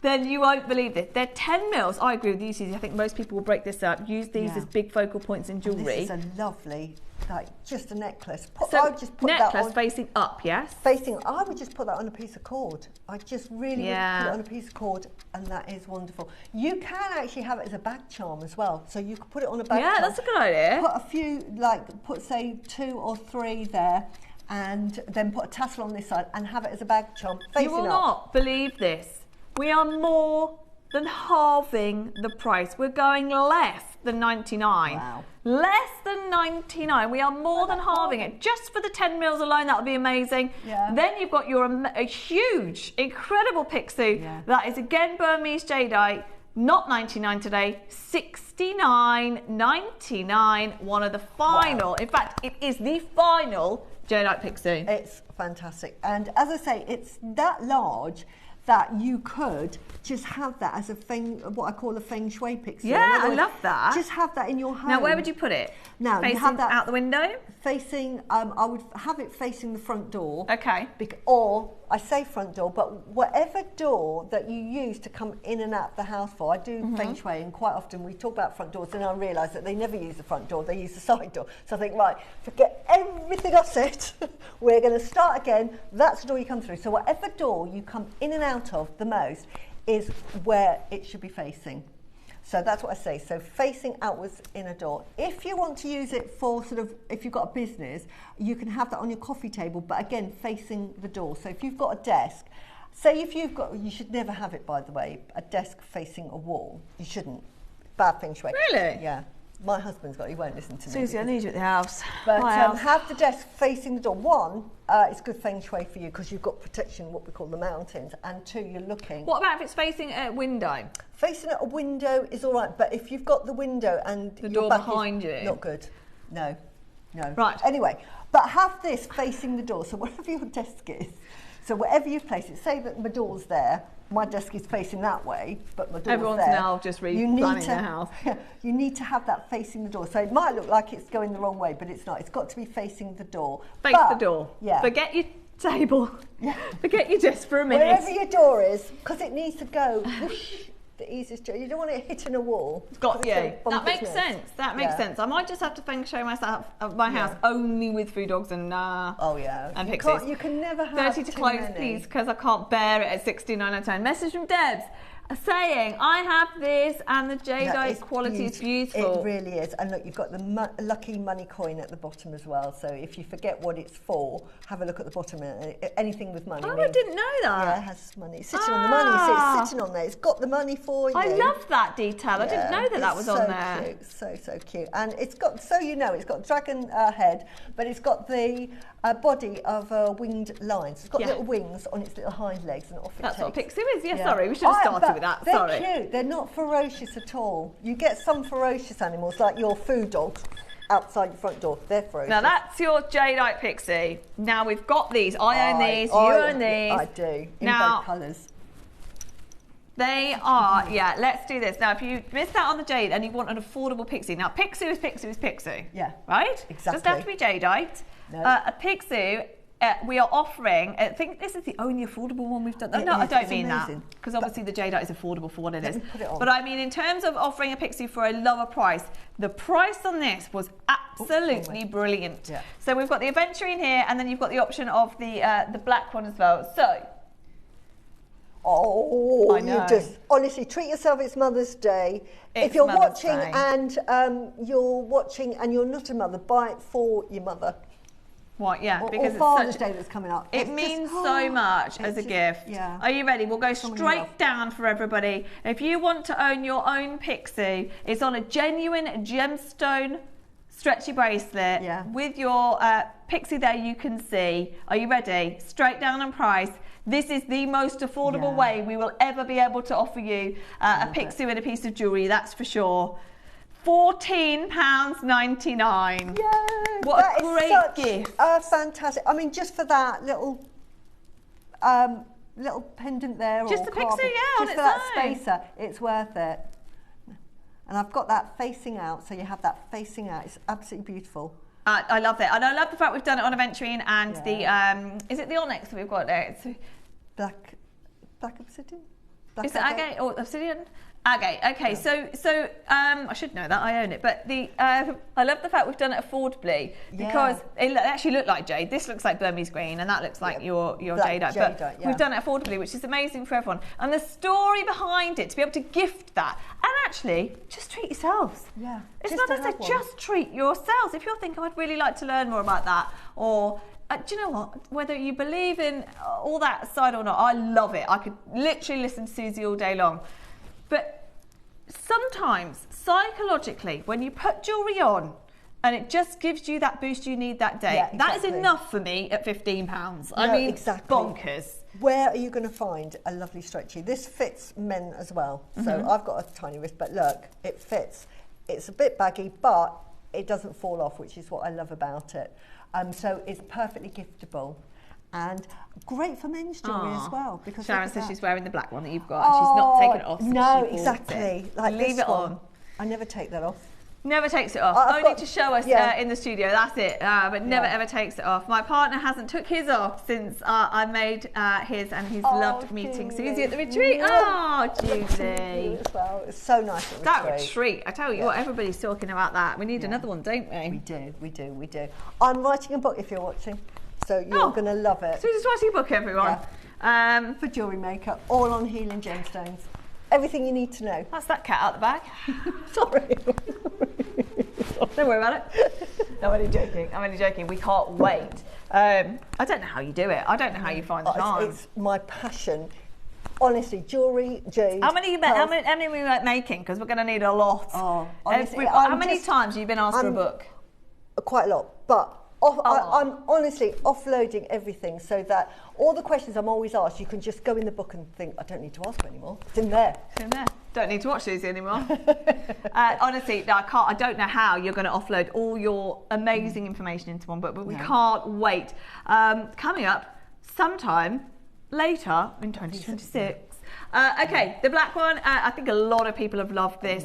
then you won't believe this. They're 10 mils. I agree with you, Susie. I think most people will break this up, use these as big focal points in jewellery. This is a lovely, like, just a necklace. I would just put necklace that on, facing up, yes? Facing, I would just put that on a piece of cord. I just really would put it on a piece of cord, and that is wonderful. You can actually have it as a bag charm as well. So you could put it on a bag charm. Yeah, that's a good idea. Put a few, like, put, say, 2 or 3 there, and then put a tassel on this side, and have it as a bag charm, facing up. You will not believe this. We are more than halving the price. We're going less than 99. Wow. Less than 99. We are more than halving it. Just for the 10 mils alone, that would be amazing. Yeah. Then you've got your a huge, incredible Pixie. Yeah. That is again Burmese Jadeite. Not 99 today, 69.99. One of the final. Wow. In fact, it is the final Jadeite Pixie. It's fantastic. And as I say, it's that large that you could just have that as a what I call a feng shui pixie. Yeah, I love that. Just have that in your home. Now, where would you put it? Now, facing you have that out the window? Facing, I would have it facing the front door. Okay. Or, I say front door, but whatever door that you use to come in and out of the house for. I do feng shui, and quite often we talk about front doors, and I realise that they never use the front door, they use the side door. So I think, right, forget everything I said. We're going to start again. That's the door you come through. So whatever door you come in and out of the most is where it should be facing. So that's what I say. So facing outwards in a door. If you want to use it for sort of, if you've got a business, you can have that on your coffee table, but again, facing the door. So if you've got a desk, say if you've got, you should never have it, by the way, a desk facing a wall. You shouldn't. Bad feng shui. Really? Yeah. My husband's got, he won't listen to me. Susie, I need you at the house. But have the desk facing the door. One, it's good feng shui for you because you've got protection, what we call the mountains. And 2, you're looking. What about if it's facing a window? Facing a window is all right, but if you've got the window and the door behind you, not good. No, no. Right. Anyway, but have this facing the door. So wherever your desk is, so wherever you place it, say that my door's there. My desk is facing that way, but my door's Everyone's there. now just replanning their house. You need to have that facing the door. So it might look like it's going the wrong way, but it's not. It's got to be facing the door. Face the door. Yeah. Forget your table. Yeah. Forget your desk for a minute. Wherever your door is, because it needs to go whoosh, the easiest job. You don't want it hitting a wall. Got you. That makes sense. That makes sense. I might just have to feng shui myself my house only with food dogs and and pixies. You can never have 30 to close, please, because I can't bear it at 69.99. Message from Debs saying, I have this and the jadeite quality is beautiful. It really is. And look, you've got the lucky money coin at the bottom as well. So if you forget what it's for, have a look at the bottom. Anything with money. Oh, I didn't know that. Yeah, it has money. It's sitting on the money. So it's sitting on there. It's got the money for you. I love that detail. I didn't know that was on there. Cute. So cute. And it's got, so you know, it's got dragon head, but it's got the body of a winged lion. So it's got little wings on its little hind legs, and off it That's takes. what a pixie is. Yeah, sorry, we should have started with that. They're cute. They're not ferocious at all. You get some ferocious animals, like your food dogs, outside your front door. They're ferocious. Now that's your jadeite pixie. Now we've got these. I own these. You own these. I do. In both colours. They are, let's do this. Now, if you missed out on the jade and you want an affordable pixie, now pixie is pixie. Yeah. Right? Exactly. Doesn't have to be jadeite. No. A pixie, we are offering, I think this is the only affordable one we've done. No, I don't mean that. Because obviously the jadeite is affordable for what it is. Put it on. But I mean, in terms of offering a pixie for a lower price, the price on this was absolutely brilliant. Yeah. So we've got the aventurine here, and then you've got the option of the black one as well. So, oh, I know. You just honestly treat yourself. It's Mother's Day. If you're watching and you're not a mother, buy it for your mother. What? Yeah, because or Father's Day that's coming up. It means so much as a gift. Yeah. Are you ready? We'll go straight down for everybody. If you want to own your own pixie, it's on a genuine gemstone stretchy bracelet with your pixie there. You can see. Are you ready? Straight down on price. This is the most affordable way we will ever be able to offer you a pixie with a piece of jewellery, that's for sure. £14.99. Yay! What a great gift. Fantastic. I mean, just for that little little pendant there. Just or a pixie, just for that spacer, it's worth it. And I've got that facing out, so you have that facing out. It's absolutely beautiful. I love it, and I love the fact we've done it on aventurine and the is it the onyx that we've got there? It's black obsidian. Is it agate or obsidian? Agate. Okay, so I should know that, I own it. But I love the fact we've done it affordably because it actually looked like jade. This looks like Burmese green, and that looks like your jadeite. But we've done it affordably, which is amazing for everyone. And the story behind it, to be able to gift that, and actually just treat yourselves. Yeah. It's not as if just treat yourselves. If you're thinking, I'd really like to learn more about that, or do you know what? Whether you believe in all that side or not, I love it. I could literally listen to Susie all day long. But sometimes, psychologically, when you put jewellery on and it just gives you that boost you need that day, that is enough for me at £15. I mean, bonkers. Where are you going to find a lovely stretchy? This fits men as well. So I've got a tiny wrist, but look, it fits. It's a bit baggy, but it doesn't fall off, which is what I love about it. So it's perfectly giftable. And great for men's jewellery as well. Because Sharon says she's wearing the black one that you've got and she's not taken it off. No, exactly. Like leave it on. I never take that off. Never takes it off. Only to show us in the studio, that's it. But never ever takes it off. My partner hasn't took his off since I made his, and he's loved meeting Susie at the retreat. Oh, Julie. As well. It's so nice at that retreat. I tell you what, everybody's talking about that. We need another one, don't we? We do. I'm writing a book if you're watching. So you're going to love it. Susie's writing a book, everyone. For JewelleryMaker, all on healing gemstones. Everything you need to know. That's that cat out the bag. Sorry. Don't worry about it. No, I'm only joking. We can't wait. I don't know how you do it. I don't know how you find the time. It's my passion. Honestly, jewellery, jade. How many are we making? Because we're going to need a lot. Oh, honestly, how many times have you been asked for a book? Quite a lot, but I'm honestly offloading everything so that all the questions I'm always asked, you can just go in the book and think, I don't need to ask anymore. It's in there. Don't need to watch Susie anymore. Honestly, I don't know how you're going to offload all your amazing information into one book, but we can't wait. Coming up sometime later in 2026. Okay, the black one, I think a lot of people have loved this.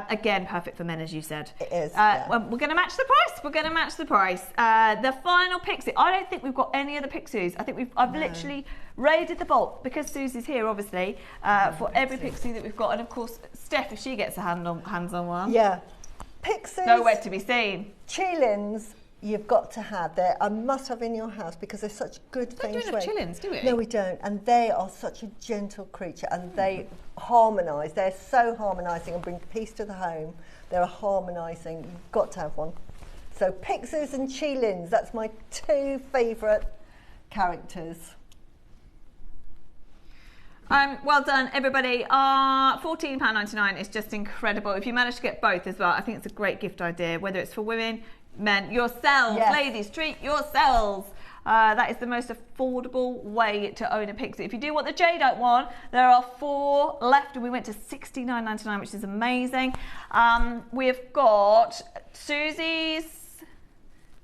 Again, perfect for men, as you said. It is. Well, we're going to match the price. The final pixie. I don't think we've got any other pixies. I think I've literally raided the vault because Susie's here, obviously, for every pixie that we've got. And of course, Steph, if she gets her hands on one. Yeah. Pixies. Nowhere to be seen. Qilins. You've got to have. They're a must-have in your house because they're such good feng shui. We don't do enough Qilins, do we? No, we don't. And they are such a gentle creature, and they harmonise. They're so harmonising and bring peace to the home. They're harmonising. You've got to have one. So pixies and Qilins, that's my two favourite characters. Well done, everybody. £14.99 is just incredible. If you manage to get both as well, I think it's a great gift idea, whether it's for women, men, yourselves, ladies, treat yourselves. That is the most affordable way to own a pixie. If you do want the jadeite one, there are 4 left, and we went to $69.99, which is amazing. We've got Susie's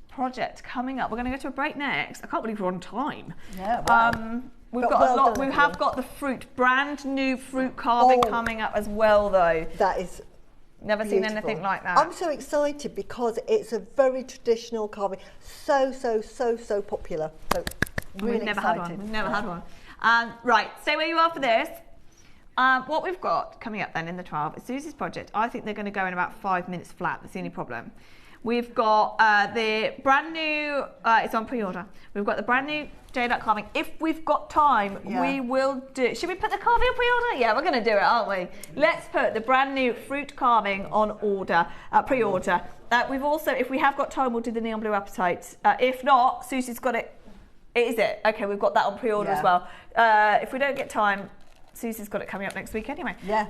project coming up. We're going to go to a break next. I can't believe we're on time. Yeah. Wow. We've got a lot. We have got the brand new fruit carving coming up as well, though. That is. Never beautiful. seen anything like that. I'm so excited because it's a very traditional carving. So popular. So really We've never had one. Right, stay where you are for this. What we've got coming up then in the 12 is Susie's project. I think they're going to go in about 5 minutes flat. That's the only problem. We've got the brand new, it's on pre-order. We've got the brand new jadeite carving. If we've got time, we will do. Should we put the carving on pre-order? Yeah, we're going to do it, aren't we? Let's put the brand new fruit carving on order, pre-order. We've also, if we have got time, we'll do the neon blue apatite. If not, Susie's got it. Is it? Okay, we've got that on pre-order as well. If we don't get time, Susie's got it coming up next week anyway. Yeah.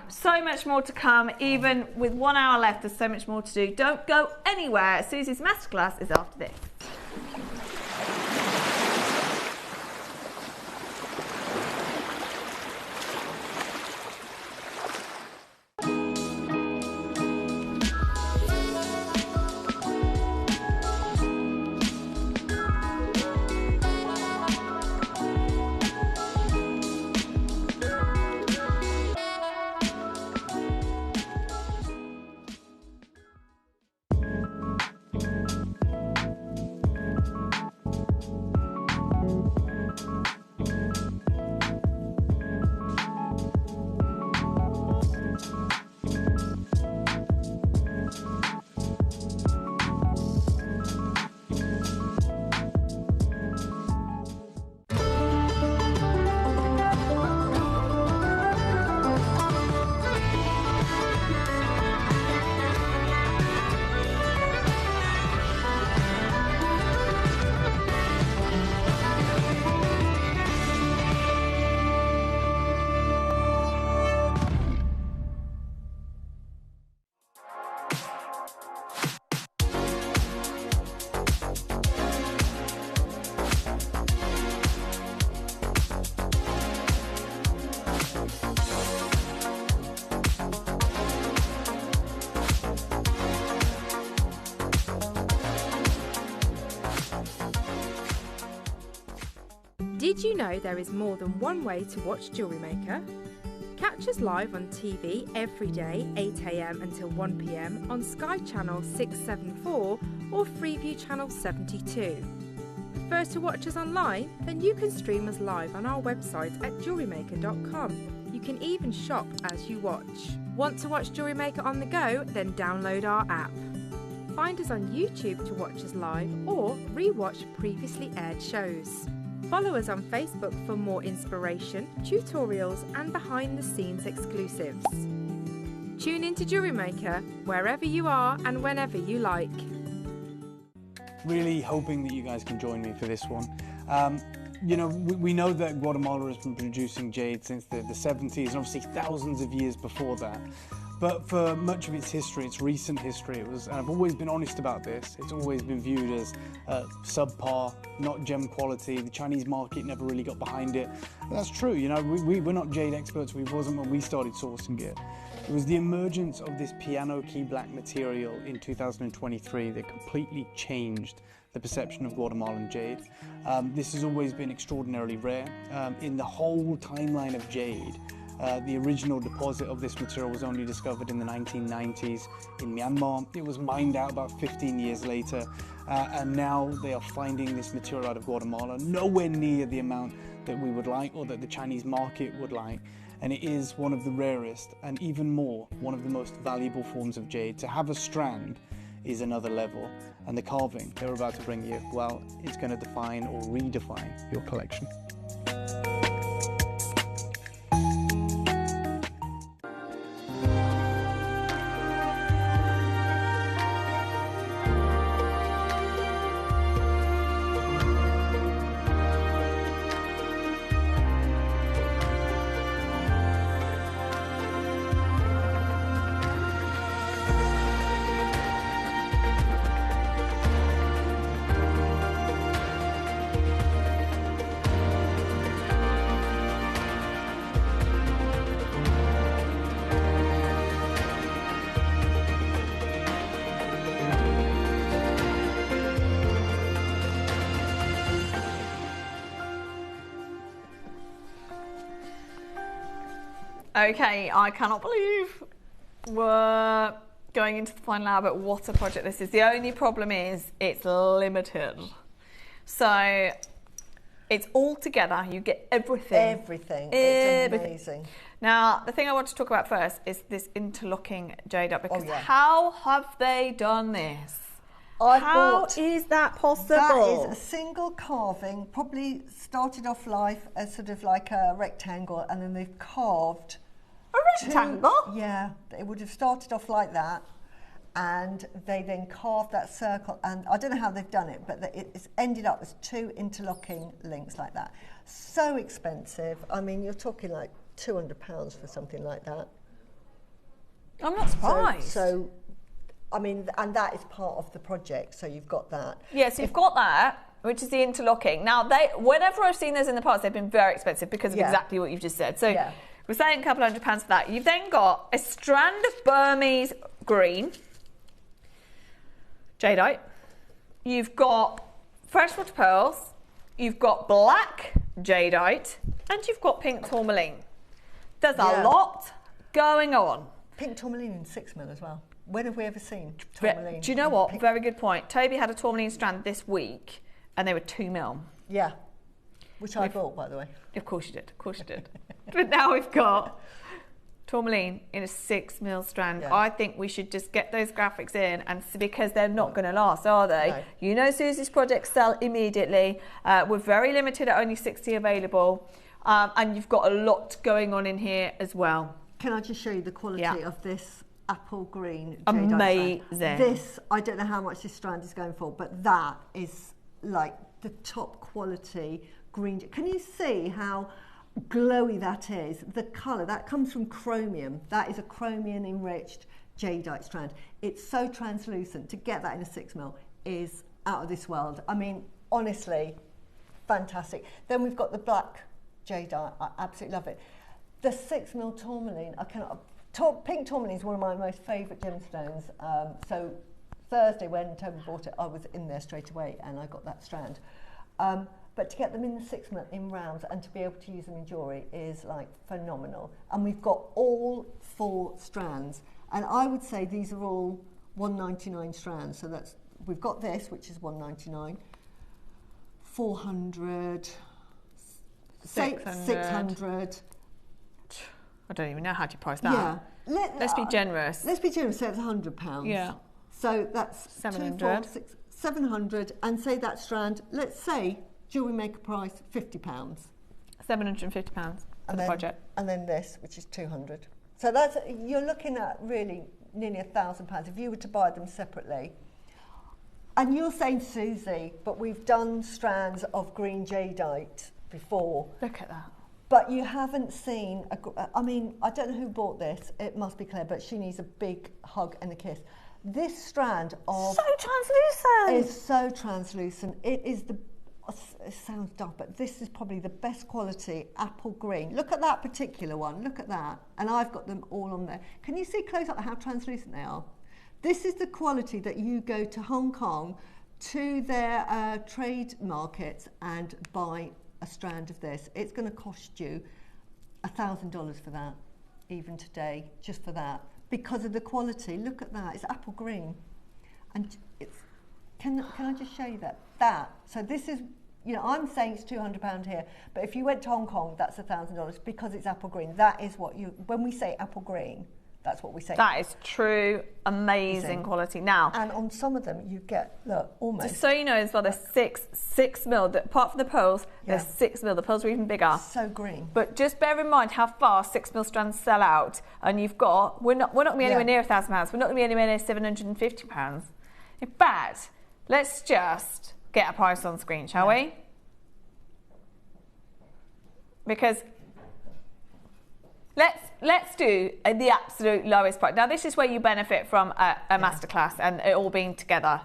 So much more to come. Even with 1 hour left, there's so much more to do. Don't go anywhere. Susie's masterclass is after this. Did you know there is more than one way to watch JewelleryMaker? Catch us live on TV every day, 8 AM until 1 PM on Sky Channel 674 or Freeview Channel 72. Prefer to watch us online? Then you can stream us live on our website at JewelleryMaker.com. You can even shop as you watch. Want to watch JewelleryMaker on the go? Then download our app. Find us on YouTube to watch us live or re-watch previously aired shows. Follow us on Facebook for more inspiration, tutorials and behind-the-scenes exclusives. Tune in to JewelleryMaker wherever you are and whenever you like. Really hoping that you guys can join me for this one. You know, we know that Guatemala has been producing jade since the 70s and obviously thousands of years before that. But for much of its history, its recent history, and I've always been honest about this, it's always been viewed as subpar, not gem quality. The Chinese market never really got behind it. And that's true, you know, we're not jade experts, we wasn't when we started sourcing it. It was the emergence of this piano key black material in 2023 that completely changed the perception of Guatemalan jade. This has always been extraordinarily rare. In the whole timeline of jade, the original deposit of this material was only discovered in the 1990s in Myanmar. It was mined out about 15 years later, and now they are finding this material out of Guatemala, nowhere near the amount that we would like or that the Chinese market would like. And it is one of the rarest and even more one of the most valuable forms of jade. To have a strand is another level, and the carving they're about to bring you, well, it's going to define or redefine your collection. Okay, I cannot believe we're going into the final hour, but what a project this is. The only problem is it's limited. So it's all together, you get everything. Everything, it's amazing. Now, the thing I want to talk about first is this interlocking jade up, because how have they done this? How is that possible? That is a single carving, probably started off life as sort of like a rectangle, and then they've carved a rectangle? Yeah, it would have started off like that, and they then carved that circle, and I don't know how they've done it, but it's ended up as two interlocking links like that. So expensive. I mean, you're talking like £200 for something like that. I'm not surprised. So I mean, and that is part of the project, so you've got that. Yeah, so you've got that, which is the interlocking. Now, whenever I've seen those in the past, they've been very expensive because of exactly what you've just said. So we're saying a couple £100 for that. You've then got a strand of Burmese green, jadeite. You've got freshwater pearls. You've got black jadeite, and you've got pink tourmaline. There's a lot going on. Pink tourmaline in 6mm as well. When have we ever seen tourmaline? Do you know what? Very good point. Toby had a tourmaline strand this week, and they were 2mm. Yeah, which I bought, by the way. Of course you did. Of course you did. But now we've got tourmaline in a 6mm strand. I think we should just get those graphics in, and because they're not going to last, are they? No. You know, Susie's projects sell immediately. We're very limited at only 60 available, and you've got a lot going on in here as well. Can I just show you the quality of this apple green jadeite amazing strand? This, I don't know how much this strand is going for, but that is like the top quality green. Can you see how glowy that is? The colour, that comes from chromium. That is a chromium enriched jadeite strand. It's so translucent. To get that in a 6mm is out of this world. I mean, honestly, fantastic. Then we've got the black jadeite. I absolutely love it. The 6mm tourmaline, I cannot. Pink tourmaline is one of my most favourite gemstones. So Thursday when Toby bought it, I was in there straight away and I got that strand. but to get them in the 6 month in rounds and to be able to use them in jewellery is like phenomenal. And we've got all 4 strands, and I would say these are all $199 strands. So that's, we've got this, which is $199, 400, 600. I don't even know how to price that. Yeah. Let's be generous. Let's be generous, say it's £100. Yeah. So that's 700. 700, and say that strand, let's say Jewellery Maker price £50. £750 for the project. And then this, which is 200. So that's, you're looking at really nearly £1,000 if you were to buy them separately. And you're saying, Susie, but we've done strands of green jadeite before. Look at that. But you haven't seen, I mean, I don't know who bought this, it must be Claire, but she needs a big hug and a kiss. This strand of... So translucent! Is so translucent. It is the, it sounds daft, but this is probably the best quality apple green. Look at that particular one, look at that. And I've got them all on there. Can you see close up how translucent they are? This is the quality that you go to Hong Kong, to their trade markets and buy a strand of this. It's going to cost you $1,000 for that, even today, just for that, because of the quality. Look at that, it's apple green. And it's, can I just show you that? So this is, you know, I'm saying it's £200 here, but if you went to Hong Kong, that's $1,000 because it's apple green. That is what you, when we say apple green, that's what we say. That is true, amazing quality. Now, and on some of them, you get, look, almost. Just so you know as well, there's 6 mil. Apart from the pearls, there's 6 mil. The pearls are even bigger. So green. But just bear in mind how fast 6 mil strands sell out. And you've got, we're not going to be anywhere near £1,000. We're not going to be anywhere near £750. In fact, let's just get a price on screen, shall we? Because let's do the absolute lowest price. Now, this is where you benefit from a masterclass and it all being together.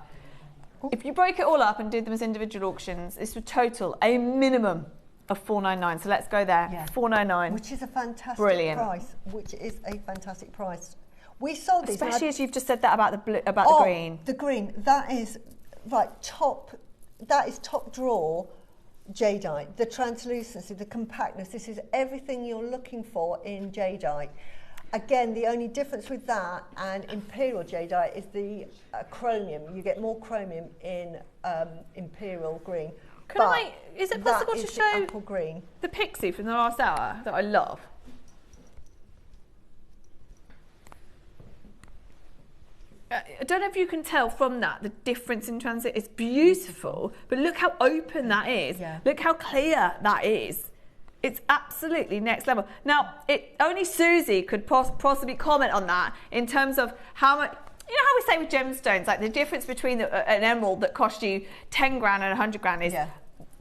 If you break it all up and did them as individual auctions, this would total a minimum of $499. So let's go there. Yeah. $499. Which is a fantastic price. Which is a fantastic price. We sold these, especially as you've just said that about the blue, about the green. The green. That is like top. That is top drawer. Jadeite, the translucency, the compactness, this is everything you're looking for in jadeite. Again, the only difference with that and imperial jadeite is the chromium. You get more chromium in imperial green. Is it possible to show apple green? The pixie from the last hour that I love? I don't know if you can tell from that the difference in transit. It's beautiful, but look how open that is. Yeah. Look how clear that is. It's absolutely next level. Now, only Susie could possibly comment on that in terms of how much. You know how we say with gemstones, like the difference between an emerald that cost you 10 grand and 100 grand is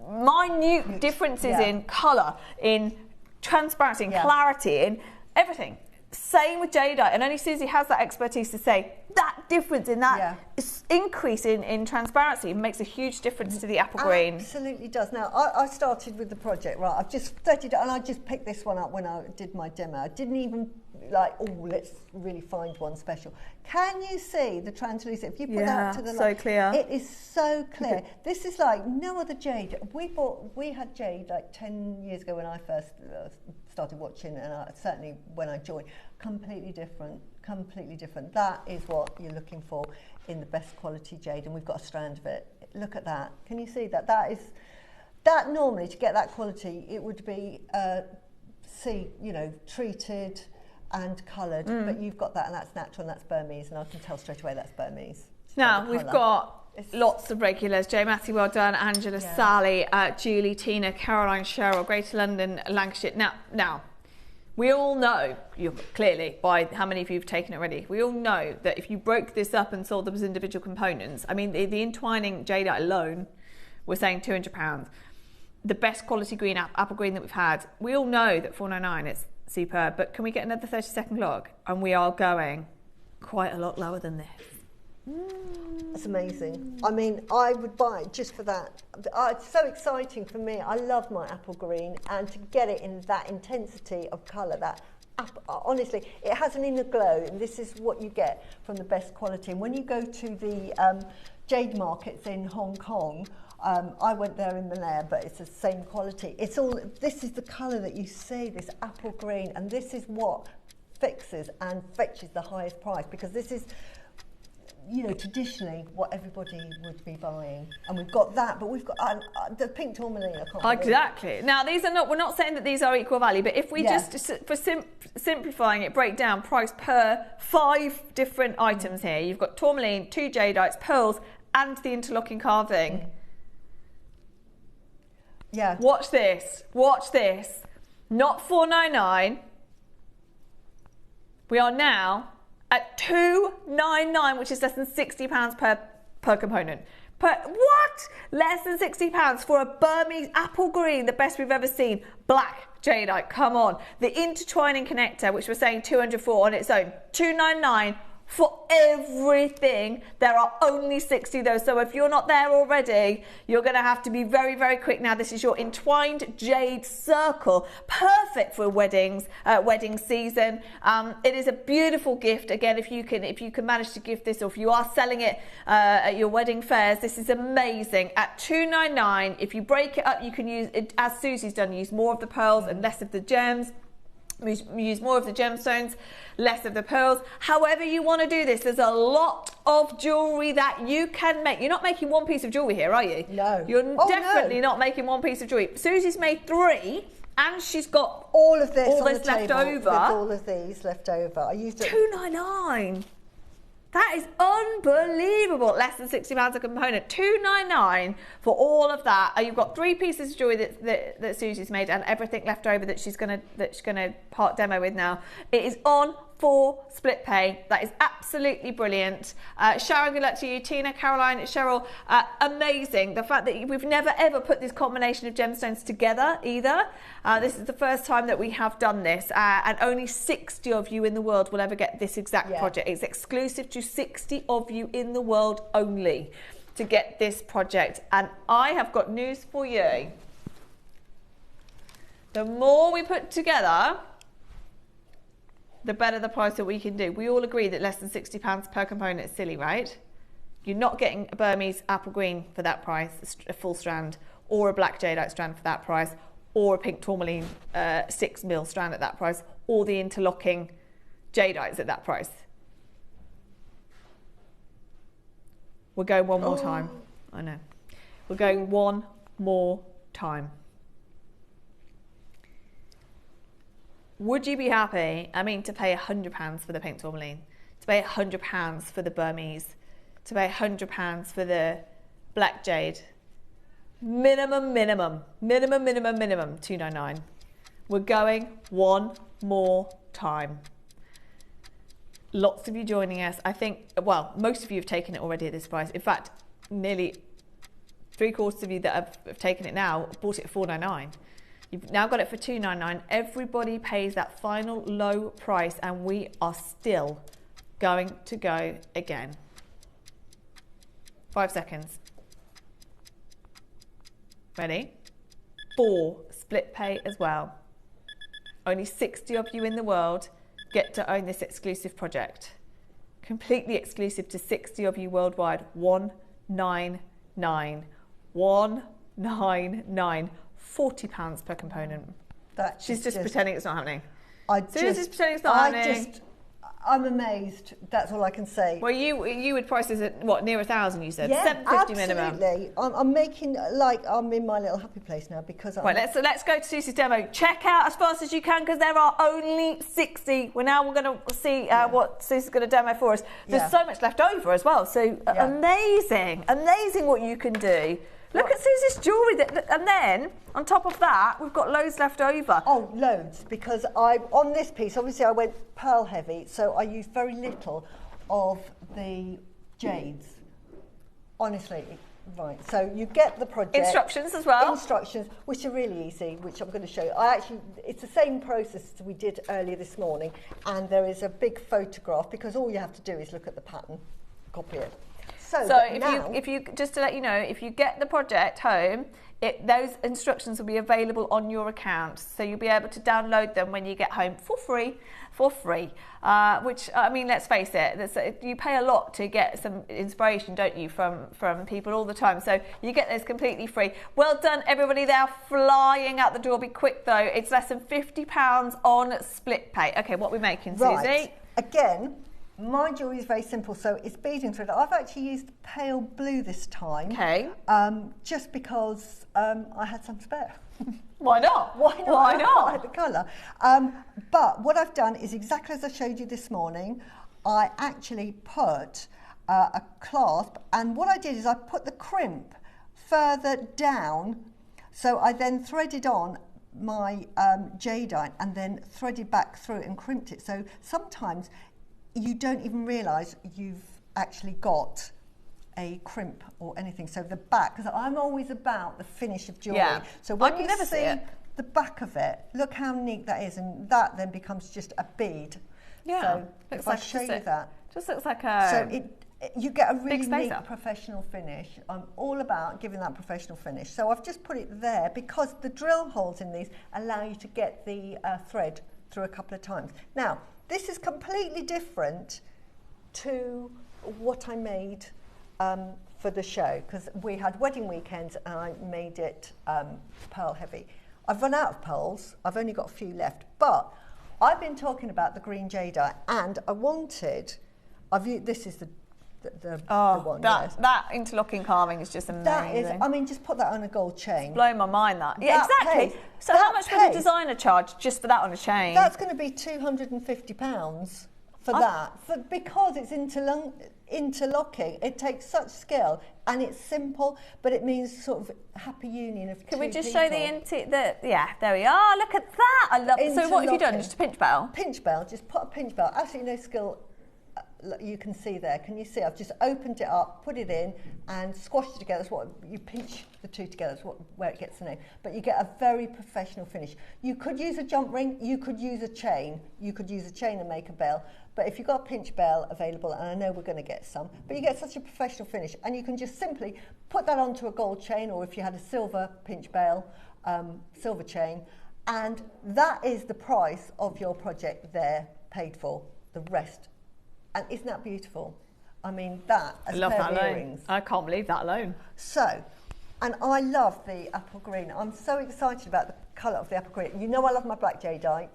minute differences in colour, in transparency, in clarity, in everything. Same with jadeite, and only Susie has that expertise to say that difference in that increase in transparency makes a huge difference to the apple green. Absolutely does. Now, I started with the project, right? I've just studied it, and I just picked this one up when I did my demo. I didn't even like, oh, let's really find one special. Can you see the translucent? If you put that to the light, so clear. It is so clear. This is like no other jade. We had jade like 10 years ago when I first started watching, and certainly when I joined. Completely different. That is what you're looking for in the best quality jade, and we've got a strand of it. Look at that. Can you see that? That normally, to get that quality, it would be treated and coloured, but you've got that, and that's natural, and that's Burmese, and I can tell straight away that's Burmese. Now we've got lots of regulars: Joe Matty, well done, Angela, Sally, Julie, Tina, Caroline, Cheryl, Greater London, Lancashire. Now. We all know, clearly, by how many of you have taken it already, we all know that if you broke this up and sold them as individual components, I mean, the entwining jadeite alone, we're saying £200. The best quality green, apple green that we've had, we all know that $499, it's superb, but can we get another 30-second clock? And we are going quite a lot lower than this. That's amazing. I mean, I would buy it just for that. It's so exciting for me. I love my apple green, and to get it in that intensity of colour, honestly, it has an inner glow, and this is what you get from the best quality. And when you go to the jade markets in Hong Kong, I went there in Malaire, but it's the same quality. It's all, this is the colour that you see, this apple green, and this is what fixes and fetches the highest price, because this is, you know, traditionally what everybody would be buying. And we've got that, but we've got the pink tourmaline. I can't exactly. Now, these are not, we're not saying that these are equal value, but if we just, for simplifying it, break down price per 5 different items here. You've got tourmaline, 2 jadeites, pearls, and the interlocking carving. Yeah. Watch this. Watch this. Not $4.99. We are now at $2.99, which is less than £60 per component. What? Less than £60 for a Burmese apple green, the best we've ever seen. Black jadeite, come on. The intertwining connector, which we're saying 204 on its own, $2.99 for everything. There are only 60 though, so if you're not there already, you're going to have to be very, very quick now. This is your entwined jade circle, perfect for weddings, wedding season. It is a beautiful gift. Again, if you can manage to give this, or if you are selling it at your wedding fairs, this is amazing. At $2.99, if you break it up, you can use it, as Susie's done, use more of the pearls and less of the gems. Use more of the gemstones, less of the pearls. However you want to do this, there's a lot of jewellery that you can make. You're not making one piece of jewellery here, are you? No. You're definitely not making one piece of jewellery. Susie's made 3, and she's got all of this, left over. All of these left over. I used it. $2.99. That is unbelievable. Less than £60 a component. $2.99 for all of that. You've got 3 pieces of jewellery that Susie's made, and everything left over that she's gonna part demo with now. It is on for split pay. That is absolutely brilliant. Sharon, good luck to you. Tina, Caroline, Cheryl, amazing. The fact that we've never ever put this combination of gemstones together either. This is the first time that we have done this, and only 60 of you in the world will ever get this exact project. It's exclusive to 60 of you in the world only to get this project. And I have got news for you. The more we put together, the better the price that we can do. We all agree that less than £60 per component is silly, right? You're not getting a Burmese apple green for that price, a full strand, or a black jadeite strand for that price, or a pink tourmaline 6mm strand at that price, or the interlocking jadeites at that price. We're going one more time. I know. We're going one more time. Would you be happy, I mean, to pay £100 for the pink tourmaline, to pay £100 for the Burmese, to pay £100 for the black jade? Minimum, $2.99. We're going one more time. Lots of you joining us. I think, well, most of you have taken it already at this price. In fact, nearly 3/4 of you that have taken it now bought it at $4.99. You've now got it for $2.99. Everybody pays that final low price, and we are still going to go again. 5 seconds. Ready? 4, split pay as well. Only 60 of you in the world get to own this exclusive project. Completely exclusive to 60 of you worldwide. $199. $199. £40 per component. She's just pretending it's not happening. Susie's pretending it's not happening. I'm amazed. That's all I can say. Well, you would price this at what, near 1,000? You said. Yeah, $750 minimum. Absolutely. I'm making like I'm in my little happy place now because. Right, let's go to Susie's demo. Check out as fast as you can because there are only 60. We're going to see what Susie's going to demo for us. There's so much left over as well. So amazing what you can do. Look at Susie's jewellery, and then on top of that, we've got loads left over. Oh, loads, because on this piece, obviously I went pearl heavy, so I used very little of the jades. Honestly, right, so you get the project. Instructions as well. Instructions, which are really easy, which I'm going to show you. It's the same process as we did earlier this morning, and there is a big photograph, because all you have to do is look at the pattern, copy it. So if you just to let you know, if you get the project home, those instructions will be available on your account, so you'll be able to download them when you get home for free. Which, I mean, let's face it, you pay a lot to get some inspiration, don't you, from people all the time. So you get those completely free. Well done, everybody. They're flying out the door. Be quick, though. It's less than £50 on split pay. Okay, what are we making, Susie? Right. Again, my jewellery is very simple, so it's beading thread. I've actually used pale blue this time. Okay. Just because I had some spare. Why not? Why not? Why not? I like the colour. But what I've done is exactly as I showed you this morning. I actually put a clasp, and what I did is I put the crimp further down. So I then threaded on my jadeite and then threaded back through it and crimped it. So sometimes you don't even realise you've actually got a crimp or anything. So the back, because I'm always about the finish of jewellery. Yeah. So when I can you never see it. the back of it, look how neat that is, and that then becomes just a bead. Yeah. So if I show you that. Just looks like a... So you get a really neat spacer. professional finish. I'm all about giving that professional finish. So I've just put it there because the drill holes in these allow you to get the thread through a couple of times. Now, this is completely different to what I made for the show, because we had wedding weekends and I made it pearl heavy. I've run out of pearls. I've only got a few left, but I've been talking about the green jadeite, and I wanted. This is the one. That interlocking carving is just amazing. That is. I mean, just put that on a gold chain. Blow my mind. Yeah, exactly. So how much would a designer charge just for that on a chain? That's going to be £250 for that, because it's interlocking. It takes such skill, and it's simple, but it means sort of happy union of two people. Can we just show yeah, there we are. Look at that. I love. So what have you done? Just a pinch bell? Pinch bell. Just put a pinch bell. Absolutely no skill. You can see there. Can you see? I've just opened it up, put it in, and squashed it together. That's what you pinch the two together. That's where it gets the name. But you get a very professional finish. You could use a jump ring. You could use a chain. You could use a chain and make a bell. But if you've got a pinch bell available, and I know we're going to get some, but you get such a professional finish, and you can just simply put that onto a gold chain, or if you had a silver pinch bell, silver chain, and that is the price of your project there, paid for. The rest. And isn't that beautiful? I mean, that as a pair of earrings. I can't believe that alone. So, and I love the apple green. I'm so excited about the colour of the apple green. You know I love my black jadeite.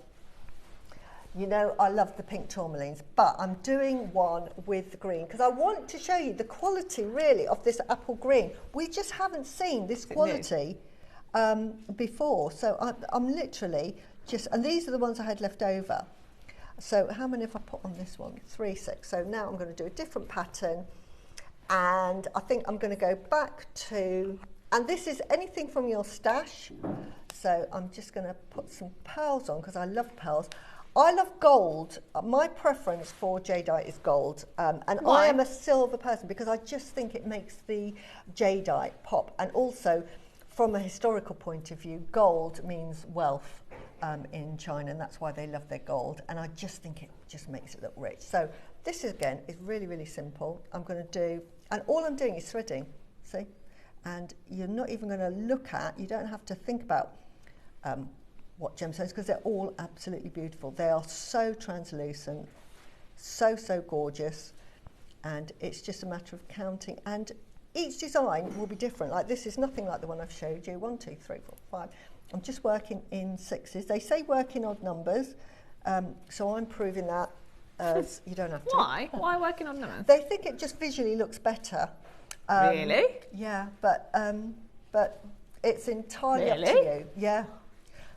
You know I love the pink tourmalines. But I'm doing one with the green because I want to show you the quality, really, of this apple green. We just haven't seen this quality before. So I'm literally just... And these are the ones I had left over. So how many have I put on this one? 3, 6. So now I'm going to do a different pattern, and I think I'm going to go back to, and this is anything from your stash. So I'm just going to put some pearls on because I love pearls. I love gold. My preference for jadeite is gold, and Why? I am a silver person because I just think it makes the jadeite pop, and also from a historical point of view, gold means wealth. In China, and that's why they love their gold, and I just think it just makes it look rich. So this is, again, is really, really simple. I'm going to do, and all I'm doing is threading, see? And you're not even going to look at, you don't have to think about what gemstones, because they're all absolutely beautiful. They are so translucent, so gorgeous, and it's just a matter of counting, and each design will be different. Like this is nothing like the one I've showed you. 1, 2, 3, 4, 5. I'm just working in 6s. They say work in odd numbers, so I'm proving that as you don't have to. Why? Why working odd numbers? They think it just visually looks better. Really? Yeah, but it's entirely up to you. Yeah.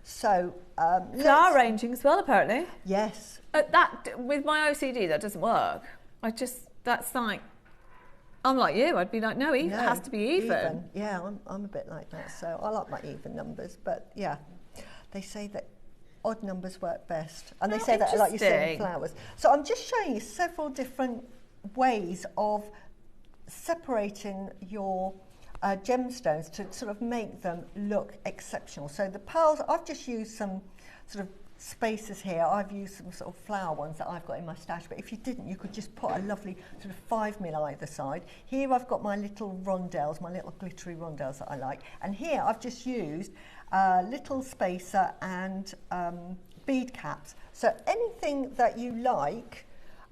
So flower arranging as well, apparently. Yes. That with my OCD, that doesn't work. That's like. I'm like you. I'd be like, no, it has to be even. Yeah, I'm a bit like that. So I like my even numbers, but yeah, they say that odd numbers work best, and they say that like you say in flowers. So I'm just showing you several different ways of separating your gemstones to sort of make them look exceptional. So the pearls, I've just used some sort of spacers here. I've used some sort of flower ones that I've got in my stash, but if you didn't, you could just put a lovely sort of 5mm either side. Here I've got my little rondelles, my little glittery rondelles that I like, and here I've just used a little spacer and bead caps. So anything that you like,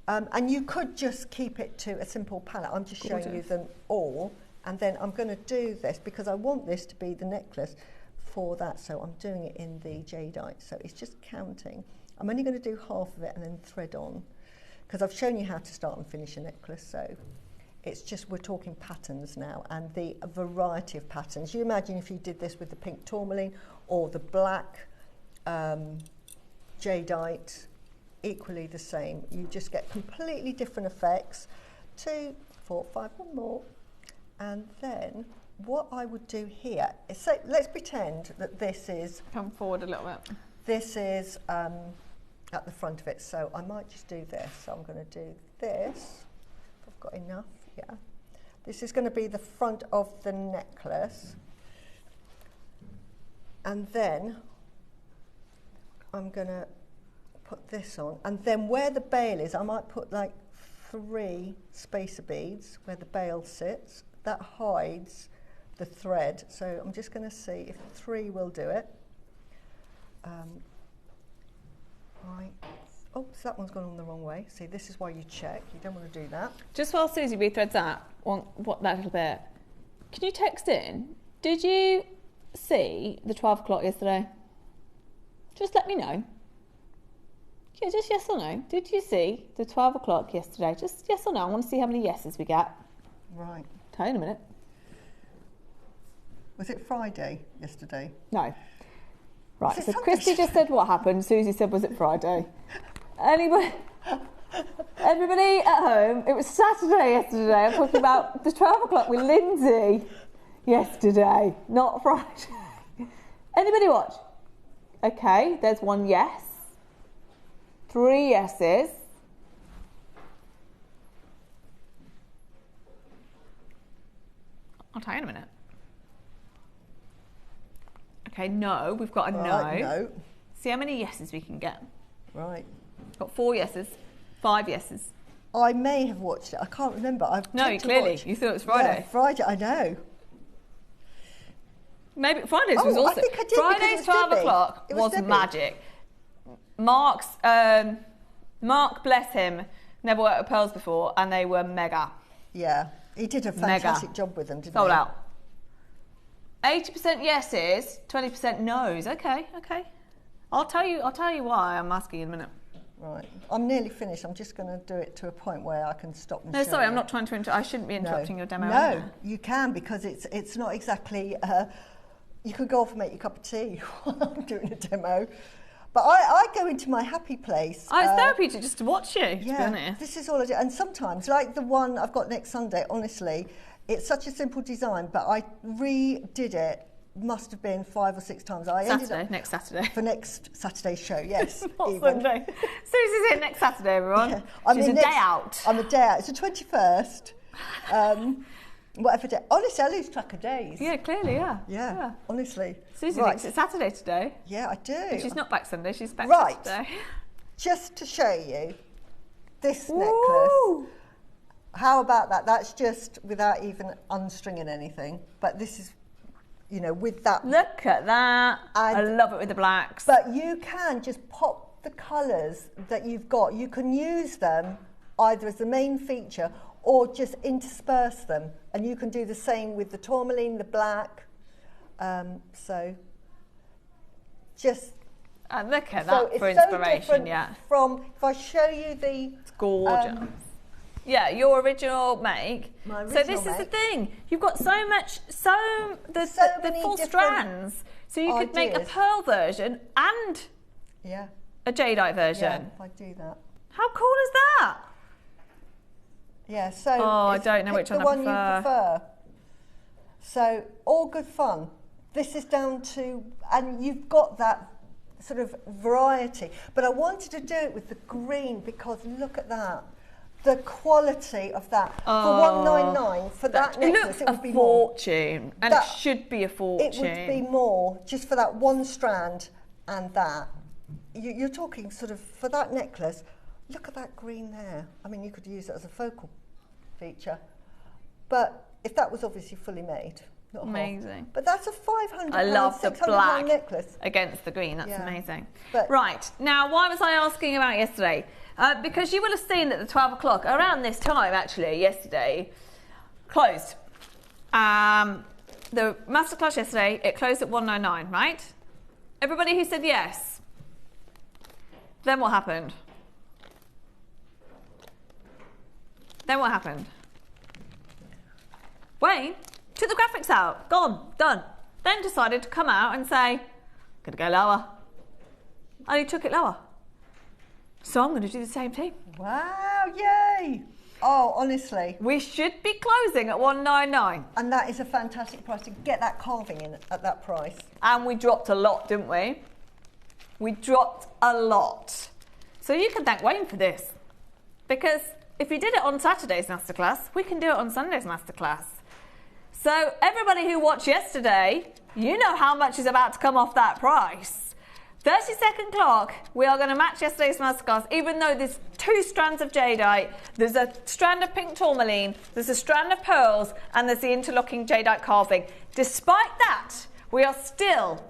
and you could just keep it to a simple palette. I'm just showing you them all, and then I'm going to do this because I want this to be the necklace for that, so I'm doing it in the jadeite, so it's just counting. I'm only going to do half of it and then thread on, because I've shown you how to start and finish a necklace, so it's just, we're talking patterns now, and the variety of patterns. You imagine if you did this with the pink tourmaline or the black jadeite, equally the same. You just get completely different effects. 2, 4, 5, one more, and then what I would do here is, so let's pretend that this is... Come forward a little bit. This is at the front of it, so I might just do this. So I'm going to do this, if I've got enough, yeah. This is going to be the front of the necklace. And then I'm going to put this on. And then where the bail is, I might put like 3 spacer beads where the bail sits. That hides the thread, so I'm just going to see if 3 will do it. Right. Oh, so that one's gone on the wrong way. See, this is why you check. You don't want to do that. Just while Susie rethreads that, that little bit, can you text in? Did you see the 12 o'clock yesterday? Just let me know. Yeah, just yes or no. Did you see the 12 o'clock yesterday? Just yes or no. I want to see how many yeses we get. Right. Tell you in a minute. Was it Friday yesterday? No. Right, so Christy just said what happened. Susie said, was it Friday? Anybody, everybody at home, it was Saturday yesterday. I'm talking about the 12 o'clock with Lindsay yesterday, not Friday. Anybody watch? Okay, there's 1 yes. 3 yeses. I'll tell you in a minute. Okay, no, we've got a no. See how many yeses we can get. Right. Got 4 yeses, 5 yeses. I may have watched it. I can't remember. No, clearly. You thought it was Friday. Yeah, Friday, I know. Maybe Fridays was also. I think I did. Friday's 12 o'clock was magic. Mark, bless him, never worked with pearls before, and they were mega. Yeah, he did a fantastic job with them, didn't he? Sold out. 80% yeses, 20% nos. Okay. I'll tell you why I'm asking in a minute. Right. I'm nearly finished. I'm just going to do it to a point where I can stop and No, show sorry, you. I'm not trying to interrupt. I shouldn't be interrupting your demo. No, you can, because it's not exactly... you could go off and make your cup of tea while I'm doing a demo. But I go into my happy place. Oh, it's therapeutic just to watch you, to be honest. This is all I do. And sometimes, like the one I've got next Sunday, honestly, it's such a simple design, but I redid it, must have been 5 or 6 times. Next Saturday. For next Saturday's show, yes. Not Sunday. Susie's here next Saturday, everyone. Yeah. She's a day out. I'm a day out. It's the 21st. Whatever day. Honestly, I lose track of days. Yeah, clearly, yeah. Honestly. Susie thinks it's Saturday today. Yeah, I do. But she's not back Sunday, she's back Saturday. Just to show you this necklace. How about that? That's just without even unstringing anything. But this is, with that. Look at that. I love it with the blacks. But you can just pop the colours that you've got. You can use them either as the main feature or just intersperse them. And you can do the same with the tourmaline, the black. So just... And look at that for inspiration, From, if I show you the... It's gorgeous. Yeah, your original make. My original so this make. Is the thing. You've got the full strands. So you could make a pearl version and a jadeite version. Yeah, if I do that. How cool is that? Yeah, so I don't know which one I prefer. The one you prefer. So all good fun. This is down to, and you've got that sort of variety. But I wanted to do it with the green because look at that. The quality of that. For $199 for that necklace, it would be more. Fortune. And it should be a fortune. It would be more just for that one strand and that. you're talking sort of, for that necklace, look at that green there. I mean, you could use it as a focal feature. But if that was obviously fully made, not amazing. Half, but that's a £500, I love the black necklace against the green. That's amazing. But right, now why was I asking about yesterday? Because you will have seen that the 12 o'clock, around this time actually, yesterday, closed. The masterclass yesterday, it closed at 199, right? Everybody who said yes. Then what happened? Then what happened? Wayne took the graphics out, gone, done. Then decided to come out and say, gonna go lower. And he took it lower. So I'm gonna do the same thing. Wow, yay! Oh, honestly. We should be closing at 199. And that is a fantastic price to get that carving in at that price. And we dropped a lot, didn't we? We dropped a lot. So you can thank Wayne for this. Because if you did it on Saturday's masterclass, we can do it on Sunday's masterclass. So everybody who watched yesterday, you know how much is about to come off that price. 30-second clock, we are going to match yesterday's masterclass, even though there's 2 strands of jadeite, there's a strand of pink tourmaline, there's a strand of pearls, and there's the interlocking jadeite carving. Despite that, we are still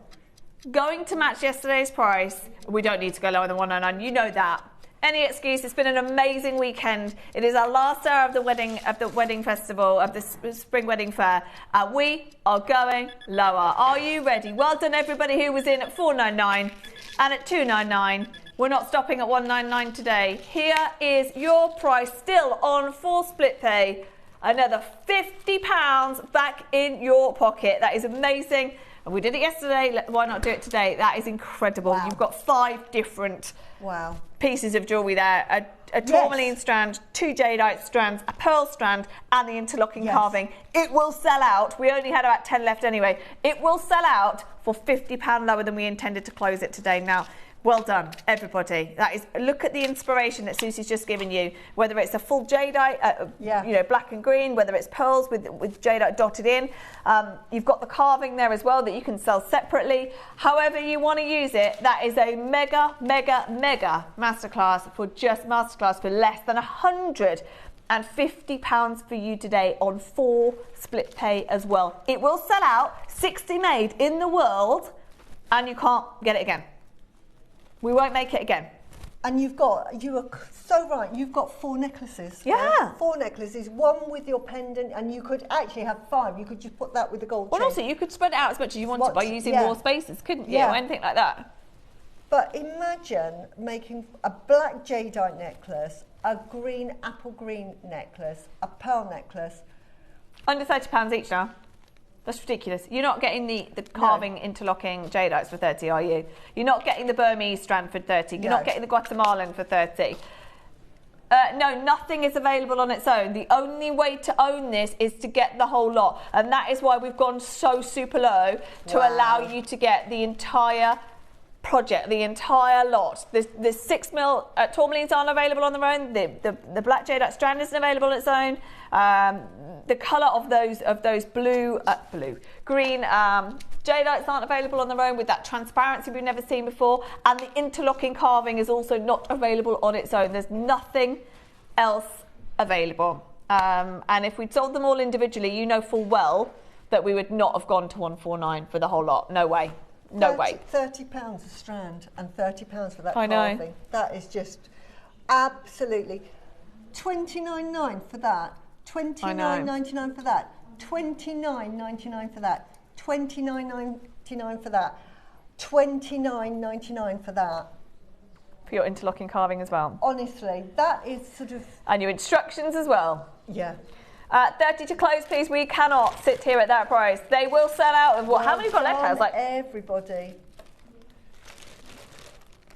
going to match yesterday's price. We don't need to go lower than 199, you know that. Any excuse, it's been an amazing weekend. It is our last hour of the wedding festival, of the spring wedding fair. We are going lower. Are you ready? Well done everybody who was in at 499 and at 299. We're not stopping at 199 today. Here is your price still on full split pay. Another £50 back in your pocket. That is amazing. And we did it yesterday, why not do it today? That is incredible. Wow. You've got 5 different pieces of jewellery there. A tourmaline strand, 2 jadeite strands, a pearl strand, and the interlocking carving. It will sell out. We only had about 10 left anyway. It will sell out for £50 lower than we intended to close it today. Now, well done, everybody. That is, look at the inspiration that Susie's just given you. Whether it's a full jadeite, you know, black and green, whether it's pearls with jadeite dotted in. You've got the carving there as well that you can sell separately. However you want to use it, that is a mega, mega, mega masterclass for just masterclass for less than £150 for you today on 4 split pay as well. It will sell out, 60 made in the world, and you can't get it again. We won't make it again. And you are so right, you've got 4 necklaces. Yeah. 4 necklaces, 1 with your pendant, and you could actually have 5. You could just put that with the gold chain. Well, also, you could spread it out as much as you wanted by using more spaces, couldn't you? Yeah. Or anything like that. But imagine making a black jadeite necklace, a green apple green necklace, a pearl necklace. Under £30 each now. That's ridiculous. You're not getting the carving interlocking jadeites for 30, are you? You're not getting the Burmese strand for 30. You're not getting the Guatemalan for 30. No, nothing is available on its own. The only way to own this is to get the whole lot. And that is why we've gone so super low to allow you to get the entire project, the entire lot. The 6mm tourmalines aren't available on their own. The black jadeite strand isn't available on its own. The colour of those green jadeites aren't available on their own with that transparency we've never seen before, and the interlocking carving is also not available on its own. There's nothing else available. And if we'd sold them all individually, you know full well that we would not have gone to 149 for the whole lot. No way. No way. £30 a strand and £30 for that I carving. know. That is just absolutely $29.9 for that. $29.99 for that. $29.99 for that. $29.99 for that. $29.99 for that. For your interlocking carving as well. Honestly, that is sort of... And your instructions as well. Yeah. 30 to close, please. We cannot sit here at that price. They will sell out of what? How many got left? I was like, everybody.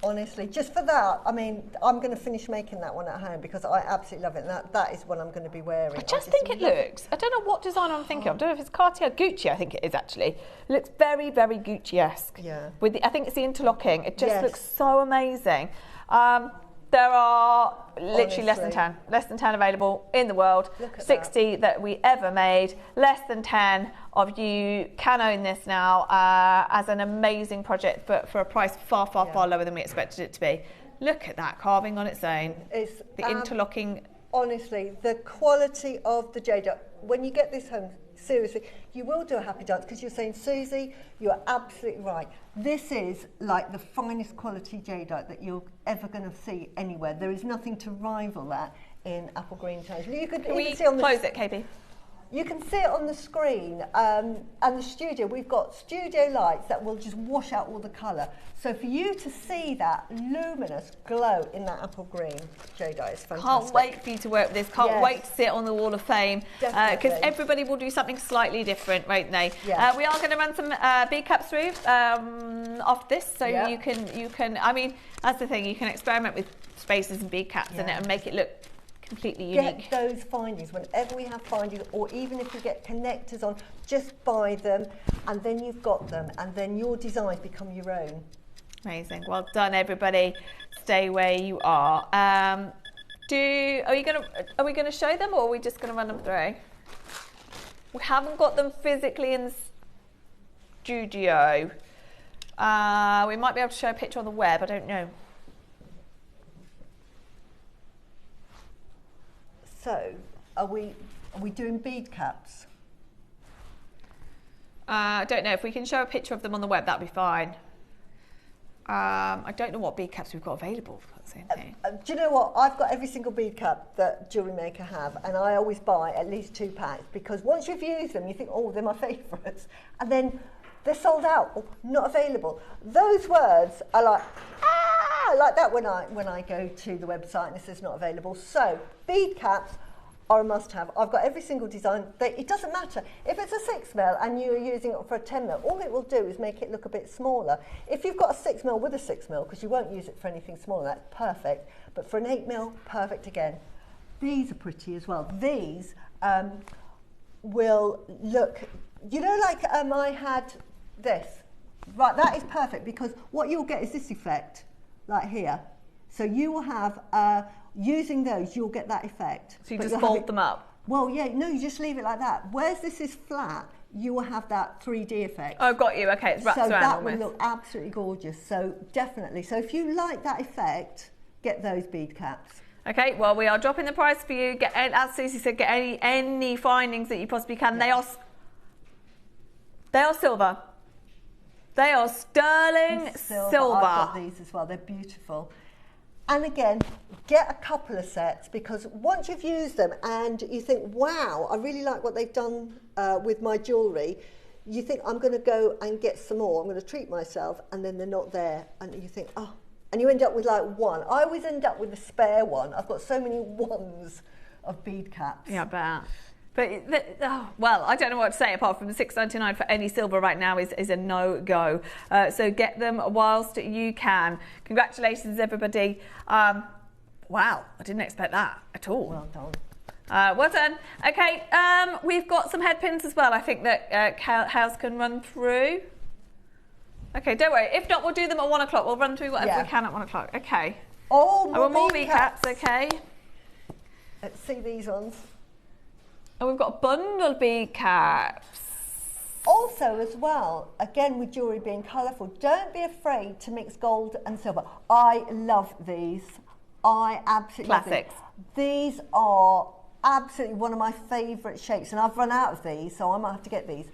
Honestly, just for that, I mean, I'm going to finish making that one at home because I absolutely love it. And that is what I'm going to be wearing. I just think it looks, I don't know what design I'm thinking of. I don't know if it's Cartier, Gucci, I think it is actually. It looks very, very Gucci-esque. Yeah. I think it's the interlocking. It just looks so amazing. 30 There are literally less than 10. Less than 10 available in the world. 60 that we ever made. Less than 10 of you can own this now as an amazing project for a price far lower than we expected it to be. Look at that carving on its own. It's the interlocking. Honestly, the quality of the jade. When you get this home, seriously, you will do a happy dance because you're saying, Susie, you're absolutely right. This is like the finest quality jadeite that you're ever going to see anywhere. There is nothing to rival that in apple green tones. You can see on close it, KB? You can see it on the screen, and the studio, we've got studio lights that will just wash out all the colour. So for you to see that luminous glow in that apple green jadeite is fantastic. Can't wait for you to work with this. Can't wait to see it on the Wall of Fame. Because everybody will do something slightly different, won't they? Yeah. We are going to run some bead caps through off this, so you can. I mean, that's the thing. You can experiment with spaces and bead caps in it and make it look completely unique. Get those findings whenever we have findings, or even if you get connectors on, just buy them and then you've got them, and then your designs become your own. Amazing. Well done, everybody. Stay where you are. Are we gonna show them, or are we just gonna run them through? We haven't got them physically in the studio. We might be able to show a picture on the web. I don't know. So, are we doing bead caps? I don't know. If we can show a picture of them on the web, that'd be fine. I don't know what bead caps we've got available. That's the same thing. Do you know what? I've got every single bead cap that JewelleryMaker have, and I always buy at least 2 packs, because once you've used them, you think, oh, they're my favourites, and then they're sold out or not available. Those words are like, like that when I go to the website and it says not available. So bead caps are a must-have. I've got every single design. It doesn't matter if it's a 6mm and you're using it for a 10mm. All it will do is make it look a bit smaller. If you've got a 6mm with a 6mm, because you won't use it for anything smaller, that's perfect. But for an 8mm, perfect again. These are pretty as well. These will look, you know, like I had this. Right, that is perfect, because what you'll get is this effect, like here. So you will have, using those, you'll get that effect. So you just fold them up? Well, yeah, no, you just leave it like that. Whereas this is flat, you will have that 3D effect. Oh, got you, okay, it's wrapped around that almost. will look absolutely gorgeous, so definitely. So if you like that effect, get those bead caps. Okay, well, we are dropping the price for you. Get, as Susie said, get any findings that you possibly can. Yeah. They are silver. They are sterling silver. I've got these as well, they're beautiful. And again, get a couple of sets, because once you've used them and you think, wow, I really like what they've done with my jewellery, you think, I'm going to go and get some more, I'm going to treat myself, and then they're not there. And you think, oh, and you end up with like one. I always end up with a spare one. I've got so many ones of bead caps. Yeah, I bet. But, well, I don't know what to say apart from the $6.99 for any silver right now is a no-go. So get them whilst you can. Congratulations, everybody. Wow, I didn't expect that at all. Well done. Well done. Okay, we've got some head pins as well. I think that House can run through. Okay, don't worry. If not, we'll do them at 1 o'clock. We'll run through whatever we can at 1 o'clock. Okay. Oh, more bead caps, okay. Let's see these ones. And we've got bundle bead caps. Also, as well, again with jewellery being colourful, don't be afraid to mix gold and silver. I love these. I absolutely love these. These are absolutely one of my favourite shapes, and I've run out of these, so I might have to get these.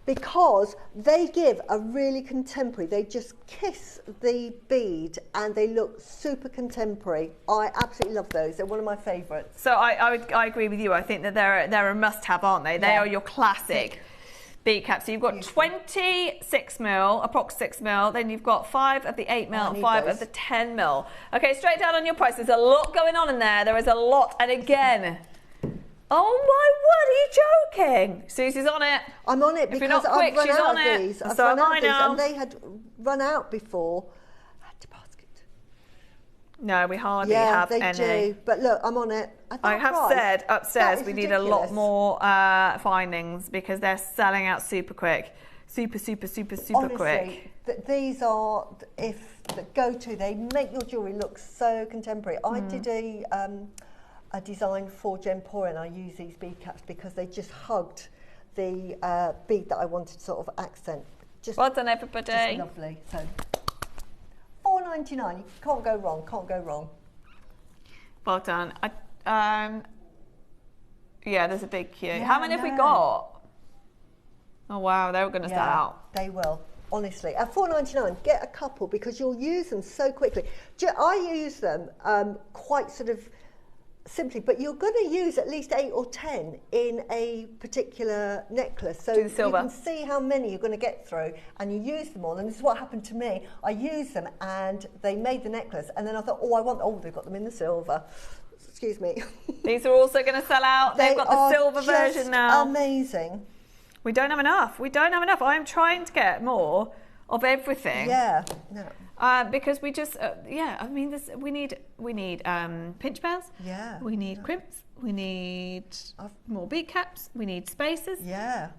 Because they give a really contemporary, they just kiss the bead and they look super contemporary. I absolutely love those. They're one of my favourites. So I agree with you. I think that they're a must-have, aren't they? They are your classic bead caps. So you've got 20 6mm, approx 6mm, then you've got 5 of the 8mm and 5 of the 10mm. Okay, straight down on your price. There's a lot going on in there. There is a lot. And again, oh my word, are you joking? Susie's on it. I'm on it because I've run out of these. I've run out of these, and they had run out before. I had to basket. No, we hardly have any. Yeah, they do. But look, I'm on it. I have said upstairs we need a lot more findings because they're selling out super quick. Super quick. These are, if the go-to, they make your jewellery look so contemporary. I did a design for Gempora and I use these bead caps because they just hugged the bead that I wanted to sort of accent. Just, well done, everybody. Just lovely. So, $4.99. You can't go wrong. Can't go wrong. Well done. Yeah, there's a big queue. Yeah, how many have we got? Oh wow, they were going to sell out. They will. Honestly, at $4.99, get a couple because you'll use them so quickly. I use them quite sort of simply, but you're going to use at least 8 or 10 in a particular necklace. So you can see how many you're going to get through and you use them all. And this is what happened to me. I used them and they made the necklace. And then I thought, they've got them in the silver. Excuse me. These are also going to sell out. They've got the silver version now. Amazing. We don't have enough. I'm trying to get more of everything. Yeah. No. Because we just, we need pinch bells. Yeah. We need crimps. We need more bead caps. We need spacers. Yeah.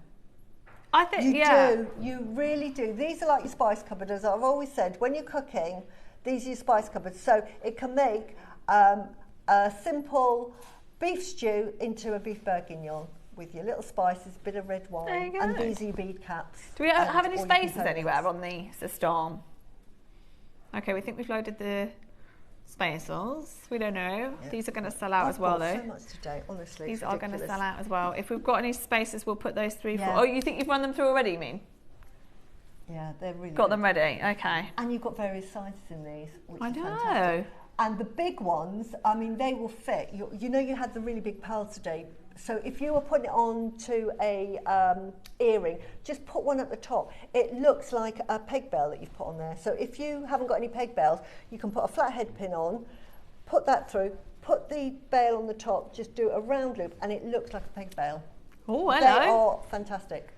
I think, you do. You really do. These are like your spice cupboard, as I've always said. When you're cooking, these are your spice cupboards. So it can make a simple beef stew into a beef bourguignon with your little spices, a bit of red wine, and these are your bead caps. Do we have any spaces anywhere on the system? Okay, we think we've loaded the spacers. We don't know. Yeah. These are going to sell out as well, though. So much today, honestly. These are going to sell out as well. If we've got any spacers, we'll put those through. Oh, you think you've run them through already, you mean? Yeah, they're really got them ready. Okay. And you've got various sizes in these, which I is know. Fantastic. And the big ones, I mean, they will fit. You had the really big pearls today. So if you were putting it on to a earring, just put one at the top. It looks like a peg bell that you've put on there. So if you haven't got any peg bells, you can put a flat head pin on, put that through, put the bail on the top, just do a round loop, and it looks like a peg bell. Oh, hello. They are fantastic.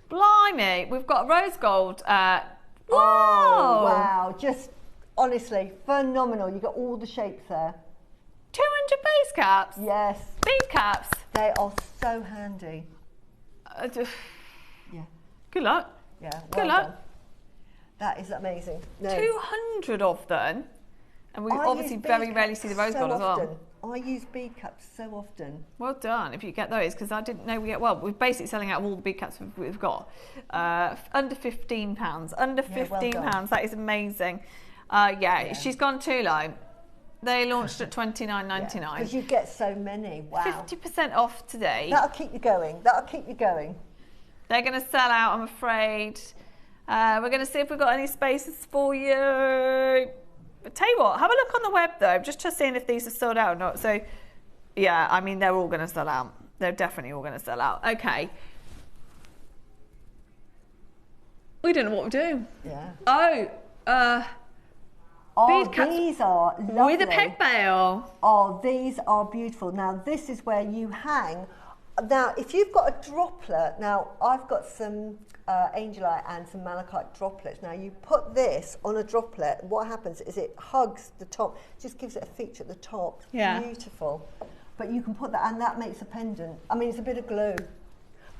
Blimey, we've got rose gold. Whoa! Oh, wow, just honestly, phenomenal. You got all the shapes there. 200 base caps? Yes. Bead caps? They are so handy. Yeah. Good luck. Yeah. Good luck. Done. That is amazing. No. 200 of them. And we obviously very rarely see the rose gold as well. I use bead caps so often. Well done if you get those, because I didn't know we're basically selling out of all the bead caps we've got. Under £15. Under £15. That is amazing. She's gone too low. They launched at $29.99. Because you get so many. Wow. 50% off today. That'll keep you going. They're going to sell out, I'm afraid. We're going to see if we've got any spaces for you. But tell you what, have a look on the web though, just seeing if these are sold out or not. So, yeah, I mean, they're all going to sell out. They're definitely all going to sell out. Okay. We don't know what we're doing. Yeah. These are lovely. With a peg bail. Oh, these are beautiful. Now, this is where you hang. Now, if you've got a droplet, now I've got some angelite and some malachite droplets. Now, you put this on a droplet. What happens is it hugs the top, just gives it a feature at the top. Yeah. Beautiful. But you can put that, and that makes a pendant. I mean, it's a bit of glue.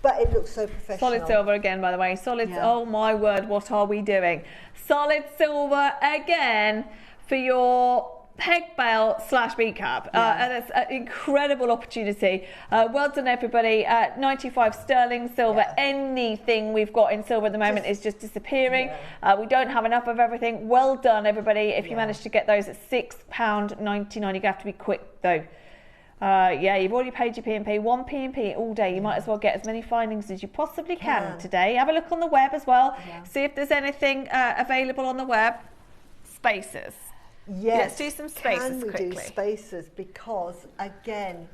But it looks so professional. Solid silver again, by the way. Oh my word, what are we doing? Solid silver again for your peg bail / bead cap. And it's an incredible opportunity. Well done, everybody. 95 sterling silver. Yeah. Anything we've got in silver at the moment is just disappearing. Yeah. We don't have enough of everything. Well done, everybody. If you manage to get those at £6.99, you have to be quick, though. You've already paid your P&P, one P&P all day. You might as well get as many findings as you possibly can today. Have a look on the web as well. See if there's anything available on the web. Spacers. Yes. Let's do some spacers quickly. Can we do spacers? Because, again,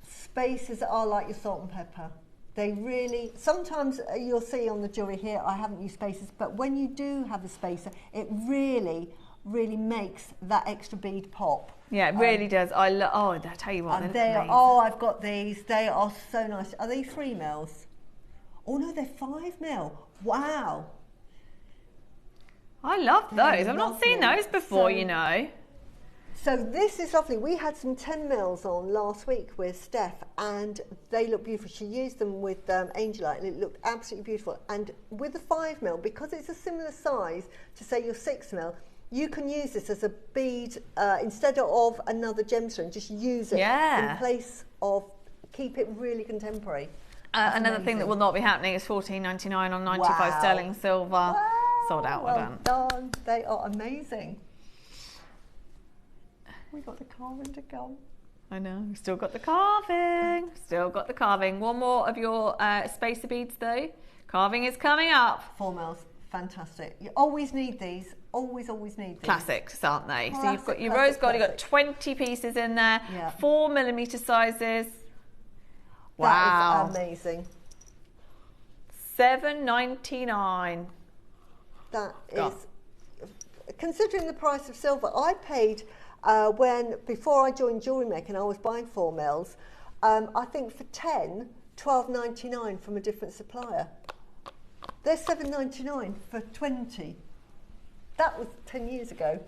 spacers are like your salt and pepper. They really, sometimes you'll see on the jewellery here, I haven't used spacers, but when you do have a spacer, it really makes that extra bead pop. Yeah, it really does. I tell you what, I've got these. They are so nice. Are they 3 mils? Oh no, they're 5 mil. Wow. I love those. I've not seen those before, you know. So this is lovely. We had some 10 mils on last week with Steph, and they look beautiful. She used them with Angelite, and it looked absolutely beautiful. And with the 5 mil, because it's a similar size to say your 6 mil, you can use this as a bead instead of another gemstone. Just use it in place of, keep it really contemporary. Another thing that will not be happening is $14.99 on 95 sterling silver. Wow. Sold out. Well done. They are amazing. We got the carving to go. I know. Still got the carving. Still got the carving. One more of your spacer beads though. Carving is coming up. 4 mils. Fantastic. You always need these. Always need these. Classics, aren't they? So you've got your rose gold. You've got 20 pieces in there. Yeah. 4mm sizes. Wow. That is amazing. $7.99. That is, considering the price of silver, I paid before I joined JewelleryMaker and I was buying 4 mils, I think for 10, $12.99 from a different supplier. They're $7.99 for 20. That was 10 years ago.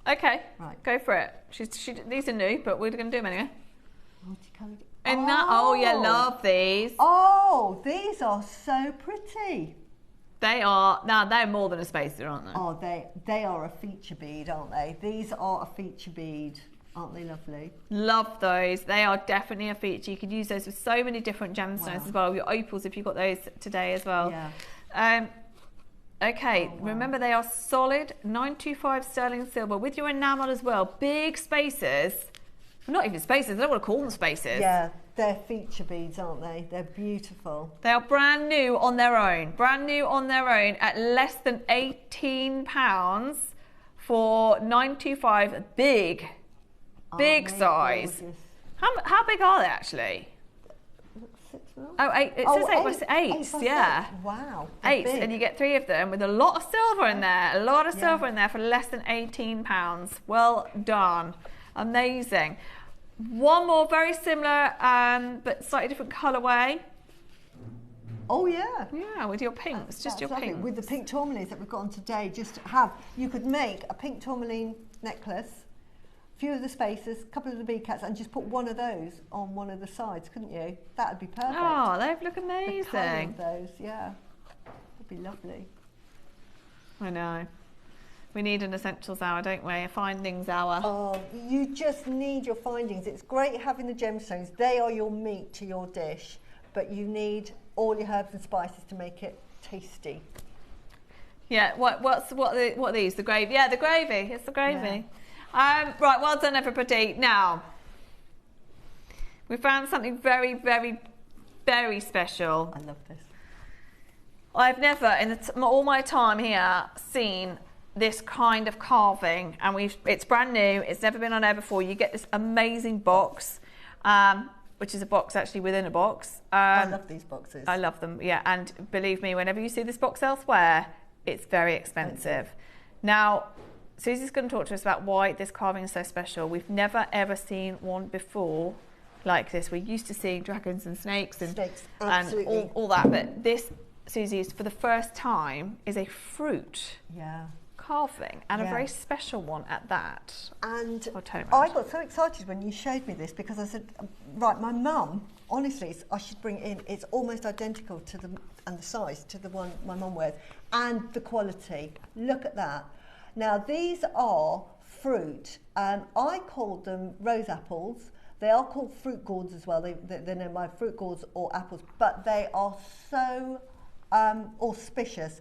Okay, right. Go for it. These are new, but we're going to do them anyway. Multicoloured. Oh yeah, love these. Oh, these are so pretty. They are, now they're more than a spacer, aren't they? Oh, they are a feature bead, aren't they? These are a feature bead. Aren't they lovely? Love those. They are definitely a feature. You could use those with so many different gemstones as well. Your opals, if you've got those today as well. Yeah. Okay, remember they are solid 925 sterling silver with your enamel as well. Big spacers. Not even spacers, I don't want to call them spacers. Yeah, they're feature beads, aren't they? They're beautiful. They are brand new on their own. Brand new on their own at less than £18 for 925. Big size. How big are they actually? 6 mil? Oh, 8. It says 8. 8, yeah. Wow. 8, and you get 3 of them with a lot of silver in there. A lot of silver in there for less than £18. Well done. Amazing. One more very similar but slightly different colourway. Oh yeah. Yeah, with your pinks, just your pinks. With the pink tourmalines that we've got on today, you could make a pink tourmaline necklace, a few of the spacers, a couple of the bead cats, and just put one of those on one of the sides, couldn't you? That would be perfect. Oh, they look amazing. The colour of those, yeah. That'd be lovely. I know. We need an essentials hour, don't we? A findings hour. Oh, you just need your findings. It's great having the gemstones. They are your meat to your dish, but you need all your herbs and spices to make it tasty. Yeah, what are these? The gravy? Yeah, the gravy. It's the gravy. Yeah. Right, well done everybody. Now, we found something very, very, very special. I love this. I've never, in all my time here, seen this kind of carving, and it's brand new. It's never been on air before. You get this amazing box, which is a box actually within a box. I love these boxes. I love them, yeah. And believe me, whenever you see this box elsewhere, it's very expensive. Now, Susie's going to talk to us about why this carving is so special. We've never ever seen one before like this. We're used to seeing dragons and snakes and all that, but this, Susie, is for the first time is a fruit. Yeah. Carving, and a very special one at that. And I got so excited when you showed me this, because I said, right, my mum, honestly, I should bring it in. It's almost identical to the size to the one my mum wears, and the quality. Look at that. Now these are fruit. I called them rose apples. They are called fruit gourds as well. They're known by fruit gourds or apples, but they are so auspicious.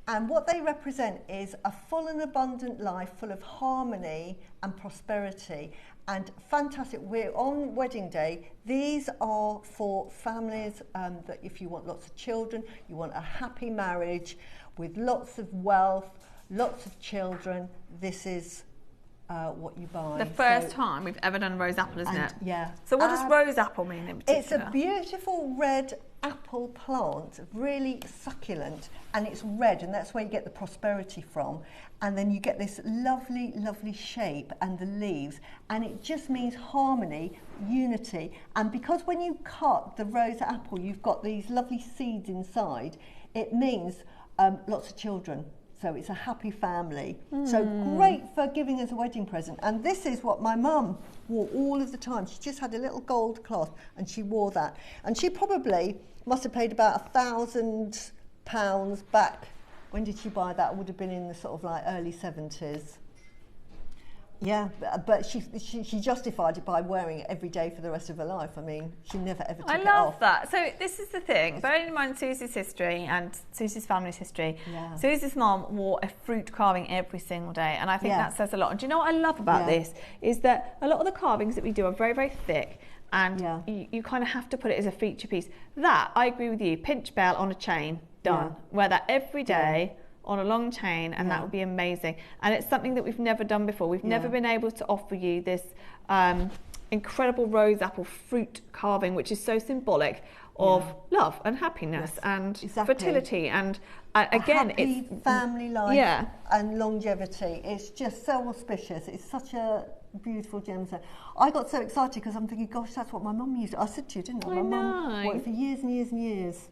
And what they represent is a full and abundant life, full of harmony and prosperity. And fantastic, we're on wedding day. These are for families that if you want lots of children, you want a happy marriage with lots of wealth, lots of children, this is what you buy. The first time we've ever done rose apple, isn't it? Yeah. So what does rose apple mean in particular? It's a beautiful red apple plant, really succulent, and it's red, and that's where you get the prosperity from. And then you get this lovely, lovely shape and the leaves, and it just means harmony, unity. And because when you cut the rose apple, you've got these lovely seeds inside, it means lots of children. So it's a happy family. So great for giving as a wedding present. And this is what my mum wore all of the time. She just had a little gold cloth and she wore that. And she probably must have paid about £1,000 back. When did she buy that? It would have been in the sort of like early 70s. Yeah, but she justified it by wearing it every day for the rest of her life. I mean, she never ever took it off. I love that. So this is the thing, bearing in mind Susie's history and Susie's family's history, Susie's mum wore a fruit carving every single day, and I think that says a lot. And do you know what I love about this? Is that a lot of the carvings that we do are very, very thick, and you kind of have to put it as a feature piece. That, I agree with you, pinch bell on a chain, done. Wear that every day. On a long chain, and that would be amazing. And it's something that we've never done before. We've never been able to offer you this incredible rose apple fruit carving, which is so symbolic of love and happiness and fertility and again, happy family life and longevity. It's just so auspicious. It's such a beautiful gemstone. I got so excited because I'm thinking, gosh, that's what my mum used. I said to you, didn't I? My mum wore it for years and years and years.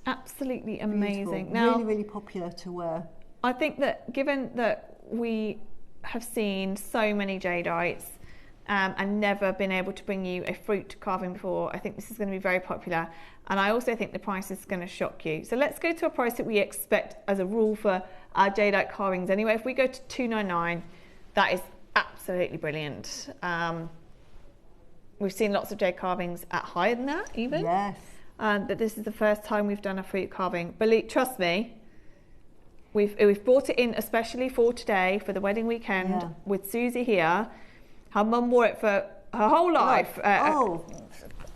Absolutely amazing. Beautiful. Now, really, really popular to wear. I think that given that we have seen so many Jadeites and never been able to bring you a fruit carving before, I think this is going to be very popular. And I also think the price is going to shock you. So let's go to a price that we expect as a rule for our Jadeite carvings anyway. If we go to $299, that is absolutely brilliant. We've seen lots of jade carvings at higher than that even. Yes. But this is the first time we've done a fruit carving. Believe, trust me, we've brought it in especially for today, for the wedding weekend, with Susie here. Her mum wore it for her whole life. I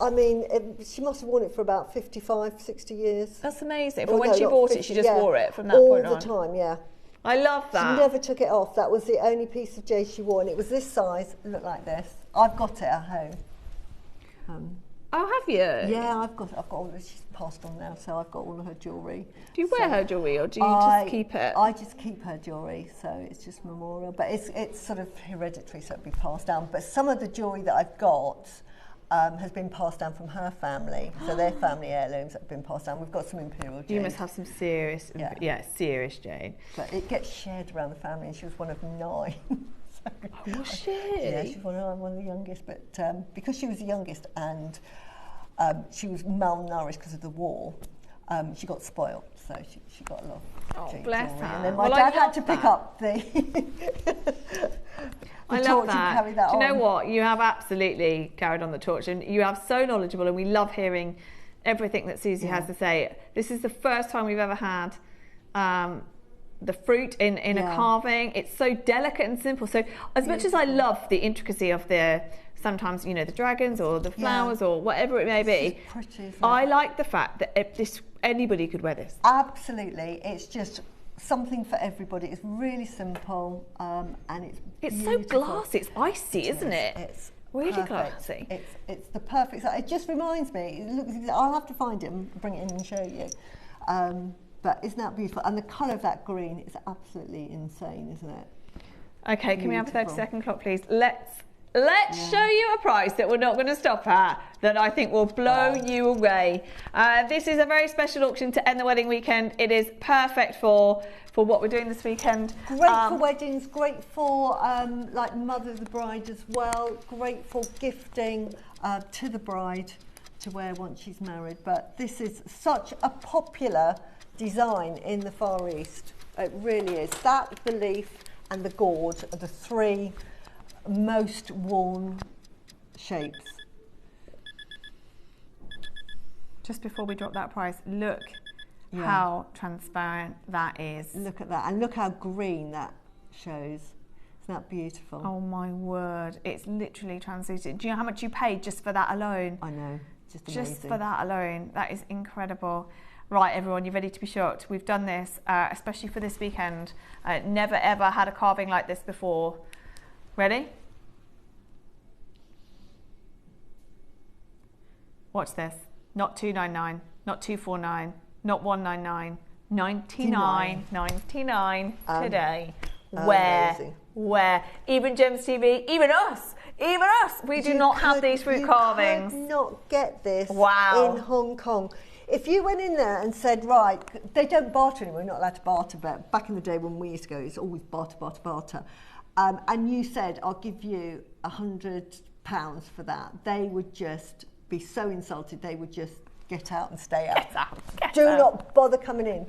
mean, she must have worn it for about 55, 60 years. That's amazing. But when she bought it, she just wore it from that point on. All the time, yeah. I love that. She never took it off. That was the only piece of jade she wore, and it was this size. It looked like this. I've got it at home. Oh, have you? Yeah, I've got all of, she's passed on now, so I've got all of her jewellery. Do you wear her jewellery, or do you just keep it? I just keep her jewellery, so it's just memorial. But it's sort of hereditary, so it'll be passed down. But some of the jewellery that I've got has been passed down from her family, so their family heirlooms have been passed down. We've got some imperial jade. You must have some serious, serious jade. But it gets shared around the family, and she was one of 9. Oh, was she? Yeah, she's one of the youngest, but because she was the youngest and she was malnourished because of the war, she got spoiled, so she got a lot of jade bless jewellery. her. And then my dad had to pick up the I love that. Carry that Do you know on. what? You have absolutely carried on the torch, and you are so knowledgeable, and we love hearing everything that Susie has to say. This is the first time we've ever had the fruit in a carving. It's so delicate and simple. So as much as I love the intricacy of the, sometimes, you know, the dragons or the flowers or whatever it may be, pretty, I like the fact that anybody could wear this. Absolutely. It's just something for everybody. It's really simple, and it's so glassy. It's icy, isn't it? It's really perfect. glassy. It's the perfect size. It just reminds me. It looks. I'll have to find it and bring it in and show you. But isn't that beautiful? And the colour of that green is absolutely insane, isn't it? Okay, can we have a 30-second clock, please? Let's show you a price that we're not going to stop at, that I think will blow you away. This is a very special auction to end the wedding weekend. It is perfect for what we're doing this weekend. Great for weddings, great for like mother of the bride as well. Great for gifting to the bride to wear once she's married. But this is such a popular design in the Far East. It really is. That, the leaf and the gourd are the 3 most worn shapes. Just before we drop that price, look how transparent that is. Look at that, and look how green that shows. Isn't that beautiful? Oh my word, it's literally translucent. Do you know how much you paid just for that alone? I know, just amazing. Just for that alone, that is incredible. Right, everyone, you ready to be shocked? We've done this, especially for this weekend. Never ever had a carving like this before. Ready? Watch this. Not $299, not $249, not $199, $99.99 today. Where? Even Gems TV, even us, we do not have these fruit carvings. You could not get this in Hong Kong. if you went in there and said, right, they don't barter anymore, we're not allowed to barter, but back in the day when we used to go, it's always barter. And you said, I'll give you £100 for that, they would just be so insulted, they would just get out and stay out. Do not bother coming in.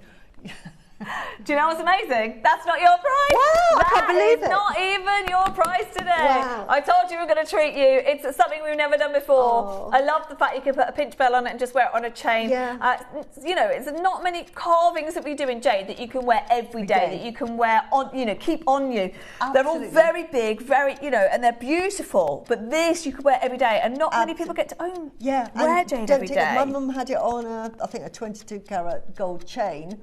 Do you know what's amazing? That's not your price. Wow, I can't believe it. Not even your price today. Wow. I told you we were going to treat you. It's something we've never done before. Oh. I love the fact you can put a pinch bell on it and just wear it on a chain. Yeah. You know, it's not many carvings that we do in jade that you can wear every day, that you can wear on, you know, keep on you. Absolutely. They're all very big, very, you know, and they're beautiful. But this you can wear every day, and not many people get to own wear jade every day. My mum had it on I think a 22 carat gold chain.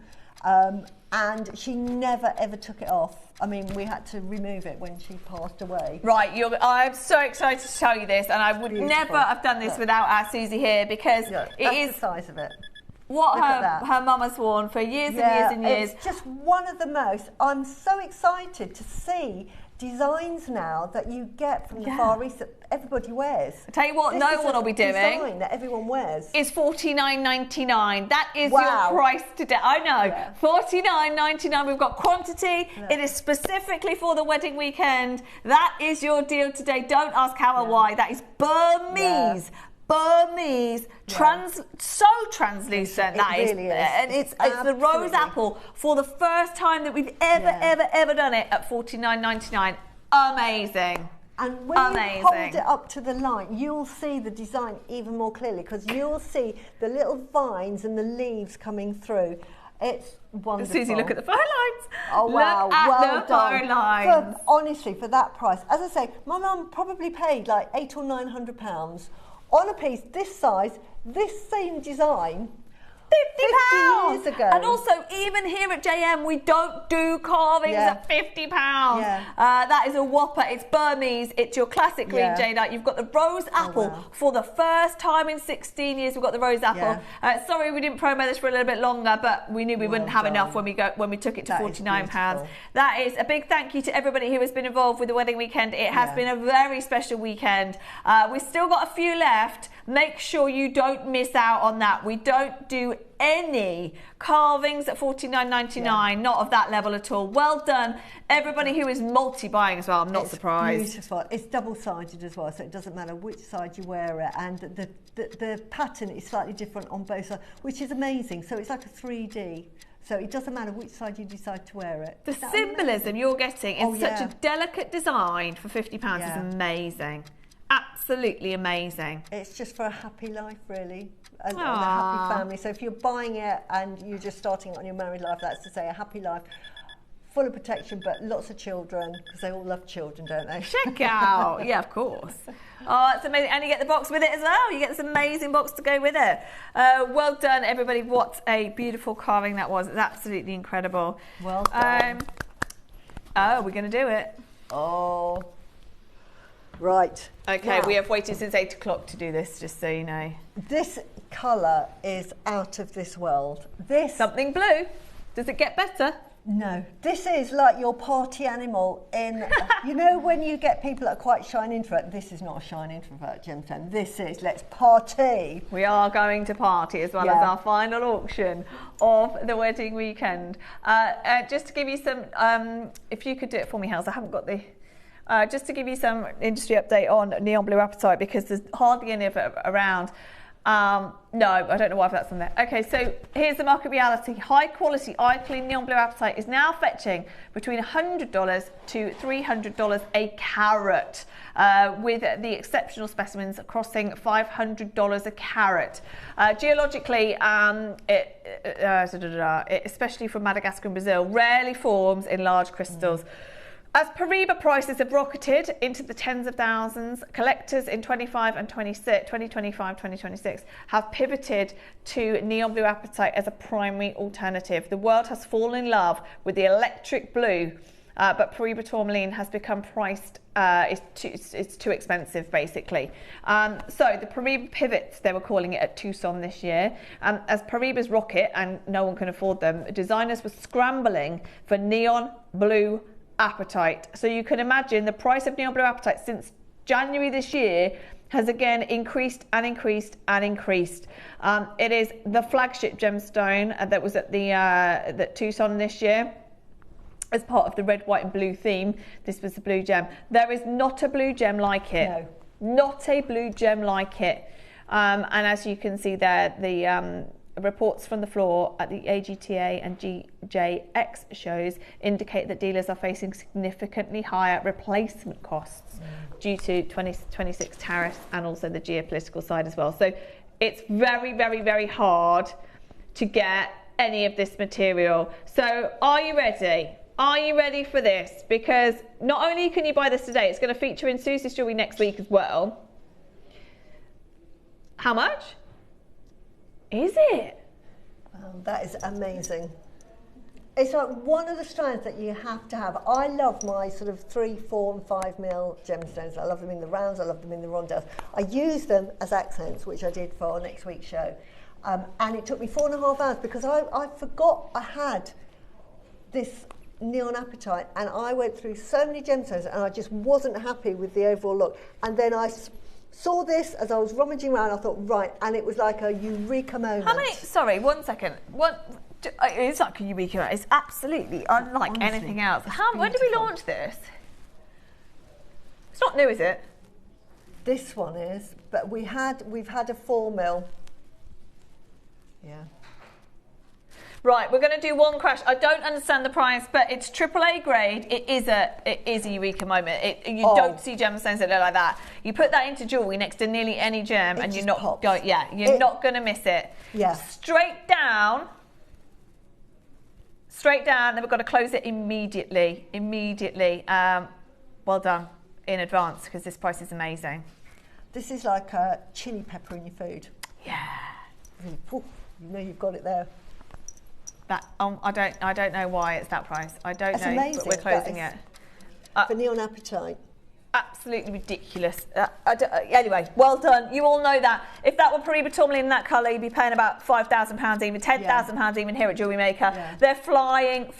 And she never ever took it off. I mean, we had to remove it when she passed away. Right, I'm so excited to show you this, and I would never have done this without our Susie here, because it is the size of it. What her mum has worn for years and years and years. It's just one of the most. I'm so excited to see designs now that you get from the Far East that everybody wears. I tell you what, no one will be doing. Design that everyone wears is $49.99. That is your price today. I know, $49.99. We've got quantity. Yeah. It is specifically for the wedding weekend. That is your deal today. Don't ask how or why. That is Burmese. Burmese, so translucent that really is. And it's the rose apple for the first time that we've ever done it at $49.99. Amazing. And when you hold it up to the light, you'll see the design even more clearly, because you'll see the little vines and the leaves coming through. It's wonderful. Susie, look at the phone lines. Oh, wow. Look at the phone lines. Honestly, for that price, as I say, my mum probably paid like £800 or £900 on a piece this size, this same design, 50 years ago. And also, even here at JM, we don't do carvings at £50. That is a whopper. It's Burmese. It's your classic green jadeite. You've got the rose apple for the first time in 16 years. We've got the rose apple. Sorry, we didn't promo this for a little bit longer, but we knew we wouldn't have enough when we took it to £49. That is a big thank you to everybody who has been involved with the wedding weekend. It has been a very special weekend. We've still got a few left. Make sure you don't miss out on that. We don't do any carvings at $49.99, not of that level at all. Well done, everybody who is multi-buying as well. I'm not surprised. It's beautiful. It's double-sided as well, so it doesn't matter which side you wear it, and the pattern is slightly different on both sides, which is amazing. So it's like a 3D. So it doesn't matter which side you decide to wear it. The symbolism you're getting in such a delicate design for £50 is amazing. Absolutely amazing. It's just for a happy life, really, and a happy family. So if you're buying it and you're just starting it on your married life, that's to say a happy life, full of protection, but lots of children, because they all love children, don't they? Check out. Yeah, of course. Oh, it's amazing. And you get the box with it as well. You get this amazing box to go with it. Well done, everybody. What a beautiful carving that was. It's absolutely incredible. Well done. Oh, we're going to do it. Oh. Right. Okay, we have waited since 8 o'clock to do this, just so you know. This colour is out of this world. Something blue. Does it get better? No. This is like your party animal in, you know, when you get people that are quite shy and introvert. This is not a shy and introvert, Gemstone. This is, let's party. We are going to party as well as our final auction of the wedding weekend. Just to give you some, if you could do it for me, Hels, I haven't got the... just to give you some industry update on neon blue apatite, because there's hardly any of it around. No, I don't know why that's on there. Okay, so here's the market reality. High quality eye clean neon blue apatite is now fetching between $100 to $300 a carat, with the exceptional specimens crossing $500 a carat. Geologically, it, especially from Madagascar and Brazil, rarely forms in large crystals. As Paribas prices have rocketed into the tens of thousands, collectors in 2025-2026 have pivoted to neon blue apatite as a primary alternative. The world has fallen in love with the electric blue, but Paribas tourmaline has become priced, it's too expensive, basically. So the Paribas pivots, they were calling it, at Tucson this year. As Paribas rocket, and no one can afford them, designers were scrambling for neon blue apatite. So you can imagine the price of neon blue apatite since January this year has again increased and increased and increased. It is the flagship gemstone that was at the Tucson this year. As part of the red, white and blue theme, this was the blue gem. There is not a blue gem like it. No. Not a blue gem like it. And as you can see there, the reports from the floor at the AGTA and GJX shows indicate that dealers are facing significantly higher replacement costs due to 2026 tariffs and also the geopolitical side as well. So it's very, very, very hard to get any of this material. So are you ready? Are you ready for this? Because not only can you buy this today, it's going to feature in Susie's jewellery next week as well. How much? Is it? Wow, that is amazing. It's like one of the strands that you have to have. I love my sort of 3, 4 and 5 mil gemstones. I love them in the rounds, I love them in the rondelles. I use them as accents, which I did for next week's show. And it took me 4.5 hours because I forgot I had this neon apatite, and I went through so many gemstones and I just wasn't happy with the overall look. And then I saw this as I was rummaging around. I thought, right, and it was like a eureka moment. How many? Sorry, 1 second. It's like a eureka moment. It's absolutely unlike Honestly, anything else. When did we launch this? It's not new, is it? This one is, but we've had a 4 mil. Yeah. Right, we're going to do one crash. I don't understand the price, but it's AAA grade. It is a eureka moment. You don't see gemstones that look like that. You put that into jewellery next to nearly any gem, and you're not not going to miss it. Yeah. Straight down. Then we've got to close it immediately. Well done in advance, because this price is amazing. This is like a chili pepper in your food. Yeah. Really, you know you've got it there. That I don't know why it's that price. I don't know, amazing. but we're closing it. For neon apatite. Absolutely ridiculous. Anyway, well done. You all know that. If that were Periba tourmaline in that colour, you'd be paying about £5,000, even £10,000 even here at JewelleryMaker. Yeah. They're flying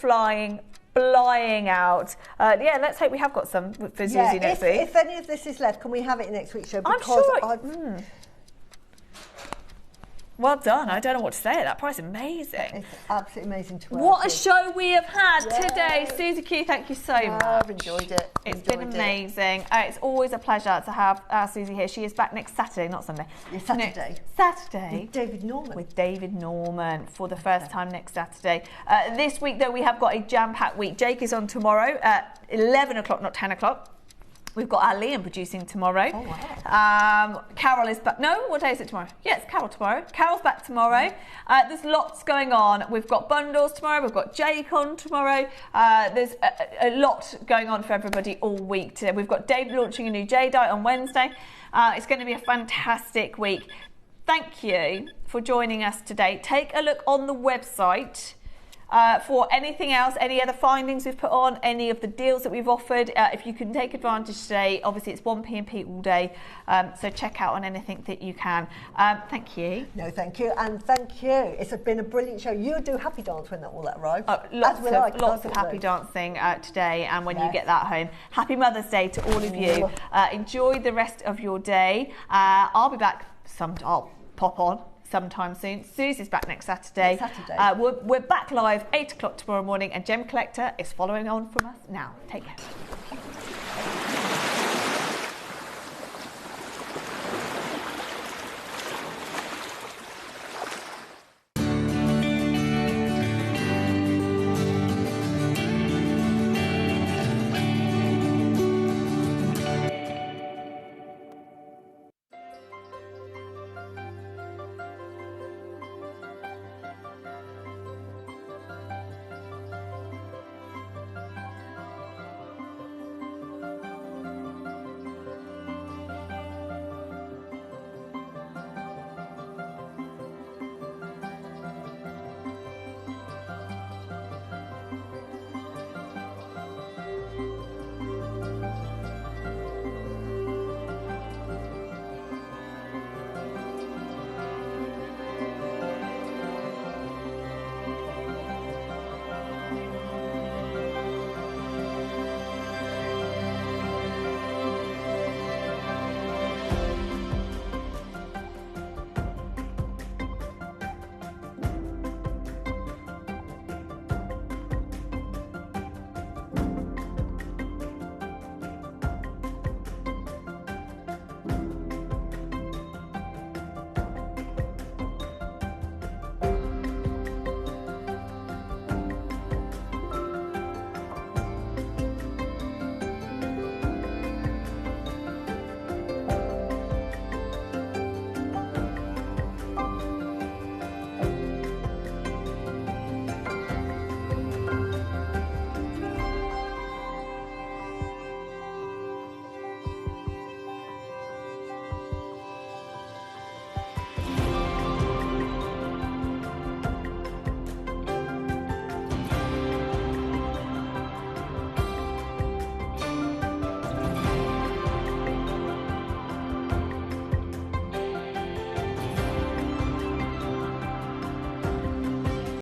out. Let's hope we have got some for Susie next week. If any of this is left, can we have it in next week's show? Because I'm sure. Well done. I don't know what to say at that price. Amazing. It's absolutely amazing to work What with. a show we have had today. Susie Q, thank you so much. I've enjoyed it. It's been amazing. It's always a pleasure to have Susie here. She is back next Saturday, not Sunday. Yeah, Saturday. Saturday. With David Norman. For the first time next Saturday. This week, though, we have got a jam-packed week. Jake is on tomorrow at 11 o'clock, not 10 o'clock. We've got our Liam producing tomorrow. Oh, wow. Carol is back. No, what day is it tomorrow? Yeah, it's Carol tomorrow. Carol's back tomorrow. There's lots going on. We've got bundles tomorrow. We've got Jake on tomorrow. There's a lot going on for everybody all week today. We've got David launching a new Jadeite on Wednesday. It's going to be a fantastic week. Thank you for joining us today. Take a look on the website. For anything else, any other findings we've put on, any of the deals that we've offered, if you can take advantage today, obviously it's 1p&p all day, so check out on anything that you can. Thank you. No, thank you, and thank you. It's been a brilliant show. You do happy dance when all that arrives. Lots of happy dancing today, and when you get that home. Happy Mother's Day to all of you. Enjoy the rest of your day. I'll be back I'll pop on sometime soon. Susie's back next Saturday. We're back live 8 o'clock tomorrow morning, and Gem Collector is following on from us now. Take care.